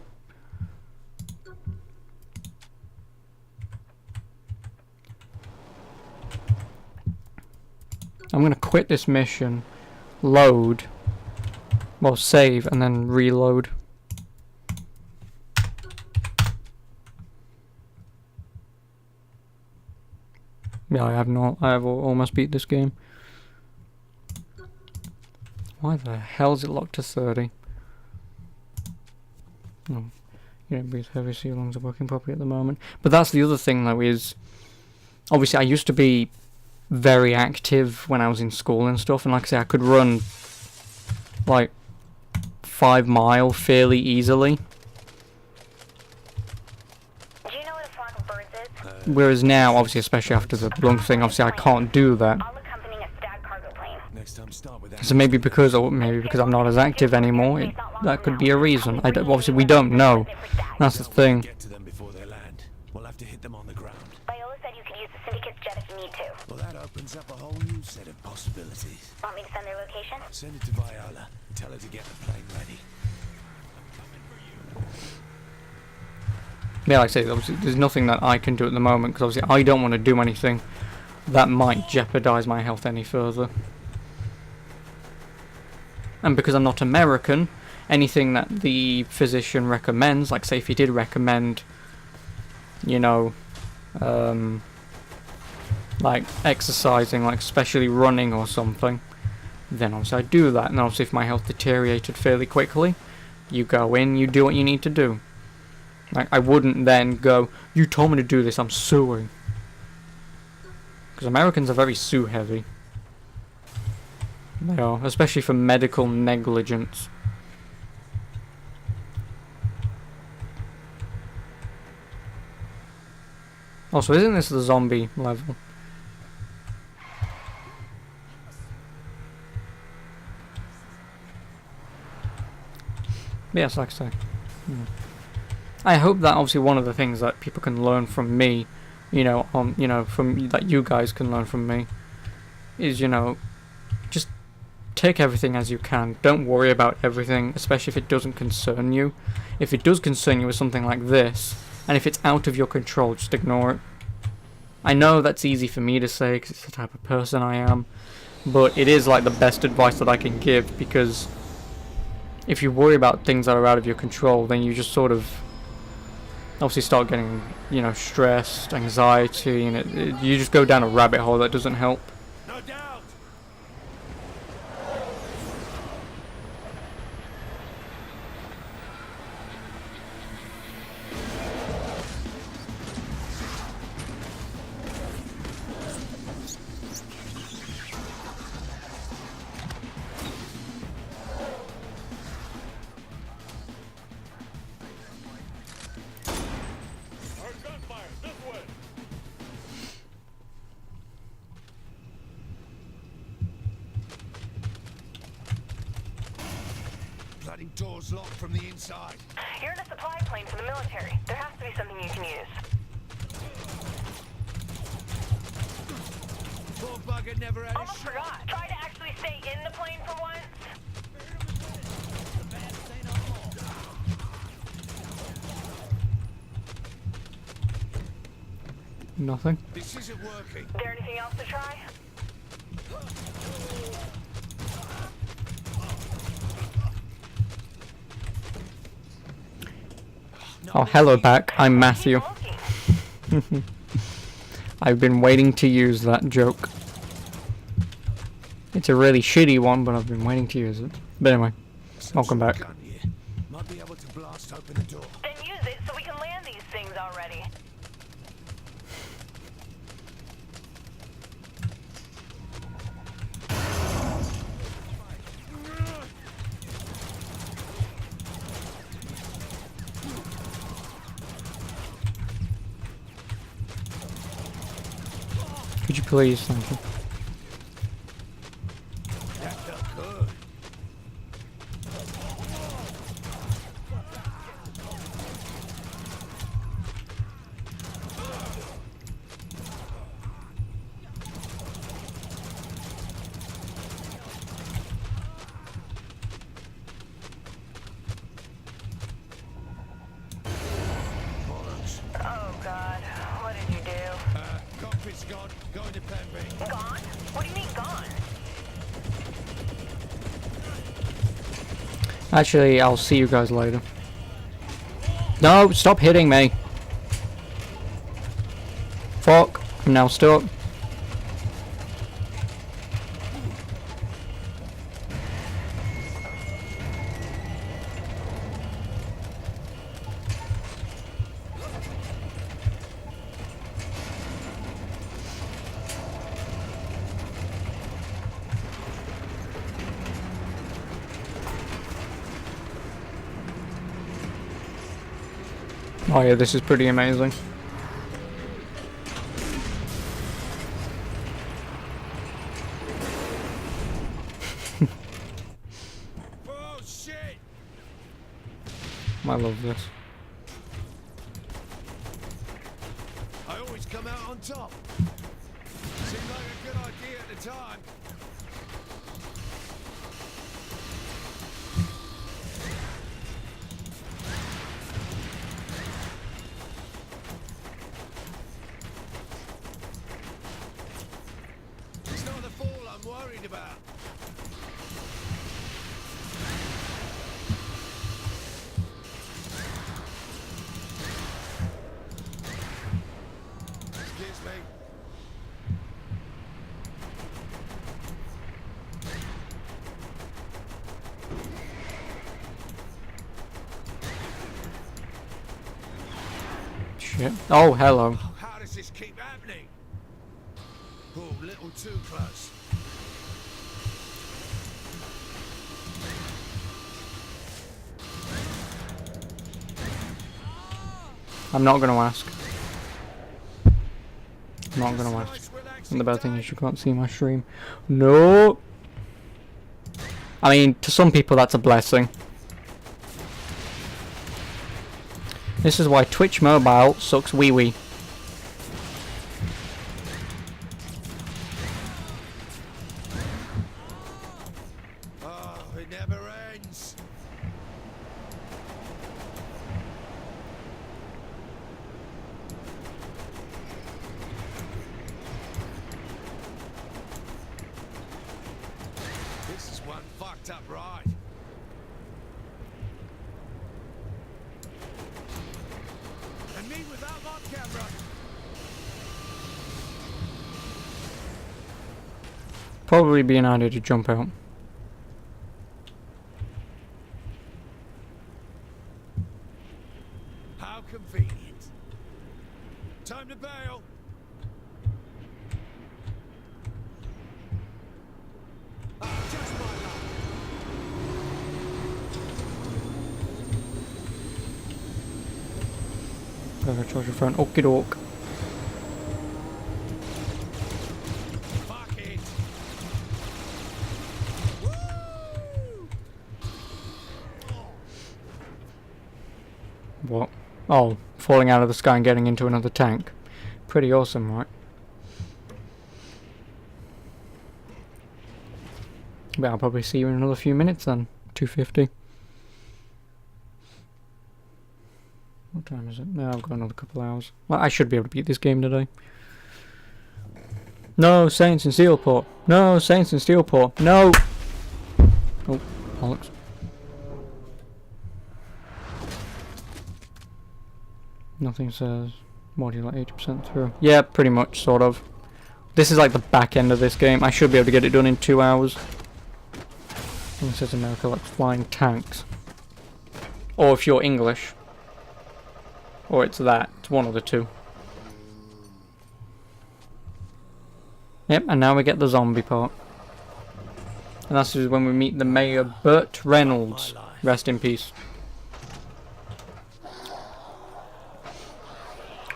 I'm gonna quit this mission, load, well save, and then reload. Yeah, I have almost beat this game. Why the hell is it locked to 30? Oh, you don't breathe heavy, so your lungs are working properly at the moment. But that's the other thing though, is obviously I used to be very active when I was in school and stuff, and like I say, I could run like 5 mile fairly easily. Do you know what a flock of birds is? Whereas now, obviously, especially after the lung thing, obviously I can't do that. All accompanying a Stag cargo plane. Next time, start with that. So maybe because I'm not as active anymore, that could be a reason. Obviously we don't know. That's the thing. Get to them before they land. We'll have to hit them on the ground. Viola said you could use the Syndicate's jet if you need to. Well, that opens up a whole new set of possibilities. Want me to send their location? Send it to Viola. Tell her to get the plane ready. Yeah, like I say, obviously there's nothing that I can do at the moment, because obviously I don't want to do anything that might jeopardize my health any further. And because I'm not American, anything that the physician recommends, like say if he did recommend, you know, like exercising, like especially running or something, then obviously I do that. And obviously if my health deteriorated fairly quickly, you go in, you do what you need to do. Like, I wouldn't then go, you told me to do this, I'm suing. Because Americans are very sue heavy. They are, especially for medical negligence. Also, isn't this the zombie level? Yes, like I say. I hope that obviously one of the things that people can learn from me, you know, from that you guys can learn from me, is, you know, just take everything as you can. Don't worry about everything, especially if it doesn't concern you. If it does concern you with something like this, and if it's out of your control, just ignore it. I know that's easy for me to say because it's the type of person I am, but it is like the best advice that I can give, because if you worry about things that are out of your control, then you just sort of obviously start getting, you know, stressed, anxiety, and you just go down a rabbit hole that doesn't help. No doubt. Bloody door's locked from the inside. You're in a supply plane for the military. There has to be something you can use. Poor bugger never had Almost forgot. Try to actually stay in the plane for once. Nothing. This isn't working. Is there anything else to try? Oh, hello back. I'm Matthew. I've been waiting to use that joke. It's a really shitty one, but I've been waiting to use it. But anyway, welcome back. Might be able to blast open the door. Then use it so we can land these things already. Could you please? Thank you. That felt good. Oh God, what did you do? Cockpit's gone. Going to plan B. Gone? What do you mean gone? Actually, I'll see you guys later. No, stop hitting me. Fuck. I'm now stuck. Oh yeah, this is pretty amazing. Oh shit! I love this. I always come out on top. Seemed like a good idea at the time. It's not the fall I'm worried about. Excuse me. Shit. Oh, hello. How does this keep happening? Oh, a little too close. I'm not gonna ask. I'm not gonna ask. And the bad thing is you can't see my stream. No. I mean, to some people that's a blessing. This is why Twitch Mobile sucks wee wee. fucked up ride. And me without my camera. Probably be an idea to jump out. How convenient. Time to bail. Gotta charge your phone. Okie doke. Fuck it. What? Oh, falling out of the sky and getting into another tank. Pretty awesome, right? But I'll probably see you in another few minutes then. 2:50. What time is it? No, I've got another couple hours. Well, I should be able to beat this game today. No, Saints and Steelport. No, Saints and Steelport. No! Oh, bollocks. Nothing says, what do you like, 80% through? Yeah, pretty much, sort of. This is like the back end of this game. I should be able to get it done in 2 hours. And it says America likes flying tanks. Or if you're English. Or it's that. It's one of the two. Yep, and now we get the zombie part. And that's when we meet the mayor, Burt Reynolds. Rest in peace.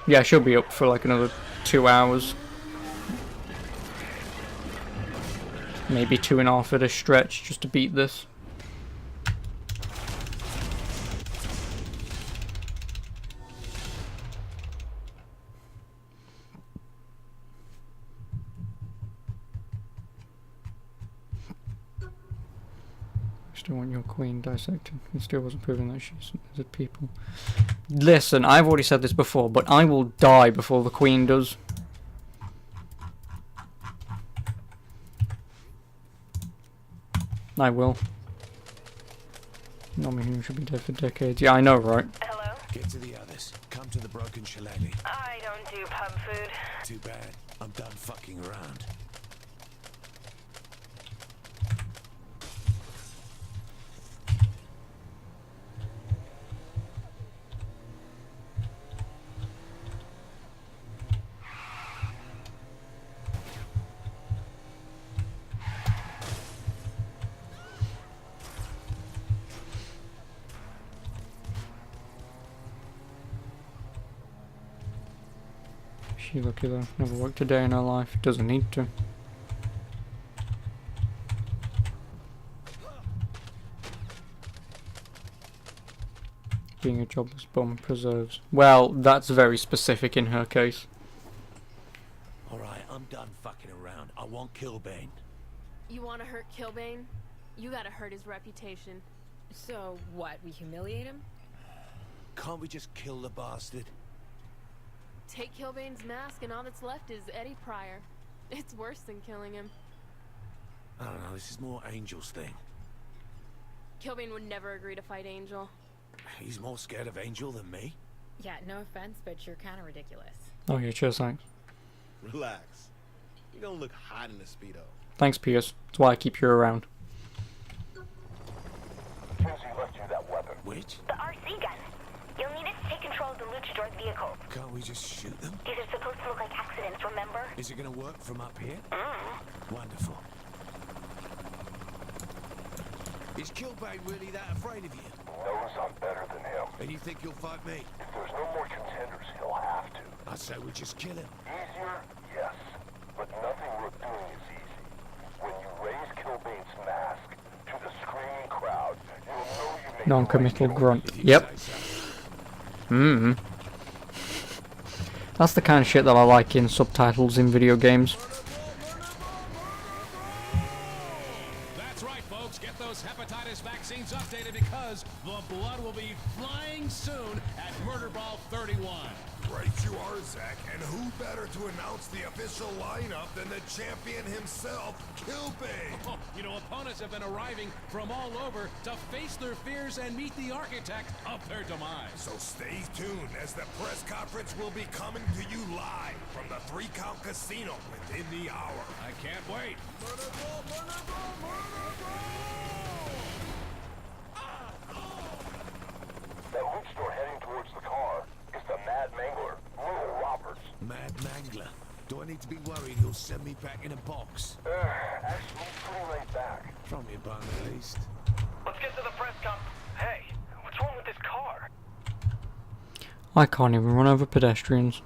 Yeah, I should be up for like another 2 hours. Maybe 2.5 at a stretch just to beat this. Still want your queen dissected. It still wasn't proving that she's a people. Listen, I've already said this before, but I will die before the queen does. I will. Not me who should be dead for decades. Yeah, I know, right? Hello? Get to the others. Come to the Broken Shillelagh. I don't do pub food. Too bad. I'm done fucking around. She lucky though. Never worked a day in her life. Doesn't need to. Being a jobless bum preserves. Well, that's very specific in her case. Alright, I'm done fucking around. I want Killbane. You want to hurt Killbane? You gotta hurt his reputation. So, what, we humiliate him? Can't we just kill the bastard? Take Killbane's mask and all that's left is Eddie Pryor. It's worse than killing him. I don't know, this is more Angel's thing. Killbane would never agree to fight Angel. He's more scared of Angel than me? Yeah, no offense, but you're kind of ridiculous. Oh yeah, cheers, thanks. Relax. You don't look hot in the Speedo. Thanks, Pierce. That's why I keep you around. Kenzie left you that weapon. Which? The RC gun. You'll need it to take control of the luchador's vehicle. Can't we just shoot them? These are supposed to look like accidents, remember? Is it gonna work from up here? Mm. Wonderful. Is Killbane really that afraid of you? Knows I'm better than him. And you think he'll fight me? If there's no more contenders, he'll have to. I'd say we just kill him. Easier? Yes. But nothing worth doing is easy. When you raise Killbane's mask to the screaming crowd, you'll know you made Non-committal grunt. Yep. That's the kind of shit that I like in subtitles in video games. That's right, folks. Get those hepatitis vaccines updated because because the blood will be flying soon at Murder Ball 31. Right you are, Zach, and who better to announce the official lineup than the champion himself, Killbane? Oh, you know, opponents have been arriving from all over to face their fears and meet the architect of their demise. So stay tuned, as the press conference will be coming to you live from the 3 Count Casino within the hour. I can't wait. Murder Ball, Murder Ball, Murder Ball! That loot store heading towards the car is the Mad Mangler, Merle Roberts. Mad Mangler. Do I need to be worried he'll send me back in a box? Actually, pretty laid back. From your bum, at least. Let's get to the press conference. Hey, what's wrong with this car? I can't even run over pedestrians.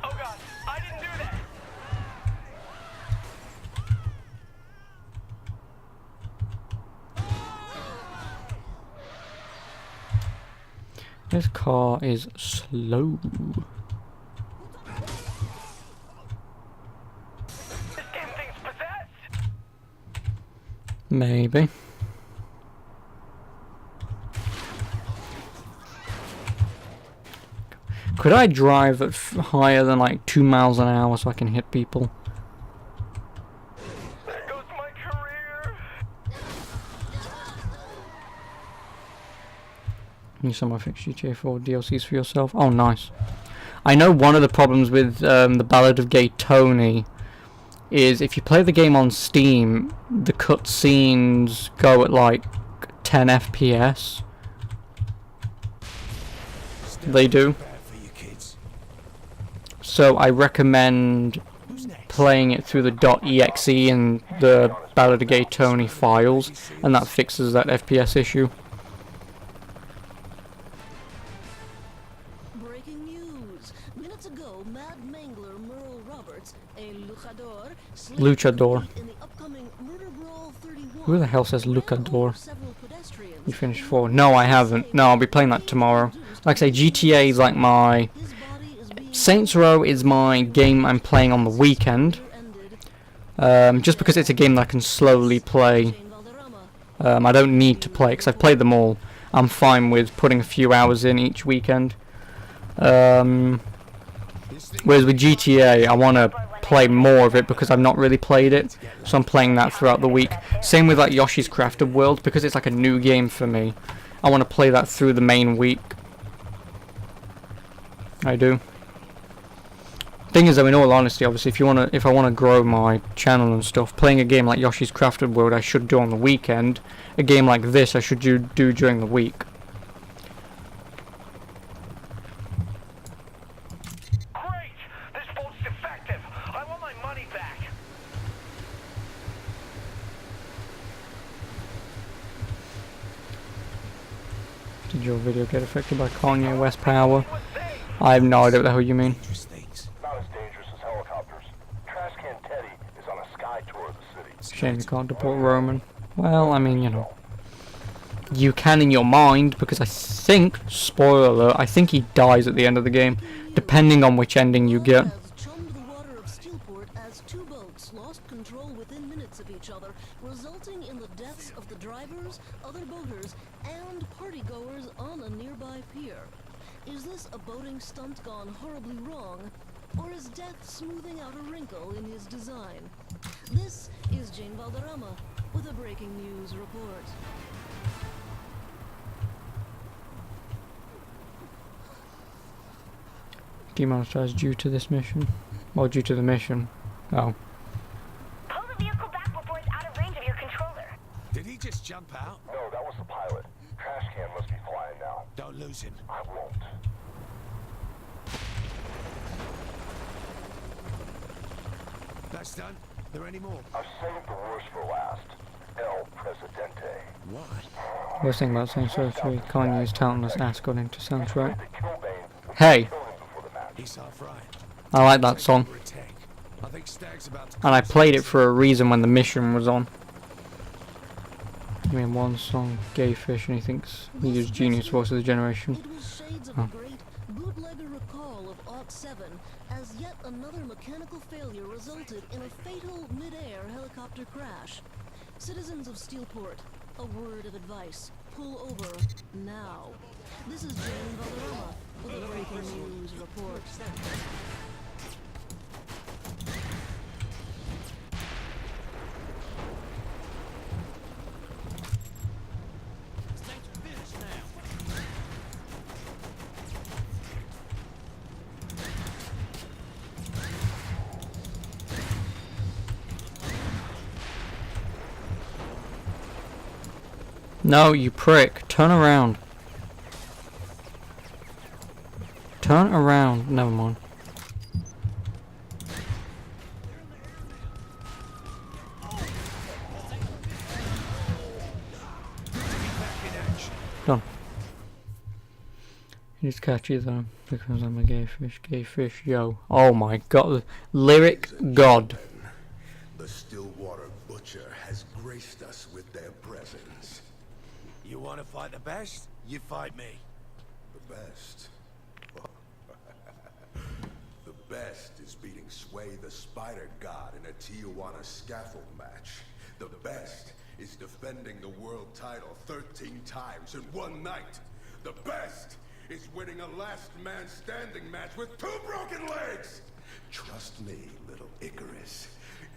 Oh God, I didn't do that. This car is slow. This damn thing's possessed. Maybe. Could I drive at higher than like 2 miles an hour so I can hit people? There goes my career. You somehow fix GTA 4 DLCs for yourself. Oh, nice. I know one of the problems with the Ballad of Gay Tony is if you play the game on Steam, the cutscenes go at like 10 FPS. They do. So I recommend playing it through the .exe and the Ballad of Gay Tony files, and that fixes that FPS issue. Breaking news. Minutes ago, Mad Mangler Merle Roberts, a luchador, Luchador. in the upcoming Murder Brawl 31. Who the hell says Luchador? You finished 4? No, I haven't. No, I'll be playing that tomorrow. Like I say, GTA is like my... Saints Row is my game I'm playing on the weekend. Just because it's a game that I can slowly play. I don't need to play, because I've played them all. I'm fine with putting a few hours in each weekend. Whereas with GTA, I want to play more of it because I've not really played it. So I'm playing that throughout the week. Same with like Yoshi's Crafted World, because it's like a new game for me. I want to play that through the main week. I do. Thing is, though, in all honesty, obviously, if I want to grow my channel and stuff, playing a game like Yoshi's Crafted World, I should do on the weekend. A game like this, I should do during the week. Great! This bolt's defective. I want my money back. Did your video get affected by Kanye West power? I have no idea what the hell you mean. Not as dangerous as helicopters. Trash Can Teddy is on a sky tour of the city. Shame you can't deport Roman. Well, I mean, you know. You can in your mind, because I think, spoiler alert, I think he dies at the end of the game, depending on which ending you get. Chummed the water of Steelport as 2 boats lost control within minutes of each other, resulting in the deaths of the drivers, other boaters, and partygoers on a nearby pier. Is this a boating stunt gone horribly wrong, or is death smoothing out a wrinkle in his design? This is Jane Valderrama with a breaking news report. Demonetized due to this mission. Or due to the mission. Oh. Pull the vehicle back before it's out of range of your controller. Did he just jump out? No, that was the pilot. Trash Can must be flying now. Don't lose him. I won't. That's done. There any more? I've saved the worst for last. El Presidente. What? Worst thing about Saints Row 3, Kanye's talentless ass got into soundtrack. Hey! He's half right. I like that song. I think Stag's about to And I played it for a reason when the mission was on. I mean, one song, Gay Fish, and he thinks he used Genius Voice of the Generation. Oh. call of Aught 7 as yet another mechanical failure resulted in a fatal mid-air helicopter crash. Citizens of Steelport, a word of advice. Pull over now. This is Jane Valderrama with a breaking news report. No, you prick. Turn around. Turn around. Never mind. Done. He's catchy though, because I'm a gay fish, yo. Oh my god, lyric god. The Stillwater Butcher has graced us with their presence. You want to fight the best? You fight me. The best? The best is beating Sway the Spider God in a Tijuana scaffold match. The best is defending the world title 13 times in one night. The best is winning a last man standing match with 2 broken legs! Trust me, little Icarus.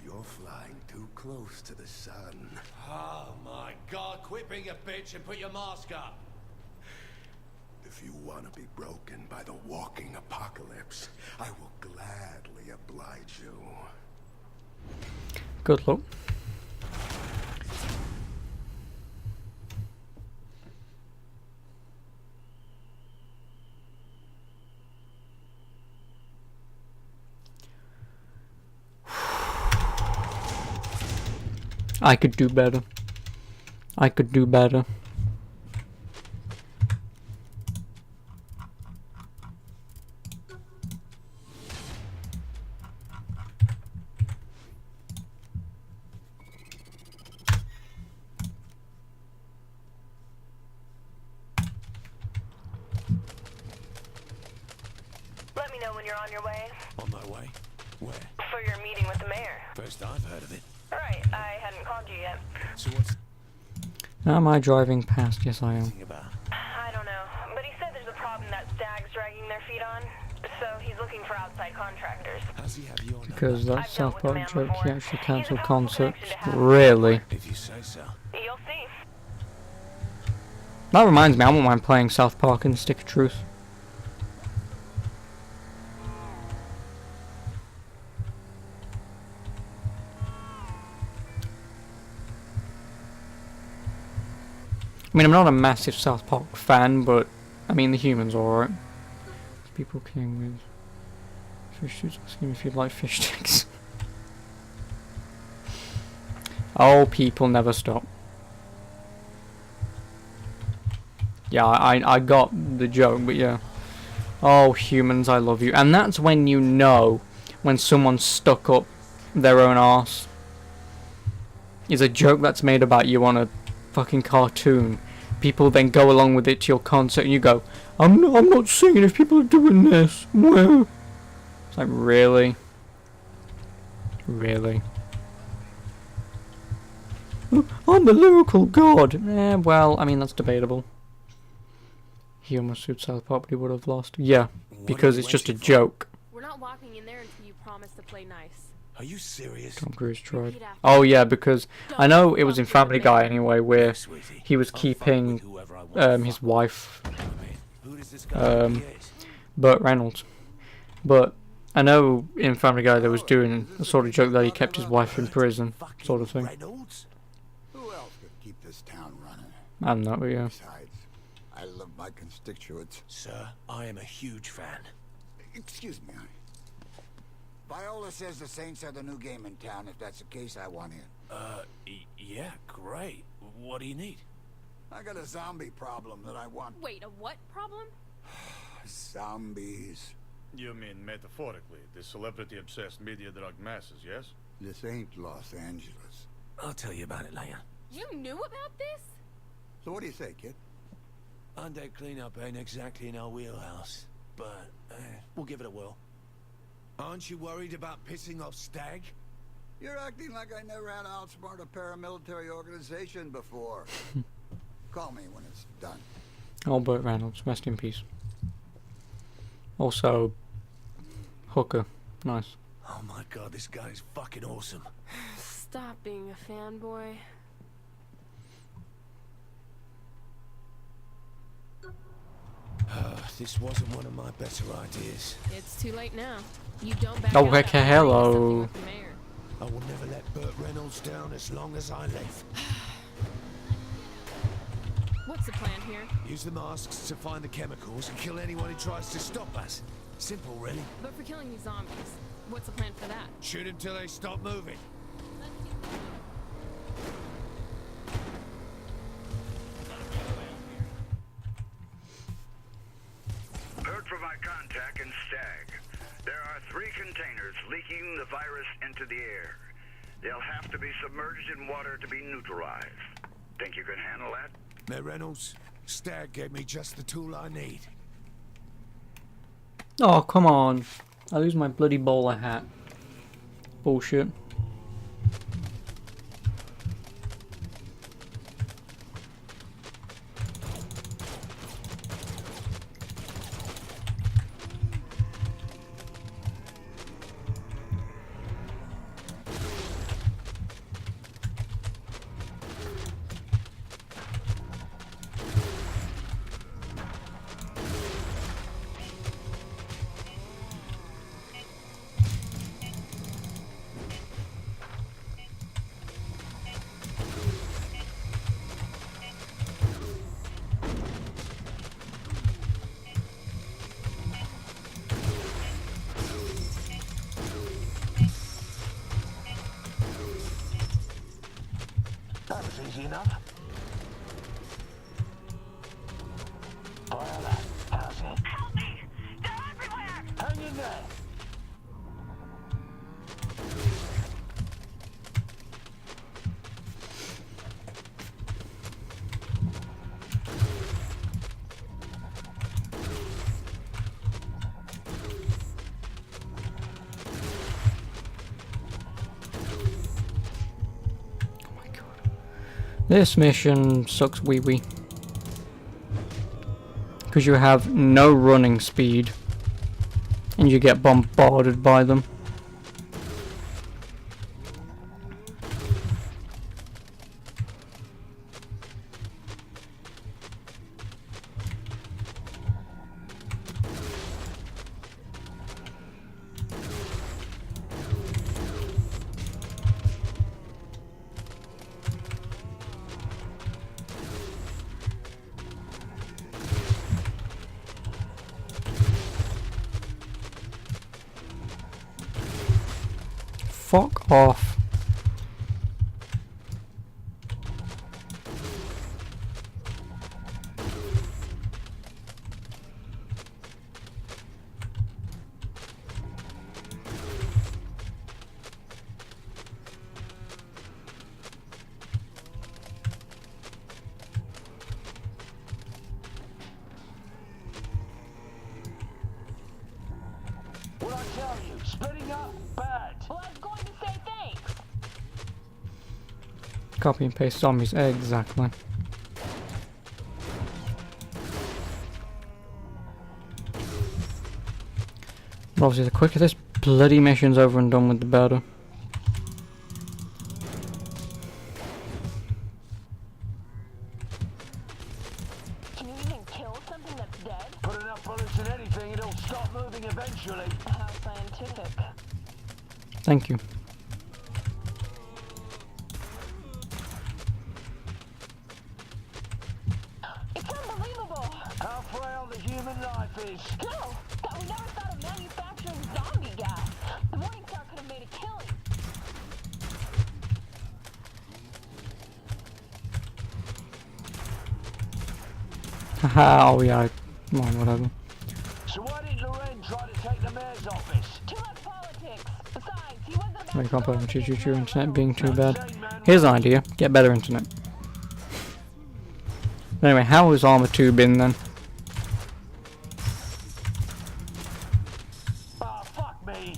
You're flying too close to the sun. Oh my god, quit being a bitch and put your mask up. If you want to be broken by the walking apocalypse, I will gladly oblige you. Good luck. I could do better. I could do better. Let me know when you're on your way. On my way? Where? For your meeting with the mayor. First I've heard of it. Right, I hadn't called you yet. So what's... Am I driving past? Yes, I am. I don't know, but he said there's a problem that Stag's dragging their feet on. So he's looking for outside contractors. How's he have your number? Because that South Park joke, he actually cancelled concerts. Really? If you say so. You'll see. That reminds me, I wouldn't mind playing South Park and Stick of Truth. I mean, I'm not a massive South Park fan, but I mean, the humans are alright. People came with fish sticks, asking if you'd like fish sticks. Oh, people never stop. Yeah, I got the joke, but yeah. Oh, humans, I love you. And that's when you know when someone's stuck up their own arse. Is a joke that's made about you on a fucking cartoon. People then go along with it to your concert and you go, I'm not singing if people are doing this. Well, it's like, really? Really? I'm the lyrical god. Well, I mean, that's debatable. He almost sued South Park, but he would have lost. Yeah, because it's just a joke. We're not walking in there until you promise to play nice. Are you serious? Tom Cruise tried. Oh yeah, because I know it was in Family Guy anyway, where he was keeping his wife, Burt Reynolds. But I know in Family Guy they was doing a sort of joke that he kept his wife in prison, sort of thing. Who else could keep this town running? I don't know, but yeah. Besides, I love my constituents. Sir, I am a huge fan. Excuse me, honey. Viola says the Saints are the new game in town. If that's the case, I want in. Yeah, great. What do you need? I got a zombie problem that I want. Wait, a what problem? Zombies. You mean metaphorically, the celebrity-obsessed media drug masses, yes? This ain't Los Angeles. I'll tell you about it later. You knew about this? So what do you say, kid? Undead cleanup ain't exactly in our wheelhouse. but we'll give it a whirl. Aren't you worried about pissing off Stag? You're acting like I never had to outsmart a paramilitary organization before. Call me when it's done. Oh, Burt Reynolds, rest in peace. Also, Hooker, nice. Oh my god, this guy's fucking awesome. Stop being a fanboy. This wasn't one of my better ideas. It's too late now. You don't back Oh, out heck, after agreeing to hello. something with the mayor. I will never let Burt Reynolds down as long as I live. What's the plan here? Use the masks to find the chemicals and kill anyone who tries to stop us. Simple, really. But for killing these zombies, what's the plan for that? Shoot him till they stop moving. Heard from my contact in Stag. There are 3 containers leaking the virus into the air. They'll have to be submerged in water to be neutralized. Think you can handle that? Mayor Reynolds, Stag gave me just the tool I need. Oh, come on. I lose my bloody bowler hat. Bullshit. That was easy enough. Fire that. How's it? Help me! They're everywhere! Hang in there! This mission sucks wee wee. Because you have no running speed. And you get bombarded by them. Fuck off. What I tell you, splitting up, bad. Well, I was going to say thanks. Copy and paste zombies, exactly. But obviously the quicker this bloody mission's over and done with, the better. Can you even kill something that's dead? Put enough bullets in anything, it'll stop moving eventually. How scientific. Thank you. It's unbelievable. How frail the human life is. No, that we never thought of manufacturing zombie gas. The Morningstar could have made a killing. Haha, oh yeah, come on, whatever. So why didn't Loren try to take the mayor's office? Too much politics. Besides, he wasn't about You can't blame your internet being too bad. Here's an idea, get better internet. Anyway, how has Armor 2 been then? me.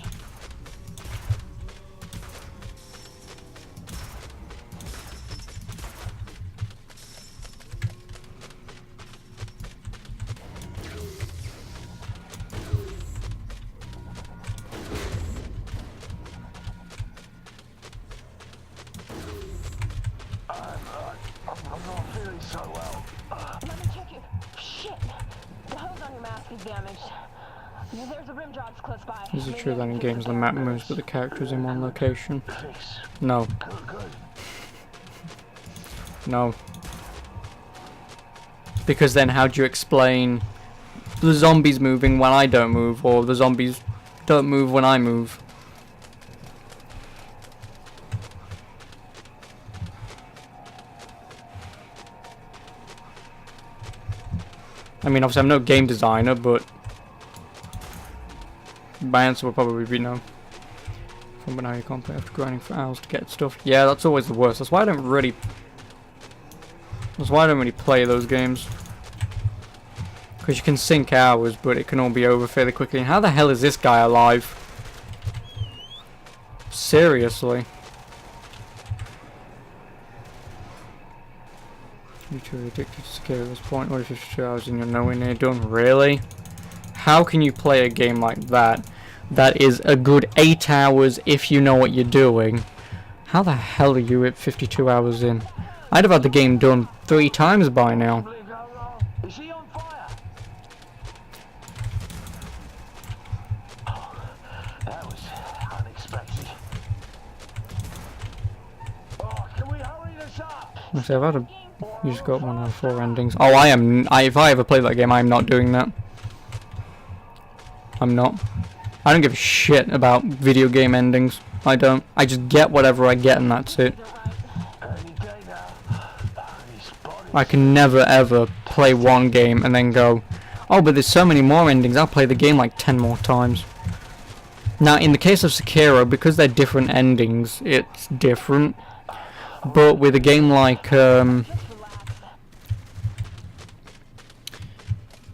I'm not feeling so well. Let me check you. Shit. The hose on your mask is damaged. There's a rim job close by. Is it true that in games the map moves but the character is in one location? No. No. Because then how do you explain the zombies moving when I don't move, or the zombies don't move when I move? I mean, obviously I'm no game designer, but my answer would probably be no. But now you can't play after grinding for hours to get stuff. Yeah, that's always the worst. That's why I don't really play those games. Because you can sink hours, but it can all be over fairly quickly. And how the hell is this guy alive? Seriously. You're too addicted to Sekiro at this point. What if 52 hours and you're nowhere near done? Really? How can you play a game like that? That is a good 8 hours if you know what you're doing. How the hell are you at 52 hours in? I'd have had the game done 3 times by now. Is he on fire? That was unexpected. Oh, can we hurry this up? I've had a... You just got 1 out of 4 endings. Oh, if I ever play that game, I'm not doing that. I'm not. I don't give a shit about video game endings. I don't. I just get whatever I get and that's it. I can never ever play one game and then go, oh, but there's so many more endings, I'll play the game like 10 more times. Now, in the case of Sekiro, because they're different endings, it's different. But with a game like,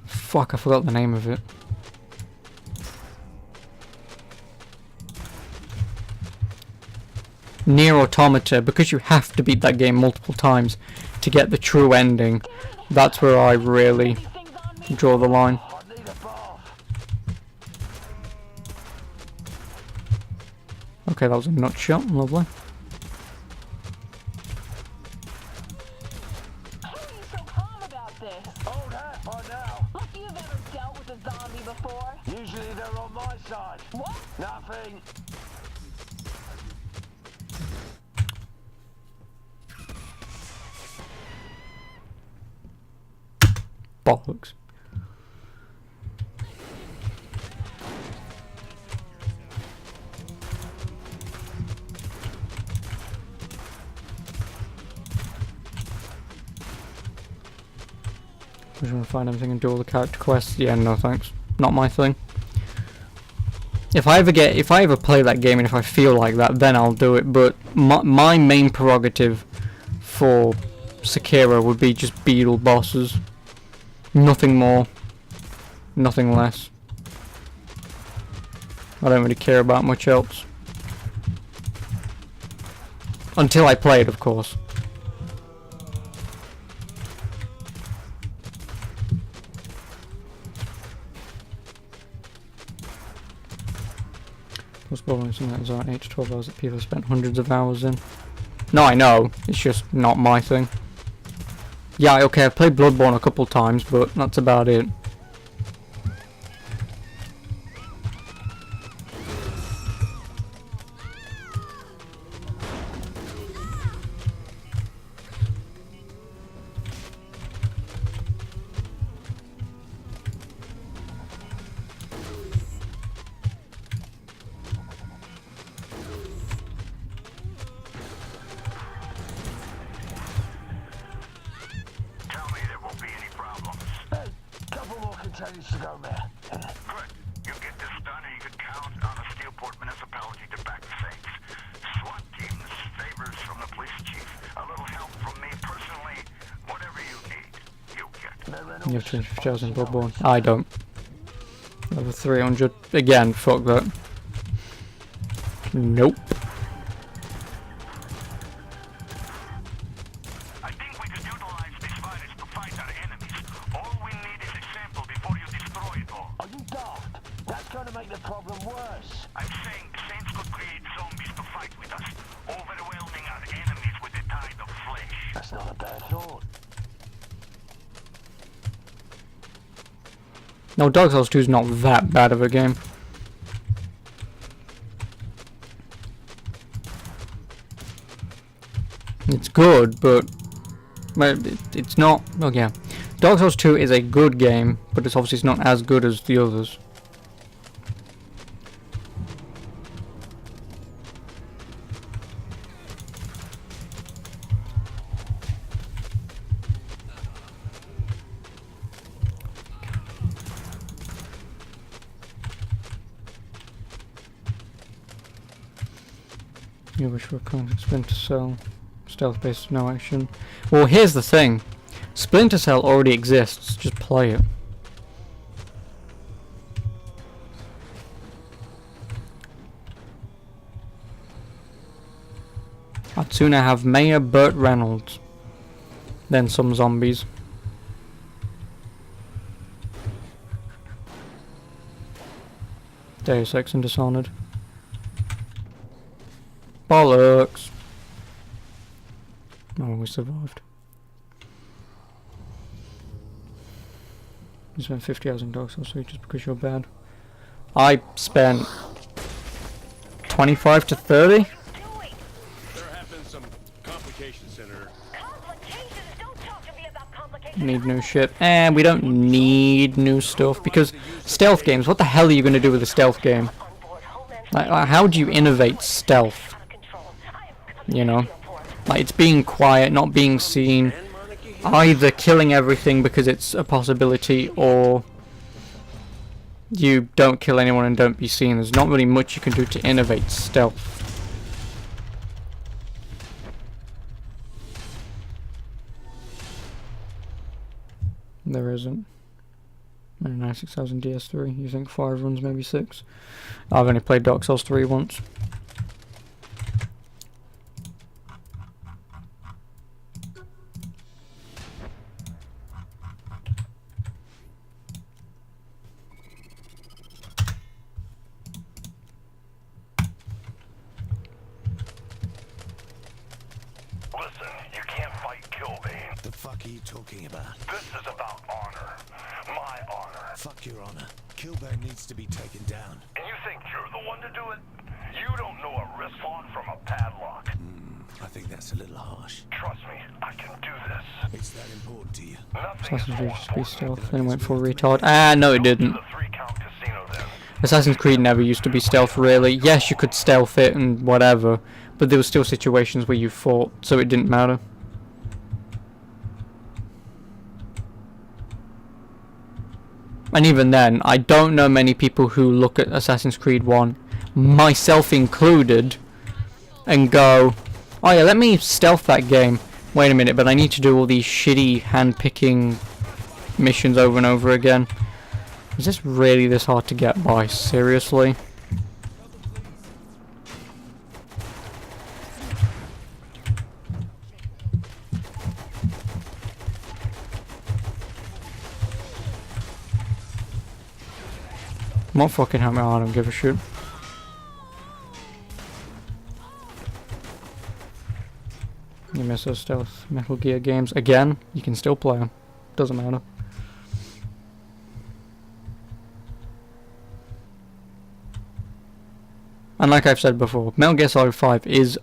fuck, I forgot the name of it. Nier Automata, because you have to beat that game multiple times to get the true ending, that's where I really draw the line. Okay, that was a nut shot, lovely. Usually they're on my side. What? Nothing. Bollocks. I just want to find everything and do all the character quests. Yeah, no thanks. Not my thing. If I ever play that game and if I feel like that, then I'll do it. But my main prerogative for Sekiro would be just beetle bosses. Nothing more. Nothing less. I don't really care about much else. Until I play it, of course. What's bothering something that was on 8 to 12 hours that people have spent hundreds of hours in? No, I know. It's just not my thing. Yeah, okay, I've played Bloodborne a couple times, but that's about it. To go there. Good. You get this done and you can count on the Steelport municipality to back the Saints. SWAT teams, favors from the police chief, a little help from me personally, whatever you need, you get. You have 250 hours in Bloodborne. I don't. Level 300. Again, fuck that. Nope. I think we could utilize this virus to fight our enemies. All we need is a sample before you destroy it all. Are you daft? That's going to make the problem worse. I'm saying the Saints could create zombies to fight with us, overwhelming our enemies with the tide of flesh. That's not a bad thought. No, Dark Souls 2 is not that bad of a game. It's good, but it's not. Oh yeah, Dark Souls 2 is a good game, but it's obviously not as good as the others. You wish for a content Splinter Cell. Stealth based, no action. Well, here's the thing. Splinter Cell already exists. Just play it. I'd sooner have Mayor Burt Reynolds than some zombies. Deus Ex and Dishonored. Bollocks. Oh, we survived. You spent 50 hours in Dark Souls 3 just because you're bad. I spent 25 to 30. There have been some complications, Senator. Need new shit. And we don't need new stuff because stealth games, what the hell are you going to do with a stealth game? Like, how do you innovate stealth? You know? Like, it's being quiet, not being seen, either killing everything because it's a possibility, or you don't kill anyone and don't be seen. There's not really much you can do to innovate stealth. There isn't. 96,000 DS3, you think 5 runs, maybe 6? I've only played Dark Souls 3 once. Listen, you can't fight Killbane. The fuck are you talking about? This is about honor. My honor. Fuck your honor. Killbane needs to be taken down. And you think you're the one to do it? You don't know a wrist lock from a padlock. I think that's a little harsh. Trust me, I can do this. It's that important to you? Assassin's Creed just be stealth, then went for retard. Ah, no it didn't. Assassin's Creed never used to be stealth really. Yes, you could stealth it and whatever, but there were still situations where you fought, so it didn't matter. And even then, I don't know many people who look at Assassin's Creed 1, myself included, and go, oh yeah, let me stealth that game. Wait a minute, but I need to do all these shitty hand-picking missions over and over again. Is this really this hard to get by? Seriously? Won't fucking help me out, I don't give a shit. You miss those stealth Metal Gear games again, you can still play them. Doesn't matter. And like I've said before, Metal Gear Solid 5 is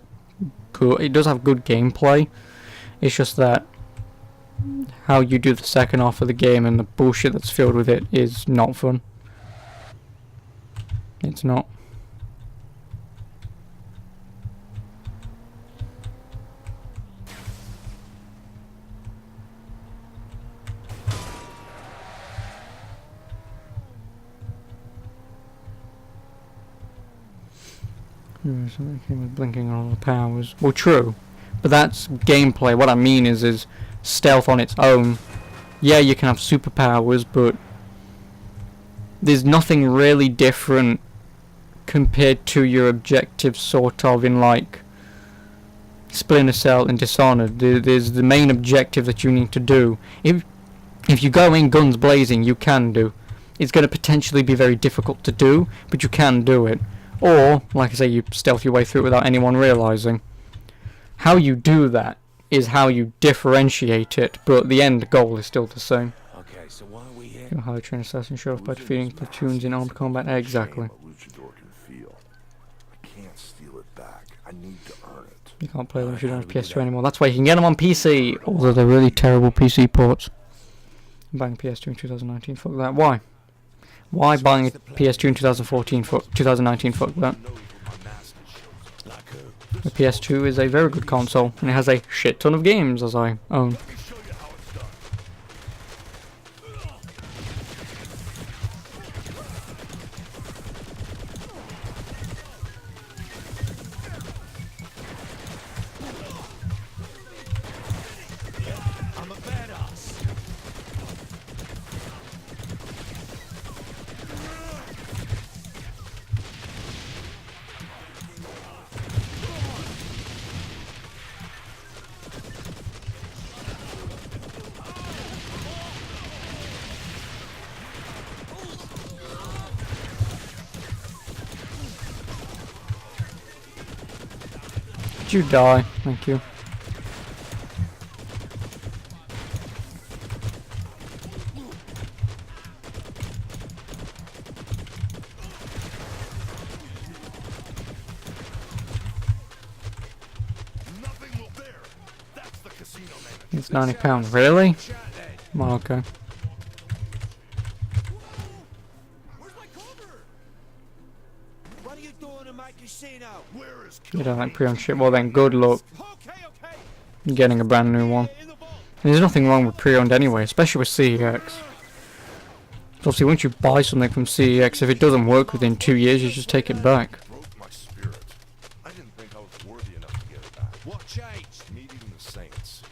good. It does have good gameplay. It's just that how you do the second half of the game and the bullshit that's filled with it is not fun. It's not. Something came with blinking on all the powers. Well, true, but that's gameplay. What I mean is stealth on its own. Yeah, you can have superpowers, but there's nothing really different compared to your objectives, sort of, in like Splinter Cell and Dishonored. There's the main objective that you need to do. If you go in guns blazing, you can do. It's going to potentially be very difficult to do, but you can do it. Or, like I say, you stealth your way through it without anyone realizing. How you do that is how you differentiate it, but the end goal is still the same. Okay, so why are we here? You're a highly trained assassin, show off by defeating platoons in armed combat. Exactly. Luchador can feel. I can't steal it back. I need to earn it. You can't play them if you don't have PS2 anymore. That's why you can get them on PC, although they're really terrible PC ports. I'm buying a PS2 in 2019. Fuck that. Why? Why buying a PS2 in 2014? 2019. Fuck that. The PS2 is a very good console, and it has a shit ton of games, as I own. I'm a badass. Did you die? Thank you. It's £90. Really? Well, okay. What are you doing in my casino? Where is You don't like pre-owned shit? Well then, good luck getting a brand new one. And there's nothing wrong with pre-owned anyway, especially with CEX. Obviously, once you buy something from CEX, if it doesn't work within 2 years, you just take it back. Broke my spirit. I didn't think I was worthy enough to get it back. What changed? Meeting the Saints.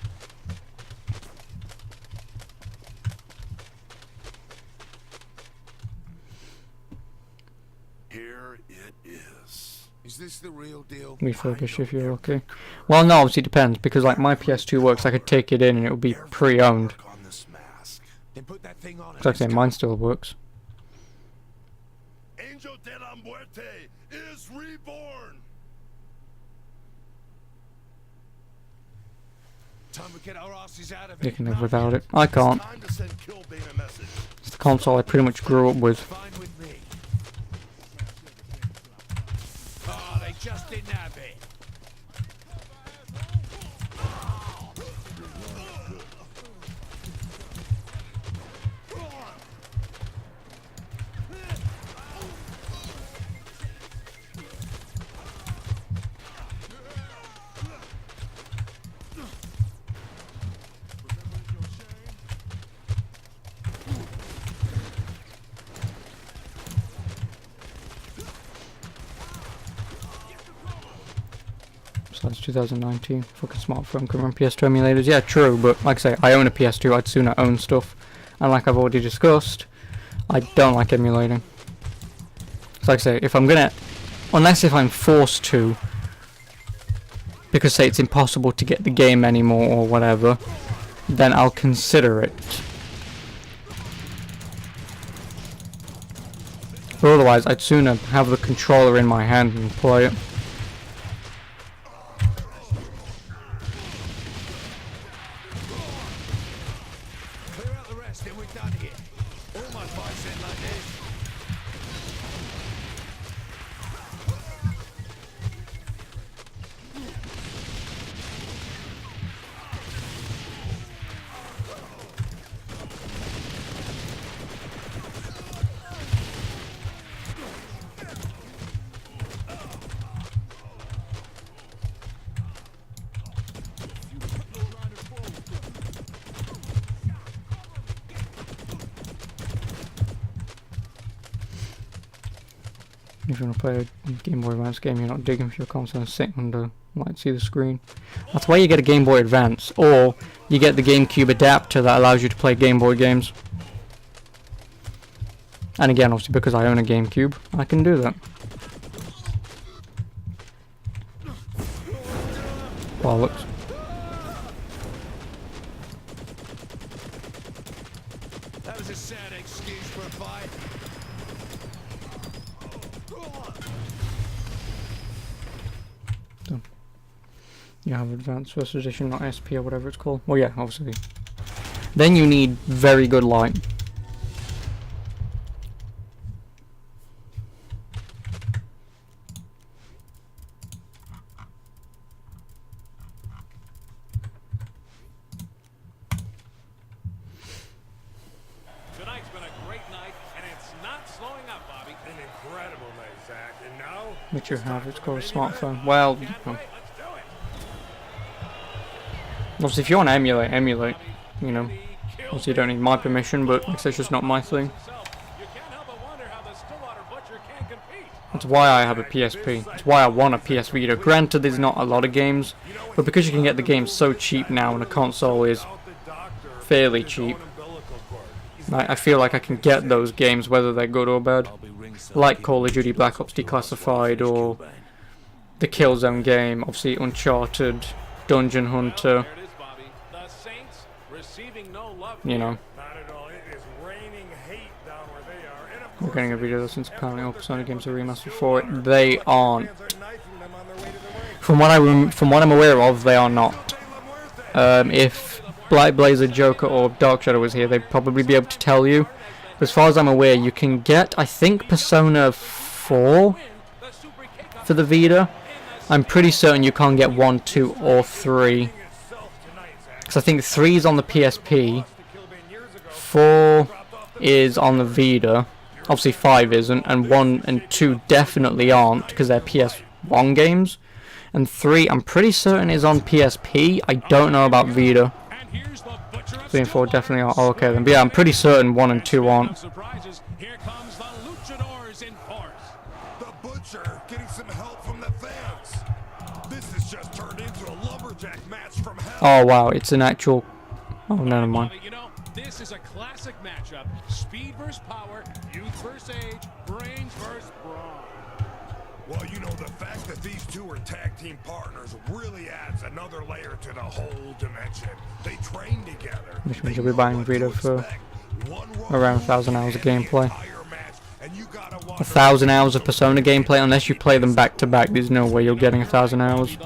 Here it is. Is this the real deal? Refurbish if you're okay. Well, no, obviously it depends, because like my PS2 works, I could take it in and it would be pre-owned. Then put that thing on. Like I say, mine still works. Angel de la Muerte is reborn. Time to get our asses out of You it. can live without it. I can't. It's the console I pretty much grew up with. Fine with me. Oh, they just didn't have it. So it's 2019. Fucking smartphone can run PS2 emulators. Yeah, true, but like I say, I own a PS2. I'd sooner own stuff. And like I've already discussed, I don't like emulating. So like I say, if I'm gonna, unless if I'm forced to, because say it's impossible to get the game anymore or whatever, then I'll consider it. But otherwise, I'd sooner have the controller in my hand and play it. Clear out the rest, then we're done here. All my fights end like this. If you want to play a Game Boy Advance game you're not digging for your console and sit under, like, see the screen. That's why you get a Game Boy Advance, or you get the GameCube adapter that allows you to play Game Boy games. And again, obviously because I own a GameCube, I can do that. Bollocks. That was a sad excuse for a fight. Done. You have advanced first edition, not SP or whatever it's called. Well, yeah, obviously. Then you need very good light. Tonight's been a great night, and it's not slowing up, Bobby. An incredible night, Zach. And now, Which you have, it's called a smartphone. Well, you know. Obviously if you want to emulate, you know. Obviously you don't need my permission, but it's just not my thing. That's why I have a PSP. That's why I want a PS Vita. Granted, there's not a lot of games, but because you can get the games so cheap now and a console is fairly cheap, I feel like I can get those games whether they're good or bad. Like Call of Duty Black Ops Declassified or the Killzone game, obviously Uncharted, Dungeon Hunter, you know. We're getting a video since apparently all Persona games are remastered for it. They aren't. From what I'm aware of, they are not. If Black Blazer, Joker, or Dark Shadow was here, they'd probably be able to tell you. But as far as I'm aware, you can get, I think, Persona 4 for the Vita. I'm pretty certain you can't get 1, 2, or 3. Because I think 3 is on the PSP, 4 is on the Vita. Obviously 5 isn't, and 1 and 2 definitely aren't because they're PS1 games. And 3 I'm pretty certain is on PSP. I don't know about Vita. 3 and 4 definitely are. Oh, okay then. But yeah, I'm pretty certain 1 and 2 aren't. here comes the Luchadors in force. The Butcher getting some help from the fans. This has just turned into a lumberjack match from hell. Oh wow, it's an actual... Oh, never mind. You know, this is a classic matchup. Speed versus power, youth versus age, brains versus brawn. Well, you know, the fact that these two are tag team partners really adds another layer to the whole dimension. They train together. Which means you'll be buying Vita for around 1,000 hours of gameplay. 1,000 hours of Persona gameplay, unless you play them back to back, there's no way you're getting 1,000 hours.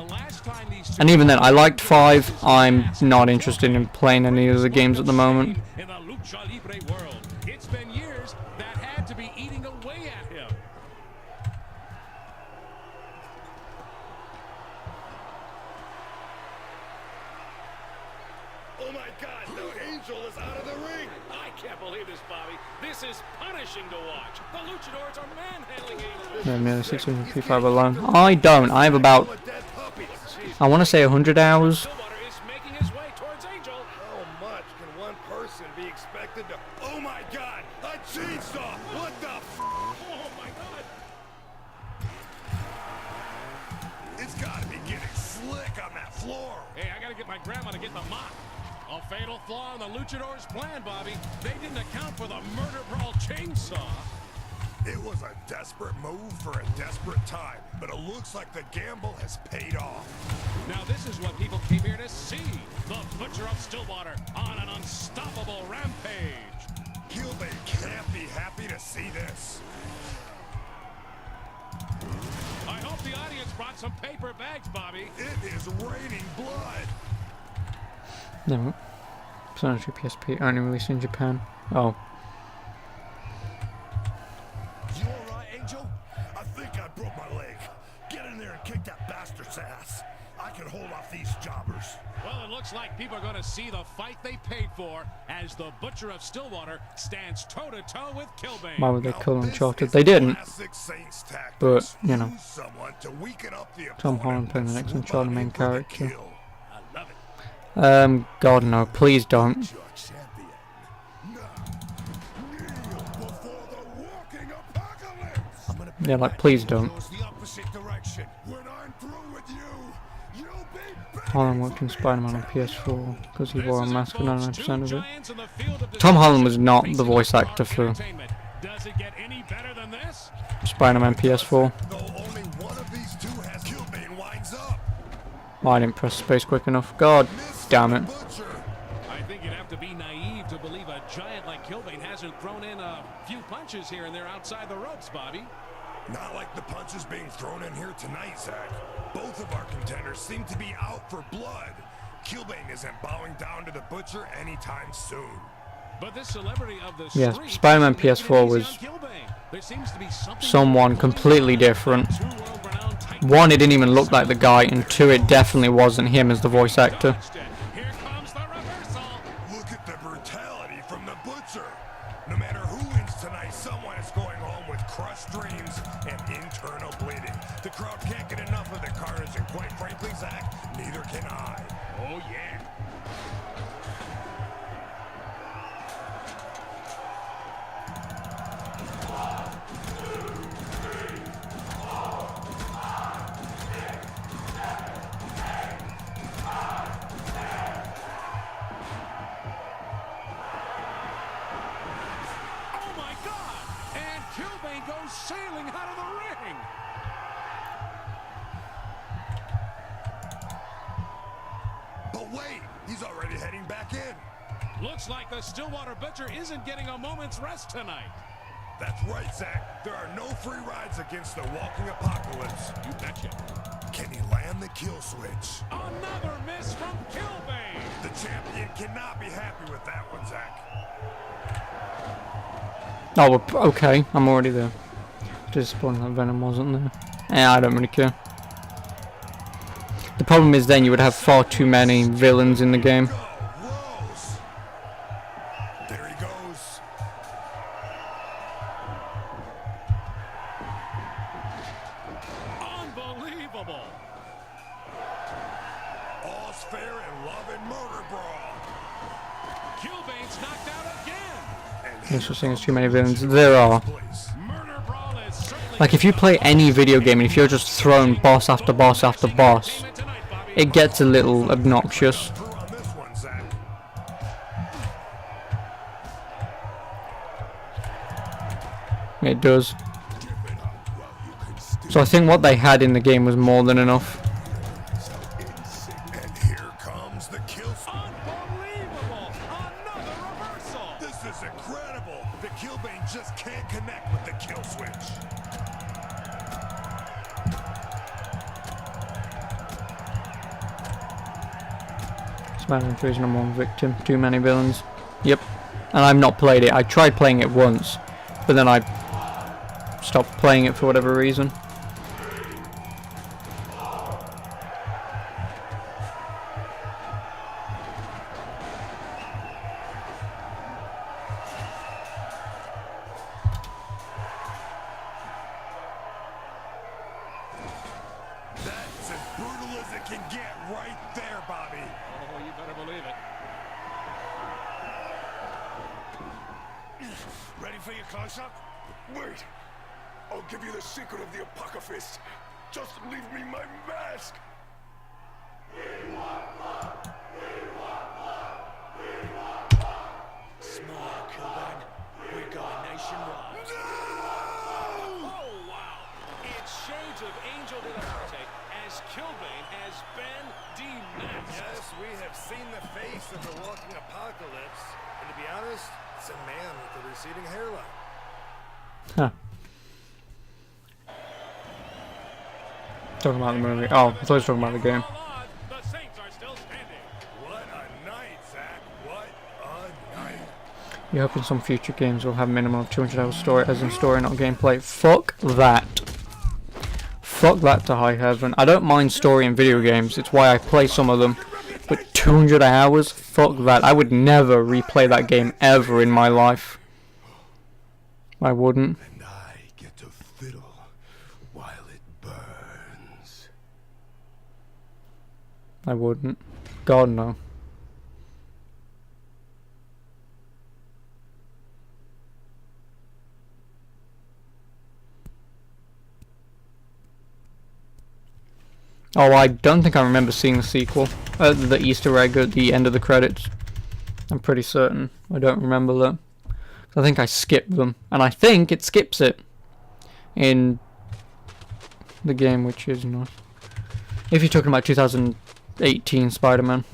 And even then, I liked 5, I'm not interested in playing any of the games at the moment. In the Lucha Libre world, it's been years that had to be eating away at him. Oh my God, the Angel is out of the ring. I can't believe this, Bobby. This is punishing to watch. The Luchadors are manhandling Angel. Yeah, nearly 655 alone. I don't. I have about, I want to say 100 hours. How much can one person be expected to... Oh my God, a chainsaw! What the f... Oh my God! It's gotta be getting slick on that floor. Hey, I gotta get my grandma to get the mop. A fatal flaw in the Luchadors' plan, Bobby. They didn't account for the murder brawl chainsaw. It was a desperate move for a desperate time, but it looks like the gamble has paid off. Now this is what people came here to see. The Butcher of Stillwater on an unstoppable rampage. Killbane can't be happy to see this. I hope the audience brought some paper bags, Bobby. It is raining blood. No. Persona 2 PSP only released in Japan. Oh. You alright, Angel? I think I broke my leg. Get in there and kick that bastard's ass. I can hold off these jobbers. Well, it looks like people are going to see the fight they paid for as the Butcher of Stillwater stands toe-to-toe with Killbane. Why would they call Uncharted? They didn't. But, you know. Tom Holland playing the next Uncharted main character. God no, please don't. Yeah, like, please don't. Holland worked in Spider-Man on PS4 because he wore a mask for 99% of it. Tom Holland was not the voice actor for Spider-Man PS4. Oh, I didn't press space quick enough. God damn it. I think you'd have to be naive to believe a giant like Killbane hasn't thrown in a few punches here and there outside the ropes, Bobby. Not like the punches being thrown in here tonight, Zach. Both of our contenders seem to be out for blood. Killbane isn't bowing down to the Butcher anytime soon. But this celebrity of the Yeah, Spider-Man PS4 was someone completely different. One, it didn't even look like the guy, and two, it definitely wasn't him as the voice actor. Look at the brutality from the Butcher. No matter who wins tonight, someone is going home with crushed dreams and internal bleeding. The crowd can't get enough of the carnage, and quite frankly, Zach, neither can I. Oh, yeah. Killbane goes sailing out of the ring. But wait, he's already heading back in. Looks like the Stillwater Butcher isn't getting a moment's rest tonight. That's right, Zach. There are no free rides against the walking apocalypse. You betcha. Can he land the kill switch? Another miss from Killbane. The champion cannot be happy with that one, Zach. Oh, well, okay, I'm already there. Disappointed that Venom wasn't there. Yeah, I don't really care. The problem is then you would have far too many villains in the game. There he goes. Unbelievable. All's fair in love and murder brawl. Killbane's knocked out again. Thanks for saying there's too many villains. There are. Like, if you play any video game and if you're just throwing boss after boss after boss, it gets a little obnoxious. It does. So I think what they had in the game was more than enough. And here comes the kill switch. Unbelievable! Another reversal! This is incredible! The Killbane just can't connect with the kill switch. Spider-Man 3 is number one victim. Too many villains. Yep. And I've not played it. I tried playing it once, but then I stopped playing it for whatever reason. That's as brutal as it can get right there, Bobby. Oh, you better believe it. Ready for your close-up? Wait! I'll give you the secret of the Apocalypse. Just leave me my mask! Smile, Killbane. We're going nationwide. Oh, wow. It's shades of Angel de la Muerte as Killbane has been demasked. Yes, we have seen the face of the walking apocalypse. And to be honest, it's a man with a receding hairline. Huh. Talking about the movie. Oh, I thought he was talking about the game. The Saints are still standing. What a night, Zach. What a night. You're hoping some future games will have a minimum of 200 hours story, as in story, not gameplay. Fuck that. Fuck that to high heaven. I don't mind story in video games. It's why I play some of them. But 200 hours? Fuck that. I would never replay that game ever in my life. I wouldn't. And I get to fiddle while it burns. I wouldn't. God, no. Oh, I don't think I remember seeing the sequel. The Easter egg at the end of the credits. I'm pretty certain. I don't remember that. I think I skipped them. And I think it skips it in the game, which is nice. If you're talking about 2000 18 Spider-Man.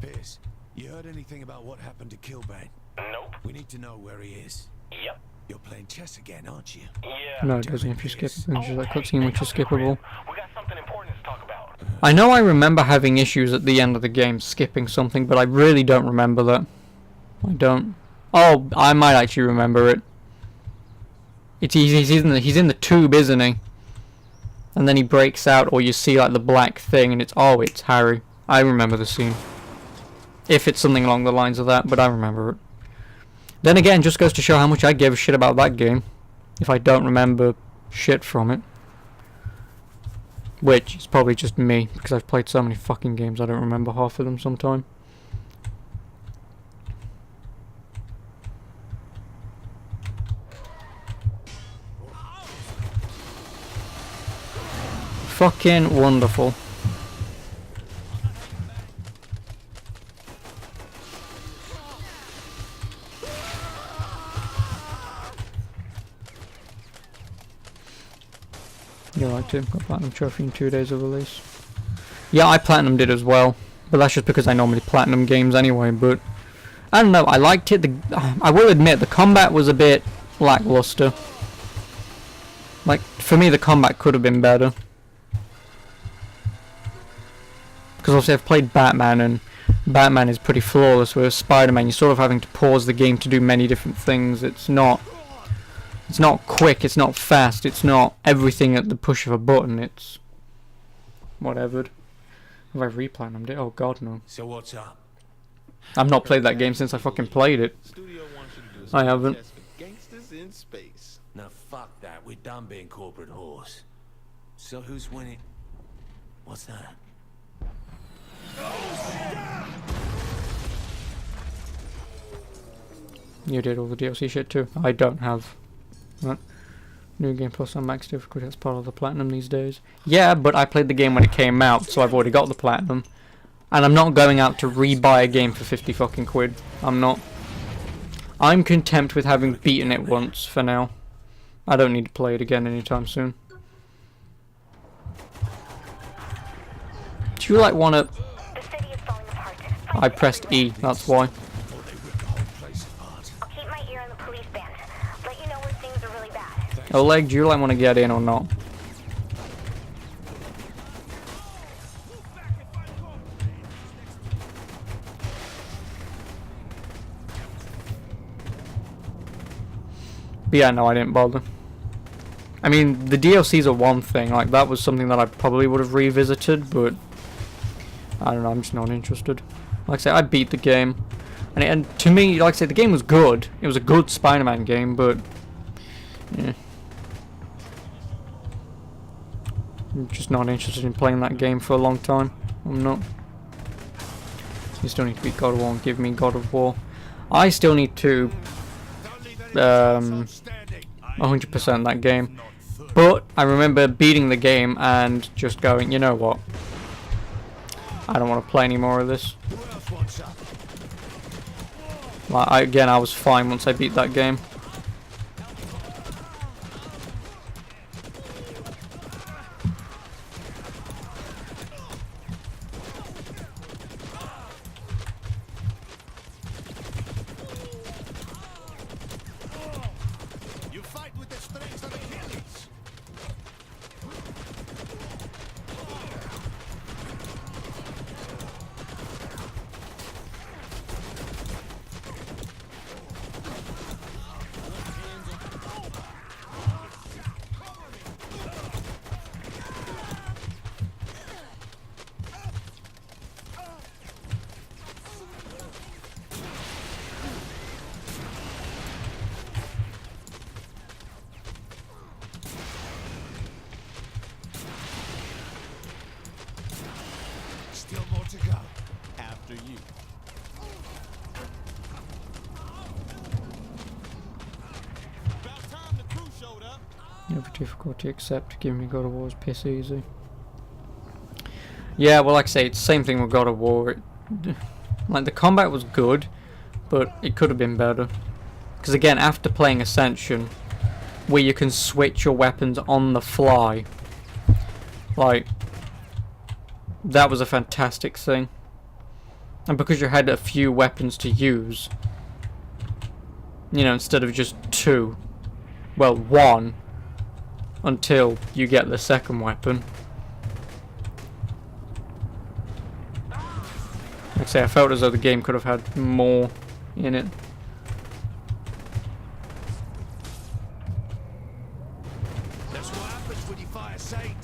Pierce, you heard anything about what happened to Killbane? Nope. We need to know where he is. Yep. You're playing chess again, aren't you? Yeah. No, it doesn't if you skip. It's just that cutscene which is skippable. We got something important to talk about. I know I remember having issues at the end of the game skipping something, but I really don't remember that. I don't. Oh, I might actually remember it. He's in the tube, isn't he? And then he breaks out, or you see like the black thing, and it's Harry. I remember the scene. If it's something along the lines of that, but I remember it. Then again, just goes to show how much I gave a shit about that game, if I don't remember shit from it. Which is probably just me, because I've played so many fucking games I don't remember half of them sometime. Fucking wonderful. You liked it? Got Platinum Trophy in 2 days of release. Yeah, I Platinum did as well, but that's just because I normally Platinum games anyway, but I don't know, I liked it. I will admit, the combat was a bit lackluster. Like, for me the combat could have been better. Because obviously I've played Batman, and Batman is pretty flawless, whereas Spider-Man you're sort of having to pause the game to do many different things. It's not quick, it's not fast, it's not everything at the push of a button, it's whatever. Have I replatinumed it? Oh god, no. So what's up? I've not played that game since I fucking played it. I haven't. Gangsters in space. Now fuck that, we're done being corporate whores. So who's winning? What's that? You did all the DLC shit too. I don't have. Right. New Game Plus on max difficulty, that's part of the Platinum these days. Yeah, but I played the game when it came out, so I've already got the Platinum. And I'm not going out to re-buy a game for 50 fucking quid. I'm not. I'm content with having beaten it once for now. I don't need to play it again anytime soon. Do you like wanna... I pressed E, that's why. Oleg, do you like want to get in or not? But yeah, no, I didn't bother. I mean, the DLCs are one thing, like that was something that I probably would have revisited, but I don't know, I'm just not interested. Like I say, I beat the game, and to me, like I say, the game was good. It was a good Spider-Man game, but yeah. I'm just not interested in playing that game for a long time. I'm not. You still need to beat God of War and give me God of War. I still need to 100% that game. But I remember beating the game and just going, you know what? I don't want to play any more of this. Like, again, I was fine once I beat that game. Still more to go. After you. About time the crew showed up. Never difficulty accept. Give me God of War's piss easy. Yeah, well, like I say, it's the same thing with God of War. Like, the combat was good, but it could have been better. Because again, after playing Ascension, where you can switch your weapons on the fly, like, that was a fantastic thing. And because you had a few weapons to use, you know, instead of just 2, well, 1, until you get the second weapon. Like I say, I felt as though the game could have had more in it. That's what happens when you fire sight.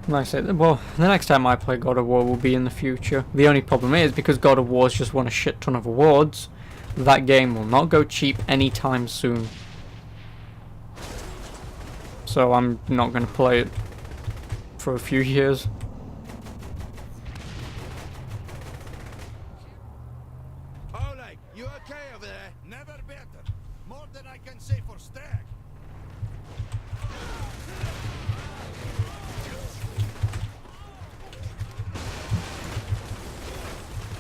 Like I said, well, the next time I play God of War will be in the future. The only problem is, because God of War's just won a shit ton of awards, that game will not go cheap anytime soon. So I'm not going to play it for a few years. Oleg, you okay over there? Never better. More than I can say for Stag.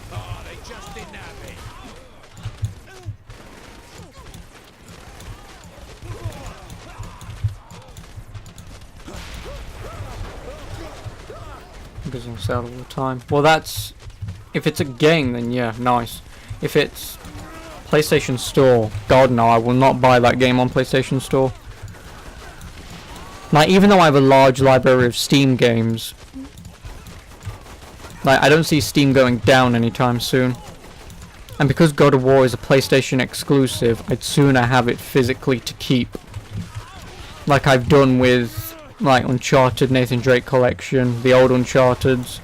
Oh, they just didn't have me. Because I'm sad all the time. Well, that's... if it's a game, then yeah, nice. If it's PlayStation Store, God no, I will not buy that game on PlayStation Store. Like, even though I have a large library of Steam games, like, I don't see Steam going down anytime soon. And because God of War is a PlayStation exclusive, I'd sooner have it physically to keep. Like I've done with, like, Uncharted Nathan Drake Collection, the old Uncharted's,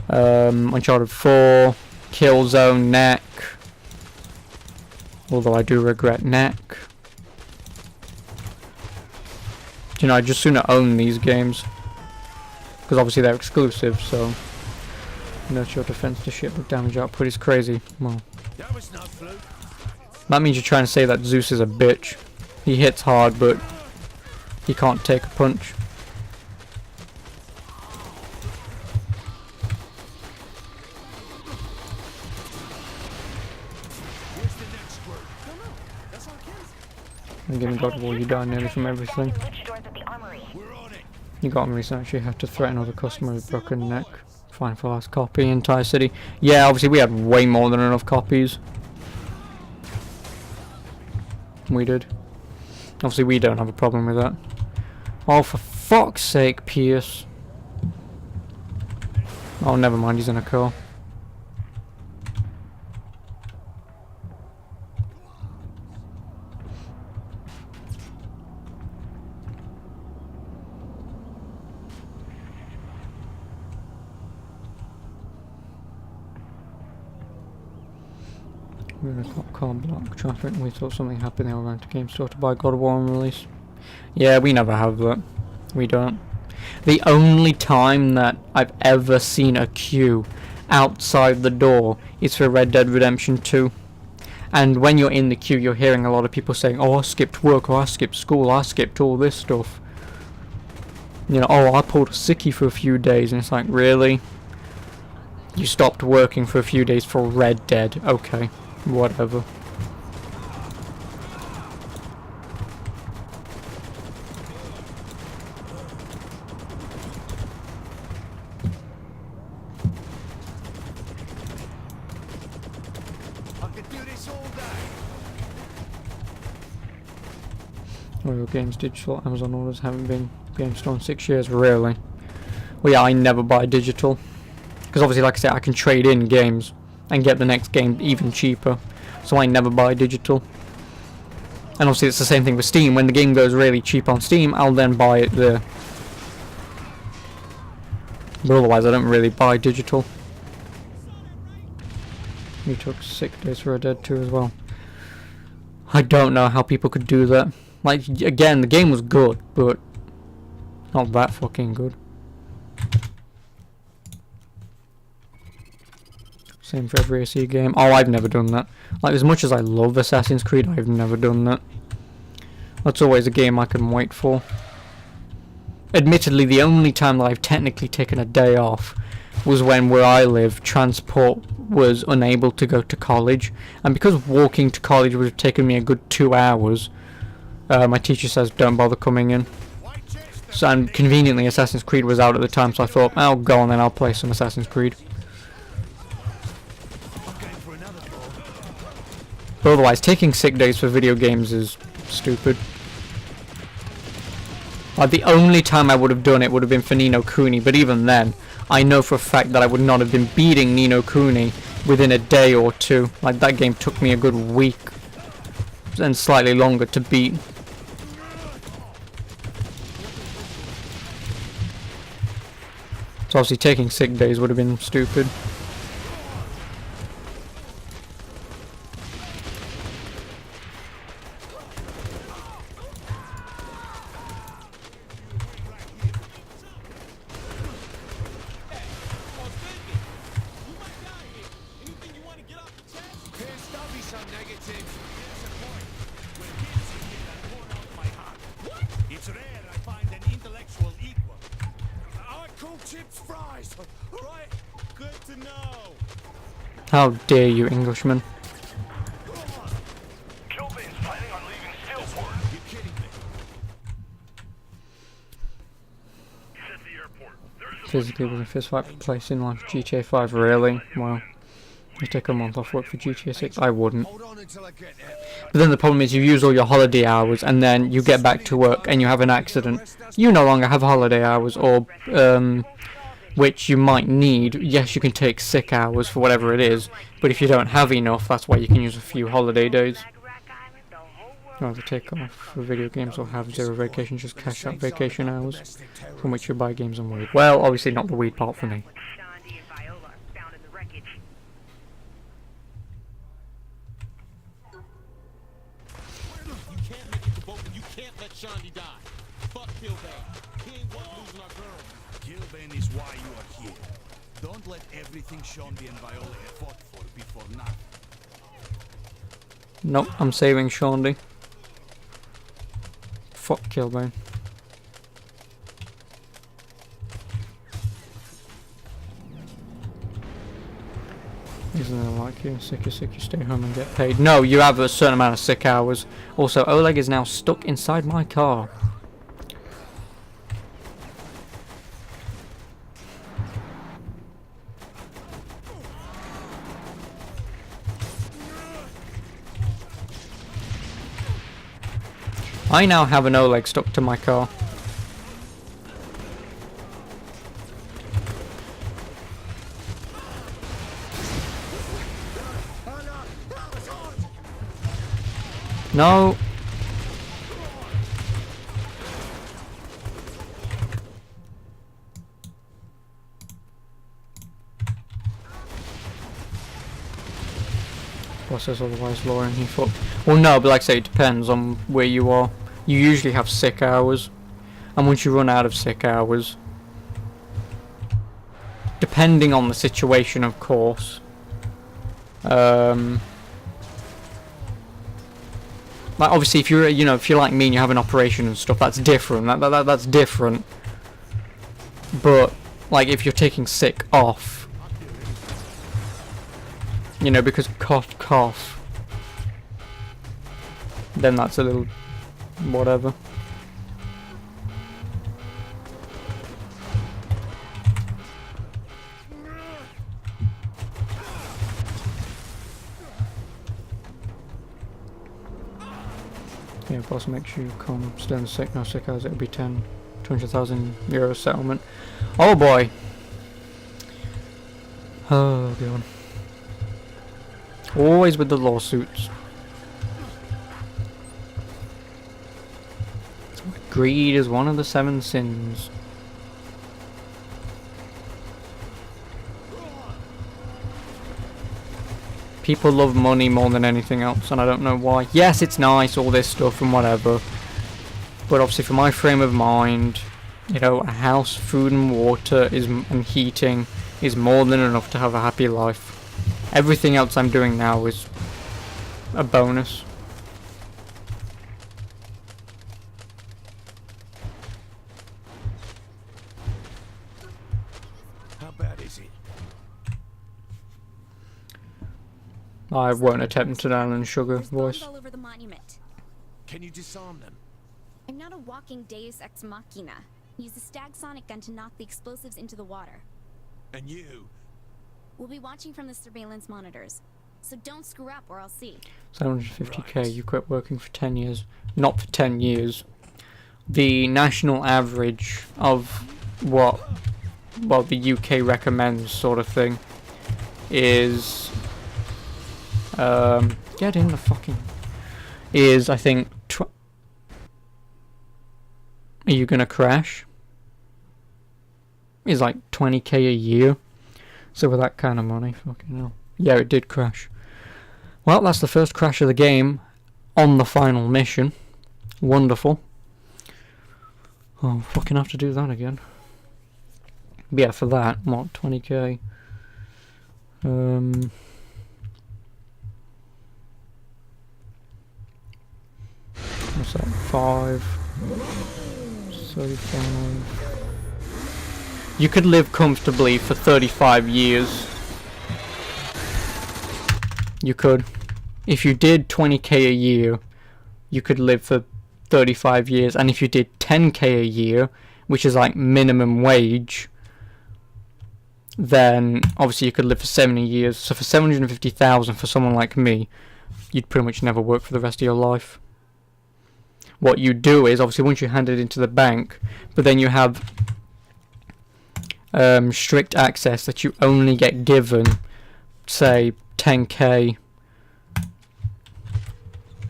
Uncharted 4, Killzone, Neck. Although I do regret Neck. You know, I just sooner own these games. Because obviously they're exclusive, so... Nurture defense to ship, but damage output is crazy. Well, that means you're trying to say that Zeus is a bitch. He hits hard, but he can't take a punch. I'm giving God of War, you die nearly from everything. You got me recently, actually had to threaten other customer with broken neck. Fine for last copy, entire city. Yeah, obviously we had way more than enough copies. We did. Obviously we don't have a problem with that. Oh, for fuck's sake, Pierce. Oh, never mind, he's in a car. We're in a cop car block traffic. We thought something happened. They all ran to GameStop to buy God of War on release. Yeah, we never have that. We don't. The only time that I've ever seen a queue outside the door is for Red Dead Redemption 2. And when you're in the queue, you're hearing a lot of people saying, "Oh, I skipped work, or I skipped school, I skipped all this stuff." You know, "Oh, I pulled a sickie for a few days," and it's like, really? You stopped working for a few days for Red Dead? Okay. Whatever. I could do this all day. Well, your games digital Amazon orders haven't been GameStop in 6 years, really? Well, yeah, I never buy digital. Because obviously, like I said, I can trade in games and get the next game even cheaper, so I never buy digital. And obviously it's the same thing with Steam. When the game goes really cheap on Steam, I'll then buy it there. But otherwise I don't really buy digital. You took 6 days for Red Dead 2 as well. I don't know how people could do that. Like, again, the game was good, but not that fucking good. Same for every AC game. Oh, I've never done that. Like, as much as I love Assassin's Creed, I've never done that. That's always a game I can wait for. Admittedly, the only time that I've technically taken a day off was when, where I live, transport was unable to go to college. And because walking to college would have taken me a good 2 hours, my teacher says don't bother coming in. So, and conveniently, Assassin's Creed was out at the time, so I thought, I'll go on then, I'll play some Assassin's Creed. But otherwise, taking sick days for video games is stupid. Like, the only time I would have done it would have been for Ni no Kuni, but even then, I know for a fact that I would not have been beating Ni no Kuni within a day or two. Like, that game took me a good week and slightly longer to beat. So obviously taking sick days would have been stupid. It's rare I find an intellectual equal. I cook chips fries, right? Good to know. How dare you, Englishman? Kilbane's planning on leaving Steelport. You kidding me? He's at the airport. Physically was a fist fight for place in like GTA 5, really? Well, you take a month off work for GTA 6, I wouldn't. But then the problem is you use all your holiday hours and then you get back to work and you have an accident. You no longer have holiday hours, or which you might need. Yes, you can take sick hours for whatever it is, but if you don't have enough, that's why you can use a few holiday days. Rather take off for video games or have 0 vacation, just cash out vacation hours from which you buy games and weed. Well, obviously not the weed part for me. Shaundi die. Fuck Kilbane. He ain't worth losing our girl. Kilbane is why you are here. Don't let everything Shaundi and Viola have fought for be for nothing. Nope, I'm saving Shaundi. Fuck Kilbane. Isn't it like you sick, you stay home and get paid? No, you have a certain amount of sick hours. Also, Oleg is now stuck inside my car. I now have an Oleg stuck to my car. No. Boss says otherwise, Lauren, he fucked. Well, no, but like I say, it depends on where you are. You usually have sick hours, and once you run out of sick hours, depending on the situation, of course, like obviously, if you're, if you're like me and you have an operation and stuff, that's different. That's different. But like, if you're taking sick off, because cough, then that's a little whatever. Yeah, boss, make sure you come. Stay sick, no sick hours, it'll be 200,000 euro settlement. Oh boy! Oh god. Always with the lawsuits. Greed is one of the 7 sins. people love money more than anything else, and I don't know why. Yes, it's nice, all this stuff and whatever, but obviously for my frame of mind, you know, a house, food and water and heating is more than enough to have a happy life. Everything else I'm doing now is a bonus. How bad is it? I won't attempt an Alan Sugar voice. All over the monument. Can you disarm them? I'm not a walking Deus Ex Machina. Use a Stag Sonic gun to knock the explosives into the water. And you? We'll be watching from the surveillance monitors. So don't screw up or I'll see. 750k, you quit working for 10 years. Not for 10 years. The national average of what, well, the UK recommends sort of thing is, get in the fucking, is, I think, are you gonna crash? Is like 20k a year. So with that kind of money, fucking hell. Yeah, it did crash. Well, that's the first crash of the game on the final mission. Wonderful. Oh, fucking have to do that again. But yeah, for that, what, 20k? What's that? 5, 35. You could live comfortably for 35 years. You could. If you did 20k a year, you could live for 35 years. And if you did 10k a year, which is like minimum wage, then obviously you could live for 70 years. So for 750,000 for someone like me, you'd pretty much never work for the rest of your life. What you do is, obviously once you hand it into the bank, but then you have strict access that you only get given, say, 10k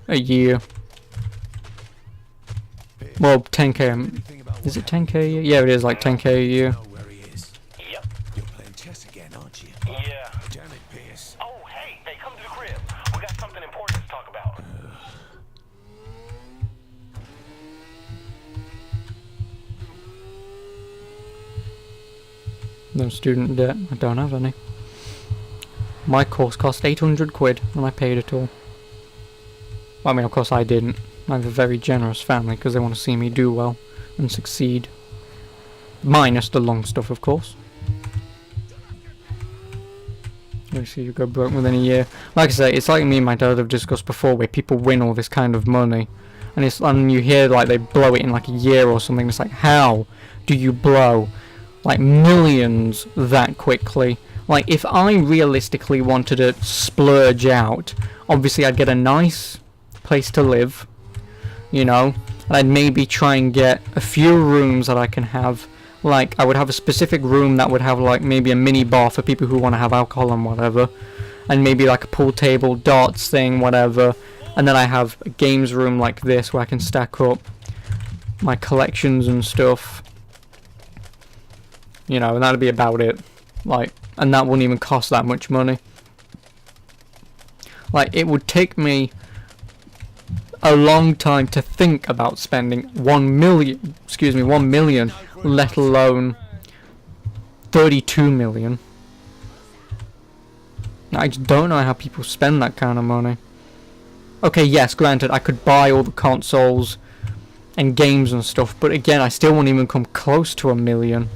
a year. Well, 10k, is it 10k a year? Yeah, it is like 10k a year. Yep. You're playing chess again, aren't you? Yeah. Janet Pierce. Oh, hey, come to the crib. We got something important to talk about. No student debt. I don't have any. My course cost 800 quid and I paid it all. Well, I mean, of course I didn't. I have a very generous family because they want to see me do well and succeed. Minus the long stuff, of course. You see, you go broke within a year. Like I say, it's like me and my dad have discussed before, where people win all this kind of money, and you hear like they blow it in like a year or something. It's like, how do you blow like millions that quickly? Like, if I realistically wanted to splurge out, obviously I'd get a nice place to live, you know, and I'd maybe try and get a few rooms that I can have. Like, I would have a specific room that would have like maybe a mini bar for people who want to have alcohol and whatever, and maybe like a pool table, darts thing, whatever, and then I have a games room like this where I can stack up my collections and stuff, you know, and that'd be about it. Like, and that wouldn't even cost that much money. Like, it would take me a long time to think about spending 1 million, let alone 32 million. I just don't know how people spend that kind of money. Okay, yes, granted, I could buy all the consoles and games and stuff, but again, I still wouldn't even come close to 1 million.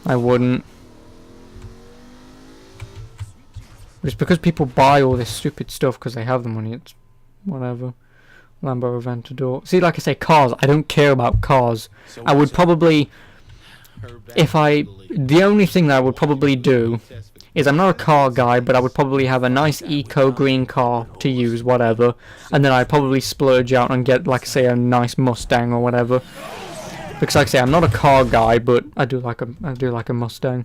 I wouldn't. But it's because people buy all this stupid stuff because they have the money. It's whatever. Lambo Aventador. See, like I say, cars. I don't care about cars. I would probably, the only thing that I would probably do is, I'm not a car guy, but I would probably have a nice eco green car to use, whatever, and then I'd probably splurge out and get, like I say, a nice Mustang or whatever. Because, like I say, I'm not a car guy, but I do like a Mustang.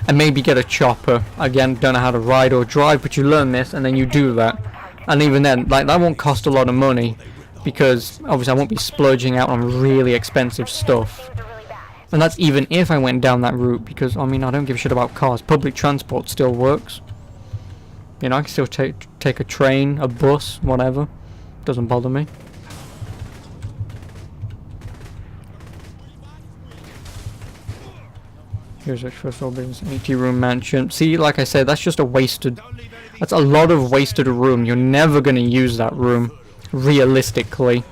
And maybe get a chopper. Again, don't know how to ride or drive, but you learn this, and then you do that. And even then, like, that won't cost a lot of money, because obviously I won't be splurging out on really expensive stuff. And that's even if I went down that route, because, I mean, I don't give a shit about cars. Public transport still works. You know, I can still take a train, a bus, whatever. Doesn't bother me. Here's extra business, 80-room mansion. See, like I said, that's just a wasted... That's a lot of wasted room. You're never going to use that room, realistically.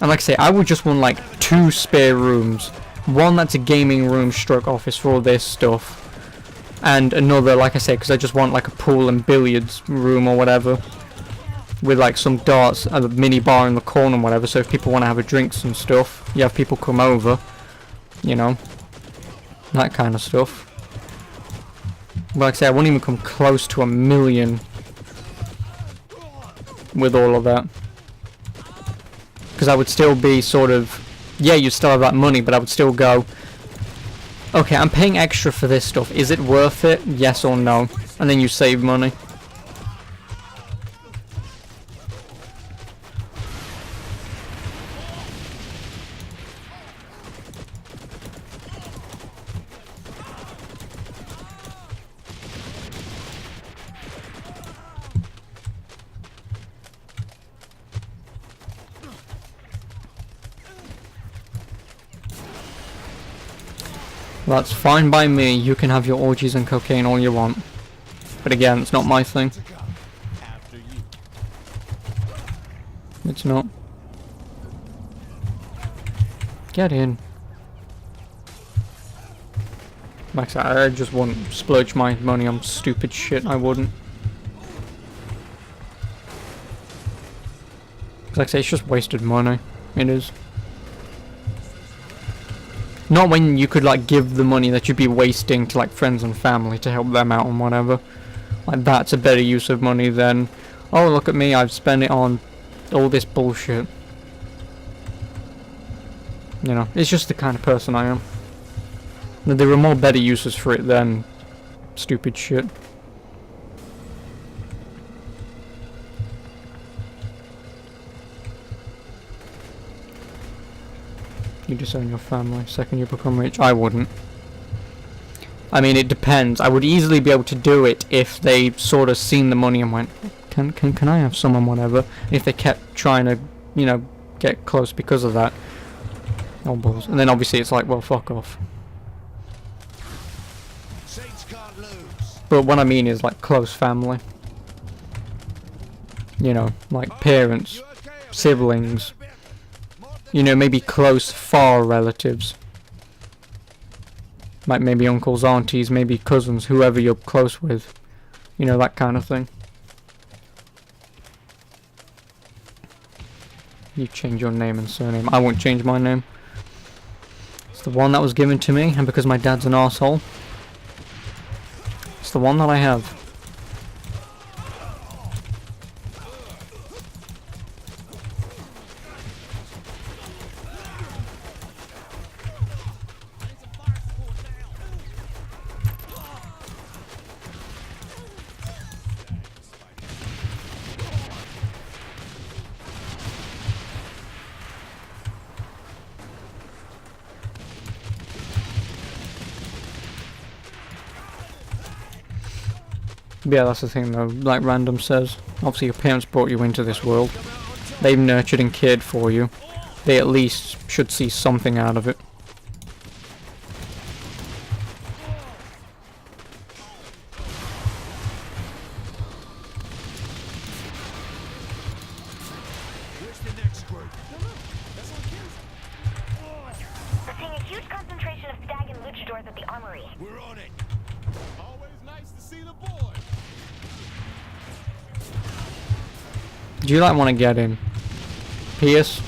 And like I say, I would just want like 2 spare rooms. One that's a gaming room stroke office for all this stuff. And another, like I say, because I just want like a pool and billiards room or whatever. With like some darts and a mini bar in the corner and whatever. So if people want to have a drinks and stuff, you have people come over. You know. That kind of stuff. But like I say, I won't even come close to 1 million with all of that. Because I would still be sort of... Yeah, you'd still have that money, but I would still go... Okay, I'm paying extra for this stuff. Is it worth it? Yes or no? And then you save money. That's fine by me. You can have your orgies and cocaine all you want. But again, it's not my thing. It's not. Get in. Like I said, I just wouldn't splurge my money on stupid shit. I wouldn't. Like I say, it's just wasted money. It is. Not when you could like give the money that you'd be wasting to like friends and family to help them out and whatever. Like that's a better use of money than, oh look at me, I've spent it on all this bullshit. You know, it's just the kind of person I am. There are more better uses for it than stupid shit. You disown your family, second you become rich. I wouldn't. I mean, it depends. I would easily be able to do it if they sort of seen the money and went, can I have some and whatever. If they kept trying to, you know, get close because of that. Oh balls. And then obviously it's like, well, fuck off. But what I mean is like close family. You know, like parents, siblings. You know, maybe close, far relatives. Like maybe uncles, aunties, maybe cousins, whoever you're close with. You know, that kind of thing. You change your name and surname. I won't change my name. It's the one that was given to me, and because my dad's an arsehole, it's the one that I have. Yeah, that's the thing though, like Random says, obviously your parents brought you into this world. They've nurtured and cared for you. They at least should see something out of it. We're seeing a huge concentration of stag and luchadors at the armory. We're on it. Always nice to see the boy. Do you like want to get in? Pierce?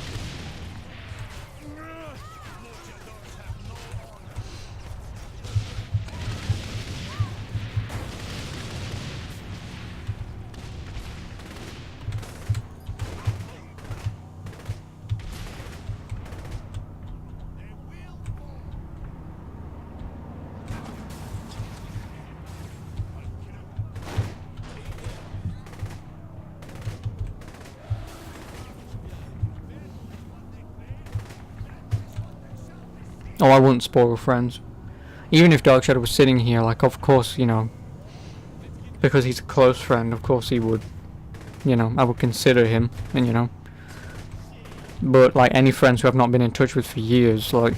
Oh, I wouldn't spoil friends. Even if Darkshadow was sitting here, like, of course, you know, because he's a close friend, of course he would, you know, I would consider him, and you know. But like any friends who I've not been in touch with for years, like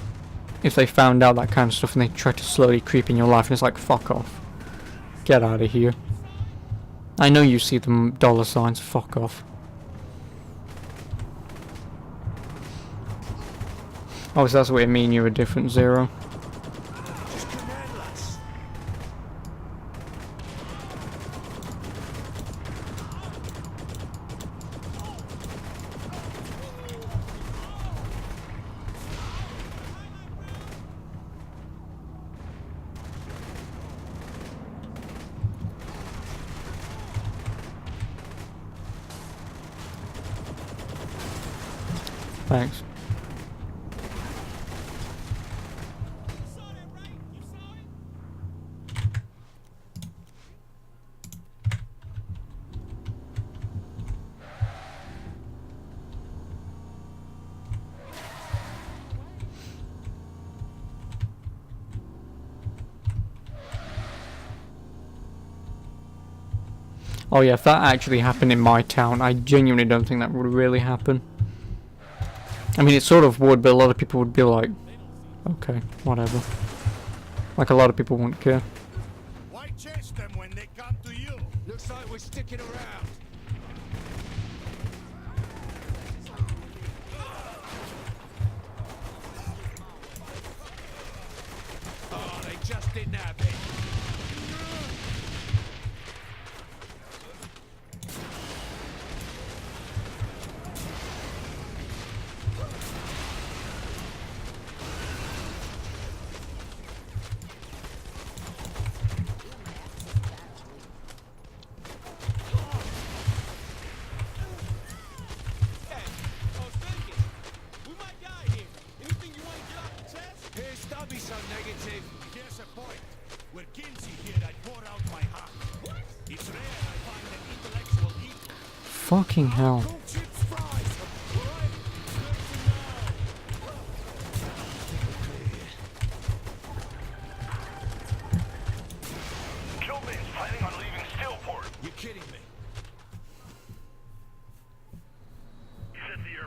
if they found out that kind of stuff and they try to slowly creep in your life, and it's like, fuck off, get out of here. I know you see them dollar signs, fuck off. Oh, so that's what it mean you're a different Zero. Thanks. Oh yeah, if that actually happened in my town, I genuinely don't think that would really happen. I mean, it sort of would, but a lot of people would be like, okay, whatever. Like, a lot of people wouldn't care. Why chase them when they come to you? Looks like we're sticking around. Oh, they just didn't have it. Fucking hell. Killbane's planning on leaving Steelport. You're kidding me.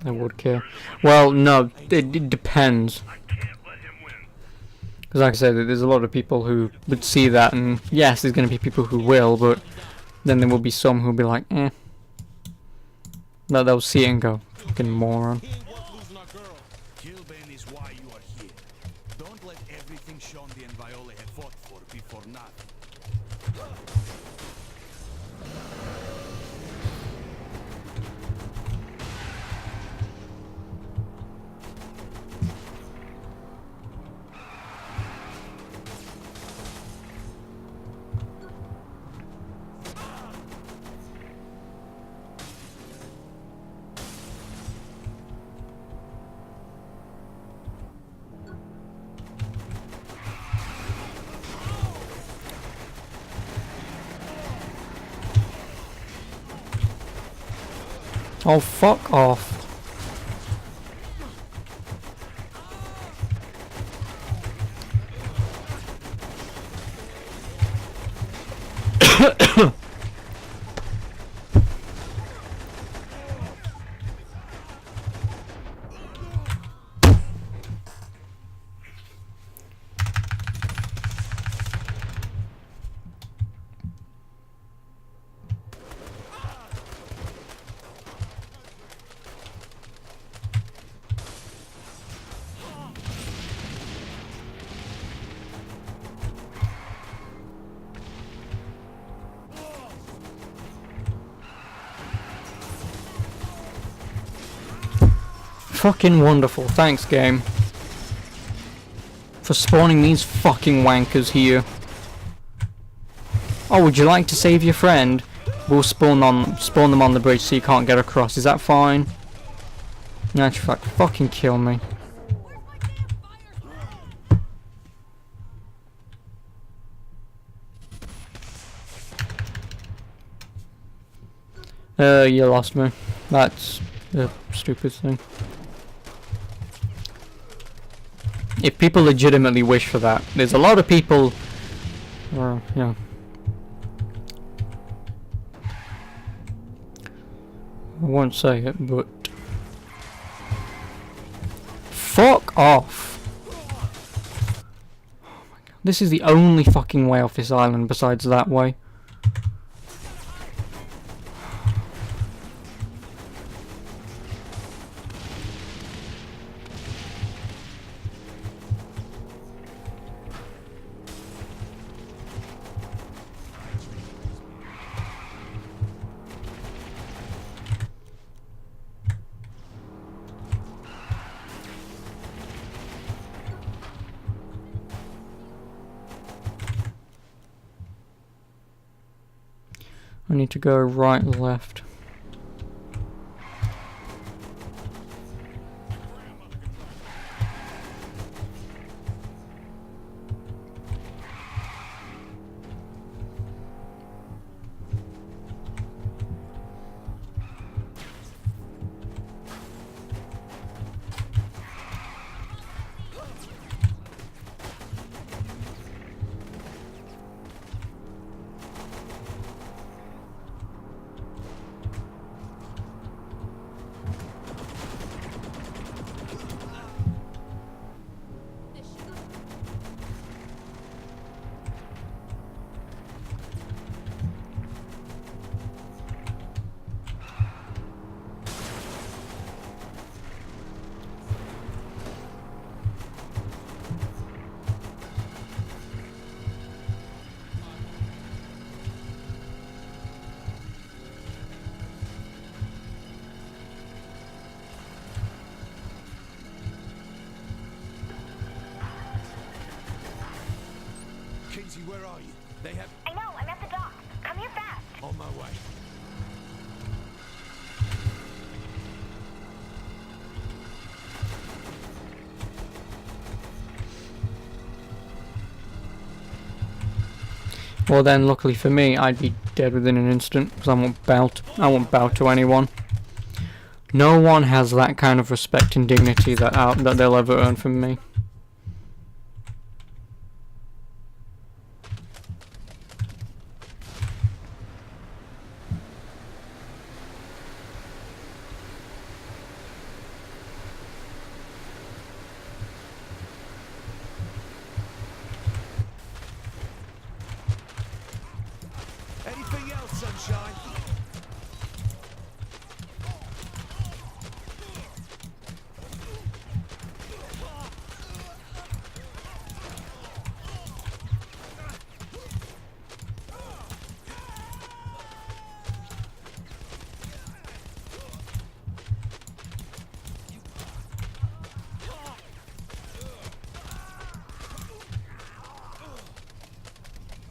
I would care. Well, no, it depends. Because like I said, there's a lot of people who would see that, and yes, there's going to be people who will, but then there will be some who'll be like, eh. But they'll see it and go, fucking moron. Killbane is why you are here. Don't let everything Shondi and Viola have fought for be for nothing. Oh, fuck off. Fucking wonderful. Thanks, game. For spawning these fucking wankers here. Oh, would you like to save your friend? We'll spawn them on the bridge so you can't get across. Is that fine? No, fucking kill me. You lost me. That's a stupid thing. If people legitimately wish for that, there's a lot of people, yeah, I won't say it, but... Fuck off! Oh my god. This is the only fucking way off this island besides that way. I need to go right, left. Casey, where are you? They have... I know, I'm at the dock. Come here fast. On my way. Well then, luckily for me, I'd be dead within an instant, because I won't bow to anyone. No one has that kind of respect and dignity that they'll ever earn from me. Anything else, sunshine?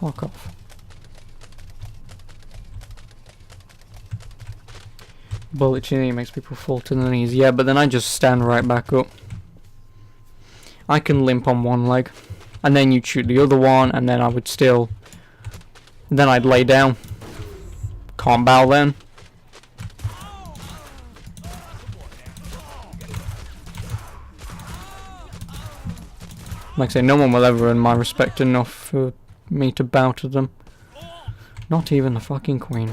Walk off. Bullet chinny makes people fall to their knees. Yeah, but then I just stand right back up. I can limp on one leg, and then you'd shoot the other one, and then I would still... Then I'd lay down. Can't bow then. Like I say, no one will ever earn my respect enough for me to bow to them. Not even the fucking Queen.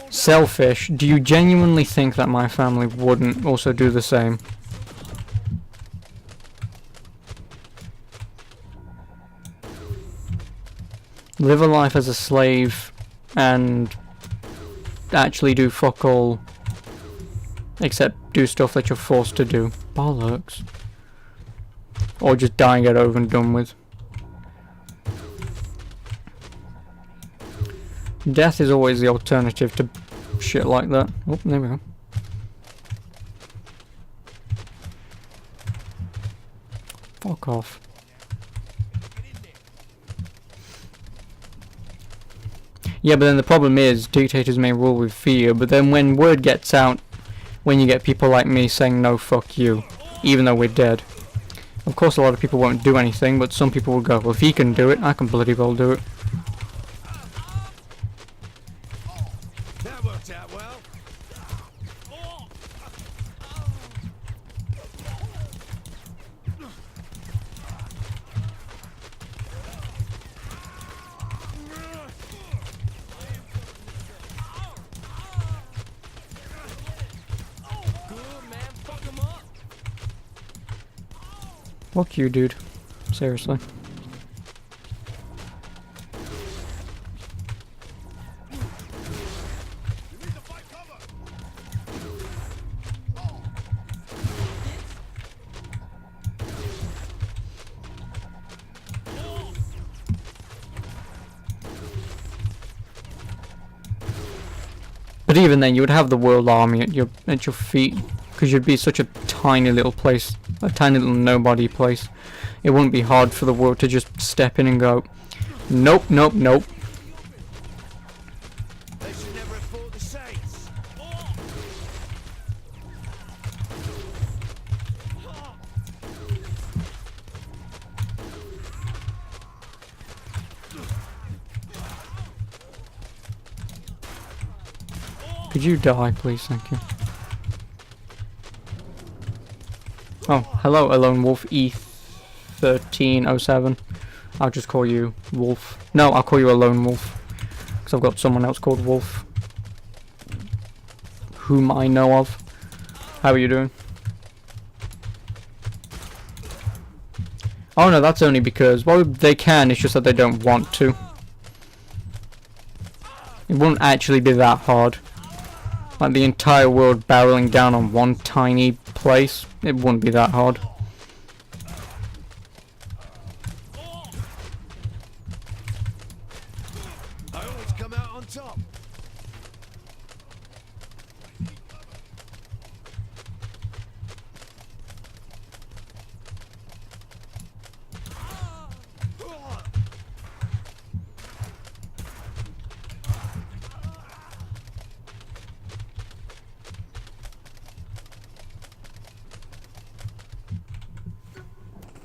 Selfish, do you genuinely think that my family wouldn't also do the same? Live a life as a slave and actually do fuck all except do stuff that you're forced to do. Bollocks. Or just die and get over and done with. Death is always the alternative to shit like that. Oh, there we go. Fuck off. Yeah, but then the problem is, dictators may rule with fear, but then when word gets out, when you get people like me saying no, fuck you, even though we're dead. Of course a lot of people won't do anything, but some people will go, well if he can do it, I can bloody well do it. That worked out well. Fuck you, dude. Seriously. But even then, you would have the World Army at your feet, because you'd be such a tiny little place, a tiny little nobody place. It wouldn't be hard for the world to just step in and go, nope, nope, nope. They should never have fought the Saints. Could you die, please? Thank you. Oh, hello, Alone Wolf E1307. I'll just call you Wolf. No, I'll call you Alone Wolf, because I've got someone else called Wolf, whom I know of. How are you doing? Oh no, that's only because, well, they can, it's just that they don't want to. It won't actually be that hard. Like the entire world barreling down on one tiny place, it wouldn't be that hard. I always come out on top.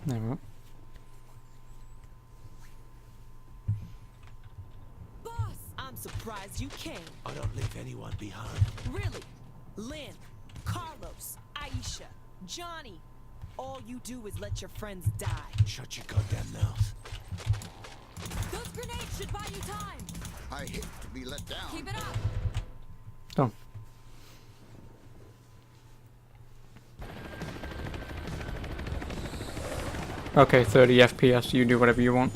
There we go. Boss, I'm surprised you came. I don't leave anyone behind. Really? Lynn, Carlos, Aisha, Johnny. All you do is let your friends die. Shut your goddamn mouth. Those grenades should buy you time. I hate to be let down. Keep it up. Done. Okay, 30 FPS, you do whatever you want.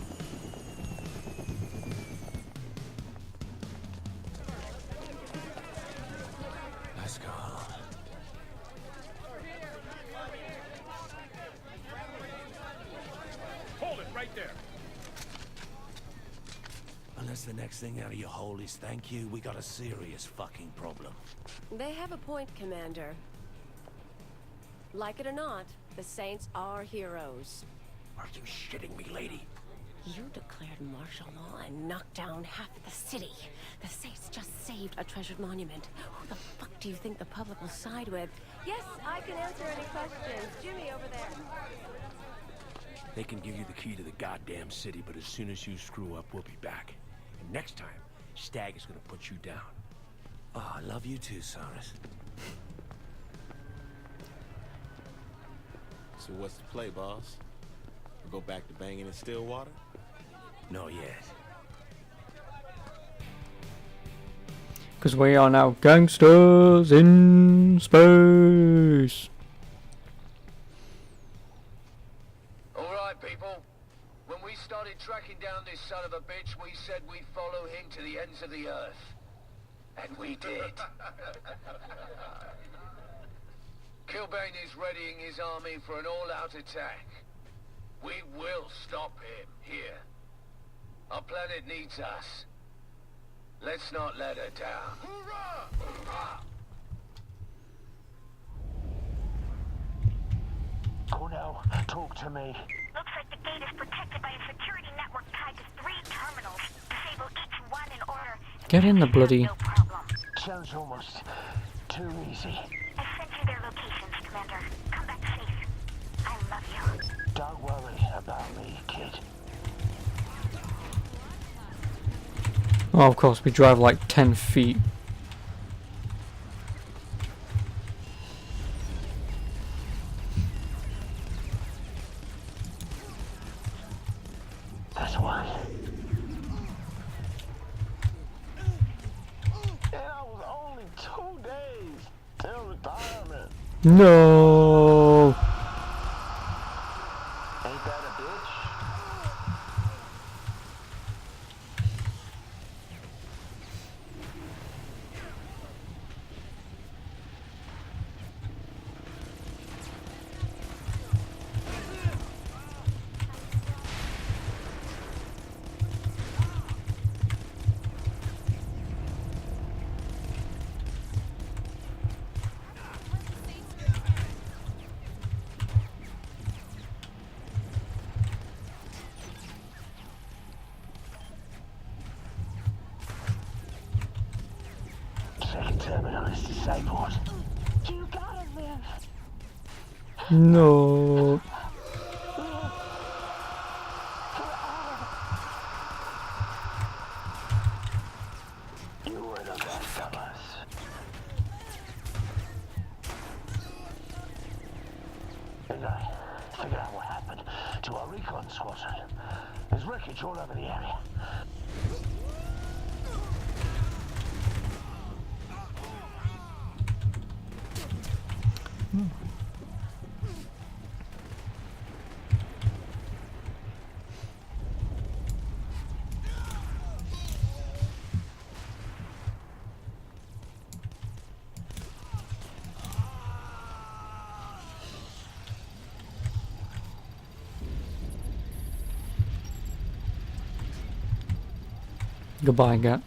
Let's go home. Hold it right there. Unless the next thing out of your hole is thank you, we got a serious fucking problem. They have a point, Commander. Like it or not, the Saints are heroes. Are you shitting me, lady? You declared martial law and knocked down half the city. The Saints just saved a treasured monument. Who the fuck do you think the public will side with? Yes, I can answer any questions. Jimmy over there. They can give you the key to the goddamn city, but as soon as you screw up, we'll be back. And next time, Stag is gonna put you down. Oh, I love you too, Cyrus. So what's the play, boss? Go back to banging in Stillwater? Not yet. Because we are now gangsters in space. Alright, people. When we started tracking down this son of a bitch, we said we'd follow him to the ends of the earth. And we did. Killbane is readying his army for an all-out attack. We will stop him here. Our planet needs us. Let's not let her down. Hoorah! Hoorah! Cornell, talk to me. Looks like the gate is protected by a security network tied to 3 terminals. Disable each one in order. Get in the bloody... No problem. Sounds almost too easy. I sent you their locations, Commander. Come back safe. I love you. Don't worry about me, kid. Oh, of course, we drive like 10 feet. That's why. And I was only 2 days till retirement. No. No. You were the best of us. And I figured out what happened to our recon squadron. There's wreckage all over the area. Goodbye, Gat.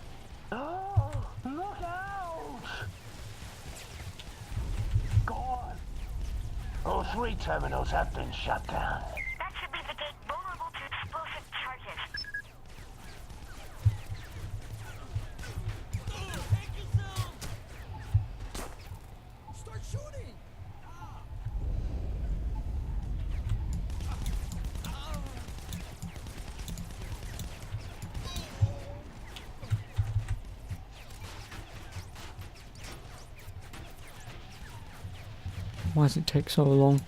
Oh, look out! God! All 3 terminals have been shut down. That should be the gate vulnerable to explosive charges. Start shooting! Why does it take so long?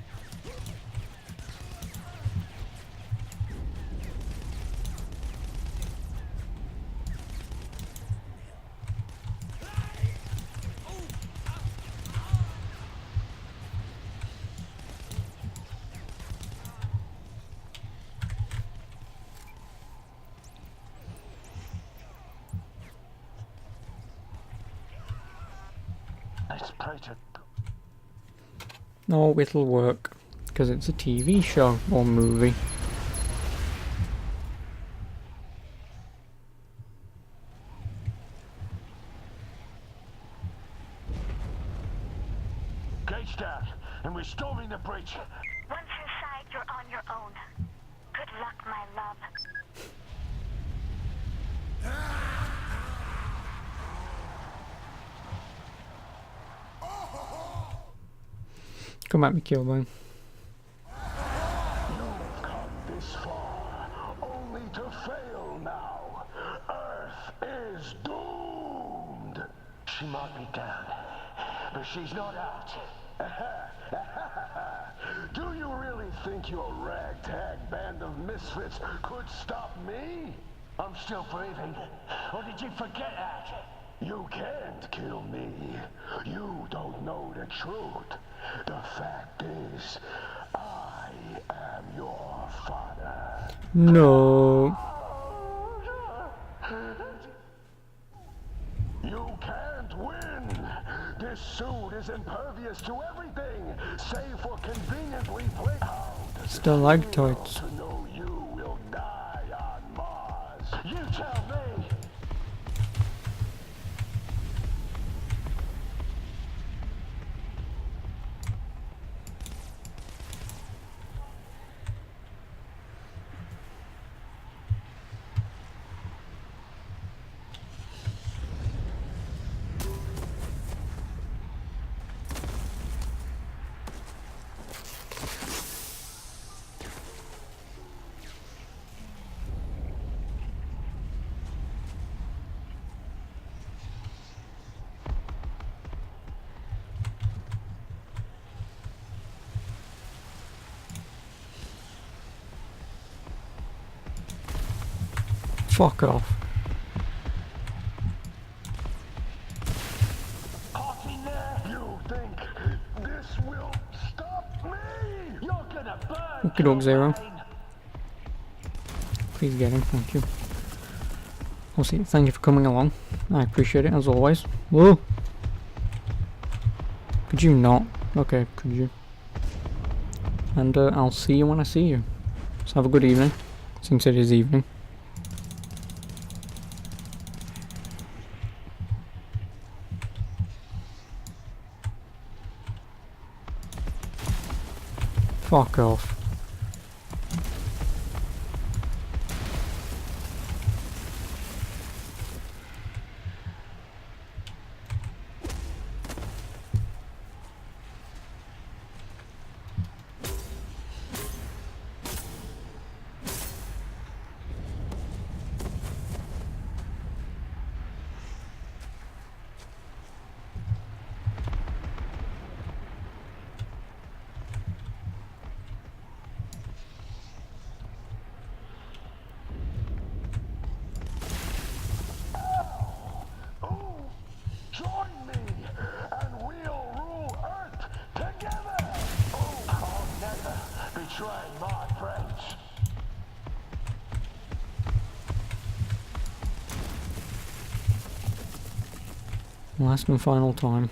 Let's pray to... No, it'll work. Because it's a TV show or movie. Gates down, and we're storming the bridge. Once inside, you're on your own. Good luck, my love. Come at me, Killbane. You've come this far, only to fail now. Earth is doomed. She marked me down, but she's not out. Do you really think your ragtag band of misfits could stop me? I'm still breathing. Or did you forget that? You can't kill me. You don't know the truth. The fact is, I am your father. No. You can't win. This suit is impervious to everything, save for conveniently placed. Stalactites. To know you will die on Mars. You tell me. Fuck off. You think this will stop me? You're gonna burn. Good dog, Zero. Please get him, thank you. I'll see. Thank you for coming along. I appreciate it as always. Whoa. Could you not? Okay, could you? And I'll see you when I see you. So have a good evening, since it is evening. Fuck off. last and final time.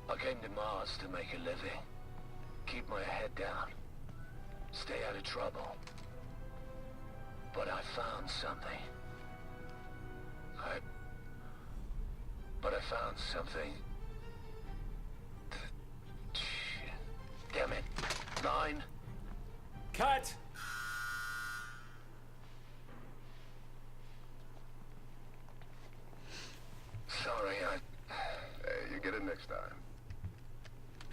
I came to Mars to make a living. Keep my head down. Stay out of trouble. But I found something. I found something. Shit. Damn it. 9. Cut! Sorry, Hey, you get it next time.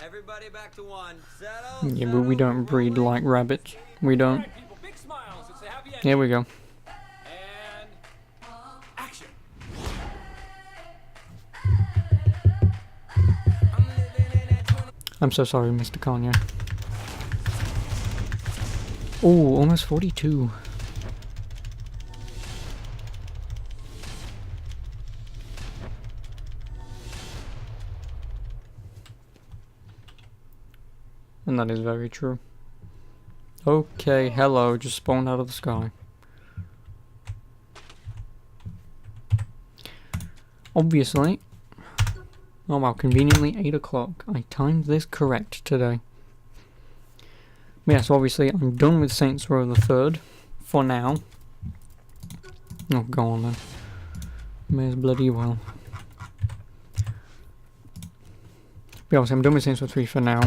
Everybody back to 1. Settle. Yeah, but we don't breed like rabbits. We don't. Big smiles. It's a happy ending. Here we go. And action. I'm so sorry, Mr. Kanye. Oh, almost 42. And that is very true. Okay, hello, just spawned out of the sky. Obviously. Oh wow, conveniently 8 o'clock. I timed this correct today. Yes, obviously I'm done with Saints Row the 3rd. For now. Oh, go on then. May as bloody well. But obviously I'm done with Saints Row 3 for now.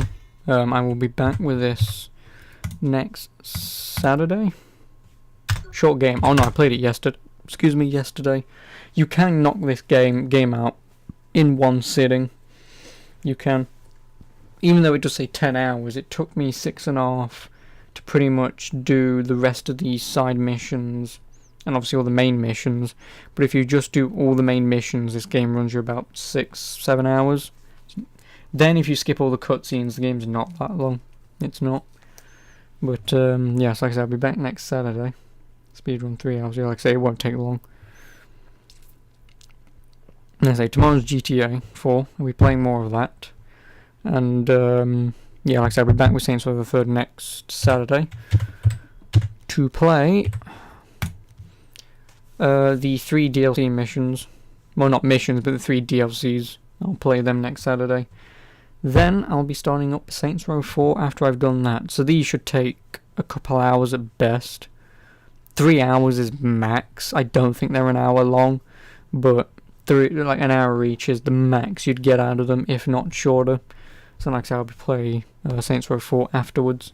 I will be back with this next Saturday. Short game. Oh no, I played it yesterday. Excuse me, yesterday. You can knock this game out in one sitting. You can. Even though it does say 10 hours, it took me 6.5 to pretty much do the rest of these side missions and obviously all the main missions. But if you just do all the main missions, this game runs you about 6-7 hours. Then if you skip all the cutscenes, the game's not that long. It's not. But yeah, so like I said, I'll be back next Saturday. Speedrun 3 hours. Yeah, like I say, it won't take long. And I say, tomorrow's GTA 4. I'll be playing more of that. And yeah, like I said, I'll be back with Saints Row the 3rd next Saturday to play the 3 DLC missions. Well, not missions, but the 3 DLCs. I'll play them next Saturday. Then I'll be starting up Saints Row 4 after I've done that. So these should take a couple hours at best. 3 hours is max. I don't think they're an hour long, but like an hour each is the max you'd get out of them, if not shorter. So like I said, I'll be playing Saints Row 4 afterwards.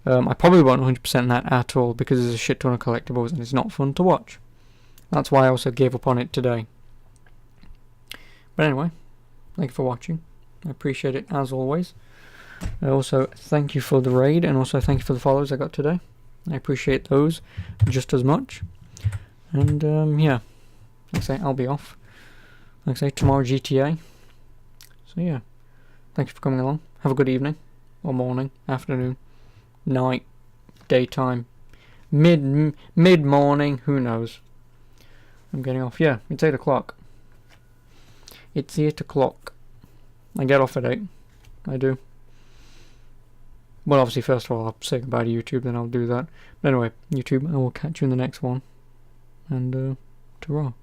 I probably won't 100% that at all because there's a shit ton of collectibles and it's not fun to watch. That's why I also gave up on it today. But anyway, thank you for watching. I appreciate it as always. I also thank you for the raid and also thank you for the follows I got today. I appreciate those just as much. And yeah, like I say, I'll be off. Like I say, tomorrow GTA. So yeah, thank you for coming along. Have a good evening, or morning, afternoon, night, daytime, mid-morning, who knows. I'm getting off. Yeah, it's 8 o'clock. It's 8 o'clock. I get off at 8. I do. Well, obviously, first of all, I'll say goodbye to YouTube, then I'll do that. But anyway, YouTube, I will catch you in the next one. And, ta-ra.